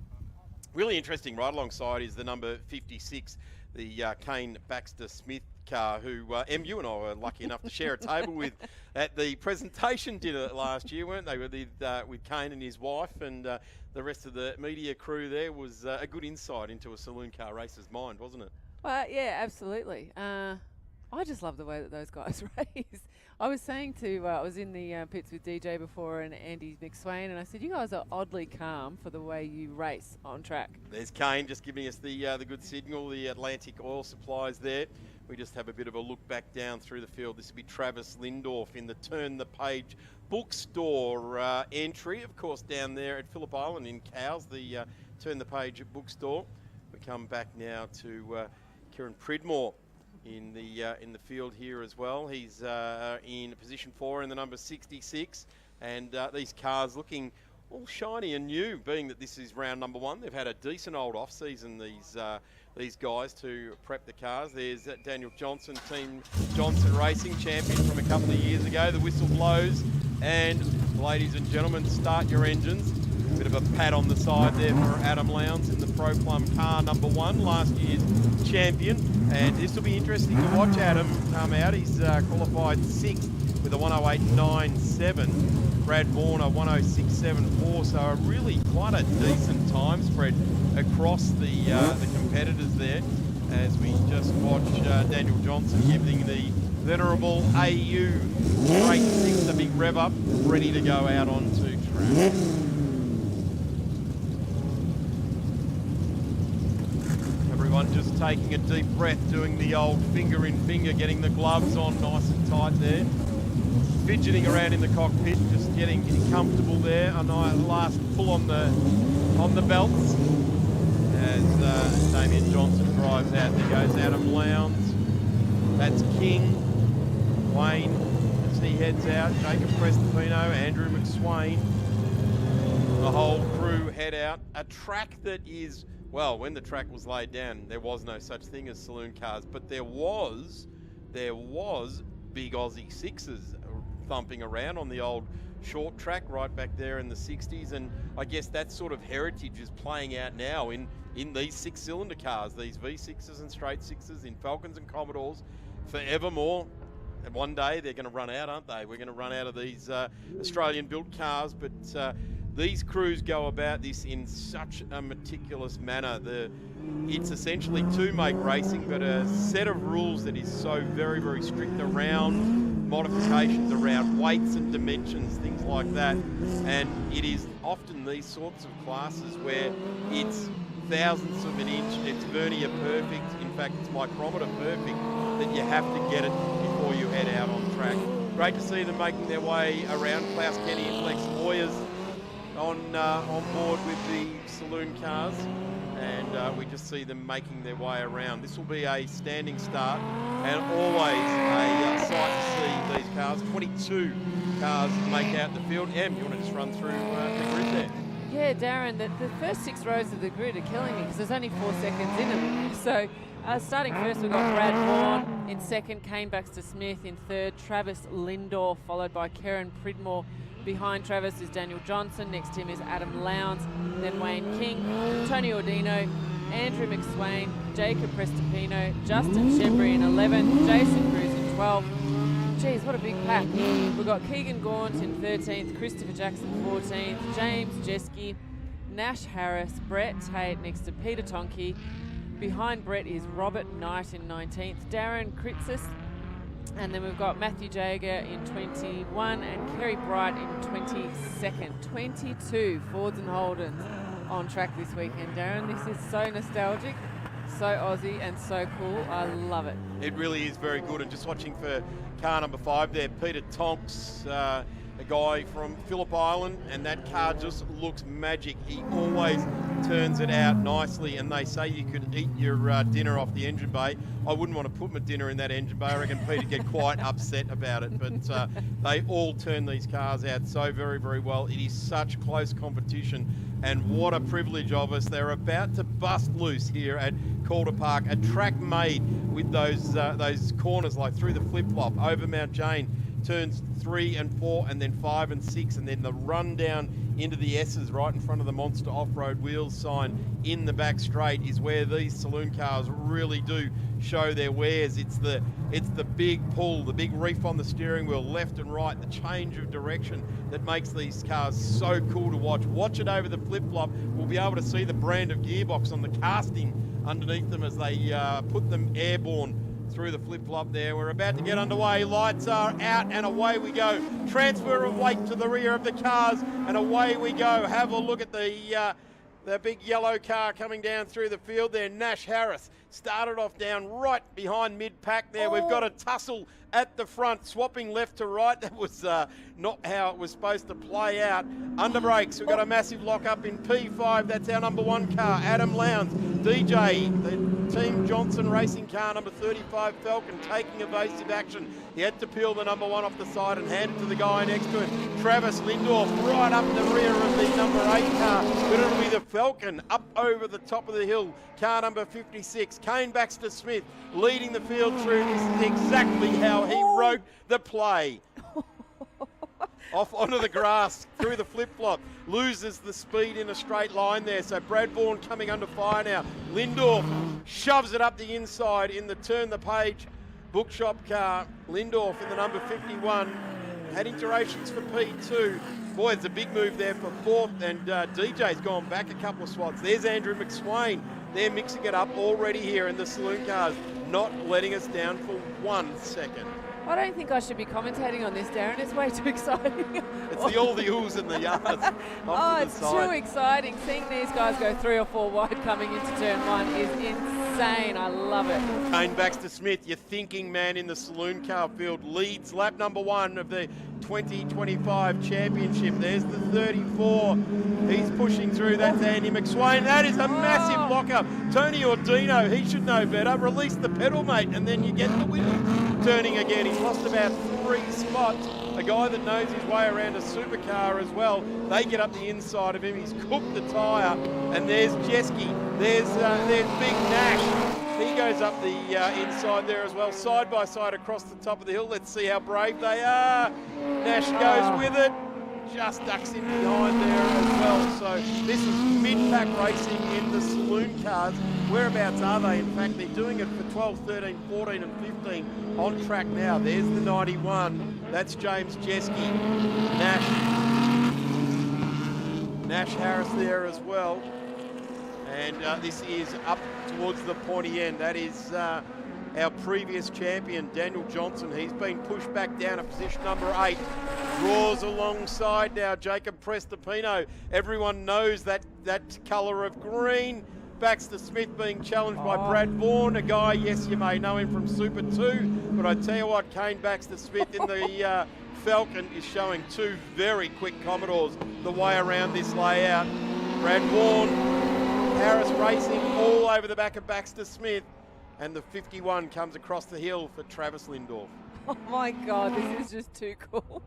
[SPEAKER 2] Really interesting right alongside is the number 56, the Kane Baxter Smith car, who MU and I were lucky enough to share a table with at the presentation dinner last year, weren't they, with Kane and his wife, and the rest of the media crew there. Was a good insight into a saloon car racer's mind, wasn't it?
[SPEAKER 6] Well, yeah, absolutely. I just love the way that those guys race. I was saying I was in the pits with DJ before and Andy McSwain, and I said, you guys are oddly calm for the way you race on track.
[SPEAKER 2] There's Kane just giving us the good signal, the Atlantic Oil Supplies there. We just have a bit of a look back down through the field. This will be Travis Lindorff in the Turn the Page bookstore entry, of course, down there at Phillip Island in Cowes, the Turn the Page bookstore. We come back now to Kieran Pridmore in the field here as well. He's in position 4 in the number 66, and these cars looking all shiny and new, being that this is round number 1. They've had a decent old off season, these guys, to prep the cars. There's Daniel Johnson, Team Johnson Racing champion from a couple of years ago. The whistle blows, and ladies and gentlemen, start your engines. A bit of a pat on the side there for Adam Lowndes in the Pro Plum car number 1, last year's champion. And this will be interesting to watch Adam come out. He's qualified 6th with a 108.97. Brad Vaughan a 106.74. So really quite a decent time spread across the competitors there as we just watch Daniel Johnson giving the venerable AU Straight 6 a big rev up, ready to go out onto track. Everyone just taking a deep breath, doing the old finger in finger, getting the gloves on nice and tight there. Fidgeting around in the cockpit, just getting comfortable there. A nice last pull on the belts as Damien Johnson drives out. There goes Adam Lowndes. That's King. Wayne as he heads out. Jacob Prestipino, Andrew McSwain. The whole crew head out. A track that is, well, when the track was laid down, there was no such thing as saloon cars, but there was big Aussie sixes thumping around on the old short track right back there in the 60s, and I guess that sort of heritage is playing out now in these 6-cylinder cars, these V6s and straight 6s in Falcons and Commodores forevermore. And one day they're going to run out, aren't they? We're going to run out of these Australian-built cars, but these crews go about this in such a meticulous manner. It's essentially two-make racing, but a set of rules that is so very, very strict around modifications, around weights and dimensions, things like that. And it is often these sorts of classes where it's thousandths of an inch, it's vernier perfect, in fact it's micrometer perfect, that you have to get it before you head out on track. Great to see them making their way around. Klaus Kenny and Lex Moyers on board with the saloon cars, and we just see them making their way around. This will be a standing start and always a sight to see these cars. 22 cars make out the field. Em, you want to just run through the grid there?
[SPEAKER 6] Yeah, Darren, the first 6 rows of the grid are killing me because there's only 4 seconds in them. So starting first, we've got Brad Vaughan. In second, Kane Baxter-Smith. In third, Travis Lindor, followed by Kieran Pridmore. Behind Travis is Daniel Johnson. Next to him is Adam Lowndes. Then Wayne King, Tony Ordino, Andrew McSwain, Jacob Prestipino, Justin Shembry in 11, Jason Cruz in 12. Geez, what a big pack. We've got Keegan Gaunt in 13th, Christopher Jackson 14th, James Jeske, Nash Harris, Brett Tate next to Peter Tonke. Behind Brett is Robert Knight in 19th, Darren Kritzis, and then we've got Matthew Jager in 21 and Kerry Bright in 22nd. 22 Fords and Holdens on track this weekend, Darren. This is so nostalgic, so Aussie and so cool. I love it.
[SPEAKER 2] It really is very good. And just watching for car number 5 there, Peter Tonks, a guy from Phillip Island, and that car just looks magic. He always turns it out nicely, and they say you could eat your dinner off the engine bay. I wouldn't want to put my dinner in that engine bay. I reckon Peter'd get quite upset about it, but they all turn these cars out so very, very well. It is such close competition, and what a privilege of us. They're about to bust loose here at Calder Park, a track made with those corners, like through the flip-flop, over Mount Jane, turns 3 and 4 and then 5 and 6, and then the run down into the S's right in front of the Monster Off-Road Wheels sign in the back straight is where these saloon cars really do show their wares. It's the big pull, the big reef on the steering wheel, left and right, the change of direction that makes these cars so cool to watch. Watch it over the flip-flop. We'll be able to see the brand of gearbox on the casting underneath them as they put them airborne through the flip-flop there. We're about to get underway. Lights are out and away we go. Transfer of weight to the rear of the cars and away we go. Have a look at the big yellow car coming down through the field there. Nash Harris started off down right behind mid-pack there. We've got a tussle at the front, swapping left to right. That was not how it was supposed to play out. Under brakes, we've got a massive lock-up in P5. That's our number 1 car, Adam Lowndes. DJ, the Team Johnson racing car, number 35 Falcon, taking evasive action. He had to peel the number 1 off the side and hand it to the guy next to him. Travis Lindorf right up the rear of the number 8 car, but it'll be the Falcon up over the top of the hill. Car number 56, Kane Baxter-Smith, leading the field through. This is exactly how he wrote the play. Off onto the grass, through the flip-flop. Loses the speed in a straight line there. So Brad Vaughan coming under fire now. Lindorf shoves it up the inside in the turn the page bookshop car. Lindorf in the number 51. Had iterations for P2. Boy, it's a big move there for 4th, and DJ's gone back a couple of spots. There's Andrew McSwain They're mixing it up already here in the saloon cars, not letting us down for 1 second.
[SPEAKER 6] I don't think I should be commentating on this, Darren. It's way too exciting.
[SPEAKER 2] It's all the oohs and the yahs.
[SPEAKER 6] Oh, it's too exciting. Seeing these guys go 3 or 4 wide coming into turn 1 is insane. I love it.
[SPEAKER 2] Kane Baxter-Smith, your thinking man in the saloon car field, leads lap number 1 of the 2025 championship. There's the 34. He's pushing through. That's Andy McSwain. That is a massive lockup. Tony Ordino, he should know better. Release the pedal, mate, and then you get the wheel turning again. He's lost about 3 spots. A guy that knows his way around a supercar as well. They get up the inside of him. He's cooked the tyre. And there's Jeske. There's Big Nash. He goes up the inside there as well, side by side across the top of the hill. Let's see how brave they are. Nash goes with it, just ducks in behind there as well. So this is mid-pack racing in the saloon cars. Whereabouts are they? In fact, they're doing it for 12, 13, 14 and 15 on track now. There's the 91. That's James Jeske. Nash Harris there as well. And this is up towards the pointy end. That is our previous champion, Daniel Johnson. He's been pushed back down to position number 8. Draws alongside now Jacob Prestopino. Everyone knows that colour of green. Baxter-Smith being challenged by Brad Vaughan, a guy, yes, you may know him from Super 2, but I tell you what, Kane Baxter-Smith in the Falcon is showing 2 very quick Commodores the way around this layout. Brad Vaughan, Harris Racing all over the back of Baxter-Smith, and the 51 comes across the hill for Travis Lindorf.
[SPEAKER 6] Oh my God, this is just too cool.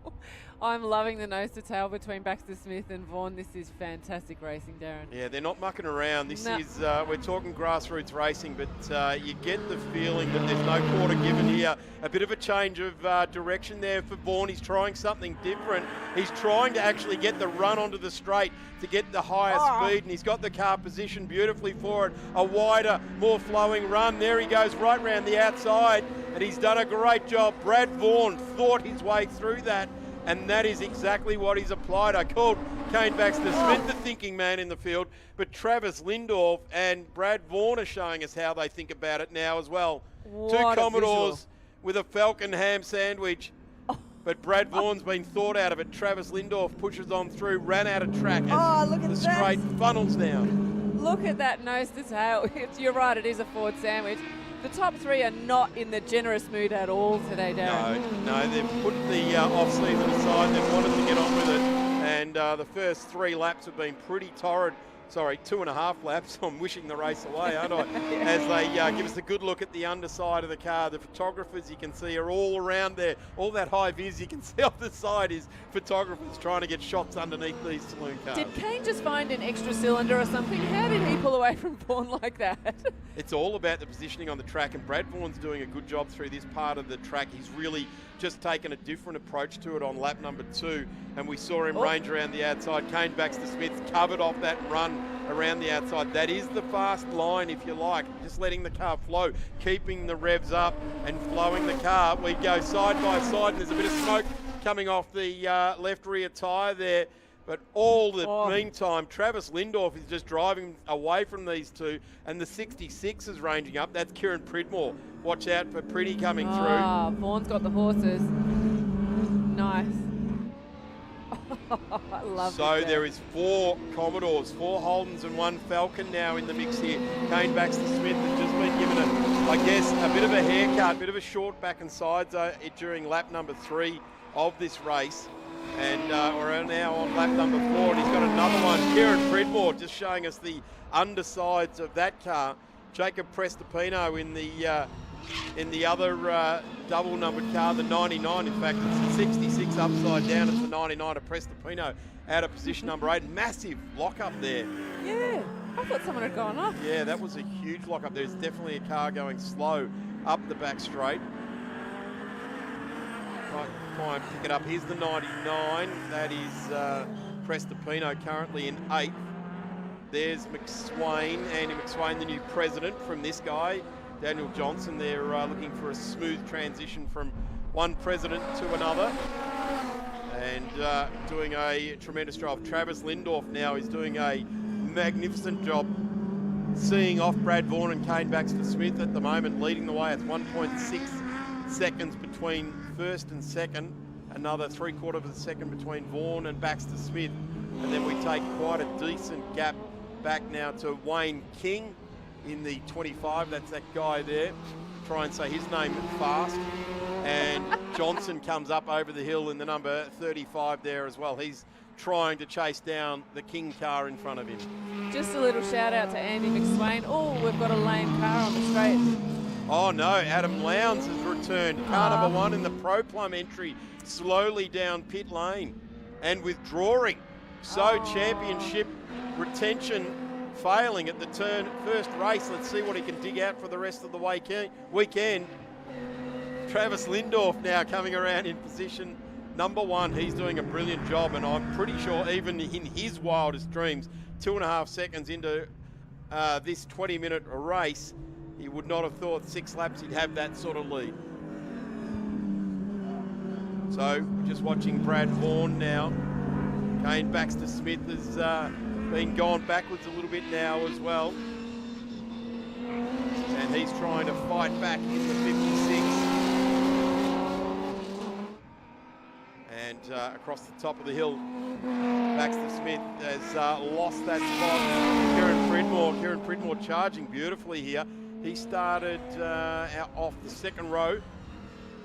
[SPEAKER 6] I'm loving the nose to tail between Baxter-Smith and Vaughan. This is fantastic racing, Darren.
[SPEAKER 2] Yeah, they're not mucking around. This is, we're talking grassroots racing, but you get the feeling that there's no quarter given here. A bit of a change of direction there for Vaughan. He's trying something different. He's trying to actually get the run onto the straight to get the higher speed, and he's got the car positioned beautifully for it. A wider, more flowing run. There he goes right round the outside, and he's done a great job. Brad Vaughan thought his way through that, and that is exactly what he's applied. I called Kane Baxter-Smith the thinking man in the field, but Travis Lindorf and Brad Vaughan are showing us how they think about it now as well.
[SPEAKER 6] What
[SPEAKER 2] 2 Commodores with a Falcon ham sandwich, but Brad Vaughan's been thought out of it. Travis Lindorf pushes on through, ran out of track as
[SPEAKER 6] look at
[SPEAKER 2] the straight funnels down.
[SPEAKER 6] Look at that nose to tail. You're right, it is a Ford sandwich. The top 3 are not in the generous mood at all today, Darren.
[SPEAKER 2] No, they've put the off-season aside. They've wanted to get on with it. And the first 3 laps have been pretty torrid. Sorry, 2.5 laps. I'm wishing the race away, aren't I? As they give us a good look at the underside of the car. The photographers you can see are all around there. All that high vis you can see off the side is photographers trying to get shots underneath these saloon cars.
[SPEAKER 6] Did Kane just find an extra cylinder or something? How did he pull away from Vaughan like that?
[SPEAKER 2] It's all about the positioning on the track, and Brad Vaughan's doing a good job through this part of the track. He's really just taken a different approach to it on lap number 2, and we saw him range around the outside. Kane Baxter-Smith covered off that run around the outside. That is the fast line, if you like, just letting the car flow, keeping the revs up and flowing the car. We go side by side, and there's a bit of smoke coming off the left rear tyre there. But all the meantime, Travis Lindorf is just driving away from these 2, and the 66 is ranging up. That's Kieran Pridmore. Watch out for Pretty coming through.
[SPEAKER 6] Vaughan's got the horses. Nice. I love it.
[SPEAKER 2] So there is 4 Commodores, 4 Holdens and 1 Falcon now in the mix here. Kane Baxter-Smith has just been given a bit of a haircut, a bit of a short back and sides during lap number 3 of this race. And we're now on lap number 4, and he's got another one. Kieran Pridmore just showing us the undersides of that car. Jacob Prestopino in the other double numbered car, the 99. In fact, it's the 66 upside down. It's the 99 of Prestopino out of position number 8. Massive lock up there.
[SPEAKER 6] Yeah, I thought someone had gone off.
[SPEAKER 2] Yeah, that was a huge lock up. There's definitely a car going slow up the back straight. Try and pick it up. Here's the 99. That is Prestopino currently in 8th. There's McSwain, Andy McSwain, the new president from this guy, Daniel Johnson. They're looking for a smooth transition from one president to another, and doing a tremendous job. Travis Lindorf now is doing a magnificent job seeing off Brad Vaughan and Kane Baxter Smith at the moment, leading the way. It's 1.6 seconds between first and second. Another 3/4 of a second between Vaughan and Baxter Smith. And then we take quite a decent gap back now to Wayne King in the 25. That's that guy there. Try and say his name fast. And Johnson comes up over the hill in the number 35 there as well. He's trying to chase down the King car in front of him.
[SPEAKER 6] Just a little shout out to Andy McSwain. Oh, we've got a lame car on the straight.
[SPEAKER 2] Oh no, Adam Lowndes has returned. Car number 1 in the Pro Plum entry, slowly down pit lane and withdrawing. So championship retention failing at the first race. Let's see what he can dig out for the rest of the weekend. Travis Lindorf now coming around in position number 1. He's doing a brilliant job, and I'm pretty sure even in his wildest dreams, 2.5 seconds into this 20-minute race, he would not have thought 6 laps he'd have that sort of lead. So just watching Brad Vaughan now. Kane Baxter Smith has been gone backwards a little bit now as well. And he's trying to fight back in the 56. And across the top of the hill, Baxter Smith has lost that spot. Kieran Pridmore charging beautifully here. He started out off the second row.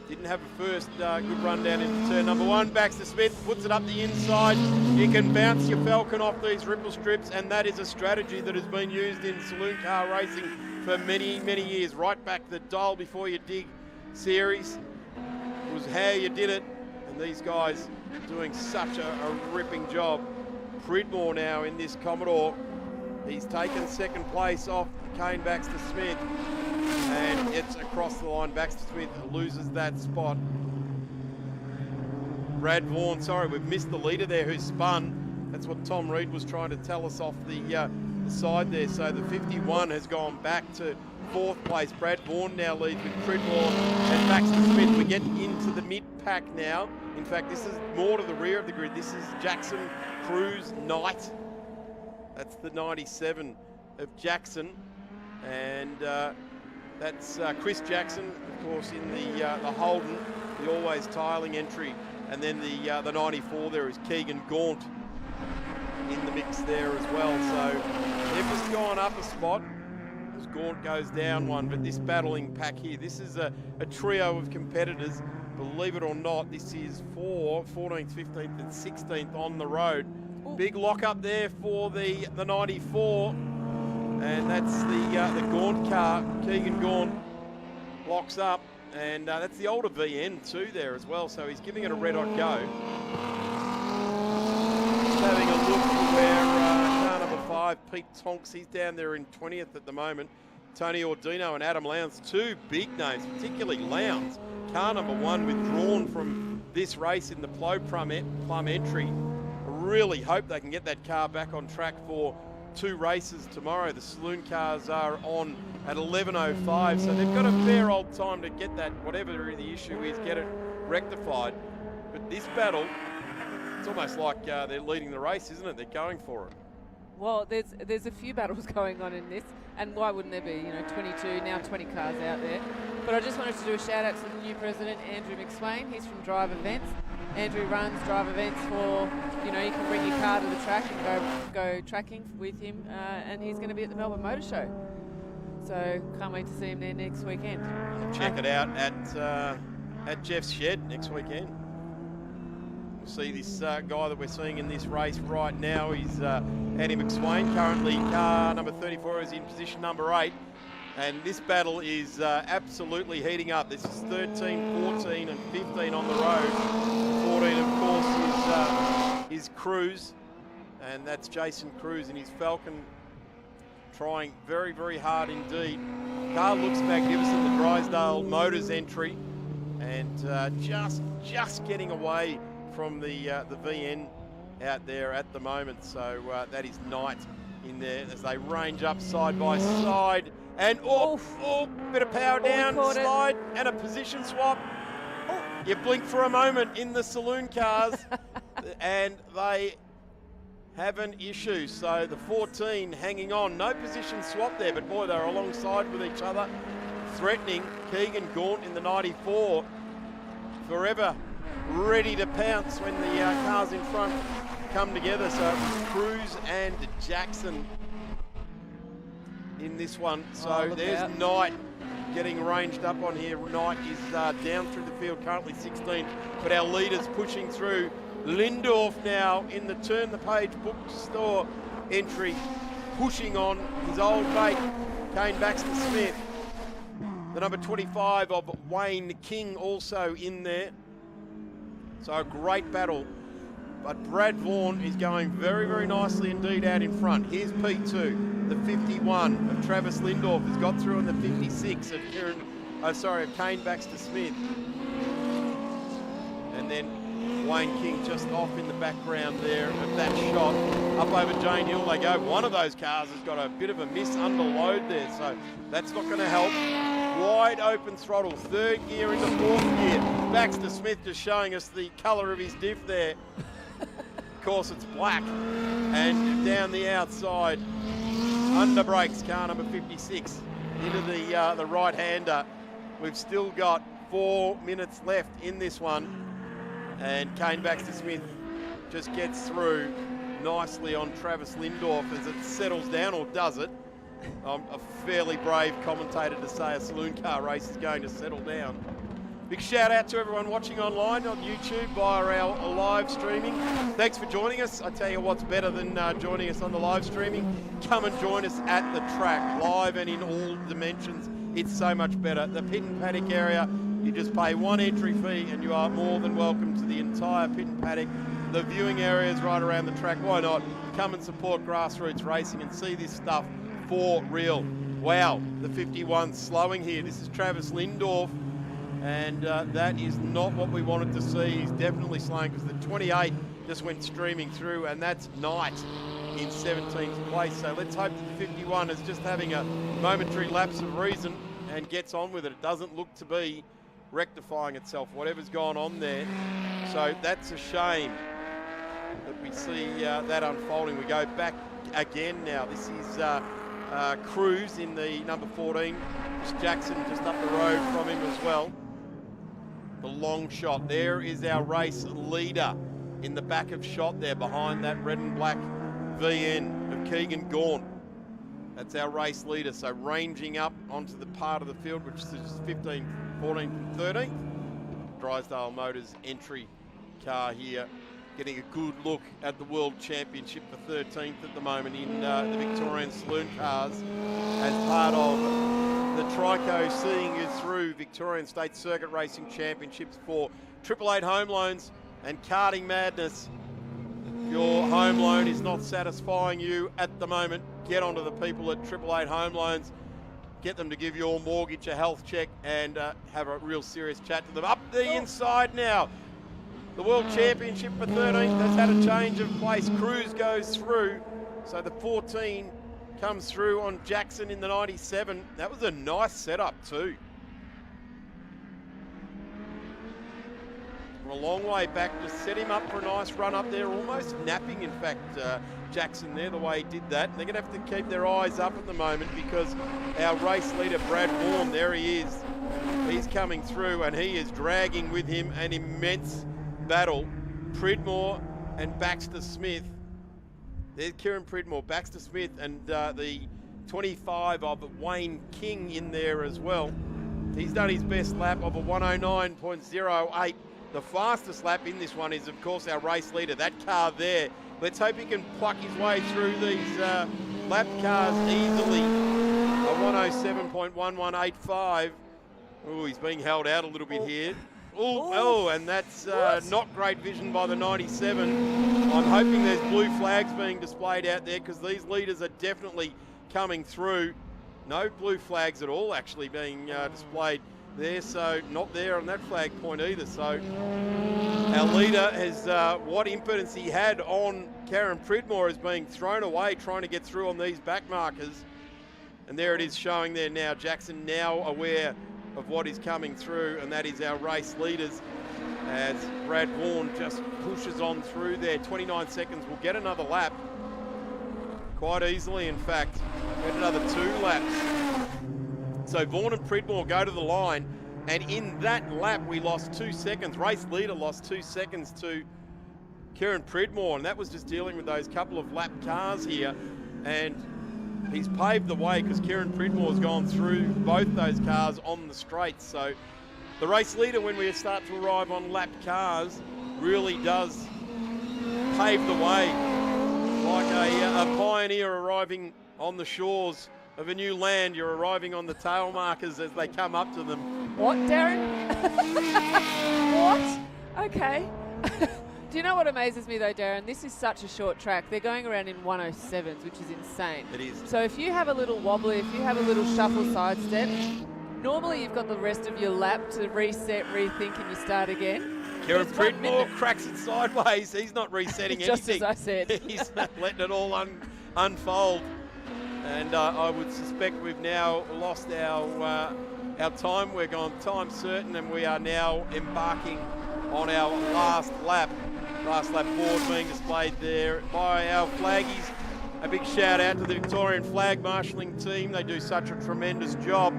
[SPEAKER 2] Didn't have a first good run down into turn number 1. Baxter Smith puts it up the inside. You can bounce your Falcon off these ripple strips, and that is a strategy that has been used in saloon car racing for many, many years. Right back the dial before you dig series was how you did it, and these guys doing such a ripping job. Pridmore now in this Commodore. He's taken second place off Kane Baxter Smith. And it's across the line. Baxter Smith loses that spot. Brad Vaughan, sorry, we've missed the leader there who spun. That's what Tom Reed was trying to tell us off the side there. So the 51 has gone back to 4th place. Brad Vaughan now leads with Pridmore and Baxter Smith. We get into the mid-pack now. In fact, this is more to the rear of the grid. This is Jackson, Cruz, Knight. That's the 97 of Jackson. And that's Chris Jackson, of course, in the Holden, the always tiling entry. And then the 94 there is Keegan Gaunt in the mix there as well. So they've just gone up a spot as Gaunt goes down one. But this battling pack here, this is a trio of competitors. Believe it or not, this is for 14th, 15th and 16th on the road. Ooh. Big lock up there for the 94. And that's the Gaunt car. Keegan Gaunt locks up. And that's the older VN2 there as well. So he's giving it a red-hot go. Just having a look at where car number 5, Pete Tonks, he's down there in 20th at the moment. Tony Ordino and Adam Lowndes, 2 big names, particularly Lowndes. Car number 1 withdrawn from this race in the Plum entry. I really hope they can get that car back on track for 2 races tomorrow. The saloon cars are on at 11:05, so they've got a fair old time to get that, whatever the issue is, get it rectified. But this battle, it's almost like they're leading the race, isn't it? They're going for it.
[SPEAKER 6] Well, there's a few battles going on in this, and why wouldn't there be? You know, 22, now 20 cars out there. But I just wanted to do a shout out to the new president, Andrew McSwain. He's from Drive Events. Andrew runs Drive Events for, you know, you can bring your car to the track and go tracking with him, and he's going to be at the Melbourne Motor Show. So can't wait to see him there next weekend.
[SPEAKER 2] Check it out at Jeff's shed next weekend. We'll see this guy that we're seeing in this race right now. He's Andy McSwain. Currently car number 34 is in position number 8. And this battle is absolutely heating up. This is 13, 14 and 15 on the road. 14, of course, is Cruz. And that's Jason Cruz in his Falcon, trying very, very hard indeed. Car looks magnificent, the Drysdale Motors entry. And just getting away from the VN out there at the moment. So that is Knight in there as they range up side by side. And bit of power down, slide, and a position swap. You blink for a moment in the saloon cars, and they have an issue. So the 14 hanging on. No position swap there, but boy, they're alongside with each other. Threatening. Keegan Gaunt in the 94. Forever ready to pounce when the cars in front come together. So Cruz and Jackson in this one. So there's Knight getting ranged up on here. Knight is down through the field, currently 16, but our leaders pushing through. Lindorf now in the Turn the Page bookstore entry, pushing on his old mate, Kane Baxter Smith. The number 25 of Wayne King also in there. So a great battle. But Brad Vaughan is going very, very nicely indeed out in front. Here's P2, the 51 of Travis Lindorf has got through on the 56 of Kane Baxter Smith. And then Wayne King just off in the background there of that shot. Up over Jane Hill they go. One of those cars has got a bit of a miss under load there, so that's not going to help. Wide open throttle, third gear into fourth gear. Baxter Smith just showing us the colour of his diff there. Of course, it's black. And down the outside, under brakes, car number 56 into the right-hander. We've still got 4 minutes left in this one. And Kane Baxter Smith just gets through nicely on Travis Lindorf as it settles down, or does it? I'm a fairly brave commentator to say a saloon car race is going to settle down. Big shout out to everyone watching online on YouTube via our live streaming. Thanks for joining us. I tell you what's better than joining us on the live streaming. Come and join us at the track, live and in all dimensions. It's so much better. The pit and paddock area, you just pay one entry fee and you are more than welcome to the entire pit and paddock. The viewing areas right around the track. Why not? Come and support grassroots racing and see this stuff for real. Wow, the 51 slowing here. This is Travis Lindorf, and that is not what we wanted to see. He's definitely slowing because the 28 just went streaming through, and that's Knight in 17th place. So let's hope that the 51 is just having a momentary lapse of reason and gets on with it. It doesn't look to be rectifying itself, whatever's gone on there. So that's a shame that we see that unfolding. We go back again now. This is Cruz in the number 14. Jackson just up the road from him as well. The long shot. There is our race leader in the back of shot there behind that red and black VN of Keegan Gaunt. That's our race leader. So ranging up onto the part of the field, which is 15, 14, and 13. Drysdale Motors entry car here, getting a good look at the World Championship for 13th at the moment in the Victorian Saloon cars as part of the Trico seeing you through Victorian State Circuit Racing Championships for 888 Home Loans and Karting Madness. If your home loan is not satisfying you at the moment, get onto the people at 888 Home Loans. Get them to give your mortgage a health check and have a real serious chat to them. Up the inside now. The World Championship for 13th has had a change of place. Cruz goes through. So the 14 comes through on Jackson in the 97. That was a nice setup too. From a long way back, just set him up for a nice run up there, almost napping in fact Jackson there, the way he did that. They're going to have to keep their eyes up at the moment because our race leader, Brad Vaughan, there he is. He's coming through and he is dragging with him an immense battle. Pridmore and Baxter Smith. There's Kieran Pridmore, Baxter Smith, and the 25 of Wayne King in there as well. He's done his best lap of a 109.08. The fastest lap in this one is, of course, our race leader, that car there. Let's hope he can pluck his way through these lap cars easily. A 107.1185. Oh, he's being held out a little bit here. Oh, and that's not great vision by the 97. I'm hoping there's blue flags being displayed out there because these leaders are definitely coming through. No blue flags at all actually being displayed there, so not there on that flag point either. So our leader has, what impotence he had on Karen Pridmore is being thrown away trying to get through on these back markers. And there it is showing there now. Jackson now aware of what is coming through, and that is our race leaders as Brad Vaughan just pushes on through there. 29 seconds, will get another lap. Quite easily, in fact. Get another 2 laps. So Vaughan and Pridmore go to the line, and in that lap we lost 2 seconds. Race leader lost 2 seconds to Kieran Pridmore, and that was just dealing with those couple of lap cars here. And he's paved the way because Kieran Pridmore's gone through both those cars on the straight. So the race leader, when we start to arrive on lap cars, really does pave the way. Like a pioneer arriving on the shores of a new land, you're arriving on the tail markers as they come up to them.
[SPEAKER 6] What, Darren? What? Okay. Do you know what amazes me though, Darren? This is such a short track. They're going around in 107s, which is insane.
[SPEAKER 2] It is.
[SPEAKER 6] So if you have a little wobbly, if you have a little shuffle sidestep, normally you've got the rest of your lap to reset, rethink, and you start again.
[SPEAKER 2] Kieran Pridmore cracks it sideways. He's not resetting
[SPEAKER 6] Just
[SPEAKER 2] anything.
[SPEAKER 6] as I said.
[SPEAKER 2] He's letting it all unfold. And I would suspect we've now lost our time. We're gone time certain, and we are now embarking on our last lap. Last lap board being displayed there by our flaggies. A big shout out to the Victorian flag marshalling team. They do such a tremendous job,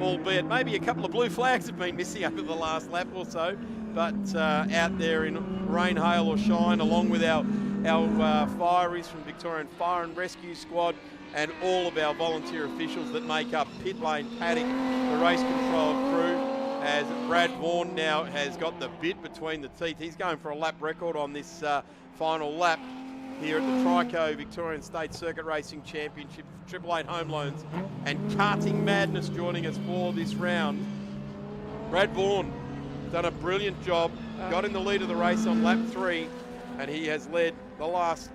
[SPEAKER 2] albeit maybe a couple of blue flags have been missing over the last lap or so. But out there in rain, hail or shine, along with our fireys from Victorian Fire and Rescue Squad and all of our volunteer officials that make up pit lane paddock, the race control crew, as Brad Vaughan now has got the bit between the teeth. He's going for a lap record on this final lap here at the Trico Victorian State Circuit Racing Championship, Triple Eight Home Loans, and Karting Madness joining us for this round. Brad Vaughan done a brilliant job, got in the lead of the race on lap 3, and he has led the last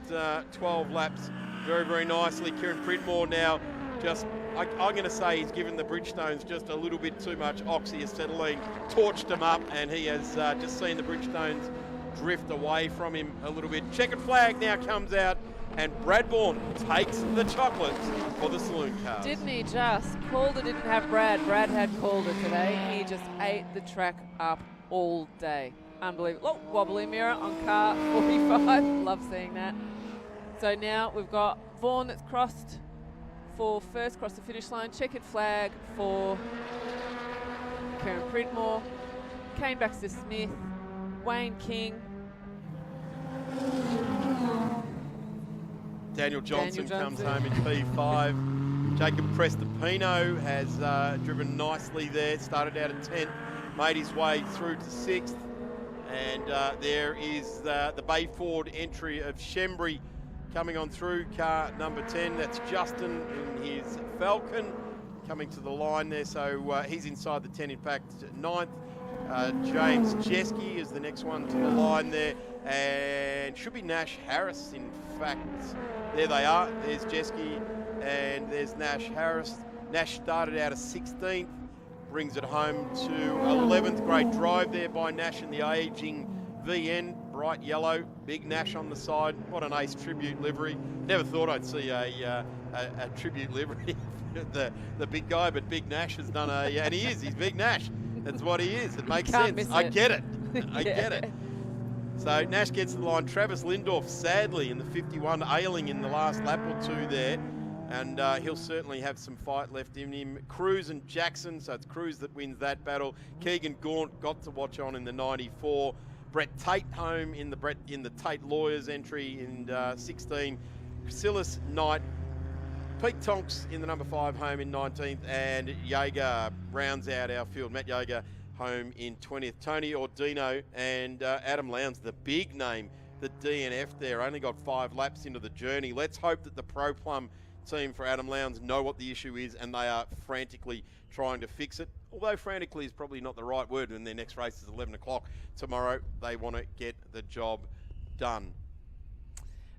[SPEAKER 2] 12 laps very, very nicely. Kieran Pridmore now just, I'm going to say he's given the Bridgestones just a little bit too much oxyacetylene, torched them up, and he has just seen the Bridgestones drift away from him a little bit. Checkered flag now comes out, and Brad Vaughan takes the chocolates for the Saloon cars.
[SPEAKER 6] Didn't he just? Calder didn't have Brad. Brad had Calder today. He just ate the track up all day. Unbelievable. Oh, wobbly mirror on car 45. Love seeing that. So now we've got Vaughan that's crossed for first across the finish line. Checkered flag for Kieran Pridmore. Kane Baxter Smith. Wayne King.
[SPEAKER 2] Daniel Johnson comes home in P5. Jacob Prestapino has driven nicely there. Started out at 10th, made his way through to 6th. And there is the Bayford entry of Shembry coming on through car number 10. That's Justin in his Falcon coming to the line there. So he's inside the 10, in fact, 9th. James Jeske is the next one to the line there. And should be Nash Harris, in fact. There they are. There's Jeske and there's Nash Harris. Nash started out at 16th. Brings it home to 11th. Great drive there by Nash in the aging VN, bright yellow, big Nash on the side. What an ace tribute livery. Never thought I'd see a tribute livery, the big guy, but Big Nash has done and he is, he's Big Nash. That's what he is. It makes sense. I get it. I get it. So Nash gets the line. Travis Lindorf, sadly, in the 51, ailing in the last lap or two there. And he'll certainly have some fight left in him. Cruz and Jackson, so it's Cruz that wins that battle. Keegan Gaunt got to watch on in the 94. Brett Tate home in the Tate Lawyers entry in 16. Chrysilis Knight. Pete Tonks in the number 5 home in 19th. And Jaeger rounds out our field. Matt Jaeger home in 20th. Tony Ordino and Adam Lowndes, the big name, the DNF there. Only got 5 laps into the journey. Let's hope that the Pro Plum team for Adam Lowndes know what the issue is and they are frantically trying to fix it. Although frantically is probably not the right word when their next race is 11 o'clock tomorrow. They want to get the job done.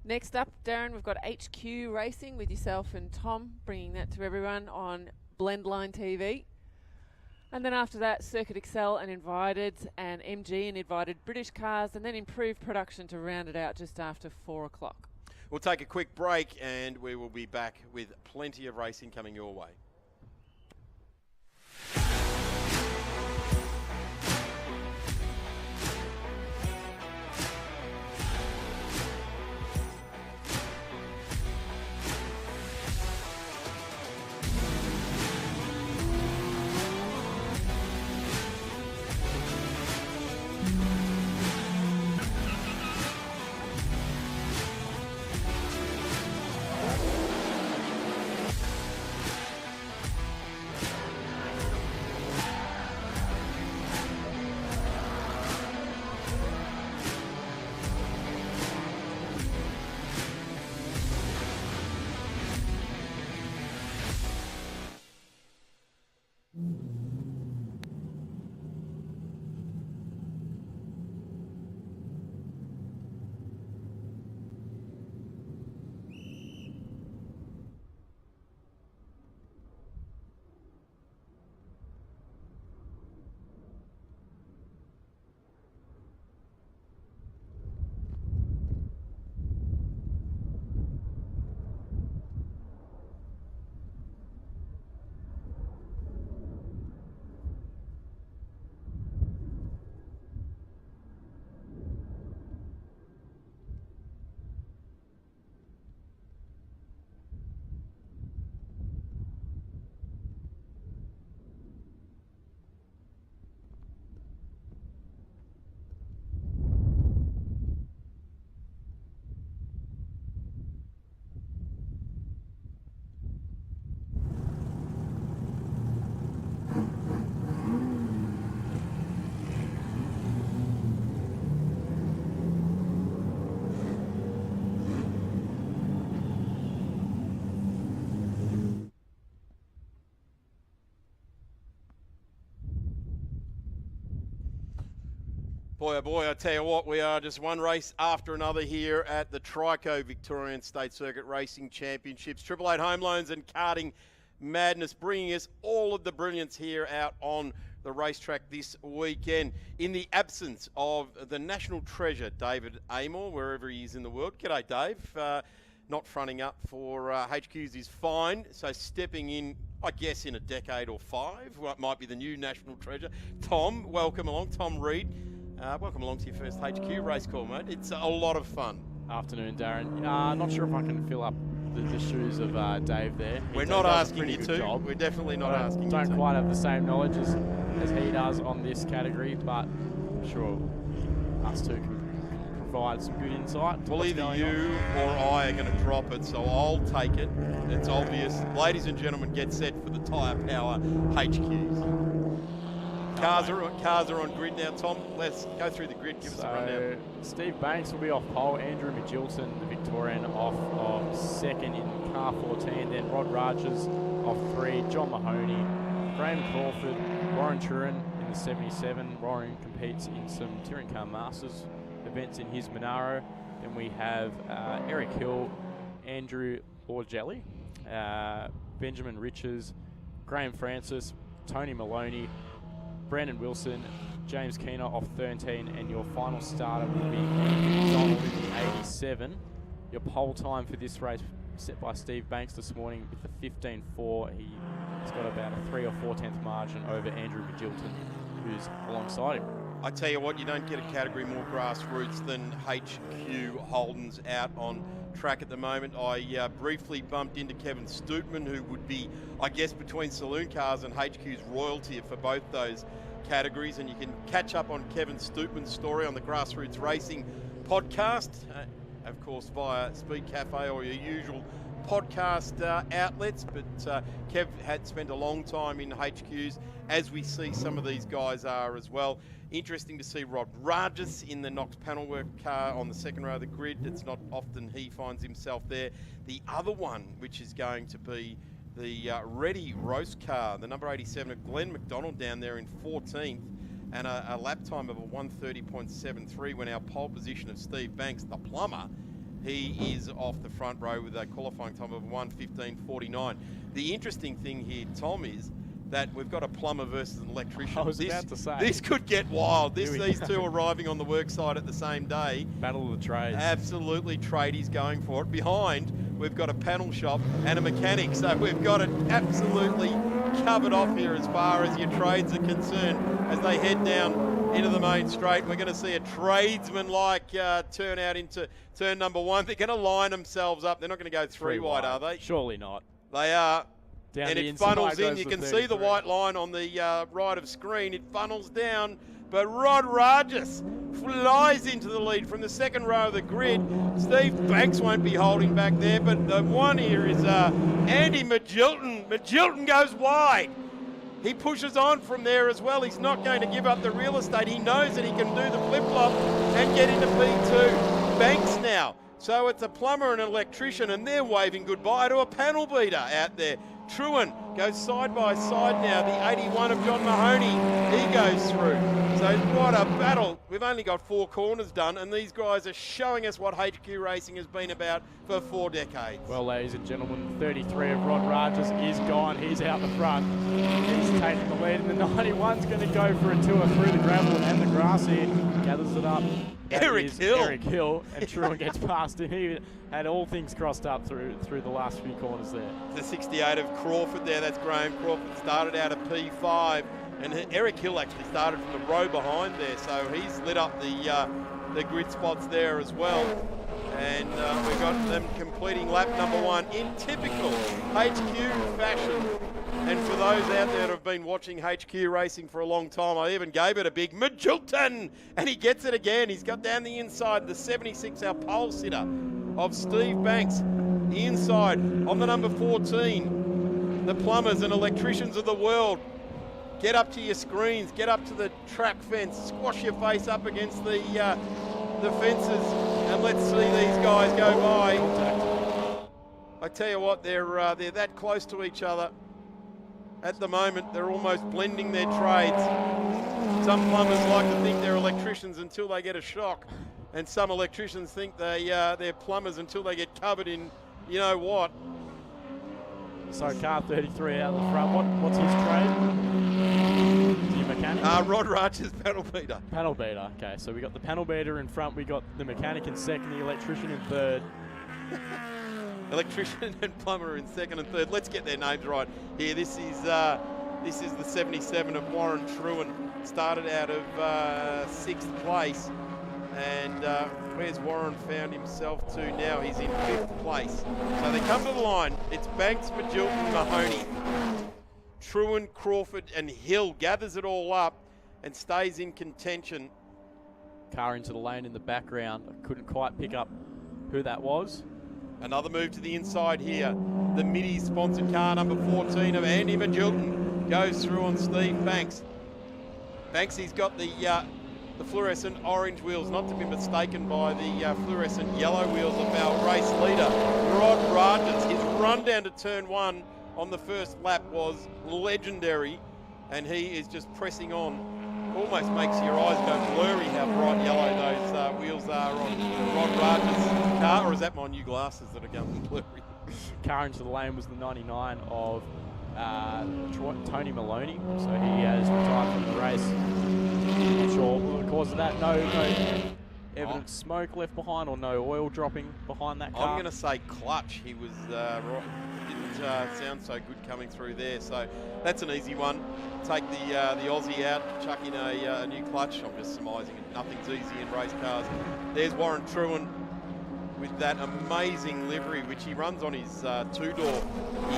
[SPEAKER 6] Next up, Darren, we've got HQ Racing with yourself and Tom, bringing that to everyone on Blendline TV. And then after that, Circuit Excel and Invited, and MG and Invited British cars, and then improved production to round it out just after 4 o'clock.
[SPEAKER 2] We'll take a quick break and we will be back with plenty of racing coming your way. Boy, oh boy, I tell you what, we are just one race after another here at the Trico Victorian State Circuit Racing Championships. 888 Home Loans and Karting Madness, bringing us all of the brilliance here out on the racetrack this weekend. In the absence of the national treasure, David Amor, wherever he is in the world. G'day, Dave. Not fronting up for HQs is fine, so stepping in, I guess, in a decade or 5, what might be the new national treasure. Tom, welcome along. Tom Reed. Welcome along to your first HQ race call, mate. It's a lot of fun.
[SPEAKER 5] Afternoon, Darren. Not sure if I can fill up the shoes of Dave there.
[SPEAKER 2] We're not asking you to. We're definitely not asking you to.
[SPEAKER 5] Don't quite have the same knowledge as he does on this category, but I'm sure us two can provide some good insight.
[SPEAKER 2] Well, either you or I are going to drop it, so I'll take it. It's obvious. Ladies and gentlemen, get set for the Tyre Power HQs. Cars are on grid now, Tom. Let's go through the grid. Give us a rundown.
[SPEAKER 5] Steve Banks will be off pole. Andrew Magilton, the Victorian, off of second in car 14. Then Rod Rogers off 3. John Mahoney, Graham Crawford, Warren Turin in the 77. Warren competes in some Touring Car Masters events in his Monaro. Then we have Eric Hill, Andrew Orgelli, Benjamin Riches, Graham Francis, Tony Maloney, Brandon Wilson, James Keener off 13, and your final starter will be Donald in the 87. Your pole time for this race set by Steve Banks this morning with the 15.4. He's got about a 3 or 4/10 margin over Andrew Magilton, who's alongside him.
[SPEAKER 2] I tell you what, you don't get a category more grassroots than HQ Holden's out on track at the moment. I briefly bumped into Kevin Stootman, who would be, I guess, between Saloon Cars and HQ's royalty for both those categories, and you can catch up on Kevin Stootman's story on the Grassroots Racing podcast, of course via Speed Cafe or your usual podcast outlets, but Kev had spent a long time in HQs, as we see some of these guys are as well. Interesting to see Rod Rogers in the Knox Panelwork car on the second row of the grid. It's not often he finds himself there. The other one, which is going to be the Ready Roast car, the number 87 of Glenn McDonald down there in 14th, and a lap time of a 1:30.73 when our pole position of Steve Banks, the plumber, he is off the front row with a qualifying time of 1:15.49. The interesting thing here, Tom, is that we've got a plumber versus an electrician.
[SPEAKER 5] I was about to say.
[SPEAKER 2] This could get wild. These two arriving on the work site at the same day.
[SPEAKER 5] Battle of the trades.
[SPEAKER 2] Absolutely, tradies going for it. Behind, we've got a panel shop and a mechanic. So we've got it absolutely covered off here as far as your trades are concerned. As they head down into the main straight, we're going to see a tradesman-like turn out into turn number 1. They're going to line themselves up. They're not going to go three wide, are they?
[SPEAKER 5] Surely not.
[SPEAKER 2] They are.
[SPEAKER 5] Down
[SPEAKER 2] and
[SPEAKER 5] the
[SPEAKER 2] it funnels in.
[SPEAKER 5] goes
[SPEAKER 2] You
[SPEAKER 5] the
[SPEAKER 2] can see
[SPEAKER 5] 33.
[SPEAKER 2] the white line on the right of screen. It funnels down, but Rod Rogers flies into the lead from the second row of the grid. Steve Banks won't be holding back there, but the one here is Andy Magilton. Magilton goes wide. He pushes on from there as well. He's not going to give up the real estate. He knows that he can do the flip-flop and get into P2. Banks now. So it's a plumber and an electrician, and they're waving goodbye to a panel beater out there. Truan goes side by side now. The 81 of John Mahoney, he goes through. So what a battle. We've only got 4 corners done, and these guys are showing us what HQ racing has been about for 4 decades.
[SPEAKER 5] Well, ladies and gentlemen, 33 of Rod Rogers is gone. He's out the front. He's taking the lead, and the 91's going to go for a tour through the gravel and the grass here. Gathers it up.
[SPEAKER 2] Eric
[SPEAKER 5] Hill, and Truan gets past him. He had all things crossed up through the last few corners there.
[SPEAKER 2] The 68 of Crawford there, that's Graham Crawford, started out of P5, and Eric Hill actually started from the row behind there, so he's lit up the grid spots there as well. And we've got them completing lap number 1 in typical HQ fashion. And for those out there that have been watching HQ racing for a long time, I even gave it a big Magilton, and he gets it again. He's got down the inside, the 76, our pole sitter of Steve Banks. The inside on the number 14, the plumbers and electricians of the world. Get up to your screens, get up to the track fence, squash your face up against the fences, and let's see these guys go by. I tell you what, they're that close to each other. at the moment. They're almost blending their trades. Some plumbers like to think they're electricians until they get a shock, and some electricians think they're plumbers until they get covered in you know what.
[SPEAKER 5] So car 33 out the front. What's his trade? Is he a mechanic?
[SPEAKER 2] Rod Rogers, panel beater.
[SPEAKER 5] Panel beater. Okay, so we got the panel beater in front. We got the mechanic in second, the electrician in third.
[SPEAKER 2] Electrician and plumber in second and third. Let's get their names right here. This is the 77 of Warren Truan. Started out of 6th place. And where's Warren found himself to now? He's in 5th place. So they come to the line. It's Banks, Magilton, Mahoney. Truan, Crawford and Hill gathers it all up and stays in contention.
[SPEAKER 5] Car into the lane in the background. I couldn't quite pick up who that was.
[SPEAKER 2] Another move to the inside here. The Midi-sponsored car number 14 of Andy Magilton goes through on Steve Banks. Banksy's got the fluorescent orange wheels, not to be mistaken by the fluorescent yellow wheels of our race leader, Rod Rogers. His run down to turn 1 on the first lap was legendary, and he is just pressing on. Almost makes your eyes go blurry how bright yellow those wheels are on Rod Rogers' car, or is that my new glasses that are going blurry?
[SPEAKER 5] Car into the lane was the 99 of Tony Maloney, so he has retired from the race. Not sure the cause of that. No evidence smoke left behind, or no oil dropping behind that car.
[SPEAKER 2] I'm going to say clutch. He was right. Didn't sound so good coming through there. So that's an easy one. Take the Aussie out, chuck in a new clutch. I'm just surmising it. Nothing's easy in race cars. There's Warren Truan with that amazing livery, which he runs on his two-door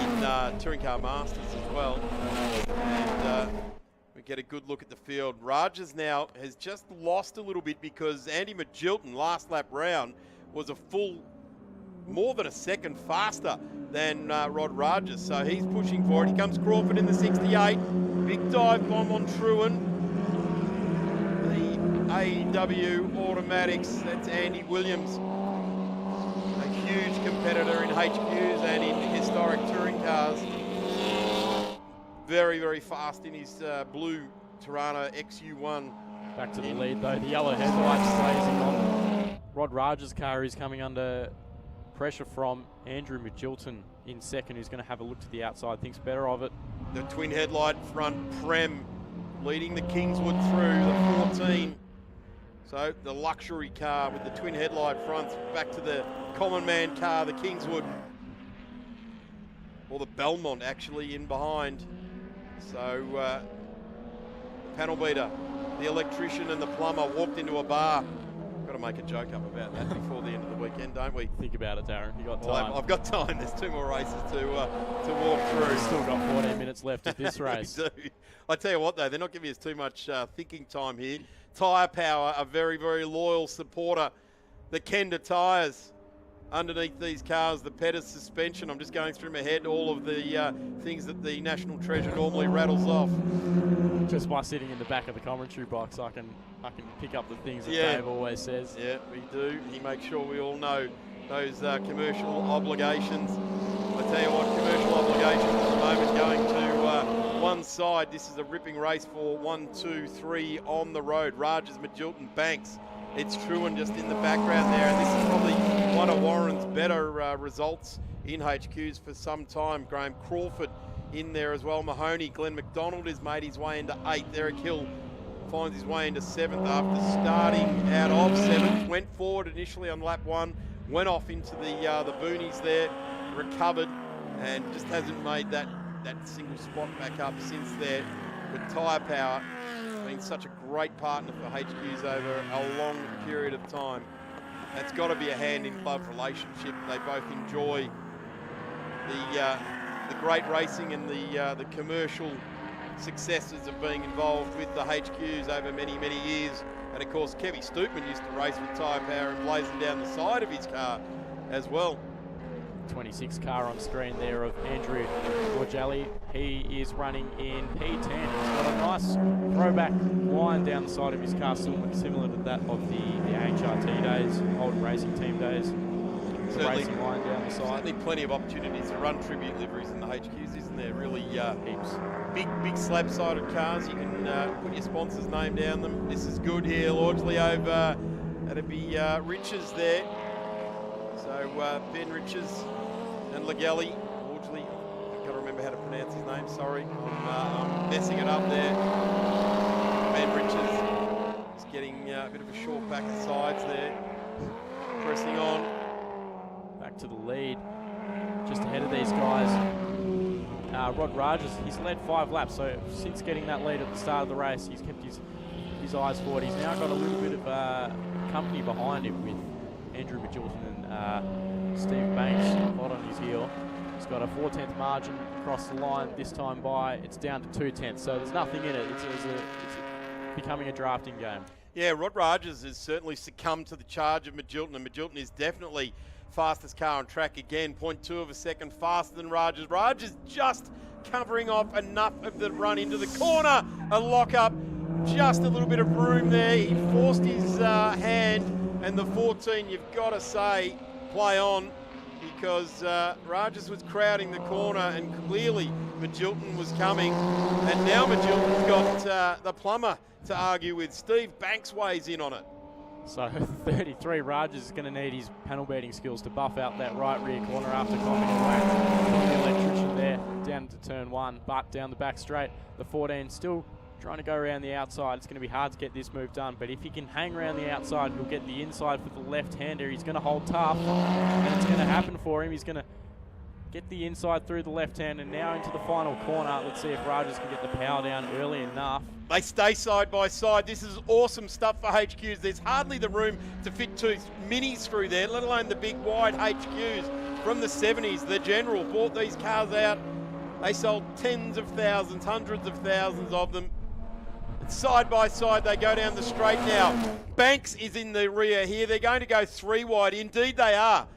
[SPEAKER 2] in Touring Car Masters as well. And we get a good look at the field. Rogers now has just lost a little bit because Andy Magilton last lap round was a full, more than a second faster than Rod Rogers. So he's pushing for it. Here comes Crawford in the 68. Big dive bomb on Truan. The AEW Automatics, that's Andy Williams. A huge competitor in HQs and in historic touring cars. Very, very fast in his blue Tirana XU1.
[SPEAKER 5] Back to the lead though. The yellow headlights blazing on. Rod Rogers' car is coming under pressure from Andrew Magilton in second, who's going to have a look to the outside, thinks better of it.
[SPEAKER 2] The twin headlight front Prem leading the Kingswood through the 14. So the luxury car with the twin headlight fronts back to the common man car, the Kingswood. Or the Belmont actually in behind. So the panel beater, the electrician and the plumber walked into a bar. Got to make a joke up about that before the end of the weekend, don't we?
[SPEAKER 5] Think about it, Darren. You got time.
[SPEAKER 2] Well, I've got time. There's 2 more races to walk through.
[SPEAKER 5] We've still got 14 minutes left of this race.
[SPEAKER 2] We do. I tell you what, though, they're not giving us too much thinking time here. Tyre Power, a very, very loyal supporter. The Kenda tyres. Underneath these cars, the Pettis suspension. I'm just going through my head all of the things that the National Treasure normally rattles off.
[SPEAKER 5] Just by sitting in the back of the commentary box, I can pick up the things that Dave always says.
[SPEAKER 2] Yeah, we do. He makes sure we all know those commercial obligations. I tell you what, commercial obligations at the moment going to one side. This is a ripping race for 1, 2, 3 on the road. Rogers, Magilton, Banks. It's Truan just in the background there, and this is probably one of Warren's better results in HQs for some time. Graham Crawford in there as well. Mahoney, Glenn McDonald has made his way into 8th. Eric Hill finds his way into 7th after starting out of 7th. Went forward initially on lap 1, went off into the boonies there, recovered, and just hasn't made that single spot back up since there. But Tyre Power been such a great partner for HQs over a long period of time. That's got to be a hand-in-glove relationship. They both enjoy the great racing and the commercial successes of being involved with the HQs over many, many years. And of course, Kevy Stoopman used to race with Tyre Power and blazing down the side of his car as well.
[SPEAKER 5] 26 car on screen there of Andrew Borgelli. He is running in P10. He's got a nice throwback line down the side of his car, similar to that of the HRT days, Holden Racing Team days. racing line down the side.
[SPEAKER 2] Certainly plenty of opportunities to run tribute liveries in the HQs, isn't there? Really
[SPEAKER 5] Heaps.
[SPEAKER 2] big slab-sided cars. You can put your sponsor's name down them. This is good here, largely over. That'd be Riches there. So Ben Riches and Legally, largely. I've got to remember how to pronounce his name. Sorry, I'm messing it up there. Ben Riches is getting a bit of a short back at sides there. Pressing on.
[SPEAKER 5] Back to the lead, just ahead of these guys. Rod Rajas, he's led 5 laps, so since getting that lead at the start of the race, he's kept his eyes forward. He's now got a little bit of company behind him with Andrew Bajilton and Steve Banks hot on his heel. He's got a 4/10 margin across the line this time by. It's down to 2/10, so there's nothing in it. It's becoming a drafting game.
[SPEAKER 2] Yeah, Rod Rajas has certainly succumbed to the charge of Magilton, and Magilton is definitely fastest car on track again, 0.2 of a second faster than Rajas. Rajas just covering off enough of the run into the corner. A lock-up, just a little bit of room there. He forced his hand, and the 14, you've got to say, play on, because Rajas was crowding the corner, and clearly Magilton was coming. And now Magilton's got the plumber to argue with. Steve Banks weighs in on it.
[SPEAKER 5] So 33, Rajas is going to need his panel beating skills to buff out that right rear corner after coming away from the electrician there down to turn 1, but down the back straight. The 14 still trying to go around the outside. It's going to be hard to get this move done, but if he can hang around the outside, he'll get the inside for the left-hander. He's going to hold tough, and it's going to happen for him. He's going to get the inside through the left hand, and now into the final corner. Let's see if Rajas can get the power down early enough.
[SPEAKER 2] They stay side by side. This is awesome stuff for HQs. There's hardly the room to fit 2 minis through there, let alone the big wide HQs from the 70s. The General bought these cars out. They sold tens of thousands, hundreds of thousands of them. And side by side, they go down the straight now. Banks is in the rear here. They're going to go 3 wide. Indeed they are.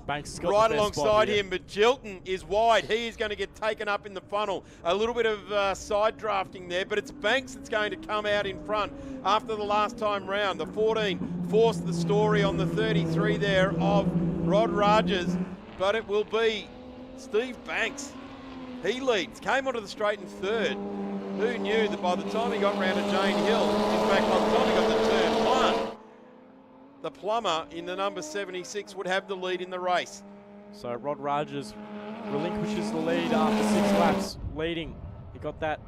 [SPEAKER 5] Banks got
[SPEAKER 2] right
[SPEAKER 5] the best
[SPEAKER 2] alongside
[SPEAKER 5] spot here.
[SPEAKER 2] him, but Jilton is wide. He is going to get taken up in the funnel. A little bit of side drafting there, but it's Banks that's going to come out in front after the last time round. The 14 forced the story on the 33 there of Rod Rajas, but it will be Steve Banks. He leads, came onto the straight in 3rd. Who knew that by the time he got round to Jane Hill, in fact, by the time he got to turn 1, the plumber in the number 76 would have the lead in the race.
[SPEAKER 5] So Rod Rajas relinquishes the lead after 6 laps, leading. He got that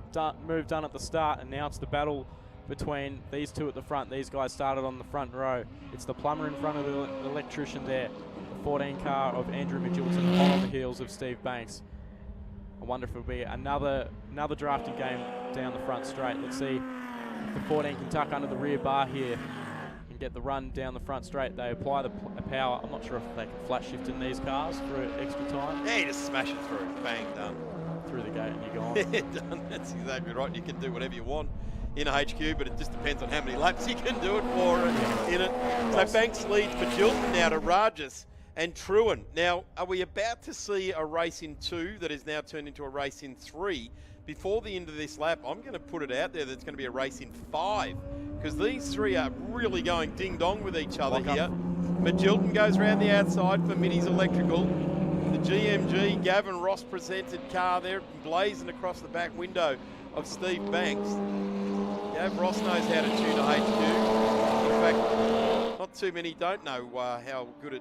[SPEAKER 5] move done at the start, and now it's the battle between these 2 at the front. These guys started on the front row. It's the plumber in front of the electrician there. The 14 car of Andrew Magilton on the heels of Steve Banks. I wonder if it'll be another drafting game down the front straight. Let's see if the 14 can tuck under the rear bar here and get the run down the front straight. They apply the power. I'm not sure if they can flat shift in these cars for extra time.
[SPEAKER 2] Yeah, you just smash it through. Bang, done.
[SPEAKER 5] Through the gate and you're gone.
[SPEAKER 2] Done. That's exactly right. You can do whatever you want in a HQ, but it just depends on how many laps you can do it for in it. So Banks leads Magilton now to Rajas and Truan. Now, are we about to see a race in 2 that is now turned into a race in 3? Before the end of this lap, I'm going to put it out there that it's going to be a race in 5, because these 3 are really going ding-dong with each other here. Magilton goes around the outside for Minis Electrical. The GMG Gavin Ross presented car there, blazing across the back window of Steve Banks. Gav Ross knows how to tune a HQ. In fact, not too many don't know how good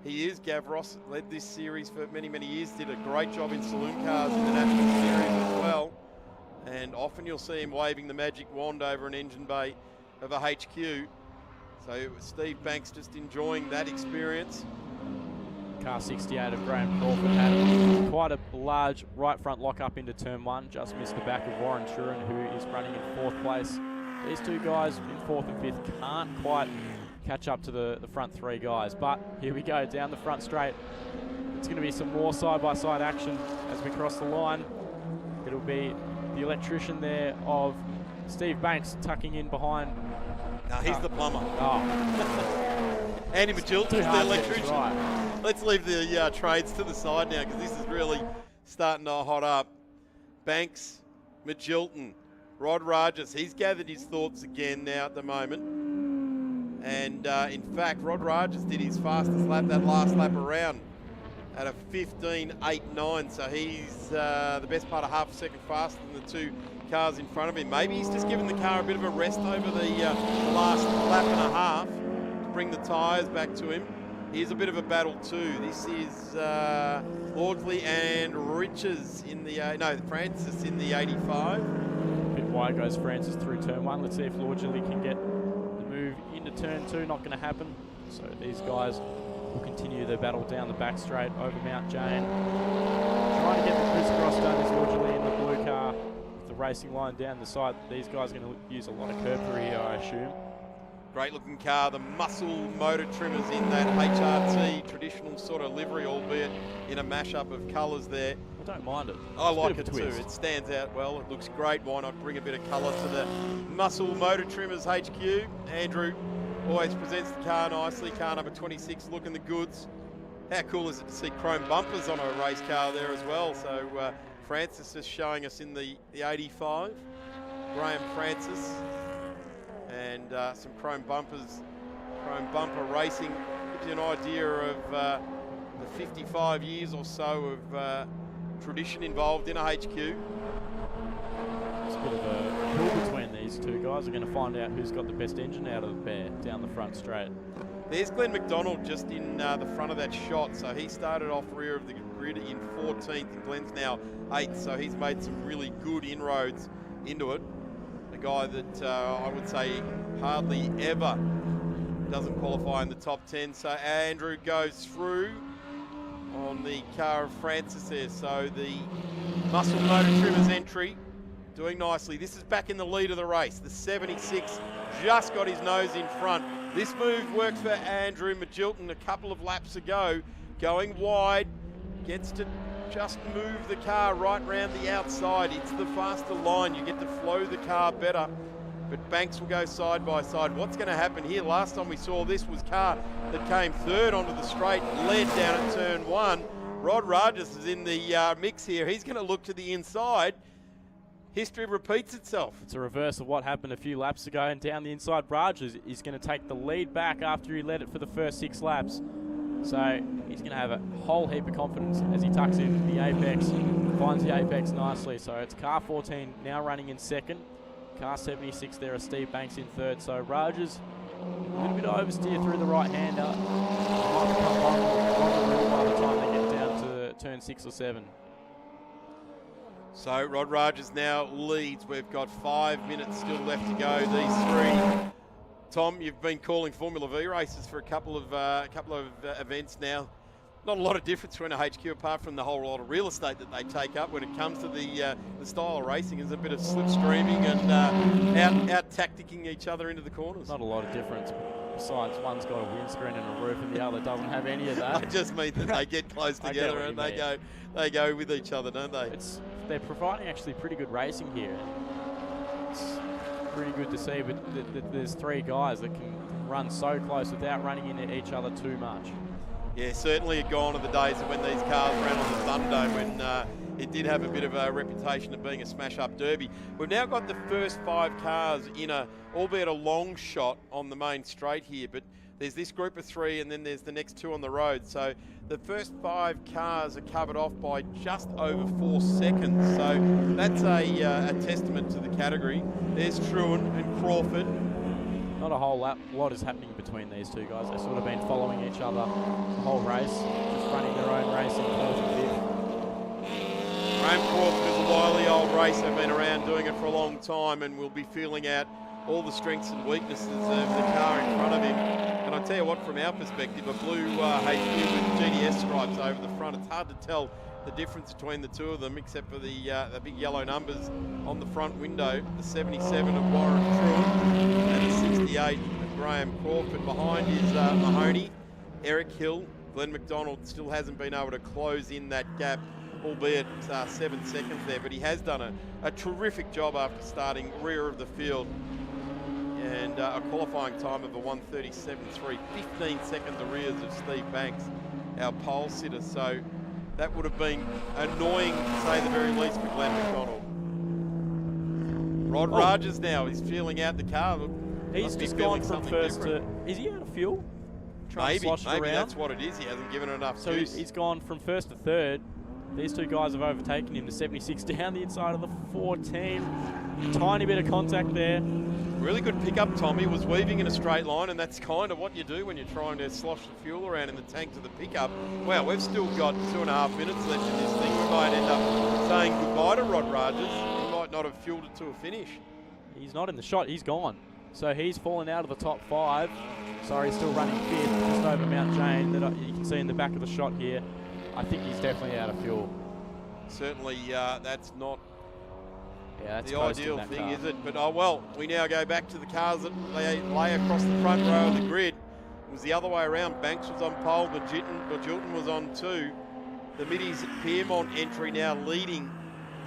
[SPEAKER 2] he is. Gav Ross led this series for many, many years, did a great job in saloon cars in the National Series as well. And often you'll see him waving the magic wand over an engine bay of a HQ. So Steve Banks just enjoying that experience.
[SPEAKER 5] Car 68 of Graham Crawford had quite a large right front lock up into turn 1. Just missed the back of Warren Turin, who is running in 4th place. These 2 guys in 4th and 5th can't quite catch up to the front 3 guys, but here we go down the front straight. It's going to be some more side-by-side action as we cross the line. It'll be the electrician there of Steve Banks tucking in behind.
[SPEAKER 2] No, he's the plumber.
[SPEAKER 5] Oh.
[SPEAKER 2] Andy Magilton's the electrician.
[SPEAKER 5] Right.
[SPEAKER 2] Let's leave the trades to the side now, because this is really starting to hot up. Banks, Magilton, Rod Rajas, he's gathered his thoughts again now at the moment. And in fact, Rod Rogers did his fastest lap that last lap around at a 15.89. So he's the best part of half a second faster than the two cars in front of him. Maybe he's just given the car a bit of a rest over the last lap and a half to bring the tyres back to him. Here's a bit of a battle too. This is Lordsley and Riches in the, Francis in the 85.
[SPEAKER 5] A bit wide goes Francis through turn 1. Let's see if Lordsley can get the move into turn 2. Not going to happen. So these guys will continue their battle down the back straight over Mount Jane. Trying to get the crisscross done is Lordsley in the blue car with the racing line down the side. These guys are going to use a lot of curb here, I assume.
[SPEAKER 2] Great looking car, the muscle motor trimmers in that HRT traditional sort of livery, albeit in a mashup of colours there.
[SPEAKER 5] I don't mind it.
[SPEAKER 2] I like it too. It stands out well. It looks great. Why not bring a bit of colour to the muscle motor trimmers HQ? Andrew always presents the car nicely. Car number 26 looking the goods. How cool is it to see chrome bumpers on a race car there as well? So Francis is showing us in the 85. Graham Francis. And some chrome bumpers, chrome bumper racing. Gives you an idea of the 55 years or so of tradition involved in a HQ.
[SPEAKER 5] It's a bit of a pull between these two guys. We're going to find out who's got the best engine out of the pair down the front straight.
[SPEAKER 2] There's Glenn McDonald just in the front of that shot. So he started off rear of the grid in 14th and Glenn's now 8th. So he's made some really good inroads into it. A guy that I would say hardly ever doesn't qualify in the top 10. So Andrew goes through on the car of Francis there. So the muscle motor trimmers entry doing nicely. This is back in the lead of the race. The 76 just got his nose in front. This move works for Andrew Magilton a couple of laps ago. Going wide, gets to just move the car right round the outside. It's the faster line. You get to flow the car better. But Banks will go side by side. What's going to happen here? Last time we saw this was car that came third onto the straight, led down at turn 1. Rod Rogers is in the mix here. He's going to look to the inside. History repeats itself.
[SPEAKER 5] It's a reverse of what happened a few laps ago, and down the inside, Rogers is going to take the lead back after he led it for the first 6 laps. So he's going to have a whole heap of confidence as he tucks in the apex, finds the apex nicely. So it's car 14 now running in second. Car 76 there, Steve Banks in third. So Rogers, a little bit of oversteer through the right-hander. Might become vulnerable by the time they get down to turn 6 or 7.
[SPEAKER 2] So Rod Rogers now leads. We've got 5 minutes still left to go. These 3. Tom, you've been calling Formula V races for a couple of events now. Not a lot of difference between a HQ apart from the whole lot of real estate that they take up when it comes to the style of racing. There's a bit of slipstreaming and out-tacticking each other into the corners.
[SPEAKER 5] Not a lot of difference. Besides, one's got a windscreen and a roof and the other doesn't have any of that.
[SPEAKER 2] I just mean that they get close together and they go with each other, don't they?
[SPEAKER 5] They're providing actually pretty good racing here. It's pretty good to see, but there's 3 guys that can run so close without running into each other too much.
[SPEAKER 2] Yeah, certainly gone are the days of when these cars ran on the Thunderdome when it did have a bit of a reputation of being a smash-up derby. We've now got the first 5 cars in albeit a long shot on the main straight here, but there's this group of 3 and then there's the next 2 on the road. So the first 5 cars are covered off by just over 4 seconds. So that's a testament to the category. There's Truan and Crawford.
[SPEAKER 5] Not a whole lot is happening between these 2 guys. They've sort of been following each other the whole race, just running their own race in 4th and 5th.
[SPEAKER 2] Graham Crawford is a wily old racer, been around doing it for a long time and will be feeling out all the strengths and weaknesses of the car in front of him. And I'll tell you what, from our perspective, a blue HQ with GDS stripes over the front, it's hard to tell the difference between the 2 of them, except for the big yellow numbers on the front window. The 77 of Warren Truan and the 68 of Graham Crawford. Behind is Mahoney, Eric Hill. Glenn McDonald still hasn't been able to close in that gap, albeit 7 seconds there, but he has done a terrific job after starting rear of the field. And a qualifying time of a 1:37.3, 15 seconds arrears of Steve Banks, our pole sitter. So that would have been annoying, to say the very least, for Glenn McDonald. Rod Rogers now, he's feeling out the car.
[SPEAKER 5] He's just gone from first to... Is he out of fuel?
[SPEAKER 2] Maybe that's what it is. He hasn't given enough juice.
[SPEAKER 5] So he's gone from first to third. These two guys have overtaken him. The 76 down the inside of the 14. Tiny bit of contact there.
[SPEAKER 2] Really good pickup, Tommy. Was weaving in a straight line, and that's kind of what you do when you're trying to slosh the fuel around in the tank to the pickup. Wow, we've still got 2.5 minutes left in this thing. We might end up saying goodbye to Rod Rogers. He might not have fueled it to a finish.
[SPEAKER 5] He's not in the shot. He's gone. So he's fallen out of the top 5. Sorry, still running fifth, just over Mount Jane. That you can see in the back of the shot here. I think he's definitely out of fuel.
[SPEAKER 2] Certainly, that's not
[SPEAKER 5] that's
[SPEAKER 2] the ideal thing, is it? But, oh well, we now go back to the cars that lay across the front row of the grid. It was the other way around. Banks was on pole, Magilton was on 2. The Middies Piermont entry now leading.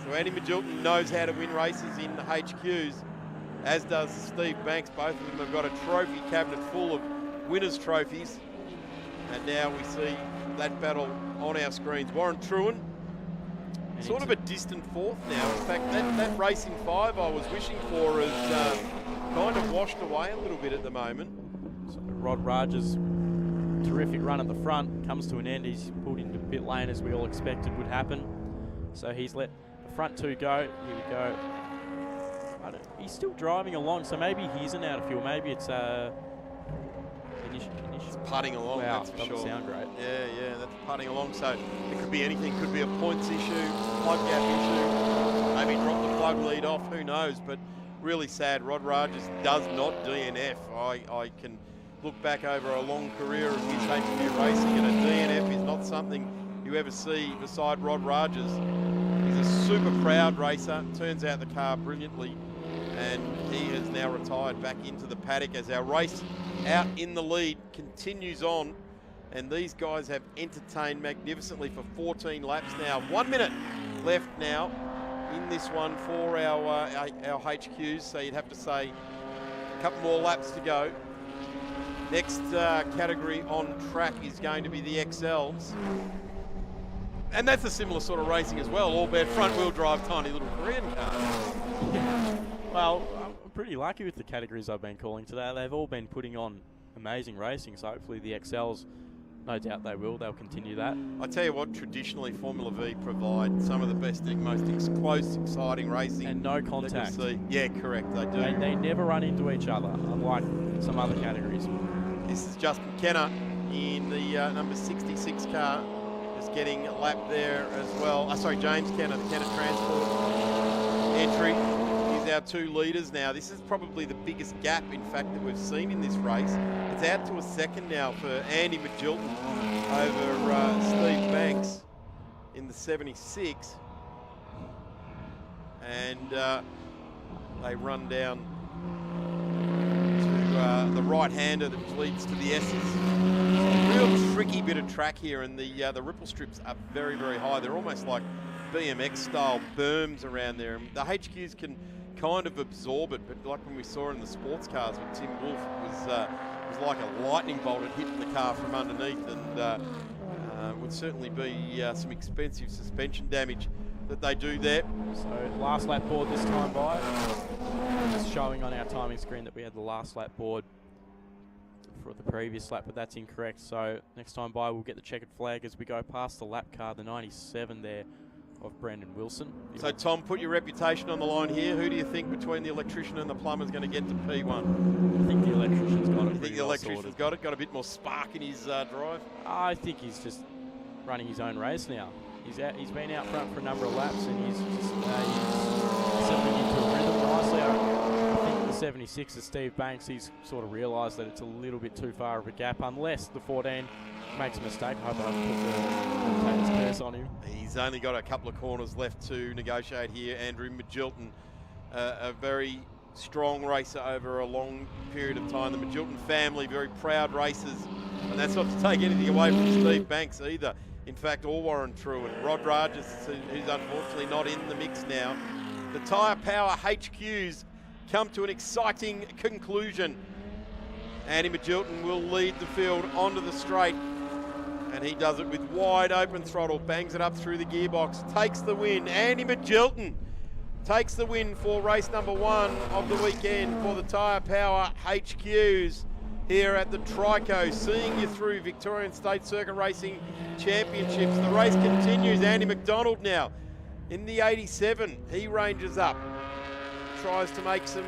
[SPEAKER 2] So Andy Magilton knows how to win races in the HQs, as does Steve Banks. Both of them have got a trophy cabinet full of winners' trophies. And now we see that battle on our screens. Warren Truen, sort of a distant fourth now. In fact, that racing 5 I was wishing for is kind of washed away a little bit at the moment.
[SPEAKER 5] So Rod Rogers, terrific run at the front, comes to an end. He's pulled into pit lane as we all expected would happen. So he's let the front 2 go. Here we go. He's still driving along, so maybe he isn't out of fuel. Maybe it's
[SPEAKER 2] It's putting along,
[SPEAKER 5] wow,
[SPEAKER 2] that's for sure.
[SPEAKER 5] Sound great.
[SPEAKER 2] Yeah, that's putting along. So it could be anything. Could be a points issue, plug gap issue, maybe drop the plug lead off. Who knows? But really sad. Rod Rogers does not DNF. I can look back over a long career of his HQ racing, and a DNF is not something you ever see beside Rod Rogers. He's a super proud racer. Turns out the car brilliantly, and he has now retired back into the paddock as our race out in the lead continues on. And these guys have entertained magnificently for 14 laps now. 1 minute left now in this one for our HQs, so you'd have to say a couple more laps to go. Next category on track is going to be the XLs. And that's a similar sort of racing as well, albeit front-wheel drive, tiny little Korean car.
[SPEAKER 5] Well, I'm pretty lucky with the categories I've been calling today. They've all been putting on amazing racing, so hopefully the XLs, no doubt they will. They'll continue that.
[SPEAKER 2] I tell you what, traditionally Formula V provide some of the best, most close, exciting racing.
[SPEAKER 5] And no contact.
[SPEAKER 2] Yeah, correct, they do.
[SPEAKER 5] They never run into each other, unlike some other categories.
[SPEAKER 2] This is Justin Kenner in the number 66 car. Just getting a lap there as well. James Kenner, the Kenner Transport entry. He's our 2 leaders now. This is probably the biggest gap, in fact, that we've seen in this race. It's out to a second now for Andy Magilton over Steve Banks in the 76. And they run down to the right-hander that leads to the S's. Real tricky bit of track here, and the ripple strips are very, very high. They're almost like BMX-style berms around there. And the HQs can kind of absorb it, but like when we saw in the sports cars with Tim Wolf, it was like a lightning bolt had hit the car from underneath, and would certainly be some expensive suspension damage that they do there.
[SPEAKER 5] So last lap board this time by. Just showing on our timing screen that we had the last lap board for the previous lap, but that's incorrect. So next time by, we'll get the checkered flag as we go past the lap car, the 97 there of Brandon Wilson.
[SPEAKER 2] So Tom, put your reputation on the line here. Who do you think between the electrician and the plumber is going to get to P1?
[SPEAKER 5] I think the electrician's got it.
[SPEAKER 2] You think the electrician's got it? Got a bit more spark in his drive?
[SPEAKER 5] I think he's just running his own race now. He's been out front for a number of laps, and he's just settling into a rhythm nicely. I think the 76 of Steve Banks, he's sort of realised that it's a little bit too far of a gap, unless the 14 makes a mistake. I hope I don't put the commentator's curse on him.
[SPEAKER 2] He's only got a couple of corners left to negotiate here. Andrew Magilton, a very strong racer over a long period of time. The Magilton family, very proud racers, and that's not to take anything away from Steve Banks either. In fact, or Warren Truen. Rod Rogers, who's unfortunately not in the mix now. The Tyre Power HQs come to an exciting conclusion. Andy Magilton will lead the field onto the straight, and he does it with wide open throttle, bangs it up through the gearbox, takes the win. Andy Magilton takes the win for race number 1 of the weekend for the Tyre Power HQs here at the Trico, seeing you through Victorian State Circuit Racing Championships. The race continues. Andy McDonald now in the 87. He ranges up, tries to make some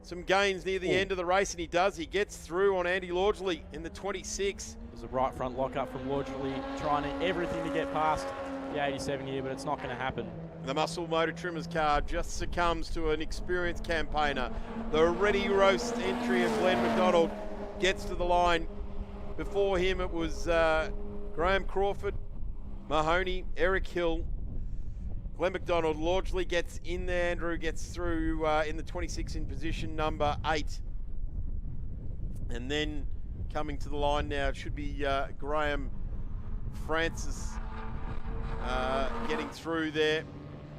[SPEAKER 2] some gains near the end of the race, and he does. He gets through on Andy Lordgley in the 26.
[SPEAKER 5] There's a right front lock up from Lordgley, trying everything to get past the 87 here, but it's not going to happen.
[SPEAKER 2] The Muscle Motor Trimmers car just succumbs to an experienced campaigner. The ready roast entry of Glenn McDonald gets to the line. Before him it was Graham Crawford, Mahoney, Eric Hill, Glenn McDonald. Lordgley gets in there. Andrew gets through in the 26 in position number 8. And then coming to the line now, it should be Graham Francis getting through there.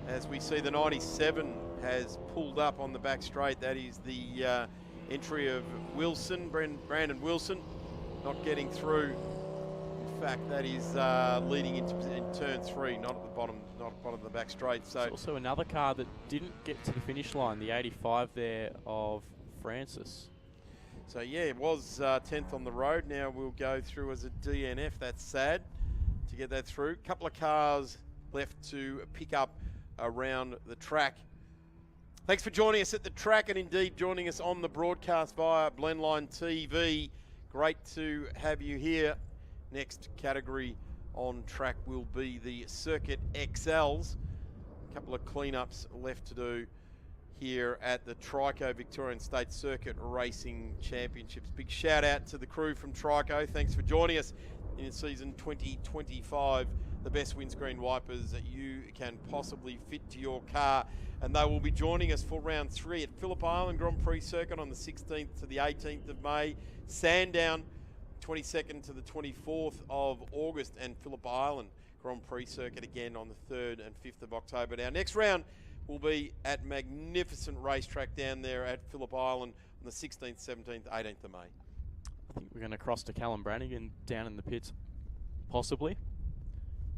[SPEAKER 2] As we see, the 97 has pulled up on the back straight. That is the entry of Wilson, Brandon Wilson, not getting through. In fact, that is leading into turn 3, not at the bottom, not at the bottom of the back straight. So
[SPEAKER 5] there's also another car that didn't get to the finish line, the 85 there of Francis.
[SPEAKER 2] So yeah, it was 10th on the road. Now we'll go through as a DNF. That's sad to get that through. A couple of cars left to pick up around the track. Thanks for joining us at the track, and indeed joining us on the broadcast via Blendline TV. Great to have you here. Next category on track will be the Circuit XLs. A couple of cleanups left to do here at the Trico Victorian State Circuit Racing Championships. Big shout out to the crew from Trico. Thanks for joining us in season 2025. The best windscreen wipers that you can possibly fit to your car. And they will be joining us for round 3 at Phillip Island Grand Prix Circuit on the 16th to the 18th of May. Sandown, 22nd to the 24th of August, and Phillip Island Grand Prix Circuit again on the 3rd and 5th of October. Our next round will be at magnificent racetrack down there at Phillip Island on the 16th, 17th, 18th of May.
[SPEAKER 5] I think we're going to cross to Callum Brannigan down in the pits, possibly,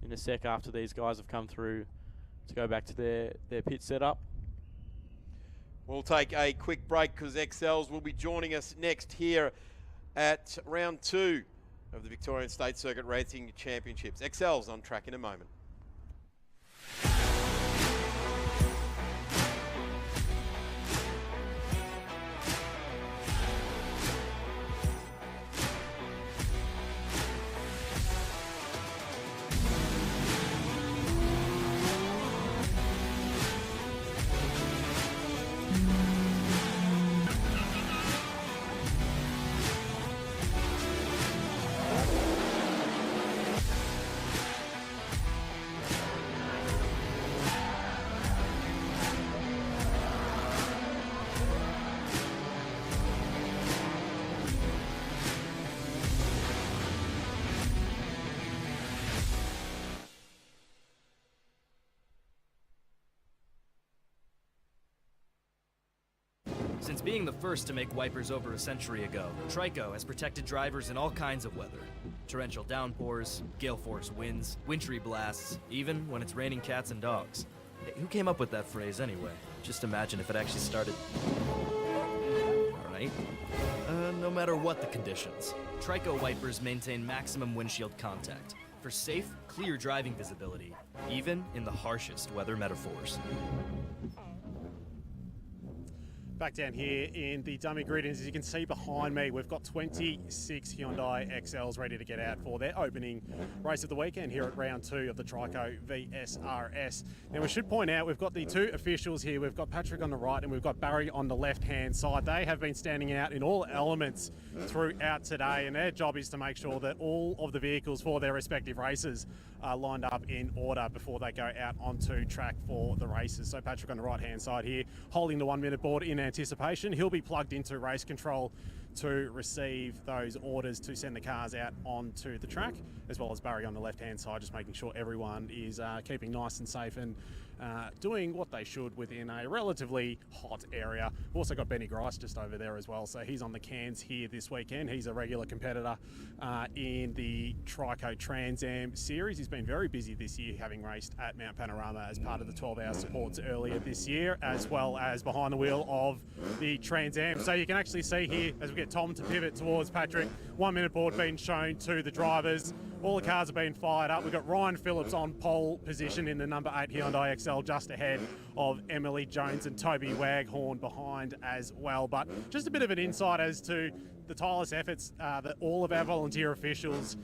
[SPEAKER 5] in a sec after these guys have come through to go back to their pit setup.
[SPEAKER 2] We'll take a quick break because XLs will be joining us next here at round 2 of the Victorian State Circuit Racing Championships. XLs on track in a moment.
[SPEAKER 4] Since being the first to make wipers over a century ago, Trico has protected drivers in all kinds of weather. Torrential downpours, gale force winds, wintry blasts, even when it's raining cats and dogs. Hey, who came up with that phrase anyway? Just imagine if it actually started... Alright. No matter what the conditions, Trico wipers maintain maximum windshield contact for safe, clear driving visibility, even in the harshest weather metaphors.
[SPEAKER 1] Back down here in the dummy grid, and as you can see behind me, we've got 26 Hyundai XLs ready to get out for their opening race of the weekend here at round 2 of the Trico VSRS. Now we should point out we've got the 2 officials here. We've got Patrick on the right and we've got Barry on the left-hand side. They have been standing out in all elements throughout today, and their job is to make sure that all of the vehicles for their respective races are lined up in order before they go out onto track for the races. So Patrick on the right-hand side here, holding the 1 minute board in anticipation. He'll be plugged into race control to receive those orders to send the cars out onto the track, as well as Barry on the left-hand side, just making sure everyone is keeping nice and safe and doing what they should within a relatively hot area. We've also got Benny Grice just over there as well, so he's on the cans here this weekend. He's a regular competitor in the Trico Trans Am series. He's been very busy this year, having raced at Mount Panorama as part of the 12-hour supports earlier this year, as well as behind the wheel of the Trans Am. So you can actually see here, as we get Tom to pivot towards Patrick, 1 minute board being shown to the drivers. All the cars have been fired up. We've got Ryan Phillips on pole position in the number 8 Hyundai XL, just ahead of Emily Jones and Toby Waghorn behind as well. But just a bit of an insight as to the tireless efforts that all of our volunteer officials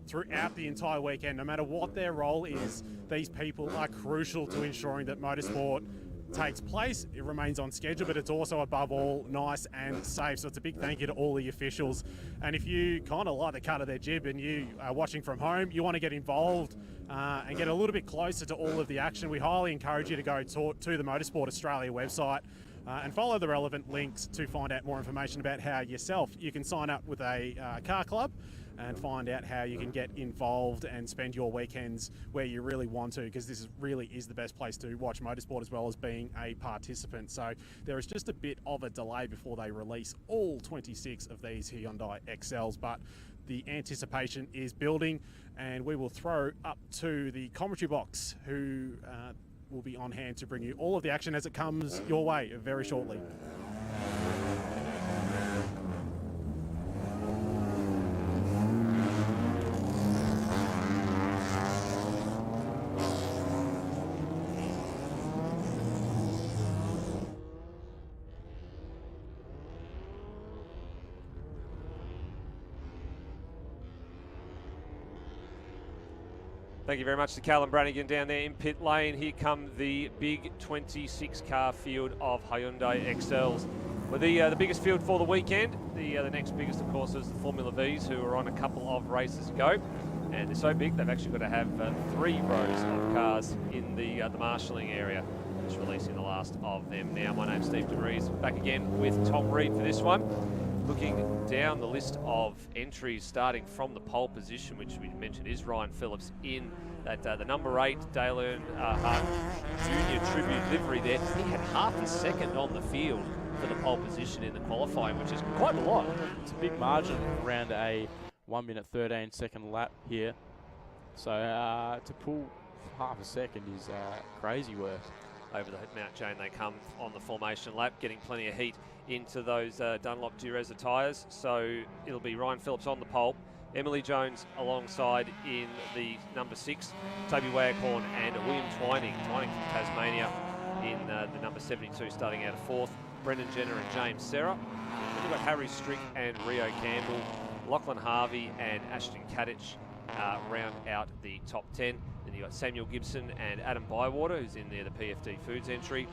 [SPEAKER 1] throughout the entire weekend, no matter what their role is, these people are crucial to ensuring that motorsport takes place. It remains on schedule, but it's also above all nice and safe. So it's a big thank you to all the officials. And if you kind of like the cut of their jib and you are watching from home, you want to get involved and get a little bit closer to all of the action, we highly encourage you to go to the Motorsport Australia website and follow the relevant links to find out more information about how you can sign up with a car club and find out how you can get involved and spend your weekends where you really want to, because this really is the best place to watch motorsport as well as being a participant. So there is just a bit of a delay before they release all 26 of these Hyundai XLs, but the anticipation is building, and we will throw up to the commentary box, who will be on hand to bring you all of the action as it comes your way very shortly.
[SPEAKER 8] Thank you very much to Callum Brannigan down there in pit lane. Here come the big 26-car field of Hyundai XLs. Well, the biggest field for the weekend. The next biggest, of course, is the Formula V's, who are on a couple of races ago. And they're so big, they've actually got to have 3 rows of cars in the marshalling area. Just releasing the last of them now. My name's Steve DeVries, back again with Tom Reed for this one. Looking down the list of entries, starting from the pole position, which we mentioned is Ryan Phillips in that the number 8 Dale Earnhardt Junior Tribute livery there. He had half a second on the field for the pole position in the qualifying, which is quite a lot.
[SPEAKER 5] It's a big margin around a 1 minute 13 second lap here. So to pull half a second is crazy work.
[SPEAKER 8] Over the Mount Jane they come on the formation lap, getting plenty of heat into those Dunlop Dureza tyres. So it'll be Ryan Phillips on the pole, Emily Jones alongside in the number 6, Toby Waghorn and William Twining from Tasmania in the number 72, starting out of 4th. Brendan Jenner and James Serra. Then you've got Harry Strick and Rio Campbell, Lachlan Harvey and Ashton Kadich round out the top 10. Then you've got Samuel Gibson and Adam Bywater, who's in there, the PFD Foods entry.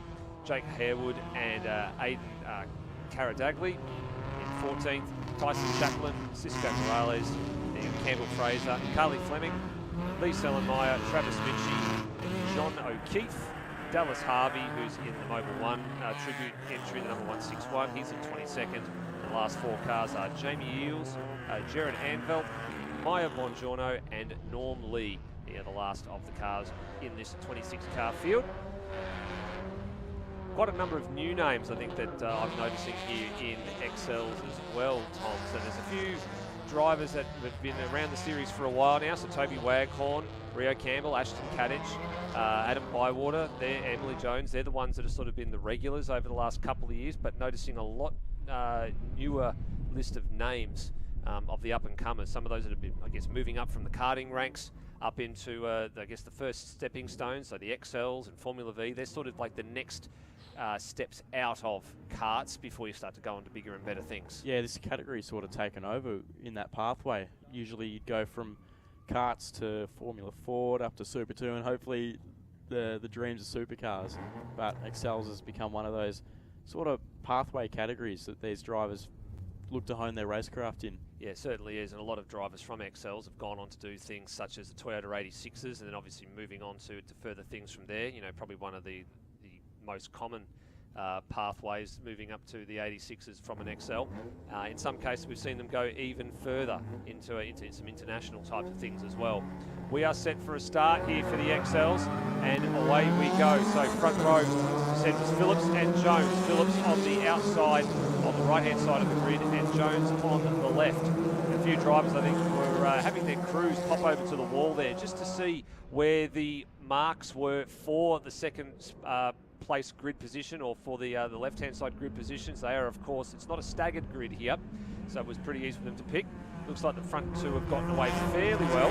[SPEAKER 8] Jake Harewood and Aidan Caradagley in 14th. Tyson Chaplin, Cisco Morales, then Campbell Fraser, Carly Fleming, Lee Sellenmeyer, Travis Mitchie, John O'Keefe, Dallas Harvey, who's in the Mobile 1 tribute entry, the number 161. He's in 22nd. The last 4 cars are Jamie Eels, Jared Anvelt, Maya Bongiorno and Norm Lee. The last of the cars in this 26-car field. Quite a number of new names, I think, that I'm noticing here in XLs as well, Tom. So there's a few drivers that have been around the series for a while now. So Toby Waghorn, Rio Campbell, Ashton Kadich, Adam Bywater, Emily Jones. They're the ones that have sort of been the regulars over the last couple of years, but noticing a lot newer list of names of the up-and-comers. Some of those that have been, I guess, moving up from the karting ranks up into, I guess, the first stepping stones, so the XLs and Formula V. They're sort of like the next steps out of karts before you start to go on to bigger and better things.
[SPEAKER 5] Yeah, this category is sort of taken over in that pathway. Usually you'd go from karts to Formula Ford up to Super 2 and hopefully the dreams of supercars. But XLs has become one of those sort of pathway categories that these drivers look to hone their racecraft in.
[SPEAKER 8] Yeah, it certainly is, and a lot of drivers from XLs have gone on to do things such as the Toyota 86s, and then obviously moving on to further things from there. You know, probably one of the most common pathways moving up to the 86s from an XL. In some cases, we've seen them go even further into some international type of things as well. We are set for a start here for the XLs, and away we go. So front row, said was Phillips and Jones. Phillips on the outside, on the right-hand side of the grid, and Jones on the left. A few drivers, I think, were having their crews pop over to the wall there just to see where the marks were for the second place grid position, or for the left-hand side grid positions. They are, of course, it's not a staggered grid here, so it was pretty easy for them to pick. Looks like the front two have gotten away fairly well.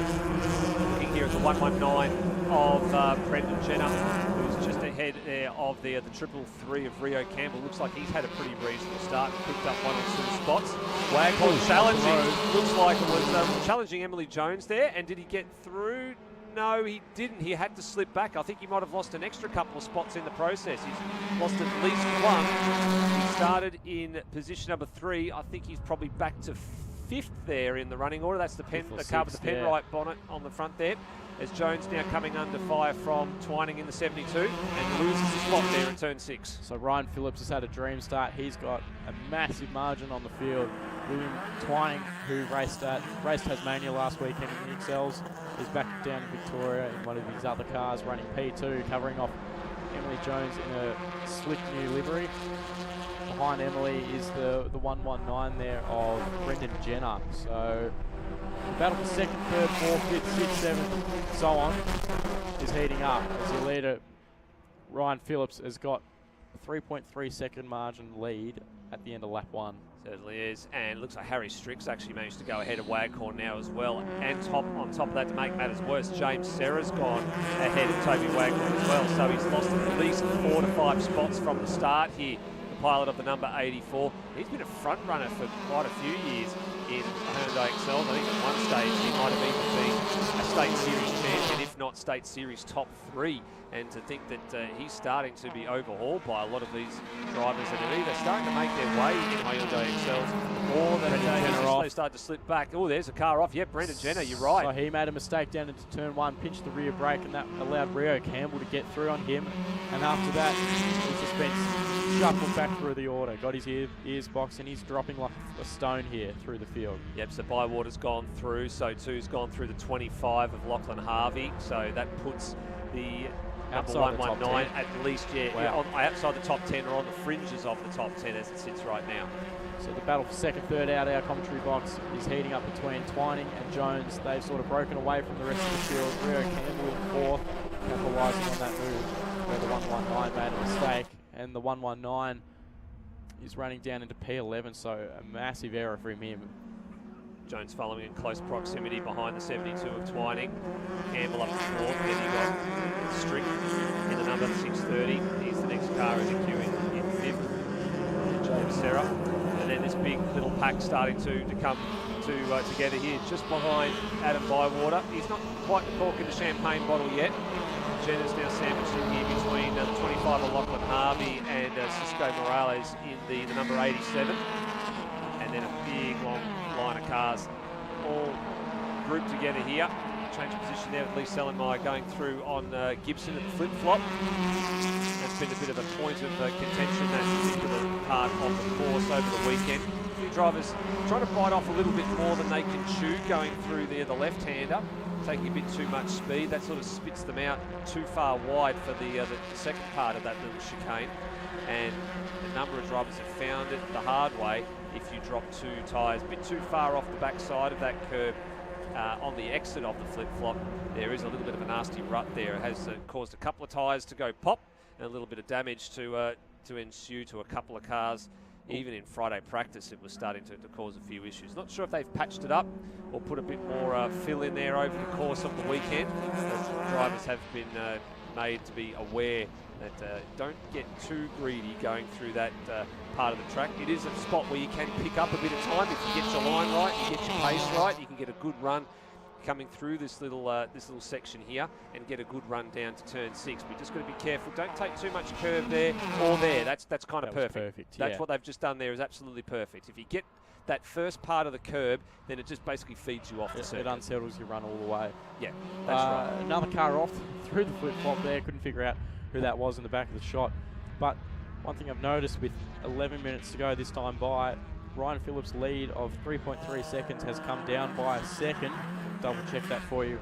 [SPEAKER 8] Looking here at the 119 of Brendan Jenner, who's just ahead there of the 333 of Rio Campbell. Looks like he's had a pretty reasonable start and picked up 1 or 2 spots. Waghorn challenging, looks like it was challenging Emily Jones there, and did he get through? No, he didn't. He had to slip back. I think he might have lost an extra couple of spots in the process. He's lost at least 1. He started in position number 3. I think he's probably back to 5th there in the running order. That's the car with the Penrite bonnet on the front there. As Jones now coming under fire from Twining in the 72 and loses a spot there in turn 6.
[SPEAKER 5] So Ryan Phillips has had a dream start. He's got a massive margin on the field. William Twining, who raced Tasmania last weekend in the XLs, is back down in Victoria in one of his other cars, running P2, covering off Emily Jones in a slick new livery. Behind Emily is the 119 there of Brendan Jenner. So the battle for 2nd, 3rd, 4th, 5th, 6th, 7th, so on, is heating up as the leader, Ryan Phillips, has got a 3.3 second margin lead at the end of lap 1.
[SPEAKER 8] Certainly is, and looks like Harry Strix actually managed to go ahead of Waghorn now as well. And on top of that, to make matters worse, James Serra's gone ahead of Toby Waghorn as well. So he's lost at least 4 to 5 spots from the start here. The pilot of the number 84. He's been a front runner for quite a few years in Hyundai XL. I think at one stage he might have even been a State Series champion, if not State Series top 3. And to think that he's starting to be overhauled by a lot of these drivers that are either starting to make their way in Hyundai XLs, or that they start to slip back. Oh, there's a car off. Yeah, Brendan Jenner, you're right.
[SPEAKER 5] So he made a mistake down into turn 1, pinched the rear brake, and that allowed Rio Campbell to get through on him. And after that, he's just been shuffled back through the order, got his ears boxed, and he's dropping like a stone here through the field.
[SPEAKER 8] Yep, so Bywater's gone through, so two's gone through the 25 of Lachlan Harvey, so that puts the number 119 at least, outside the top 10 or on the fringes of the top 10 as it sits right now.
[SPEAKER 5] So the battle for 2nd, 3rd out our commentary box is heating up between Twining and Jones. They've sort of broken away from the rest of the field. Rio Campbell in 4th, capitalising on that move where the 119 made a mistake, and the 119 is running down into P11, so a massive error from him.
[SPEAKER 8] Jones following in close proximity behind the 72 of Twining. Campbell up to 4th, then he got Strick in the number 630. He's the next car in the queue in 5th. James Serra. And then this big little pack starting to come together here just behind Adam Bywater. He's not quite the cork in the champagne bottle yet. Jenner's now sandwiched in here between the 25 of Lachlan Harvey and Cisco Morales in the number 87. And then a big long line of cars all grouped together here. Change position there with Lee Sellenmeyer going through on Gibson at the flip-flop. That's been a bit of a point of contention, that particular part of the course over the weekend. A few drivers trying to bite off a little bit more than they can chew going through there, the left-hander, taking a bit too much speed. That sort of spits them out too far wide for the second part of that little chicane. And a number of drivers have found it the hard way. If you drop 2 tyres a bit too far off the back side of that curb on the exit of the flip-flop, there is a little bit of a nasty rut there. It has caused a couple of tyres to go pop and a little bit of damage to ensue to a couple of cars. Even in Friday practice, it was starting to cause a few issues. Not sure if they've patched it up or put a bit more fill in there over the course of the weekend. But drivers have been made to be aware that don't get too greedy going through that part of the track. It is a spot where you can pick up a bit of time if you get your line right, you get your pace right, you can get a good run coming through this little section here and get a good run down to turn 6. But you just got to be careful. Don't take too much curve there or there. That's kind of perfect. That's what they've just done there is absolutely perfect. If you get that first part of the curb, then it just basically feeds you off the circuit.
[SPEAKER 5] It unsettles your run all the way.
[SPEAKER 8] Yeah, that's right.
[SPEAKER 5] Another car off through the flip-flop there. Couldn't figure out who that was in the back of the shot. But One thing I've noticed with 11 minutes to go this time by, Ryan Phillips' lead of 3.3 seconds has come down by a second. Double check that for you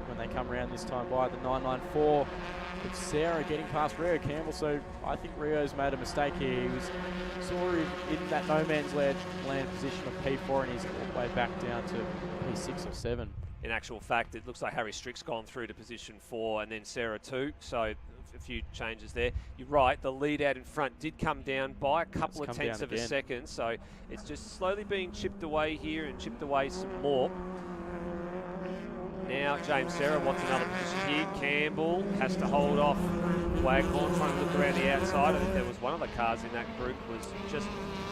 [SPEAKER 5] when they come around this time by. The 994 with Sarah getting past Rio Campbell, so I think Rio's made a mistake here. He was sort of in that no man's land position of P4, and he's all the way back down to P6 or 7.
[SPEAKER 8] In actual fact, it looks like Harry Strick's gone through to position 4 and then Sarah 2, so a few changes there. You're right, the lead out in front did come down by a couple of tenths of a second, so it's just slowly being chipped away here and chipped away some more. Now James Sarah wants another position here. Campbell has to hold off Waghorn, trying to look around the outside. I think there was one of the cars in that group was just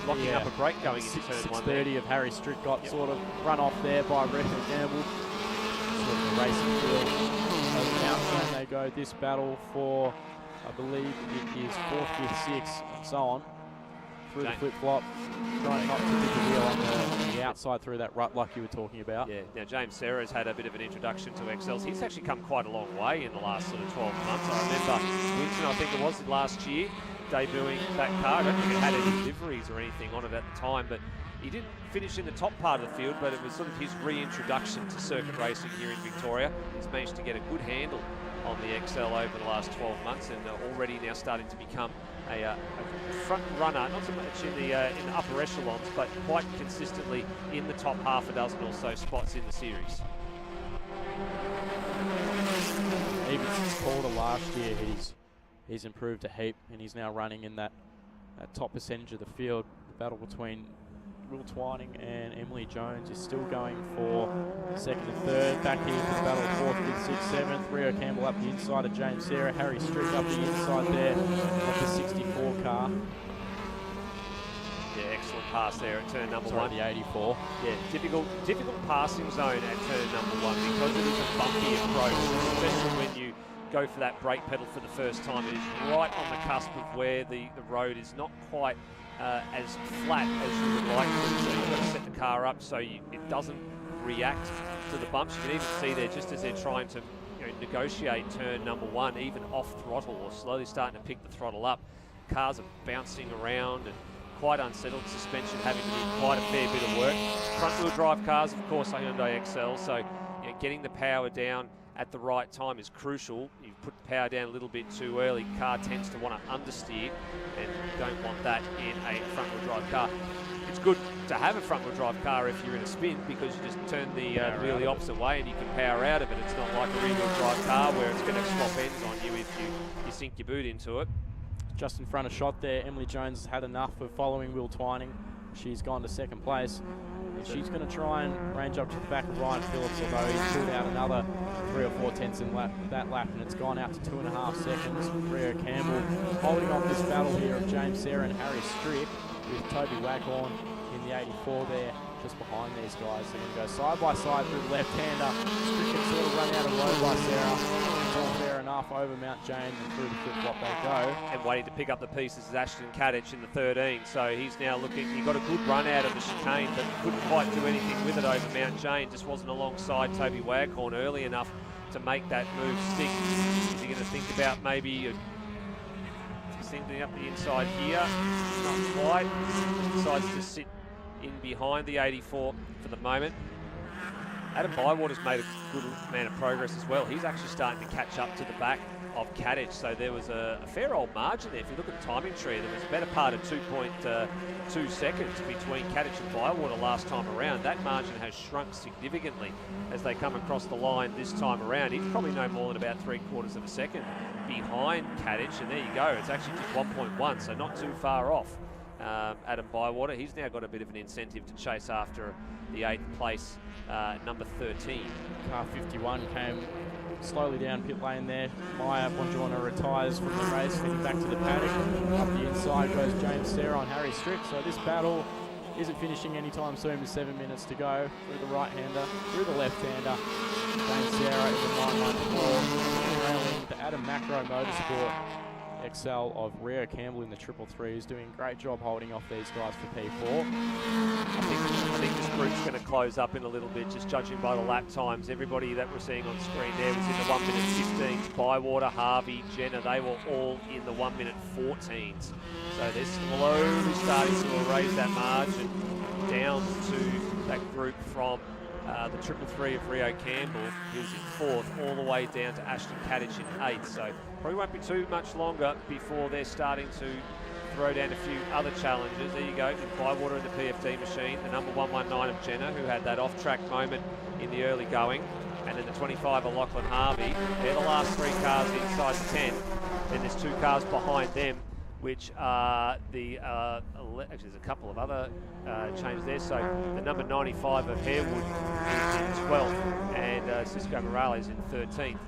[SPEAKER 8] locking up a brake going into turn 1.
[SPEAKER 5] 6:30 of Harry Strick got sort of run off there by Rebecca Campbell. Sort of a racing field. So now can they go this battle for, I believe it is 4th, 5th, 6th, and so on. Through the flip-flop, trying not to dip the wheel on the outside through that rut like you were talking about.
[SPEAKER 8] Yeah, now James Sarah's had a bit of an introduction to XLs. He's actually come quite a long way in the last sort of 12 months. I remember Winston, I think it was last year, debuting that car. I don't think it had any liveries or anything on it at the time, but he didn't finish in the top part of the field, but it was sort of his reintroduction to circuit racing here in Victoria. He's managed to get a good handle on the XL over the last 12 months, and already now starting to become a front runner, not so much in the upper echelons, but quite consistently in the top half a dozen or so spots in the series.
[SPEAKER 5] Even since Calder last year, he's improved a heap, and he's now running in that top percentage of the field. The battle between Will Twining and Emily Jones is still going for 2nd and 3rd. Back here for the battle of 4th, 5th, 6th, 7th. Rio Campbell up the inside of James Sarah. Harry Strick up the inside there of the 64 car.
[SPEAKER 8] Yeah, excellent pass there at turn number 1.
[SPEAKER 5] The 84.
[SPEAKER 8] Yeah, difficult passing zone at turn number 1 because it is a bumpy approach, especially when you go for that brake pedal for the first time. It is right on the cusp of where the road is not quite as flat as you would like to. So you've got to set the car up so it doesn't react to the bumps. You can even see there, just as they're trying to negotiate turn number 1, even off throttle or slowly starting to pick the throttle up, cars are bouncing around and quite unsettled. Suspension having to do quite a fair bit of work. Front wheel drive cars, of course, are Hyundai XL, so getting the power down at the right time is crucial. You put the power down a little bit too early, car tends to want to understeer, and you don't want that in a front wheel drive car. It's good to have a front wheel drive car if you're in a spin, because you just turn the wheel the opposite way and you can power out of it. It's not like a rear wheel drive car where it's going to swap ends on you if you sink your boot into it.
[SPEAKER 5] Just in front of shot there, Emily Jones has had enough of following Will Twining. She's gone to 2nd place. And she's going to try and range up to the back of Ryan Phillips, although he's pulled out another 3 or 4 tenths in that lap, and it's gone out to 2.5 seconds. Rio Campbell holding off this battle here of James Sarah and Harry Strick, with Toby Waghorn in the 84 there, just behind these guys. They're going to go side by side through the left-hander. Strick can sort of run out of road by Sarah. It's all fair enough over Mount James, and through the flip-flop they go.
[SPEAKER 8] And waiting to pick up the pieces is Ashton Kadich in the 13. So he's now looking, he got a good run out of the chicane, but couldn't quite do anything with it over Mount Jane. Just wasn't alongside Toby Waghorn early enough to make that move stick. Is he going to think about maybe thinking up the inside here? Not quite. Decides to sit in behind the 84 for the moment. Adam Bywater's made a good amount of progress as well. He's actually starting to catch up to the back of Kadich, so there was a fair old margin there. If you look at the timing tree, there was a better part of 2.2 seconds between Kadich and Bywater last time around. That margin has shrunk significantly as they come across the line this time around. He's probably no more than about 3/4 of a second behind Kadich, and there you go. It's actually just 1.1, so not too far off. Adam Bywater, he's now got a bit of an incentive to chase after the 8th place, number 13.
[SPEAKER 5] Car 51 came slowly down pit lane there. Maya Bongiorno retires from the race, heading back to the paddock. Up the inside goes James Sarah on Harry Strick. So this battle isn't finishing anytime soon with 7 minutes to go. Through the right-hander, through the left-hander. James Sarah in the 994, railing the Adam Macro Motorsport Excel of Rio Campbell in the 333, who's doing a great job holding off these guys for P4.
[SPEAKER 8] I think this group's going to close up in a little bit, just judging by the lap times. Everybody that we're seeing on screen there was in the 1 minute 15s. Bywater, Harvey, Jenner, they were all in the 1 minute 14s. So they're slowly starting to erase that margin down to that group from the 333 of Rio Campbell, who's in 4th, all the way down to Ashton Kadich in 8th. So probably won't be too much longer before they're starting to throw down a few other challenges. There you go, with Bywater in the PFD machine, the number 119 of Jenner, who had that off-track moment in the early going, and then the 25 of Lachlan Harvey. They're the last 3 cars inside the 10. Then there's 2 cars behind them, which are the, actually there's a couple of other changes there. So the number 95 of Harewood is in 12th, and Cisco Morales in 13th.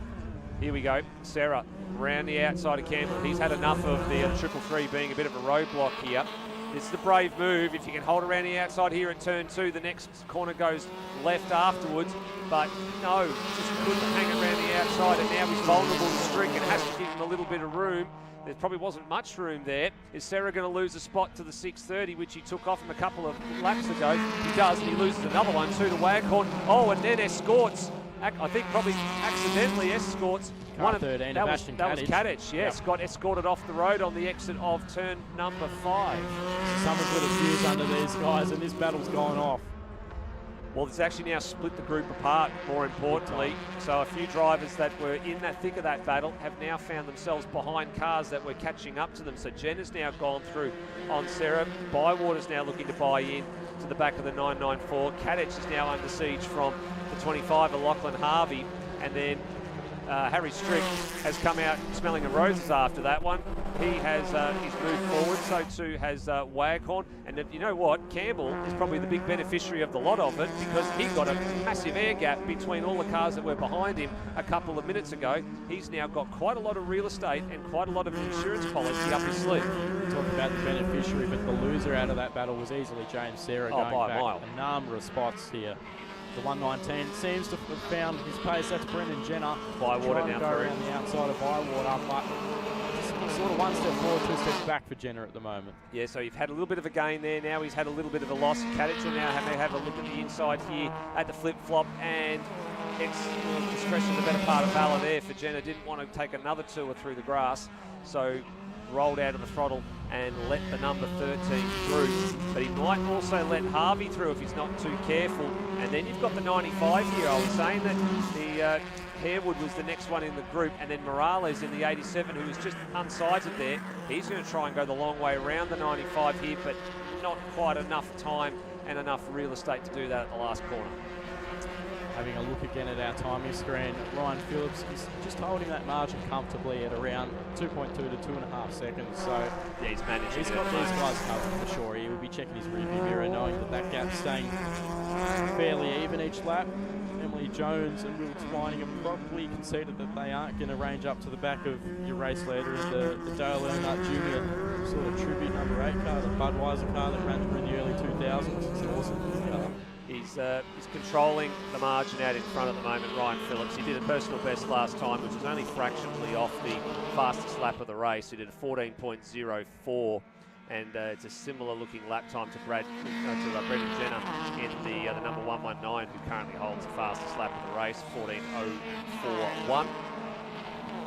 [SPEAKER 8] Here we go, Sarah around the outside of Campbell. He's had enough of the 333 being a bit of a roadblock here. This is the brave move. If you can hold around the outside here at turn 2, the next corner goes left afterwards. But no, just couldn't hang around the outside, and now he's vulnerable to Strick and has to give him a little bit of room. There probably wasn't much room there. Is Sarah going to lose a spot to the 630, which he took off him a couple of laps ago? He does, and he loses another one too to Waghorn. Oh, and then escorts. I think probably accidentally escorts one of that was Kadich. Yes, got escorted off the road on the exit of turn number 5.
[SPEAKER 5] Someone's got a fuse under these guys, and this battle's gone off.
[SPEAKER 8] Well, it's actually now split the group apart, more importantly. So a few drivers that were in that thick of that battle have now found themselves behind cars that were catching up to them. So Jenner's now gone through on Sarah. Bywater's now looking to buy in to the back of the 994. Kadich is now under siege from the 25 of Lachlan Harvey. And then Harry Strick has come out smelling of roses after that one. He has he's moved forward, so too has Waghorn. And you know what? Campbell is probably the big beneficiary of the lot of it, because he got a massive air gap between all the cars that were behind him a couple of minutes ago. He's now got quite a lot of real estate and quite a lot of insurance policy up his sleeve.
[SPEAKER 5] Talk about the beneficiary, but the loser out of that battle was easily James Sarah, going
[SPEAKER 8] by
[SPEAKER 5] back
[SPEAKER 8] a mile.
[SPEAKER 5] a number of spots here. The 119 seems to have found his pace. That's Brendan Jenner.
[SPEAKER 8] Bywater
[SPEAKER 5] now go around the outside of Bywater, but sort of 1 step forward, 2 steps back for Jenner at the moment.
[SPEAKER 8] Yeah, so you've had a little bit of a gain there. Now he's had a little bit of a loss. Kadich will now have a look at the inside here at the flip-flop, and it's discretion the better part of valor there for Jenner. Didn't want to take another tour through the grass, so rolled out of the throttle and let the number 13 through. But he might also let Harvey through if he's not too careful. And then you've got the 95 here. I was saying that the Harewood was the next one in the group, and then Morales in the 87, who was just unsighted there. He's going to try and go the long way around the 95 here, but not quite enough time and enough real estate to do that at the last corner.
[SPEAKER 5] Having a look again at our timing screen, Ryan Phillips is just holding that margin comfortably at around 2.2 to 2.5 seconds. So
[SPEAKER 8] yeah, he's managing.
[SPEAKER 5] He's got these guys covered for sure. He will be checking his rearview mirror, knowing that that gap's staying fairly even each lap. Emily Jones and Will Twining have probably conceded that they aren't going to range up to the back of your race leader in the Dale Earnhardt Jr. sort of tribute number 8 car, the Budweiser car that ran through in the early 2000s. It's an awesome car.
[SPEAKER 8] He's controlling the margin out in front at the moment, Ryan Phillips. He did a personal best last time, which was only fractionally off the fastest lap of the race. He did a 14.04, and it's a similar looking lap time to Brendan Jenner in the number 119, who currently holds the fastest lap of the race, 14.041.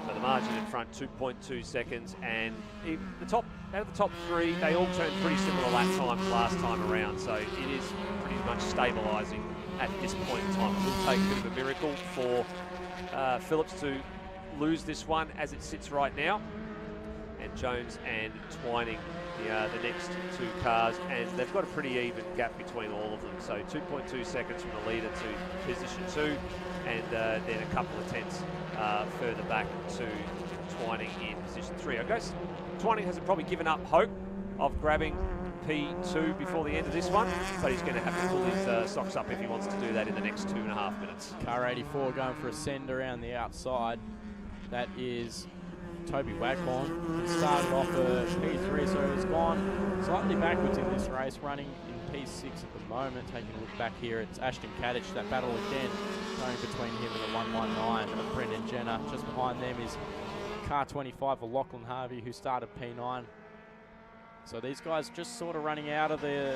[SPEAKER 8] So the margin in front, 2.2 seconds, and out of the top 3, they all turned pretty similar lap times last time around. So it is pretty much stabilising at this point in time. It will take a bit of a miracle for Phillips to lose this one as it sits right now. And Jones and Twining, the next 2 cars, and they've got a pretty even gap between all of them. So 2.2 seconds from the leader to position 2, and then a couple of tenths further back to Twining in position 3. I guess Twining hasn't probably given up hope of grabbing P2 before the end of this one, but he's going to have to pull his socks up if he wants to do that in the next 2.5 minutes.
[SPEAKER 5] Car 84 going for a send around the outside. That is Toby Waghorn. He started off a P3, so he's gone slightly backwards in this race, running in P6 at the moment. Taking a look back here, it's Ashton Kadich, that battle again going between him and the 119 of Brendan Jenner. Just behind them is car 25 for Lachlan Harvey, who started P9. So these guys just sort of running out of the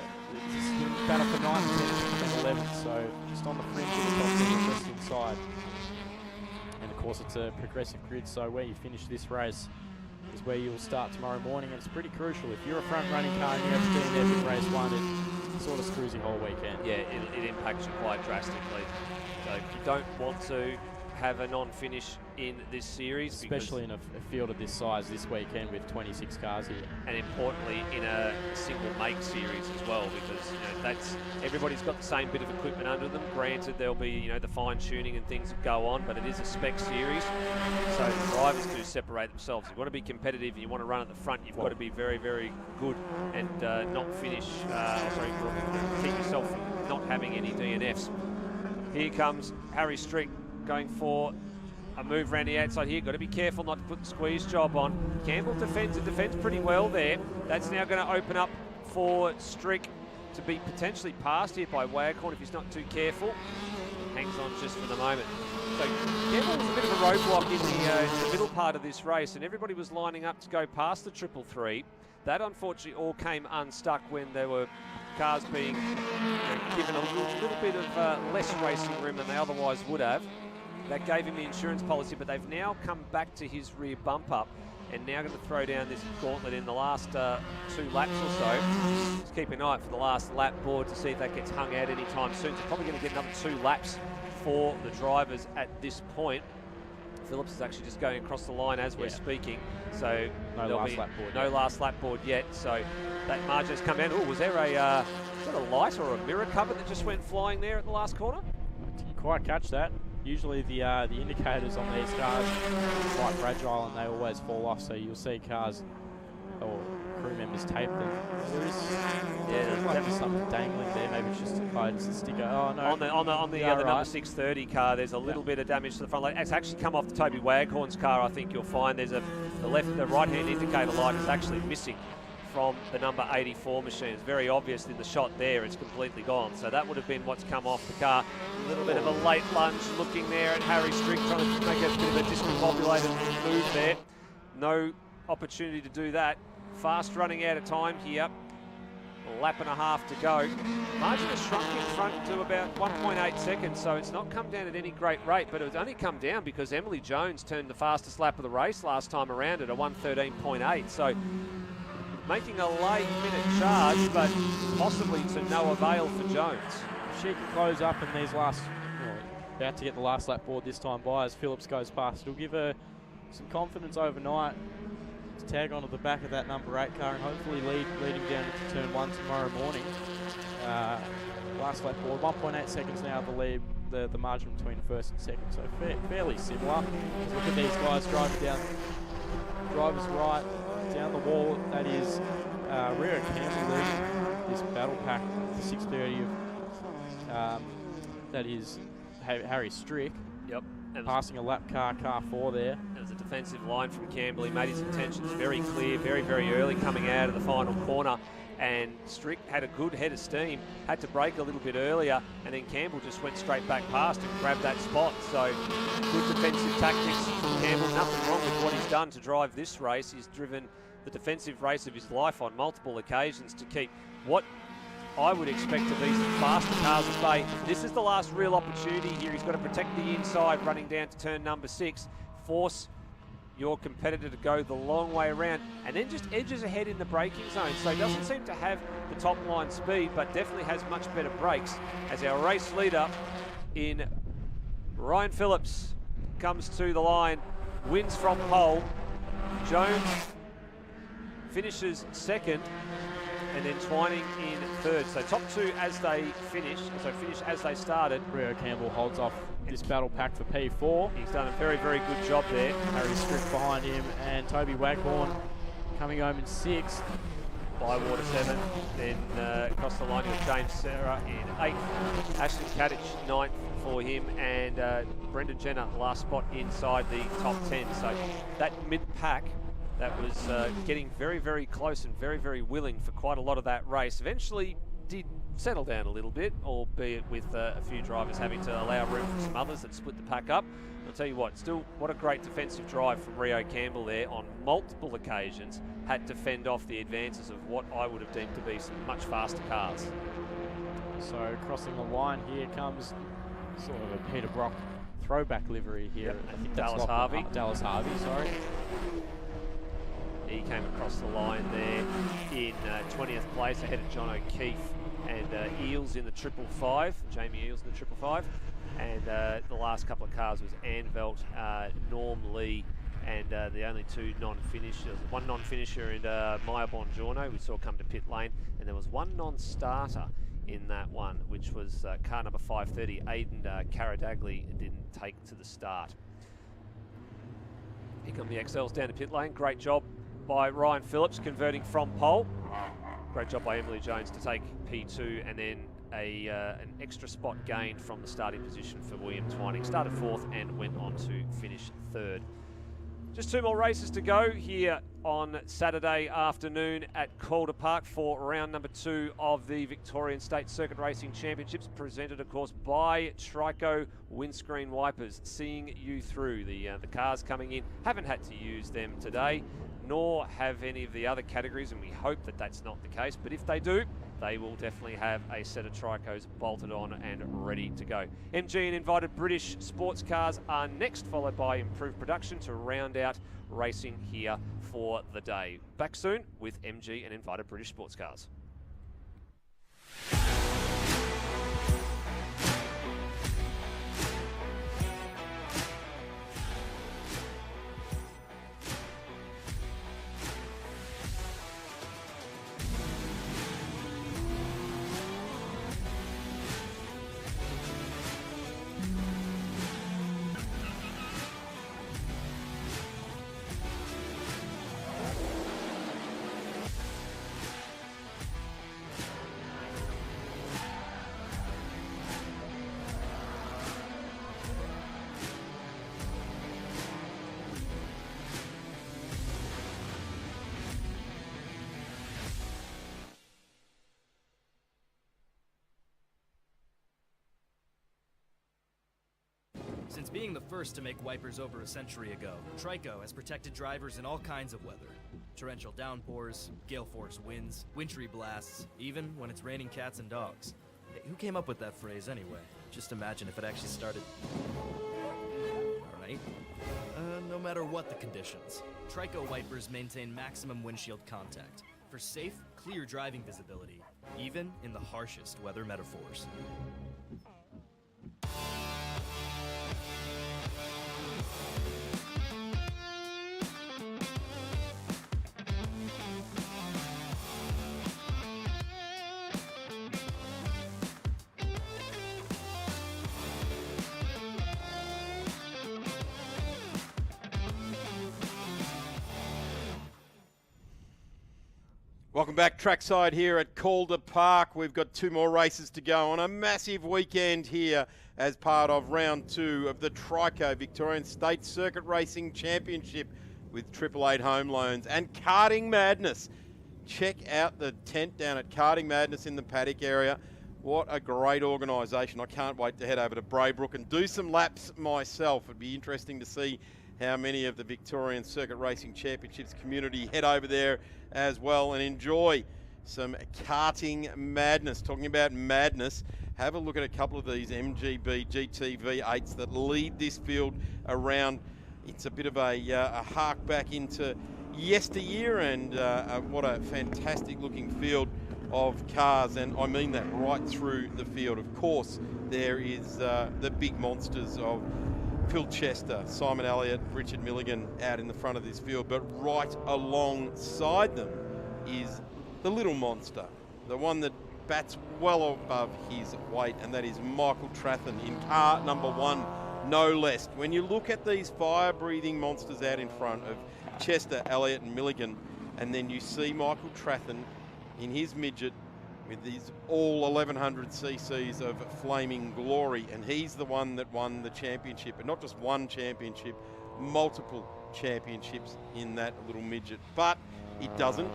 [SPEAKER 5] battle for 9th, 10th, and 11th. So just on the fringe of the top 10, just inside. And of course, it's a progressive grid. So where you finish this race is where you'll start tomorrow morning. And it's pretty crucial. If you're a front running car and you have to DNF in race 1, it sort of screws your whole weekend.
[SPEAKER 8] Yeah, it impacts you quite drastically. So if you don't want to have a non-finish in this series,
[SPEAKER 5] especially in a field of this size this weekend with 26 cars here,
[SPEAKER 8] and importantly in a single make series as well, because that's everybody's got the same bit of equipment under them. Granted, there'll be the fine tuning and things that go on, but it is a spec series, so the drivers do separate themselves. You want to be competitive and you want to run at the front, you've got to be very, very good and not finish. Keep yourself from not having any DNFs. Here comes Harry Strick going for a move around the outside here. Got to be careful not to put the squeeze job on. Campbell defends pretty well there. That's now going to open up for Strick to be potentially passed here by Waghorn if he's not too careful. Hangs on just for the moment. So Campbell was a bit of a roadblock in the middle part of this race, and everybody was lining up to go past the 333. That unfortunately all came unstuck when there were cars being given a little bit of less racing room than they otherwise would have. That gave him the insurance policy, but they've now come back to his rear bump up and now going to throw down this gauntlet in the last 2 laps or so. Just keep an eye out for the last lap board to see if that gets hung out anytime soon. So probably going to get another 2 laps for the drivers at this point. Phillips is actually just going across the line as we're speaking, so
[SPEAKER 5] no
[SPEAKER 8] last lap board yet. So that margin has come down. Oh, was there a light or a mirror cover that just went flying there at the last corner?
[SPEAKER 5] Didn't quite catch that. Usually the indicators on these cars are quite fragile and they always fall off, so you'll see cars or crew members tape them. There is something dangling there. Maybe it's just a sticker. Oh no!
[SPEAKER 8] On the number 630 car, there's a little bit of damage to the front light. It's actually come off the Toby Waghorn's car. I think you'll find there's the right-hand indicator light is actually missing from the number 84 machine. It's very obvious in the shot there, it's completely gone. So that would have been what's come off the car. A little bit of a late lunge looking there at Harry Strick, trying to make a bit of a discombobulated move there. No opportunity to do that. Fast running out of time here. A lap and a half to go. Margin has shrunk in front to about 1.8 seconds, so it's not come down at any great rate, but it's only come down because Emily Jones turned the fastest lap of the race last time around at a 1:13.8. So making a late-minute charge, but possibly to no avail for Jones.
[SPEAKER 5] She can close up in these about to get the last lap board this time by as Phillips goes past. It'll give her some confidence overnight to tag onto the back of that number 8 car and hopefully leading down into turn 1 tomorrow morning. Last lap board, 1.8 seconds now the lead, the margin between first and second, so fairly similar. Look at these guys driving down, driver's right, down the wall. That is Rio Campbell leading this battle pack, the 630 of, that is Harry Strick.
[SPEAKER 8] Yep.
[SPEAKER 5] Passing a lap car 4 there.
[SPEAKER 8] It was a defensive line from Campbell. He made his intentions very clear, very, very early coming out of the final corner. And Strick had a good head of steam, had to brake a little bit earlier, and then Campbell just went straight back past and grabbed that spot. So good defensive tactics from Campbell. Nothing wrong with what he's done to drive this race. He's driven the defensive race of his life on multiple occasions to keep what I would expect to be some faster cars at bay. This is the last real opportunity here. He's got to protect the inside running down to turn number 6, force your competitor to go the long way around, and then just edges ahead in the braking zone. So he doesn't seem to have the top line speed, but definitely has much better brakes as our race leader in Ryan Phillips comes to the line, wins from pole. Jones finishes second, and then Twining in third. So top 2 as they finish as they started.
[SPEAKER 5] Rio Campbell holds off this battle pack for P4.
[SPEAKER 8] He's done a very, very good job there.
[SPEAKER 5] Harry Strick behind him, and Toby Waghorn coming home in 6th.
[SPEAKER 8] Bywater 7, then across the line with James Serra in 8th. Ashton Kadich 9th for him, and Brendan Jenner last spot inside the top 10. So that mid-pack that was getting very, very close and very, very willing for quite a lot of that race eventually did settled down a little bit, albeit with a few drivers having to allow room for some others that split the pack up. I'll tell you what, still, what a great defensive drive from Rio Campbell there on multiple occasions. Had to fend off the advances of what I would have deemed to be some much faster cars.
[SPEAKER 5] So crossing the line here comes sort of a Peter Brock throwback livery here.
[SPEAKER 8] Yep,
[SPEAKER 5] I think
[SPEAKER 8] Dallas
[SPEAKER 5] that's
[SPEAKER 8] Harvey.
[SPEAKER 5] Dallas Harvey, sorry.
[SPEAKER 8] He came across the line there in 20th place ahead of John O'Keefe and Eels in the 555, Jamie Eels in the 555. And the last couple of cars was Anvelt, Norm Lee, and the only two non-finishers, one non-finisher and Maya Bongiorno we saw come to pit lane, and there was one non-starter in that one, which was car number 530, Aidan Caradagli, didn't take to the start. Here come the XLs down to pit lane. Great job by Ryan Phillips converting from pole. Great job by Emily Jones to take P2, and then an extra spot gained from the starting position for William Twining. Started 4th and went on to finish 3rd. Just 2 more races to go here on Saturday afternoon at Calder Park for round number 2 of the Victorian State Circuit Racing Championships, presented of course by Trico windscreen wipers, seeing you through. The cars coming in haven't had to use them today, nor have any of the other categories, and we hope that that's not the case, but if they do, they will definitely have a set of Tricos bolted on and ready to go. MG and invited British sports cars are next, followed by improved production to round out racing here for the day. Back soon with MG and invited British sports cars.
[SPEAKER 4] Since being the first to make wipers over a century ago, Trico has protected drivers in all kinds of weather. Torrential downpours, gale force winds, wintry blasts, even when it's raining cats and dogs. Hey, who came up with that phrase anyway? Just imagine if it actually started... Alright. No matter what the conditions, Trico wipers maintain maximum windshield contact for safe, clear driving visibility, even in the harshest weather metaphors.
[SPEAKER 2] Welcome back trackside here at Calder Park. We've got 2 more races to go on a massive weekend here as part of round 2 of the Trico Victorian State Circuit Racing Championship with 888 home loans and Karting Madness. Check out the tent down at Karting Madness in the paddock area. What a great organisation. I can't wait to head over to Braybrook and do some laps myself. It'd be interesting to see how many of the Victorian Circuit Racing Championships community head over there as well and enjoy some karting madness. Talking about madness, have a look at a couple of these MGB GT V8s that lead this field around. It's a bit of a hark back into yesteryear, and what a fantastic looking field of cars, and I mean that right through the field. Of course, there is the big monsters of Phil Chester, Simon Elliott, Richard Milligan out in the front of this field, but right alongside them is the little monster, the one that bats well above his weight, and that is Michael Trathen in car number 1, no less. When you look at these fire-breathing monsters out in front of Chester, Elliott and Milligan, and then you see Michael Trathen in his midget with these all 1100 cc's of flaming glory, and he's the one that won the championship, and not just one championship, multiple championships in that little midget. But it doesn't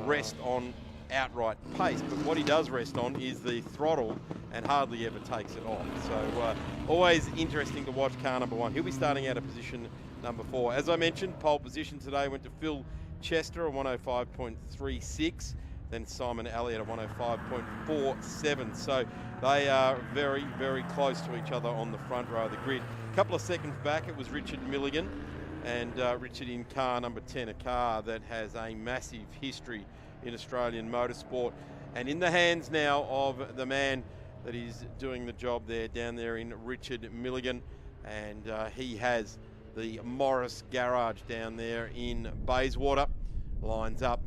[SPEAKER 2] rest on outright pace, but what he does rest on is the throttle and hardly ever takes it off. So always interesting to watch car number 1. He'll be starting out at position number 4. As I mentioned, pole position today went to Phil Chester at 105.36, then Simon Elliott at 105.47. So they are very, very close to each other on the front row of the grid. A couple of seconds back, it was Richard Milligan, and Richard in car number 10, a car that has a massive history in Australian motorsport, and in the hands now of the man that is doing the job there down there in Richard Milligan, and he has the Morris Garage down there in Bayswater. Lines up,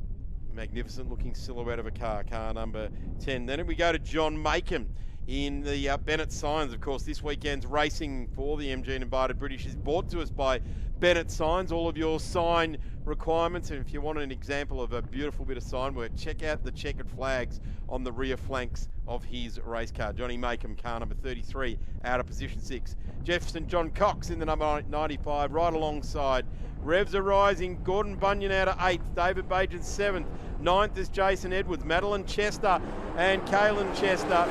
[SPEAKER 2] magnificent looking silhouette of a car number 10. Then we go to John Macon in the Bennett Signs. Of course, this weekend's racing for the MG and Invited British is brought to us by Bennett Signs. All of your sign requirements, and if you want an example of a beautiful bit of sign work, check out the checkered flags on the rear flanks of his race car. Johnny Macon, car number 33, out of position 6. Jefferson John Cox in the number 95, right alongside. Revs are rising. Gordon Bunyan out of 8th. David Bajan 7th. 9th is Jason Edwards. Madeline Chester and Kaylin Chester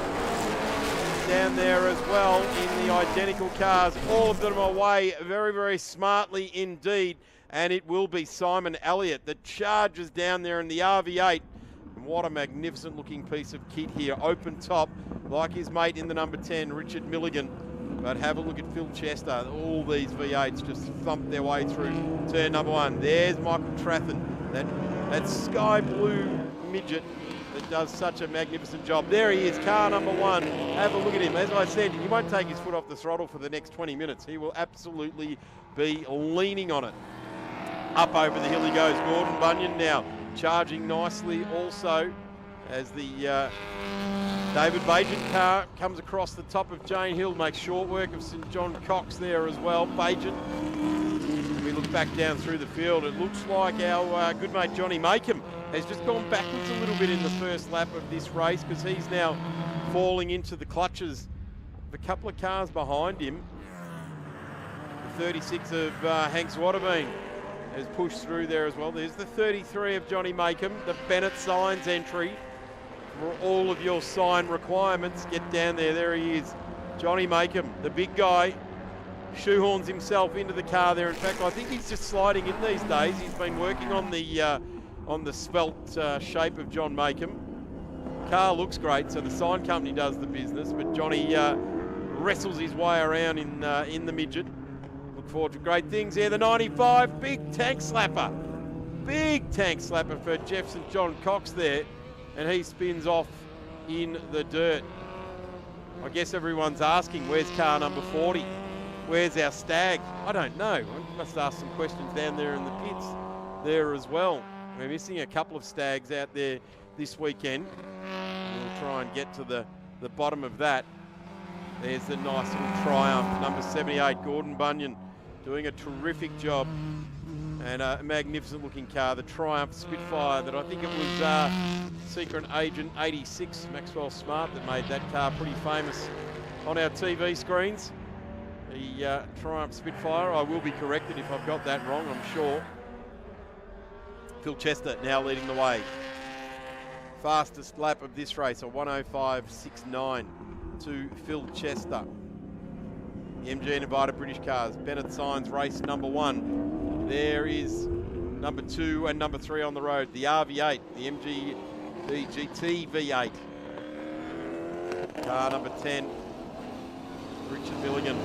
[SPEAKER 2] down there as well in the identical cars. All of them away very, very smartly indeed. And it will be Simon Elliott that charges down there in the RV8. And what a magnificent looking piece of kit here. Open top, like his mate in the number 10, Richard Milligan. But have a look at Phil Chester. All these V8s just thump their way through turn number 1. There's Michael Trathen, that sky blue midget that does such a magnificent job. There he is, car number 1. Have a look at him. As I said, he won't take his foot off the throttle for the next 20 minutes. He will absolutely be leaning on it. Up over the hill he goes. Gordon Bunyan now charging nicely also as the David Bajan car comes across the top of Jane Hill, makes short work of St John Cox there as well. Bajan. We look back down through the field. It looks like our good mate Johnny Macon has just gone backwards a little bit in the first lap of this race, because he's now falling into the clutches of a couple of cars behind him. The 36 of Hanks Waterbean has pushed through there as well. There's the 33 of Johnny Macon, the Bennett Signs entry. For all of your sign requirements, get down there. There he is, Johnny Macon, the big guy, shoehorns himself into the car there. In fact, I think he's just sliding in these days. He's been working on the svelte shape of John Macon. Car looks great, so the sign company does the business, but Johnny wrestles his way around in the midget. Look forward to great things here. The 95, big tank slapper. Big tank slapper for Jefferson John Cox there. And he spins off in the dirt. I guess everyone's asking, where's car number 40? Where's our stag? I don't know. I must ask some questions down there in the pits there as well. We're missing a couple of stags out there this weekend. We'll try and get to the bottom of that. There's the nice little Triumph, number 78, Gordon Bunyan, doing a terrific job. And a magnificent looking car, the Triumph Spitfire, that I think it was Secret Agent 86, Maxwell Smart, that made that car pretty famous on our TV screens. The Triumph Spitfire. I will be corrected if I've got that wrong, I'm sure. Phil Chester now leading the way. Fastest lap of this race, a 105.69 to Phil Chester. The MG and Invited British cars, Bennett Signs race number 1. There is number 2 and number 3 on the road. The RV8, the MG GT V8. Car number 10, Richard Milligan.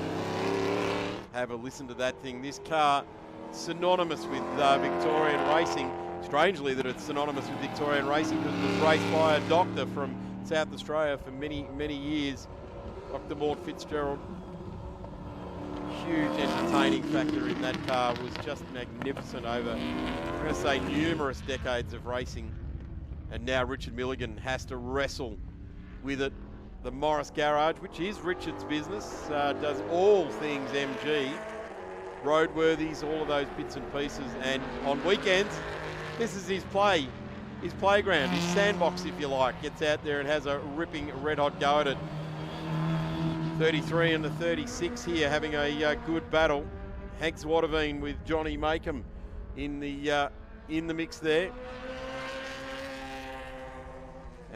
[SPEAKER 2] Have a listen to that thing. This car, synonymous with Victorian racing. Strangely that it's synonymous with Victorian racing, because it was raced by a doctor from South Australia for many, many years. Dr. Mort Fitzgerald. Huge entertaining factor in that car, was just magnificent over, I'm going to say, numerous decades of racing. And now Richard Milligan has to wrestle with it. The Morris Garage, which is Richard's business, does all things MG, roadworthies, all of those bits and pieces. And on weekends, this is his playground, his sandbox, if you like. Gets out there and has a ripping red-hot go at it. 33 and the 36 here having a good battle. Hanks Waterbean with Johnny Macon in the mix there.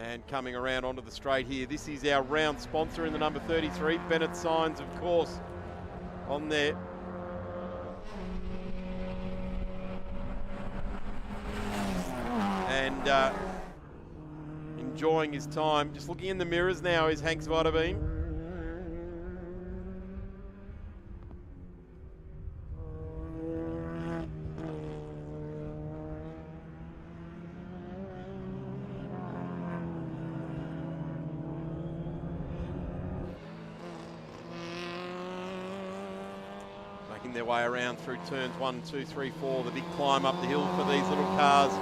[SPEAKER 2] And coming around onto the straight here, this is our round sponsor in the number 33, Bennett Signs, of course, on there. And enjoying his time. Just looking in the mirrors now is Hanks Vitabeam. Their way around through turns 1, 2, 3, 4. The big climb up the hill for these little cars.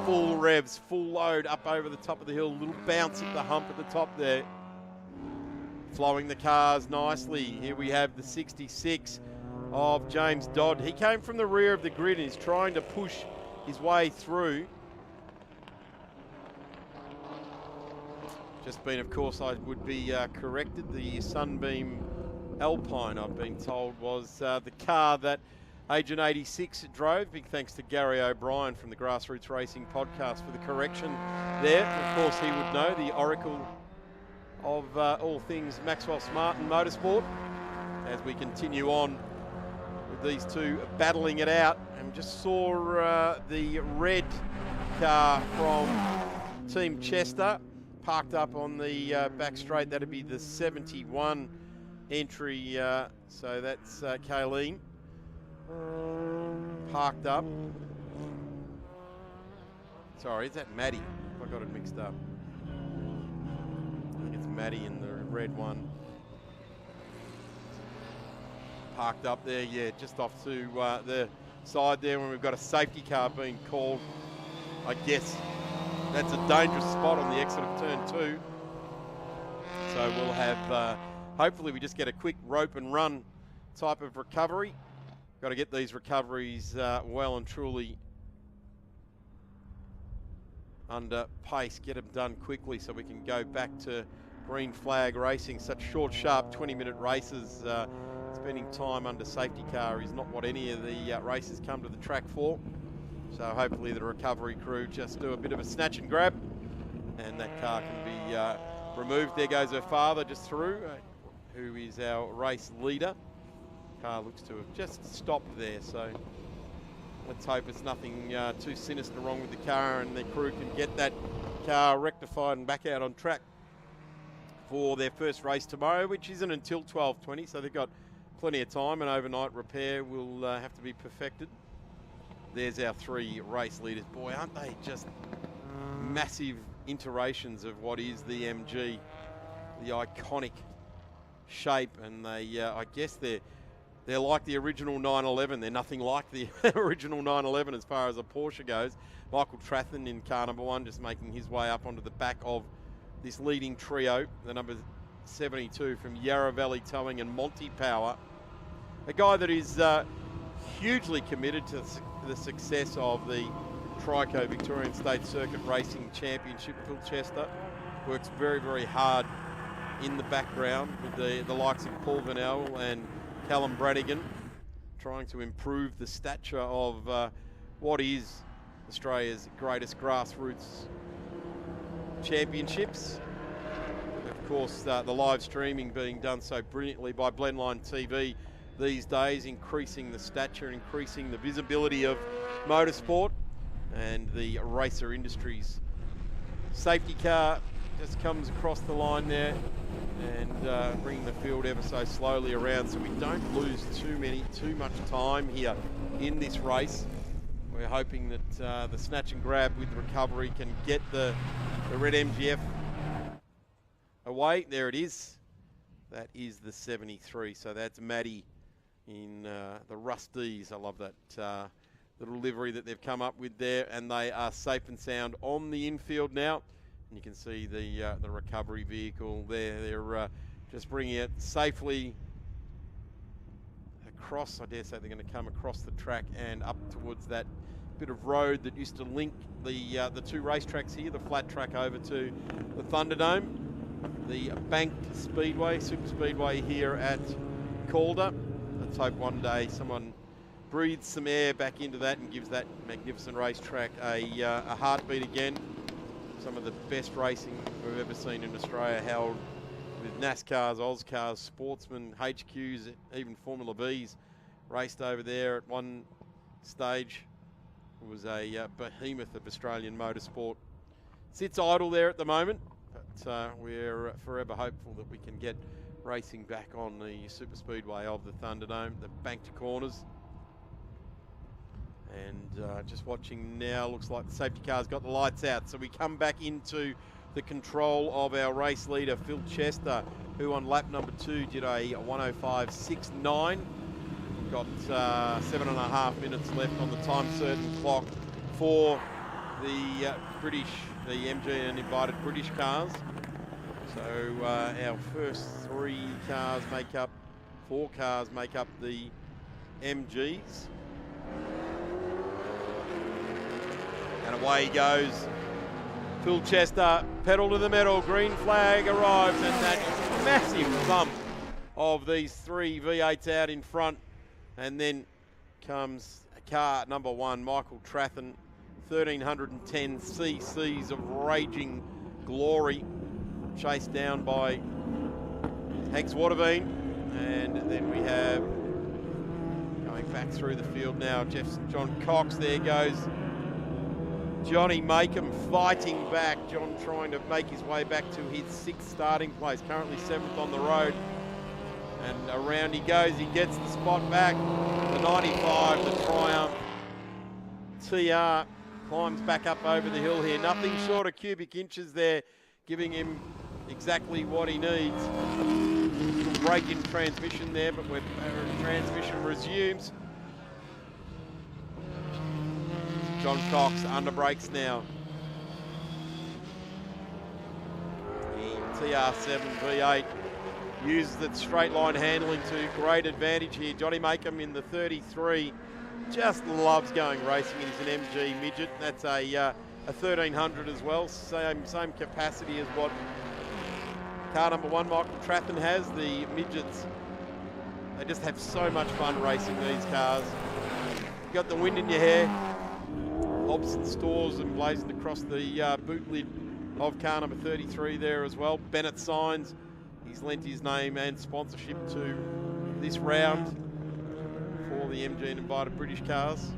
[SPEAKER 2] Full revs, full load up over the top of the hill. Little bounce at the hump at the top there. Flowing the cars nicely. Here we have the 66 of James Dodd. He came from the rear of the grid and is trying to push his way through. Just been, of course, I would be corrected. The Sunbeam Alpine, I've been told, was the car that Agent 86 drove. Big thanks to Gary O'Brien from the Grassroots Racing podcast for the correction there. Of course, he would know, the oracle of all things Maxwell Smart and motorsport. As we continue on with these two battling it out, and just saw the red car from Team Chester parked up on the back straight. That'd be the 71 entry, so that's Kayleen parked up. Sorry, is that Maddie? I got it mixed up. I think it's Maddie in the red one. Parked up there, yeah, just off to the side there when we've got a safety car being called. I guess that's a dangerous spot on the exit of turn 2. So we'll have hopefully we just get a quick rope and run type of recovery. Got to get these recoveries well and truly under pace, get them done quickly so we can go back to green flag racing. Such short, sharp 20-minute races. Spending time under safety car is not what any of the races come to the track for. So hopefully the recovery crew just do a bit of a snatch and grab and that car can be removed. There goes her father just through, who is our race leader. Car looks to have just stopped there, so let's hope it's nothing too sinister wrong with the car and the crew can get that car rectified and back out on track for their first race tomorrow, which isn't until 12:20, so they've got plenty of time. An overnight repair will have to be perfected. There's our 3 race leaders. Boy, aren't they just massive iterations of what is the MG, the iconic shape, and they, I guess they're like the original 911. They're nothing like the original 911 as far as a Porsche goes. Michael Trathan in car number 1, just making his way up onto the back of this leading trio, the number 72 from Yarra Valley Towing and Monty Power. A guy that is hugely committed to the success of the Trico Victorian State Circuit Racing Championship. Phil Chester works very, very hard in the background with the likes of Paul Vanell and Callum Brannigan, trying to improve the stature of what is Australia's greatest grassroots championships. Of course, the live streaming being done so brilliantly by Blendline TV these days, increasing the stature, increasing the visibility of motorsport and the racer industries. Safety car just comes across the line there and bringing the field ever so slowly around so we don't lose too much time here in this race. We're hoping that the snatch and grab with recovery can get the red MGF away. There it is. That is the 73. So that's Maddie in the Rusties. I love that little livery that they've come up with there, and they are safe and sound on the infield now. And you can see the recovery vehicle there. They're just bringing it safely across. I dare say they're going to come across the track and up towards that bit of road that used to link the 2 racetracks here, the flat track over to the Thunderdome, the Banked Speedway, Super Speedway here at Calder. Let's hope one day someone breathes some air back into that and gives that magnificent racetrack a heartbeat again. some of the best racing we've ever seen in Australia, held with NASCARs, Auscars, Sportsman, HQs, even Formula V's raced over there at one stage. It was a behemoth of Australian motorsport. Sits idle there at the moment, but we're forever hopeful that we can get racing back on the super speedway of the Thunderdome, the banked corners. And just watching now, looks like the safety car's got the lights out. So we come back into the control of our race leader, Phil Chester, who on lap number 2 did a 1:05.69. Got 7.5 minutes left on the time certain clock for the MG and invited British cars. So our first 4 cars make up the MGs. And away he goes. Phil Chester, pedal to the metal, green flag arrives, and that massive thump of these 3 V8s out in front. And then comes car number 1, Michael Trathen, 1310 cc's of raging glory, chased down by Hanks Waterveen. And then we have, going back through the field now, John Cox. There goes Johnny Makem fighting back. John trying to make his way back to his 6th starting place, currently 7th on the road. And around he goes, he gets the spot back. The 95, the Triumph TR climbs back up over the hill here. Nothing short of cubic inches there, giving him exactly what he needs. Little break in transmission there, but transmission resumes. John Cox under brakes now. The TR7 V8 uses its straight line handling to great advantage here. Johnny Makem in the 33 just loves going racing. He's an MG midget. That's a 1300 as well. Same capacity as what car number 1, Michael Trathen, has. The midgets, they just have so much fun racing these cars. You've got the wind in your hair. Hobson stores emblazoned across the boot lid of car number 33 there as well. Bennett Signs, he's lent his name and sponsorship to this round for the MG and invited British cars.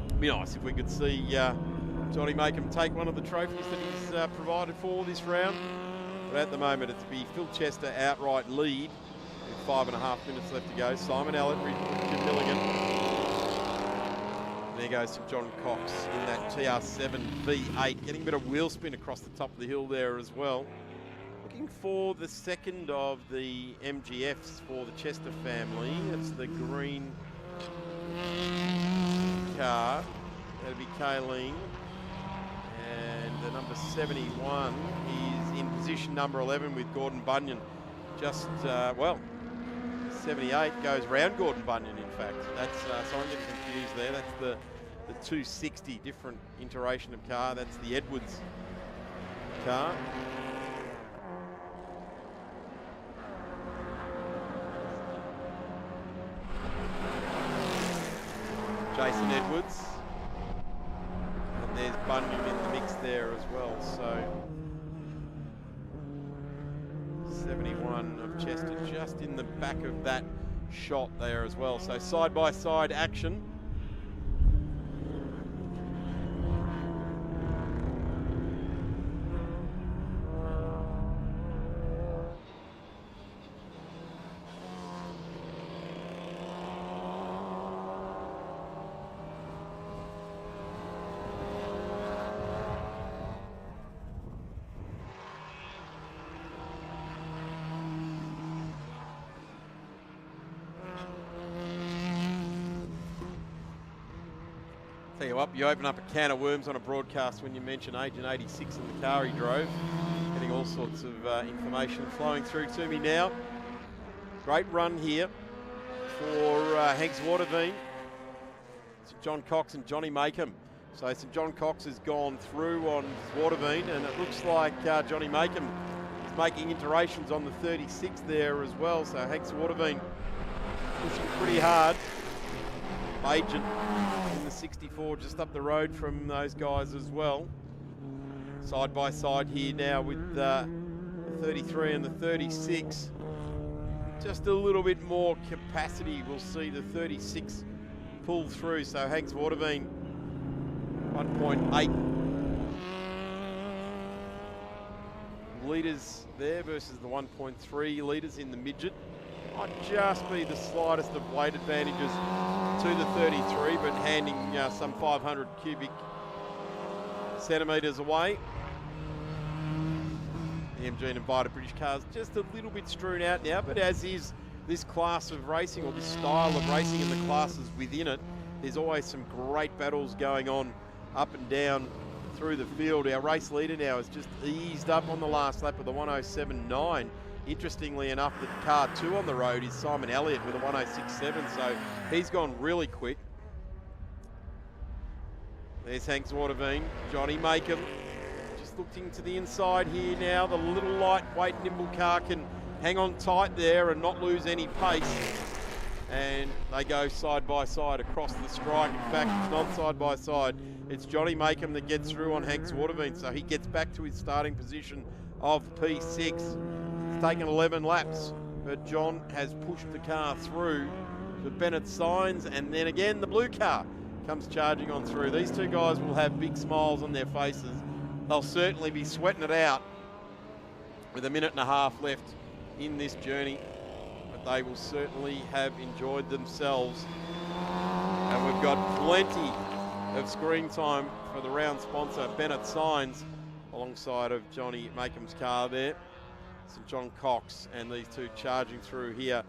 [SPEAKER 2] It'd be nice if we could see Johnny Makem take one of the trophies that he's provided for this round. But at the moment, it's be Phil Chester outright lead with 5.5 minutes left to go. Simon Elliott, Richard Milligan. There goes St John Cox in that TR7 V8, getting a bit of wheel spin across the top of the hill there as well. Looking for the second of the MGFs for the Chester family. It's the green car. That'll be Kayleen. And the number 71 is in position number 11 with Gordon Bunyan. Just, 78 goes round Gordon Bunyan, in fact. That's, so I'm getting confused there. That's the 260, different iteration of car. That's the Edwards car. Jason Edwards. And there's Bunyan in the mix there as well. So 71 of Chester just in the back of that shot there as well. So side-by-side action. Tell you what, you open up a can of worms on a broadcast when you mention Agent 86 and the car he drove. Getting all sorts of information flowing through to me now. Great run here for Hanks Waterveen, St John Cox and Johnny Makem. So St John Cox has gone through on Waterveen, and it looks like Johnny Makem is making iterations on the 36 there as well. So Hanks Waterveen pushing pretty hard. Agent in the 64 just up the road from those guys as well. Side by side here now with the 33 and the 36. Just a little bit more capacity. We'll see the 36 pull through. So Hanks Waterveen, 1.8 litres there versus the 1.3 litres in the midget. Might just be the slightest of weight advantages to the 33, but handing some 500 cubic centimetres away. The MG and Invited British cars just a little bit strewn out now, but as is this class of racing, or this style of racing and the classes within it, there's always some great battles going on up and down through the field. Our race leader now has just eased up on the last lap of the 107.9. Interestingly enough, the car 2 on the road is Simon Elliott with a 106.7, so he's gone really quick. There's Hanks Waterveen, Johnny Makem. Just looking to the inside here now. The little lightweight nimble car can hang on tight there and not lose any pace. And they go side by side across the strike. In fact, it's not side by side. It's Johnny Makem that gets through on Hanks Waterveen, so he gets back to his starting position of P6. It's taken 11 laps, but John has pushed the car through to Bennett Signs, and then again the blue car comes charging on through. These two guys will have big smiles on their faces. They'll certainly be sweating it out with a minute and a half left in this journey, but they will certainly have enjoyed themselves. And we've got plenty of screen time for the round sponsor, Bennett Signs, alongside of Johnny Makem's car there. St John Cox and these two charging through here.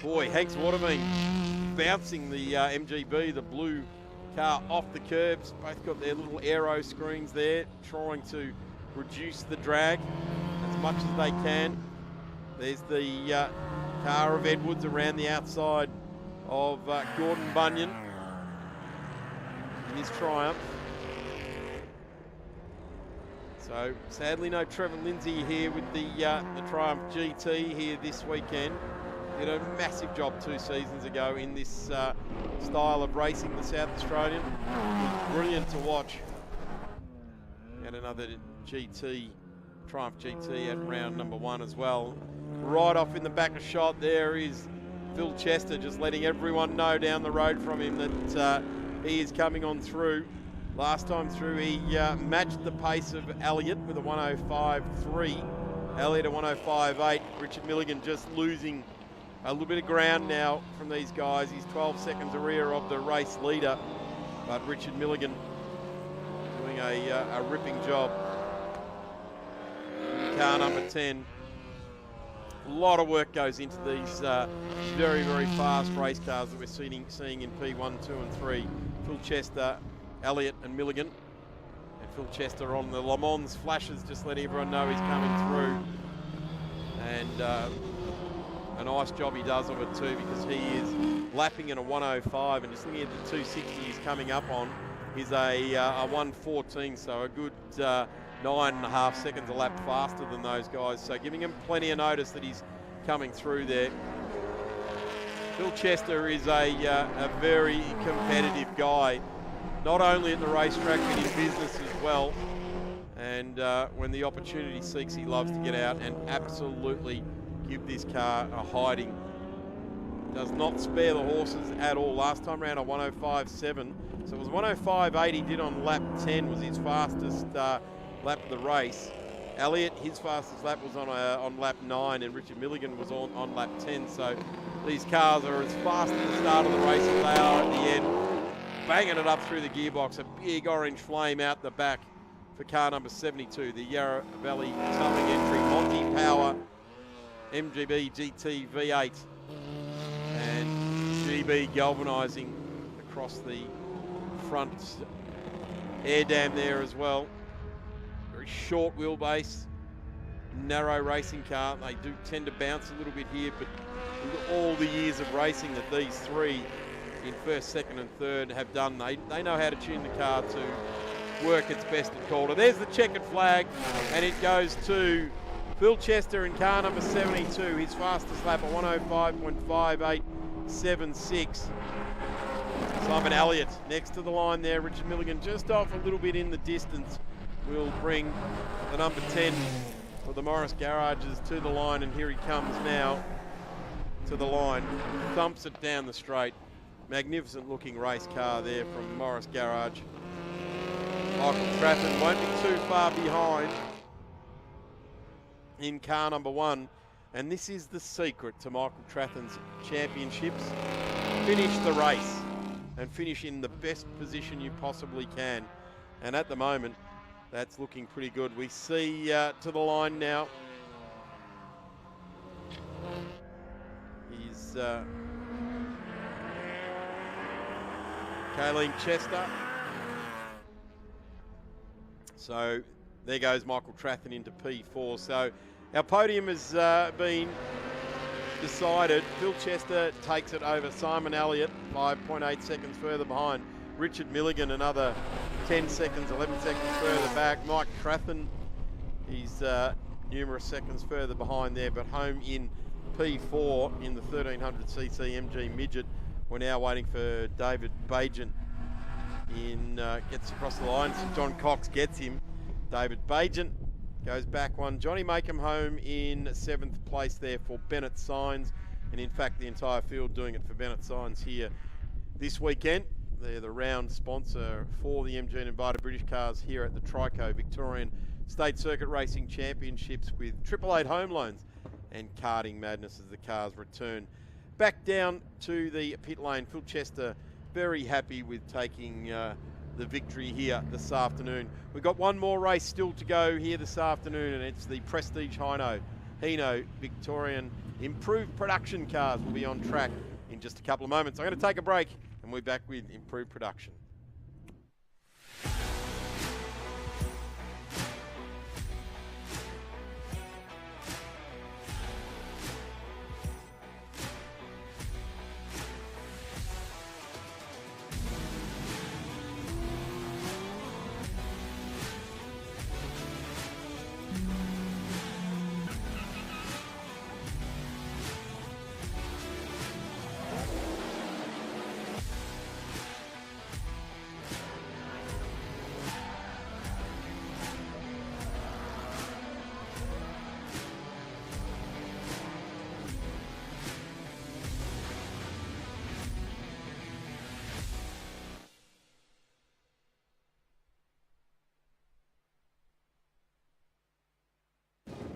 [SPEAKER 2] Boy, Hanks Waterveen bouncing the MGB, the blue car, off the curbs. Both got their little aero screens there, trying to reduce the drag as much as they can. There's the car of Edwards around the outside of Gordon Bunyan in his Triumph. So sadly no Trevor Lindsay here with the Triumph GT here this weekend. Did a massive job 2 seasons ago in this style of racing, the South Australian. It was brilliant to watch. And another GT, Triumph GT at round number 1 as well. Right off in the back of shot there is Phil Chester, just letting everyone know down the road from him that he is coming on through. Last time through he matched the pace of Elliott with a 105.3. Elliott a 105.8. Richard Milligan just losing a little bit of ground now from these guys. He's 12 seconds rear of the race leader, but Richard Milligan doing a ripping job. Car number 10. A lot of work goes into these very, very fast race cars that we're seeing in P1, 2 and 3. Phil Chester, Elliott and Milligan. And Phil Chester on the Le Mans flashes, just letting everyone know he's coming through. And a nice job he does of it too, because he is lapping in a 105, and just looking at the 260 he's coming up on is a 114, so a good 9.5 seconds a lap faster than those guys, so giving him plenty of notice that he's coming through there. Phil Chester is a very competitive guy, not only at the racetrack but in business as well, and when the opportunity seeks, he loves to get out and absolutely give this car a hiding. Does not spare the horses at all. Last time around a 105.7, so it was 105.8 he did on lap 10, was his fastest lap of the race. Elliott, his fastest lap was on lap 9, and Richard Milligan was on lap 10, so these cars are as fast at the start of the race as they are at the end, banging it up through the gearbox. A big orange flame out the back for car number 72, the Yarra Valley Southern entry, Monty Power MGB GT V8, and GB galvanising across the front air dam there as well. Very short wheelbase, narrow racing car. They do tend to bounce a little bit here, but with all the years of racing that these three in first, second and third have done, they know how to tune the car to work its best at Calder. There's the checkered flag, and it goes to Phil Chester in car number 72, his fastest lap at 105.5876. Simon Elliott next to the line there. Richard Milligan just off a little bit in the distance will bring the number 10 for the Morris Garages to the line, and here he comes now to the line. Thumps it down the straight. Magnificent looking race car there from Morris Garage. Michael Trafford won't be too far behind in car number 1. And this is the secret to Michael Trafford's championships. Finish the race and finish in the best position you possibly can. And at the moment, that's looking pretty good. We see to the line now. He's Kayleen Chester. So there goes Michael Trafford into P4. So our podium has been decided. Phil Chester takes it over Simon Elliott, 5.8 seconds further behind. Richard Milligan, another 10 seconds, 11 seconds further back. Mike Trafford, he's numerous seconds further behind there, but home in P4 in the 1300cc MG Midget. We're now waiting for David Bagent. Gets across the line. So John Cox gets him. David Bagent goes back one. Johnny Makem home in 7th place there for Bennett Signs. And in fact, the entire field doing it for Bennett Signs here this weekend. They're the round sponsor for the MG and Invited British cars here at the Trico Victorian State Circuit Racing Championships, with 888 home loans and karting madness as the cars return back down to the pit lane. Phil Chester very happy with taking the victory here this afternoon. We've got one more race still to go here this afternoon, and it's the Prestige Hino Victorian Improved Production cars will be on track in just a couple of moments. I'm going to take a break, and we're back with Improved Production.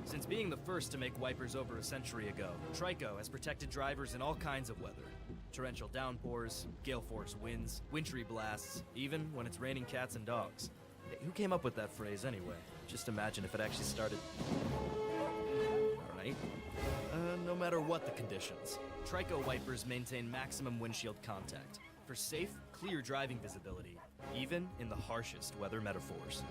[SPEAKER 4] Since being the first to make wipers over a century ago, Trico has protected drivers in all kinds of weather. Torrential downpours, gale force winds, wintry blasts, even when it's raining cats and dogs. Hey, who came up with that phrase anyway? Just imagine if it actually started... Alright. No matter what the conditions, Trico wipers maintain maximum windshield contact for safe, clear driving visibility, even in the harshest weather metaphors.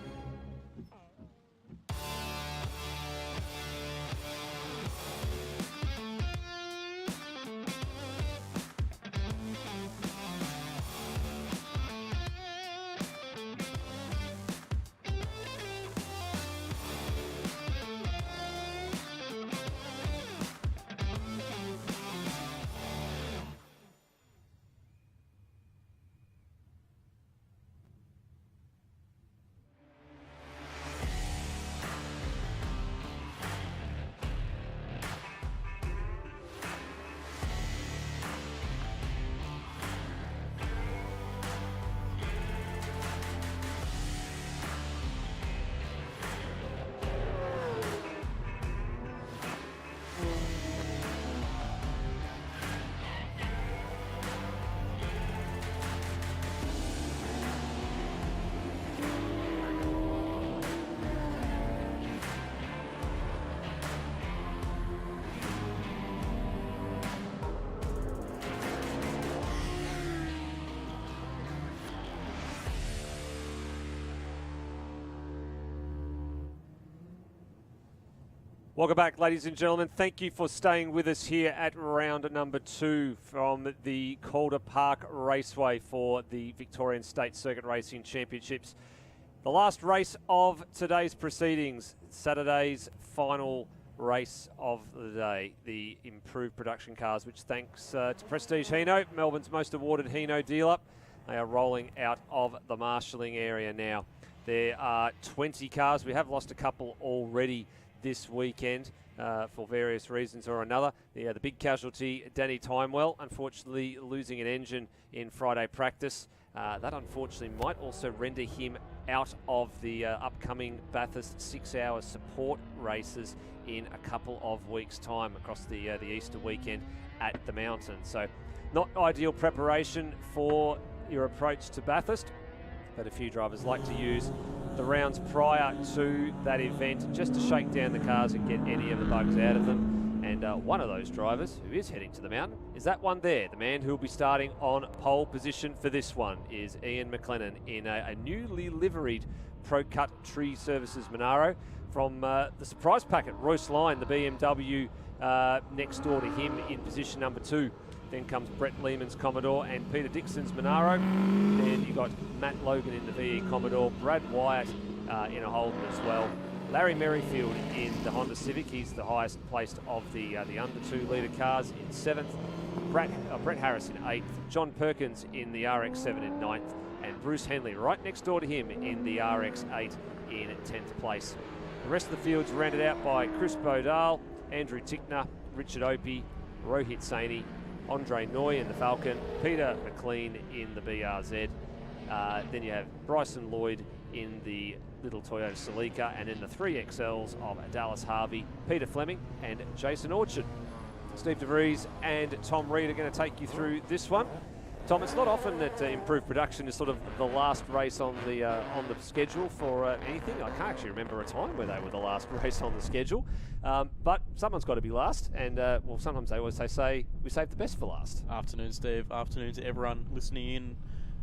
[SPEAKER 8] Welcome back, ladies and gentlemen. Thank you for staying with us here at round number 2 from the Calder Park Raceway for the Victorian State Circuit Racing Championships. The last race of today's proceedings, Saturday's final race of the day, the Improved Production cars, which thanks to Prestige Hino, Melbourne's most awarded Hino dealer. They are rolling out of the marshalling area now. There are 20 cars. We have lost a couple already this weekend for various reasons or another. The big casualty, Danny Timewell, unfortunately losing an engine in Friday practice. That unfortunately might also render him out of the upcoming Bathurst 6-hour support races in a couple of weeks' time across the Easter weekend at the mountain. So not ideal preparation for your approach to Bathurst, but a few drivers like to use the rounds prior to that event just to shake down the cars and get any of the bugs out of them. And one of those drivers who is heading to the mountain is that one there. The man who will be starting on pole position for this one is Ian McLennan in a newly liveried Pro Cut Tree Services Monaro from the surprise packet, Royce Lyon, the BMW next door to him in position number 2. Then comes Brett Lehman's Commodore and Peter Dixon's Monaro. Then you got Matt Logan in the VE Commodore, Brad Wyatt in a Holden as well. Larry Merrifield in the Honda Civic. He's the highest placed of the under 2 litre cars in 7th. Brett Harris in 8th. John Perkins in the RX-7 in 9th. And Bruce Henley right next door to him in the RX-8 in 10th place. The rest of the field's rounded out by Chris Bodal, Andrew Tickner, Richard Opie, Rohit Saini, Andre Noy in the Falcon, Peter McLean in the BRZ. Then you have Bryson Lloyd in the little Toyota Celica, and in the 3XLs of Dallas Harvey, Peter Fleming and Jason Orchard. Steve DeVries and Tom Reed are going to take you through this one. Tom, it's not often that improved production is sort of the last race on the schedule for anything. I can't actually remember a time where they were the last race on the schedule. But someone's got to be last, and well, sometimes they always say we save the best for last.
[SPEAKER 5] Afternoon, Steve. Afternoon to everyone listening in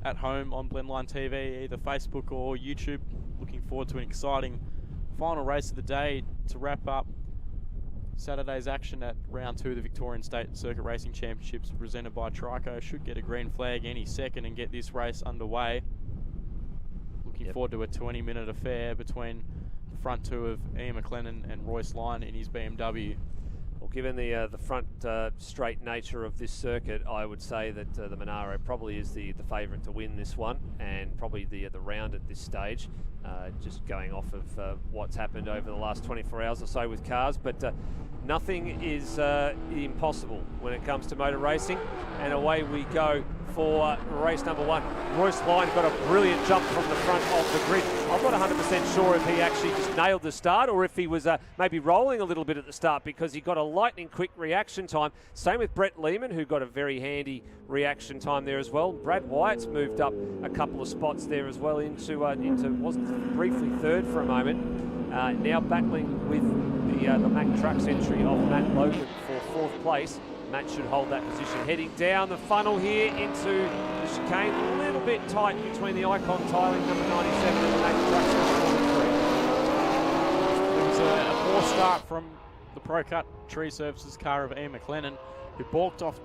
[SPEAKER 5] at home on Blendline TV, either Facebook or YouTube. Looking forward to an exciting final race of the day to wrap up Saturday's action at round 2 of the Victorian State Circuit Racing Championships presented by Trico. Should get a green flag any second and get this race underway. Looking forward to a 20-minute affair between the front two of Ian McLennan and Royce Lyon in his BMW.
[SPEAKER 8] Well, given the front straight nature of this circuit, I would say that the Monaro probably is the favourite to win this one, and probably the round at this stage, just going off of what's happened over the last 24 hours or so with cars. But nothing is impossible when it comes to motor racing, and away we go for race number 1. Royce Lyon got a brilliant jump from the front of the grid. I'm not 100% sure if he actually just nailed the start or if he was maybe rolling a little bit at the start, because he got a lightning quick reaction time. Same with Brett Lehman, who got a very handy reaction time there as well. Brad Wyatt's moved up a couple of spots there as well into wasn't briefly third for a moment. Now battling with the Mack Trucks entry of Matt Logan for 4th place. Matt should hold that position. Heading down the funnel here into the chicane, a little bit tight between the Icon tiling number 97 and the Mack Trucks number 43.
[SPEAKER 5] It was a poor start from the Pro Cut Tree Services car of Ian McLennan, who balked off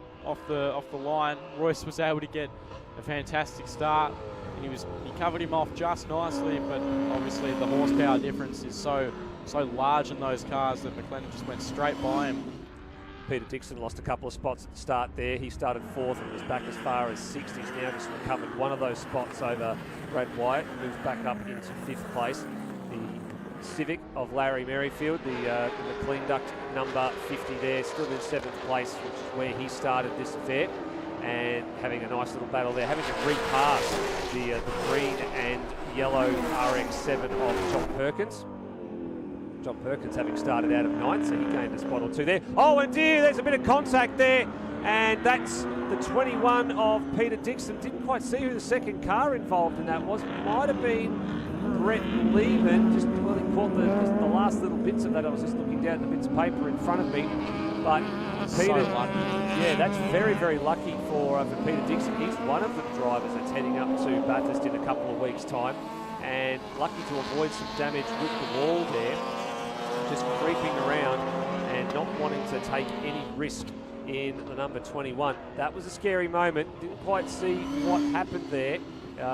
[SPEAKER 5] the line. Royce was able to get a fantastic start. He covered him off just nicely, but obviously the horsepower difference is so large in those cars that McLennan just went straight by him.
[SPEAKER 8] Peter Dixon lost a couple of spots at the start there. He started 4th and was back as far as 6th. He's now just recovered one of those spots over Brad Wyatt, moves back up into 5th place. The Civic of Larry Merrifield, the McLean Duct number 50 there, still in 7th place, which is where he started this affair, and having a nice little battle there, having to repass the green and yellow RX-7 of John Perkins. John Perkins having started out of 9th, so he gained a spot or 2 there. Oh, and dear, there's a bit of contact there, and that's the 21 of Peter Dixon. Didn't quite see who the second car involved in that was. Might have been Brett Lehman. Just well, he caught the last little bits of that. I was just looking down at the bits of paper in front of me, but Peter, yeah, that's very, very lucky for Peter Dixon. He's one of the drivers that's heading up to Bathurst in a couple of weeks' time, and lucky to avoid some damage with the wall there. Just creeping around and not wanting to take any risk in the number 21. That was a scary moment. Didn't quite see what happened there,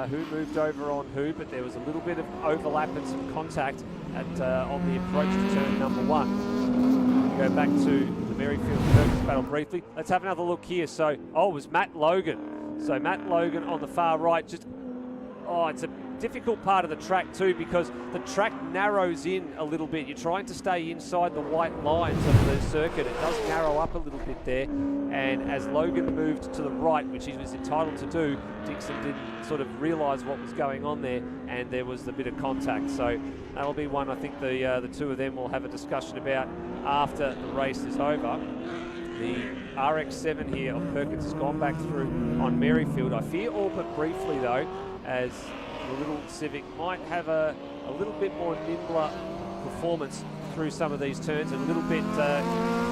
[SPEAKER 8] who moved over on who, but there was a little bit of overlap and some contact on the approach to turn number 1. Go back to the Merrifield-Perkins battle briefly. Let's have another look here. So, it was Matt Logan. So Matt Logan on the far right, it's a difficult part of the track too, because the track narrows in a little bit. You're trying to stay inside the white lines of the circuit. It does narrow up a little bit there, and as Logan moved to the right, which he was entitled to do, Dixon didn't sort of realise what was going on there, and there was the bit of contact. So that'll be one I think the two of them will have a discussion about after the race is over. The RX-7 here of Perkins has gone back through on Merrifield. I fear all but briefly though, as the little Civic might have a little bit more nimbler performance through some of these turns, and a little bit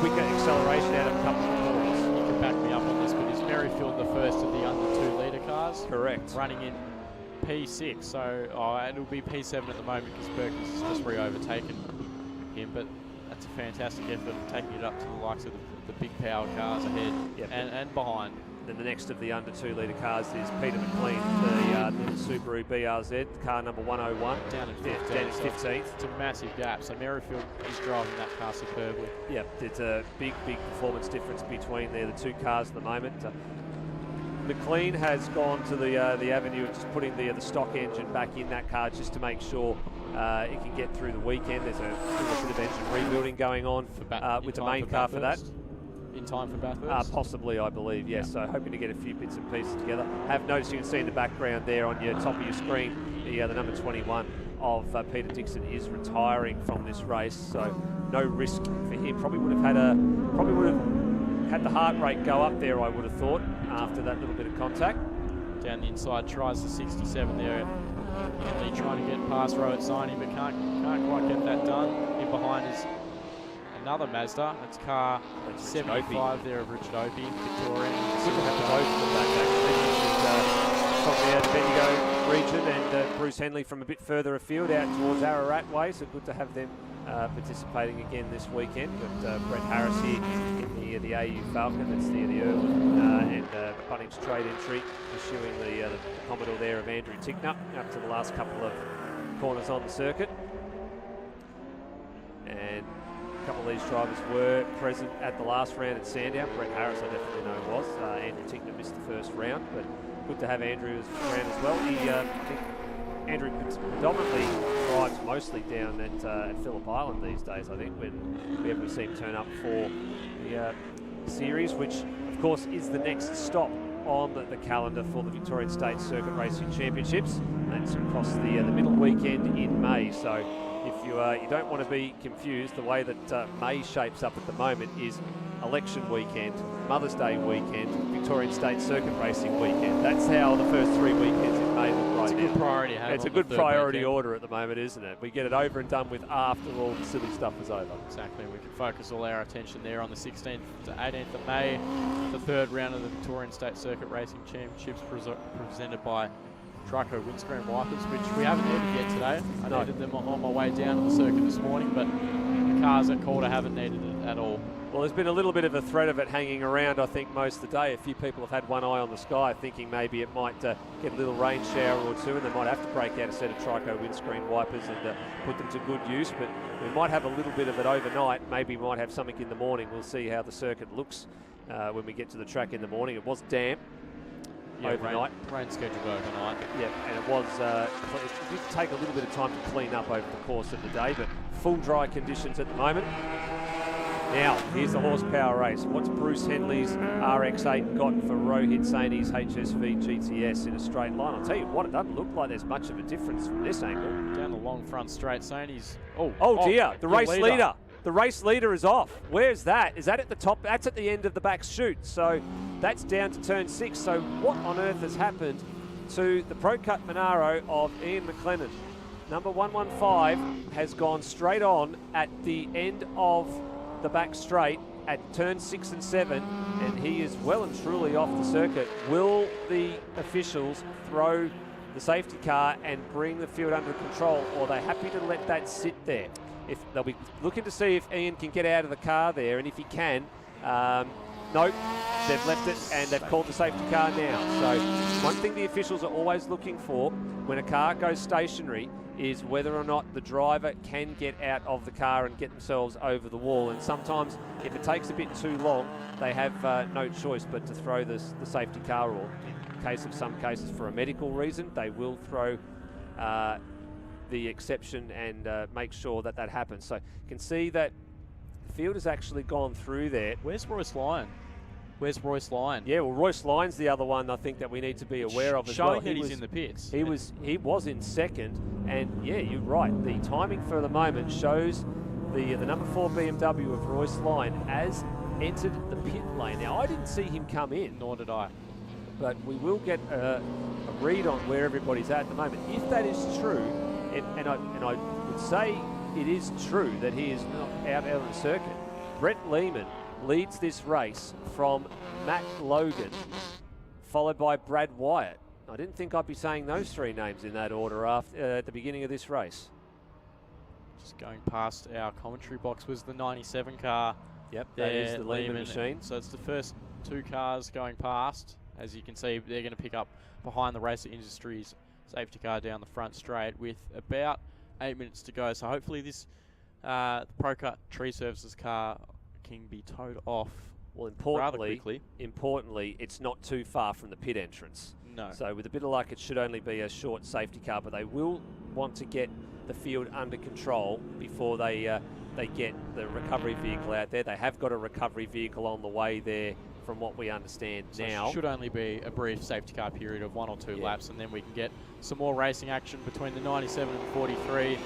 [SPEAKER 8] quicker acceleration out of a couple of corners.
[SPEAKER 5] You can back me up on this, but is Merrifield the first of the under 2 litre cars?
[SPEAKER 8] Correct.
[SPEAKER 5] Running in P6, so it'll be P7 at the moment because Perkins has just re-overtaken him, but that's a fantastic effort, taking it up to the likes of the big power cars ahead and behind.
[SPEAKER 8] Then the next of the under 2 litre cars is Peter McLean, the little Subaru BRZ, car number 101.
[SPEAKER 5] Down in 15th.
[SPEAKER 8] Down in 15th.
[SPEAKER 5] It's a massive gap, so Merrifield is driving that car superbly.
[SPEAKER 8] Yeah, there's a big performance difference between the two cars at the moment. McLean has gone to the avenue of just putting the stock engine back in that car just to make sure it can get through the weekend. There's a bit of engine rebuilding going on with the main car for that.
[SPEAKER 5] In time for Bathurst?
[SPEAKER 8] Possibly, I believe, yes. Yeah. So hoping to get a few bits and pieces together. Have noticed, you can see in the background there on your top of your screen, the number 21 of Peter Dixon is retiring from this race. So no risk for him. Probably would have had the heart rate go up there, I would have thought, after that little bit of contact.
[SPEAKER 5] Down the inside, tries the 67 there. Lee trying to get past Rohit Saini, but can't quite get that done. In behind is another Mazda. It's car 75 there of Richard Opie, Victorian.
[SPEAKER 8] Good to have the both of that from the Bendigo region, and Bruce Henley from a bit further afield out towards Ararat way, so good to have them participating again this weekend. But Brett Harris here in the AU Falcon, that's the Irwin and Bunnings trade entry, pursuing the Commodore there of Andrew Tickner up to the last couple of corners on the circuit. And a couple of these drivers were present at the last round at Sandown. Brett Harris, I definitely know was. Andrew Tickner missed the first round, but good to have Andrew around as well. Andrew predominantly drives mostly down at Phillip Island these days, I think, when we ever see him turn up for the series, which of course is the next stop on the calendar for the Victorian State Circuit Racing Championships. And that's across the middle weekend in May. So if you don't want to be confused, the way that May shapes up at the moment is election weekend, Mother's Day weekend, Victorian State Circuit Racing weekend. That's how the first 3 weekends in May look right now.
[SPEAKER 5] It's a good priority.
[SPEAKER 8] It's a good priority order at the moment, isn't it? We get it over and done with after all the silly stuff is over.
[SPEAKER 5] Exactly. We can focus all our attention there on the 16th to 18th of May, the third round of the Victorian State Circuit Racing Championships presented by Trico windscreen wipers, which we haven't needed yet today. I needed them on my way down to the circuit this morning, but the cars at Calder haven't needed it at all.
[SPEAKER 8] Well, there's been a little bit of a threat of it hanging around, I think, most of the day. A few people have had one eye on the sky, thinking maybe it might get a little rain shower or two, and they might have to break out a set of Trico windscreen wipers and put them to good use. But we might have a little bit of it overnight. Maybe we might have something in the morning. We'll see how the circuit looks when we get to the track in the morning. It was damp overnight.
[SPEAKER 5] Rain scheduled overnight.
[SPEAKER 8] Yeah, and it was. It did take a little bit of time to clean up over the course of the day, but full dry conditions at the moment. Now, here's the horsepower race. What's Bruce Henley's RX-8 got for Rohit Saini's HSV GTS in a straight line? I'll tell you what, it doesn't look like there's much of a difference from this angle.
[SPEAKER 5] Down the long front straight, Saini's...
[SPEAKER 8] Oh dear, the race leader. The race leader is off. Where's that? Is that at the top? That's at the end of the back chute. So that's down to turn 6. So what on earth has happened to the Pro Cut Monaro of Ian McLennan? Number 115 has gone straight on at the end of the back straight at turn 6 and 7, and he is well and truly off the circuit. Will the officials throw the safety car and bring the field under control, or are they happy to let that sit there? If they'll be looking to see if Ian can get out of the car there, and if he can, nope, they've left it and they've called the safety car now. So one thing the officials are always looking for when a car goes stationary is whether or not the driver can get out of the car and get themselves over the wall. And sometimes, if it takes a bit too long, they have no choice but to throw the safety car, or in case of some cases for a medical reason, they will throw the exception and make sure that that happens. So you can see that the field has actually gone through there.
[SPEAKER 5] Where's Royce Lyon? Where's Royce Lyon?
[SPEAKER 8] Yeah, well, Royce Lyon's the other one I think that we need to be aware of as well.
[SPEAKER 5] Showing that he's in the pits.
[SPEAKER 8] He was in second, and yeah, you're right. The timing for the moment shows the number 4 BMW of Royce Lyon as entered the pit lane. Now, I didn't see him come in.
[SPEAKER 5] Nor did I.
[SPEAKER 8] But we will get a read on where everybody's at the moment. If that is true, and I would say it is true that he is not out on the circuit, Brett Lehman leads this race from Matt Logan, followed by Brad Wyatt. I didn't think I'd be saying those three names in that order at the beginning of this race.
[SPEAKER 5] Just going past our commentary box was the 97 car.
[SPEAKER 8] Yep, that is the Lehman machine.
[SPEAKER 5] So it's the first two cars going past. As you can see, they're going to pick up behind the Racer Industries safety car down the front straight with about 8 minutes to go. So hopefully this Procut Tree Services car can be towed off rather quickly.
[SPEAKER 8] Importantly, it's not too far from the pit entrance.
[SPEAKER 5] No.
[SPEAKER 8] So with a bit of luck, it should only be a short safety car, but they will want to get the field under control before they get the recovery vehicle out there. They have got a recovery vehicle on the way there, from what we understand
[SPEAKER 5] so
[SPEAKER 8] now.
[SPEAKER 5] It should only be a brief safety car period of 1 or 2 laps, and then we can get some more racing action between the 97 and 43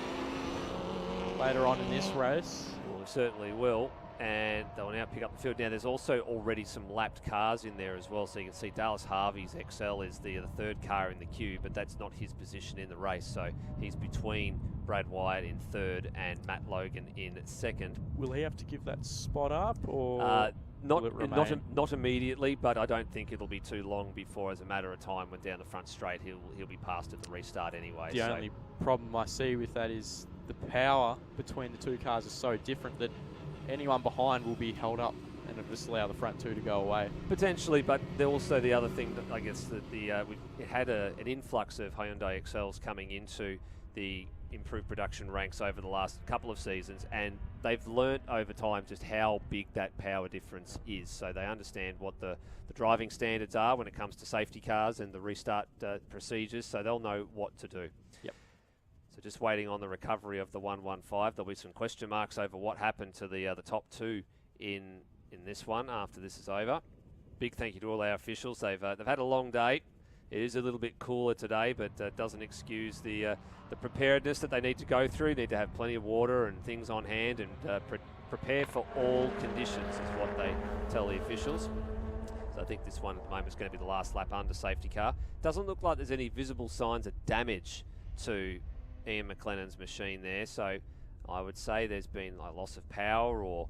[SPEAKER 5] later on in this race.
[SPEAKER 8] Well, we certainly will. And they'll now pick up the field. Now, there's also already some lapped cars in there as well. So you can see Dallas Harvey's XL is the third car in the queue, but that's not his position in the race. So he's between Brad Wyatt in third and Matt Logan in second.
[SPEAKER 5] Will he have to give that spot up, or
[SPEAKER 8] not immediately, but I don't think it'll be too long before, as a matter of time, when down the front straight, he'll be passed at the restart anyway.
[SPEAKER 5] The only problem I see with that is the power between the two cars is so different that anyone behind will be held up, and it'll just allow the front two to go away.
[SPEAKER 8] Potentially, but also the other thing that I guess that we had an influx of Hyundai XLs coming into the improved production ranks over the last couple of seasons, and they've learnt over time just how big that power difference is. So they understand what the driving standards are when it comes to safety cars and the restart procedures, so they'll know what to do.
[SPEAKER 5] Yep.
[SPEAKER 8] So just waiting on the recovery of the 115. There'll be some question marks over what happened to the top two in this one after this is over. Big thank you to all our officials. They've had a long day. It is a little bit cooler today, but doesn't excuse the preparedness that they need to go through. Need to have plenty of water and things on hand, and prepare for all conditions is what they tell the officials. So I think this one at the moment is going to be the last lap under safety car. Doesn't look like there's any visible signs of damage to Ian McLennan's machine there, so I would say there's been a loss of power, or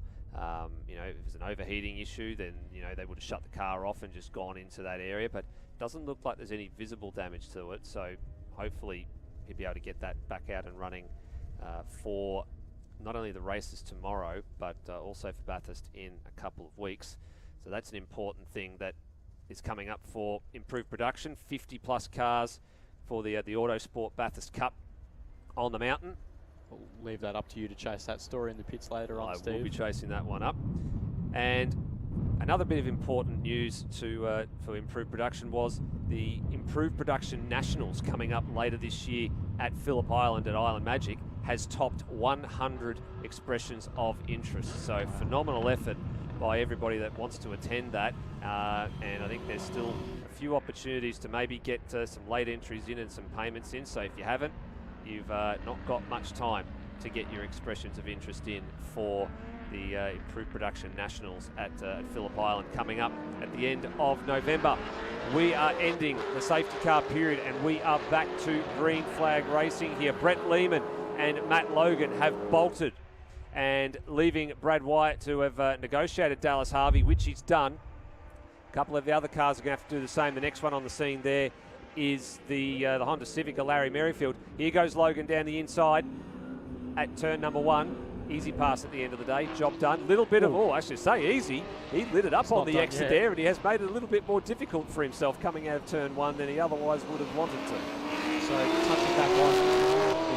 [SPEAKER 8] if it's an overheating issue, then they would have shut the car off and just gone into that area, but it doesn't look like there's any visible damage to it, so hopefully he'll be able to get that back out and running for not only the races tomorrow, but also for Bathurst in a couple of weeks. So that's an important thing that is coming up for improved production. 50 plus cars for the Autosport Bathurst Cup on the mountain.
[SPEAKER 5] We'll leave that up to you to chase that story in the pits later on, Steve.
[SPEAKER 8] I will be chasing that one up. And another bit of important news for improved production was the Improved Production Nationals coming up later this year at Phillip Island at Island Magic has topped 100 expressions of interest. So phenomenal effort by everybody that wants to attend that. And I think there's still a few opportunities to maybe get some late entries in and some payments in. So if you haven't, you've not got much time to get your expressions of interest in for the Improved Production Nationals at Phillip Island coming up at the end of November. We are ending the safety car period and we are back to green flag racing here. Brett Lehman and Matt Logan have bolted, and leaving Brad Wyatt to have negotiated Dallas Harvey, which he's done. A couple of the other cars are going to have to do the same. The next one on the scene there is the Honda Civic of Larry Merrifield. Here goes Logan down the inside at turn number 1. Easy pass at the end of the day. Job done. Little bit of, I should say easy. He lit it up on the exit there, and he has made it a little bit more difficult for himself coming out of turn 1 than he otherwise would have wanted to.
[SPEAKER 5] So touching back on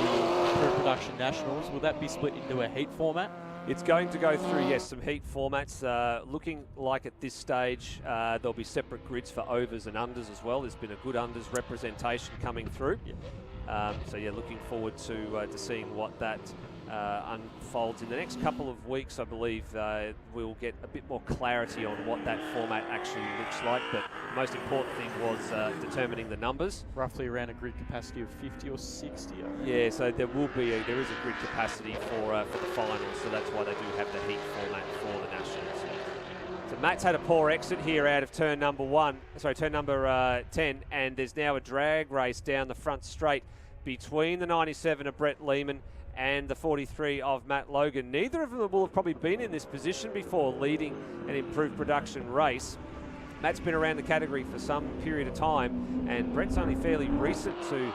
[SPEAKER 5] the Improved Production Nationals, will that be split into a heat format?
[SPEAKER 8] It's going to go through, yes, some heat formats. Looking like at this stage, there'll be separate grids for overs and unders as well. There's been a good unders representation coming through.
[SPEAKER 5] Yeah.
[SPEAKER 8] So yeah, looking forward to seeing what that unfolds in the next couple of weeks. I believe we'll get a bit more clarity on what that format actually looks like. But the most important thing was determining the numbers.
[SPEAKER 5] Roughly around a grid capacity of 50 or 60.
[SPEAKER 8] Yeah, so there is a grid capacity for the finals, so that's why they do have the heat format for the Nationals. So Matt's had a poor exit here out of turn number 10, and there's now a drag race down the front straight between the 97 of Brett Lehman and the 43 of Matt Logan. Neither of them will have probably been in this position before, leading an improved production race. Matt's been around the category for some period of time, and Brett's only fairly recent to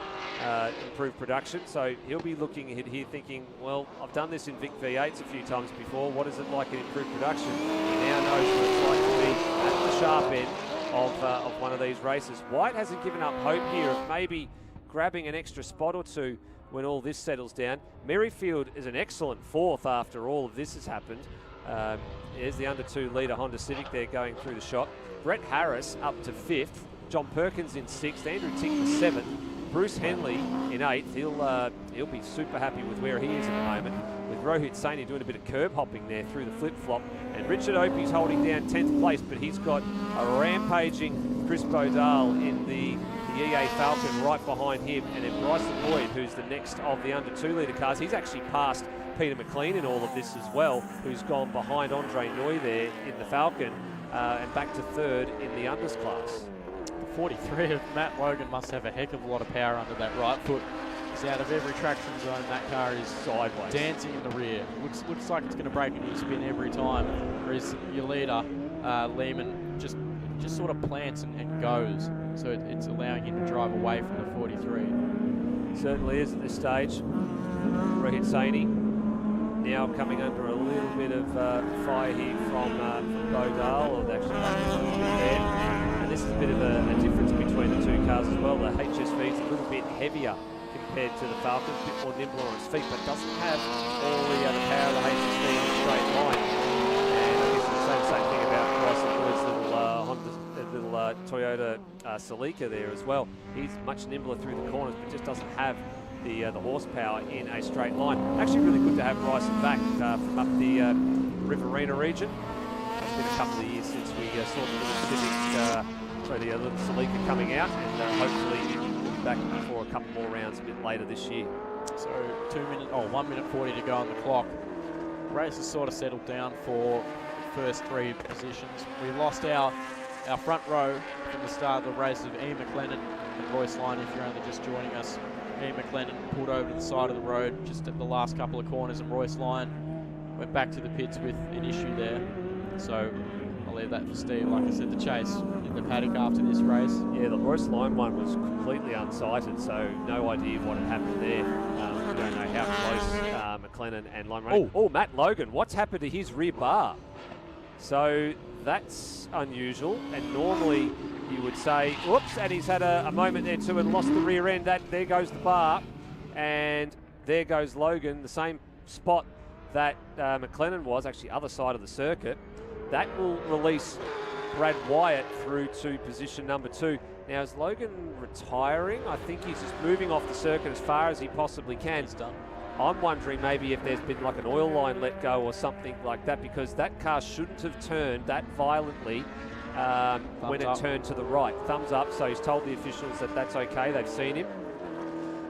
[SPEAKER 8] improved production, so he'll be looking ahead here thinking, well, I've done this in Vic V8s a few times before. What is it like in improved production? He now knows what it's like to be at the sharp end of one of these races. White hasn't given up hope here of maybe grabbing an extra spot or two when all this settles down. Merrifield is an excellent fourth after all of this has happened. There's the under 2 litre Honda Civic there going through the shop. Brett Harris up to 5th. John Perkins in 6th. Andrew Tinker 7th. Bruce Henley in 8th. He'll be super happy with where he is at the moment, with Rohit Saini doing a bit of curb hopping there through the flip-flop. And Richard Opie's holding down 10th place, but he's got a rampaging Chris Bodal in the EA Falcon right behind him. And then Bryson Lloyd, who's the next of the under 2 litre cars. He's actually passed Peter McLean in all of this as well, who's gone behind Andre Noy there in the Falcon, and back to 3rd in the unders class.
[SPEAKER 5] The 43 of Matt Logan must have a heck of a lot of power under that right foot. Because out of every traction zone, that car is sideways, dancing in the rear. Looks like it's going to break a new spin every time. Whereas your leader, Lehman, just sort of plants and goes. So it's allowing him to drive away from the 43.
[SPEAKER 8] Certainly is at this stage. Rohit Saini now coming under a little bit of fire here from Bodal, or actually a little bit there. And this is a bit of a difference between the two cars as well. The HSV is a little bit heavier compared to the Falcon, a bit more nimble on its feet, but doesn't have all the power of the HSV in a straight line. And I guess the same thing about Bryson Lloyd's little Toyota Celica there as well. He's much nimbler through the corners, but just doesn't have the horsepower in a straight line. Actually really good to have Bryson back from up the Riverina region. It's been a couple of years since we saw the little Celica coming out, and hopefully we'll be back for a couple more rounds a bit later this year.
[SPEAKER 5] So 1 minute 40 to go on the clock. Race has sort of settled down for the first 3 positions. We lost our front row from the start of the race of Ian McLennan and Royce Lyon. If you're only just joining us, Ian McLennan pulled over to the side of the road just at the last couple of corners, and Royce Lyon went back to the pits with an issue there. So I'll leave that for Steve. Like I said, the chase in the paddock after this race.
[SPEAKER 8] Yeah, the Royce Lyon one was completely unsighted, so no idea what had happened there. We don't know how close McLennan and Lyon ran. Oh, Matt Logan, what's happened to his rear bar? So that's unusual, and normally you would say, whoops, and he's had a moment there too and lost the rear end. There goes the bar, and there goes Logan, the same spot that McLennan was, actually other side of the circuit. That will release Brad Wyatt through to position number 2. Now, is Logan retiring? I think he's just moving off the circuit as far as he possibly can.
[SPEAKER 5] He's done.
[SPEAKER 8] I'm wondering maybe if there's been like an oil line let go or something like that, because that car shouldn't have turned that violently when it turned to the right. Thumbs up, so he's told the officials that that's okay, they've seen him.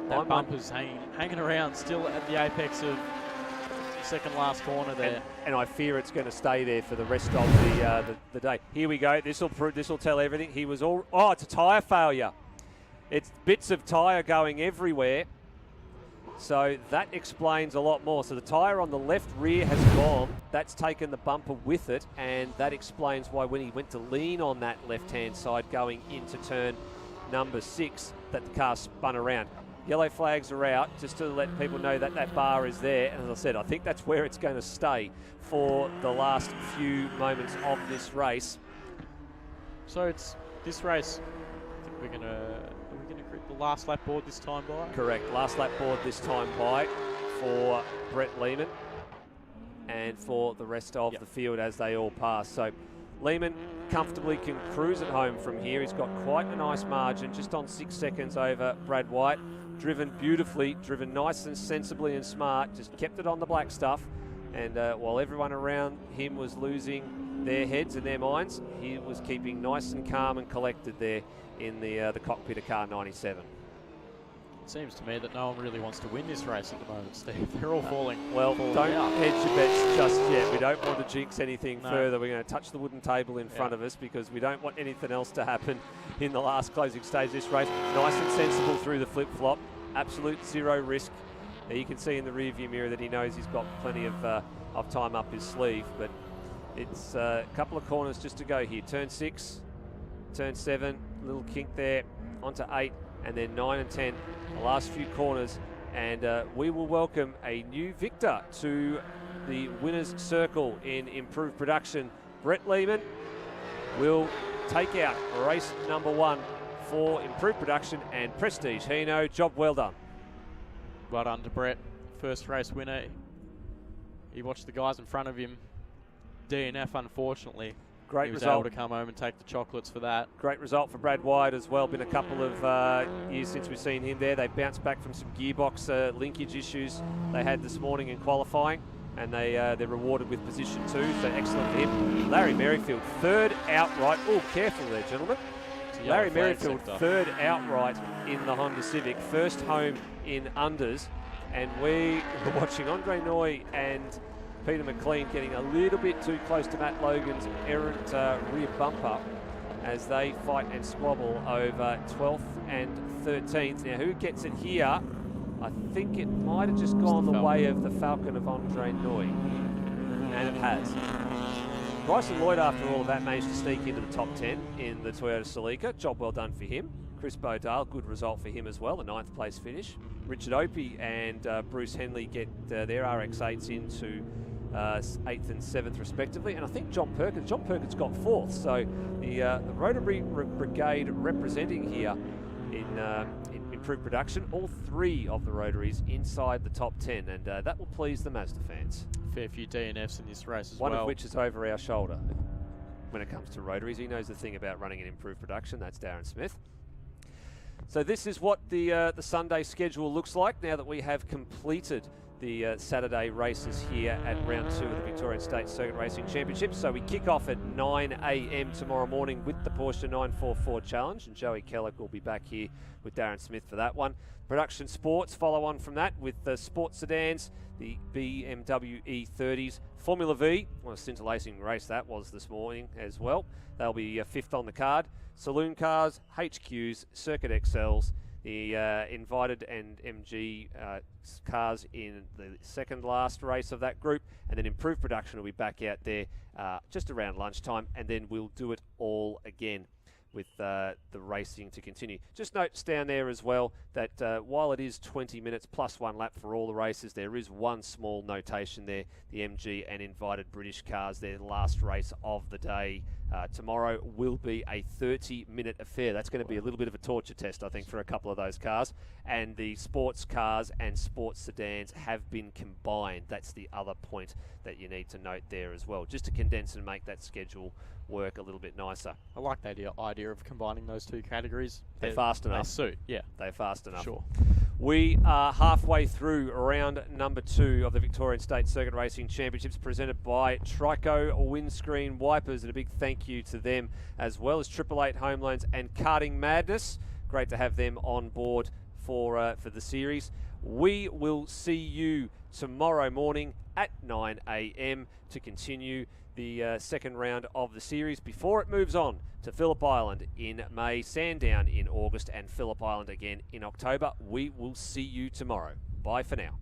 [SPEAKER 5] That bumper's hanging around still at the apex of the second last corner there.
[SPEAKER 8] And I fear it's going to stay there for the rest of the day. Here we go, this will tell everything. He was it's a tyre failure. It's bits of tyre going everywhere. So that explains a lot more. So the tyre on the left rear has gone. That's taken the bumper with it, and that explains why when he went to lean on that left-hand side going into turn number 6, that the car spun around. Yellow flags are out, just to let people know that that bar is there. And as I said, I think that's where it's going to stay for the last few moments of this race.
[SPEAKER 5] So it's this race, I think we're going to grip the last lap board this time by?
[SPEAKER 8] Correct, last lap board this time by for Brett Lehman and for the rest of the field as they all pass. So Lehman comfortably can cruise at home from here. He's got quite a nice margin, just on 6 seconds over Brad White. driven beautifully, driven nice and sensibly and smart, just kept it on the black stuff. And while everyone around him was losing their heads and their minds, he was keeping nice and calm and collected there in the cockpit of car 97.
[SPEAKER 5] It seems to me that no one really wants to win this race at the moment, Steve. They're all falling.
[SPEAKER 8] Well,
[SPEAKER 5] falling
[SPEAKER 8] don't
[SPEAKER 5] out.
[SPEAKER 8] hedge your bets just yet. We don't want to jinx anything
[SPEAKER 5] No.
[SPEAKER 8] further. We're going to touch the wooden table in front of us because we don't want anything else to happen in the last closing stage of this race. Nice and sensible through the flip-flop. Absolute zero risk. You can see in the rearview mirror that he knows he's got plenty of time up his sleeve, but it's a couple of corners just to go here. Turn 6, turn 7, little kink there, onto 8, and then 9 and 10, the last few corners, and we will welcome a new victor to the winner's circle in improved production. Brett Lehman will take out race number 1 for improved production and prestige. Hino, job well done.
[SPEAKER 5] Well done to Brett. First race winner. He watched the guys in front of him DNF, unfortunately.
[SPEAKER 8] Great
[SPEAKER 5] he was
[SPEAKER 8] result.
[SPEAKER 5] able to come home and take the chocolates for that.
[SPEAKER 8] Great result for Brad Wyatt as well. Been a couple of years since we've seen him there. They bounced back from some gearbox linkage issues they had this morning in qualifying, and they're rewarded with position 2, so excellent for him. Larry Merrifield, third outright. Oh, careful there, gentlemen. Larry Merrifield, third outright in the Honda Civic, first home in unders, and we were watching Andre Noy and Peter McLean getting a little bit too close to Matt Logan's errant rear bumper as they fight and squabble over 12th and 13th. Now, who gets it here? I think it might have just gone the way of the Falcon of Andre Noy, and it has. Bryson Lloyd, after all of that, managed to sneak into the top 10 in the Toyota Celica. Job well done for him. Chris Bodale, good result for him as well, a 9th place finish. Richard Opie and Bruce Henley get their RX-8s into 8th and 7th respectively, and I think John Perkins got 4th, so the Rotary Brigade representing here in improved production, all 3 of the Rotaries inside the top 10, and that will please the Mazda fans.
[SPEAKER 5] Fair few DNFs in this race as
[SPEAKER 8] One
[SPEAKER 5] well.
[SPEAKER 8] of which is over our shoulder. When it comes to Rotaries, he knows the thing about running an improved production. That's Darren Smith. So this is what the Sunday schedule looks like now that we have completed the Saturday races here at round 2 of the Victorian State Circuit Racing Championship. So we kick off at 9 a.m. tomorrow morning with the Porsche 944 Challenge, and Joey Kellogg will be back here with Darren Smith for that one. Production Sports follow on from that with the Sports Sedans, the BMW E30s, Formula V, what a scintillating race that was this morning as well. They'll be 5th on the card. Saloon cars, HQs, Circuit XLs, the Invited and MG cars in the second last race of that group, and then improved production will be back out there just around lunchtime, and then we'll do it all again with the racing to continue. Just notes down there as well that while it is 20 minutes plus 1 lap for all the races, there is one small notation there. The MG and Invited British cars, their last race of the day tomorrow will be a 30-minute affair. That's going to be a little bit of a torture test, I think, for a couple of those cars. And the sports cars and sports sedans have been combined. That's the other point that you need to note there as well, just to condense and make that schedule work a little bit nicer.
[SPEAKER 5] I like the idea of combining those 2 categories.
[SPEAKER 8] They're fast enough.
[SPEAKER 5] They suit, yeah.
[SPEAKER 8] They're fast enough.
[SPEAKER 5] Sure.
[SPEAKER 8] We are halfway through round number 2 of the Victorian State Circuit Racing Championships, presented by Trico Windscreen Wipers, and a big thank you to them, as well as 888 Home Loans and Karting Madness. Great to have them on board for the series. We will see you tomorrow morning at 9 a.m. to continue the second round of the series before it moves on to Phillip Island in May, Sandown in August, and Phillip Island again in October. We will see you tomorrow. Bye for now.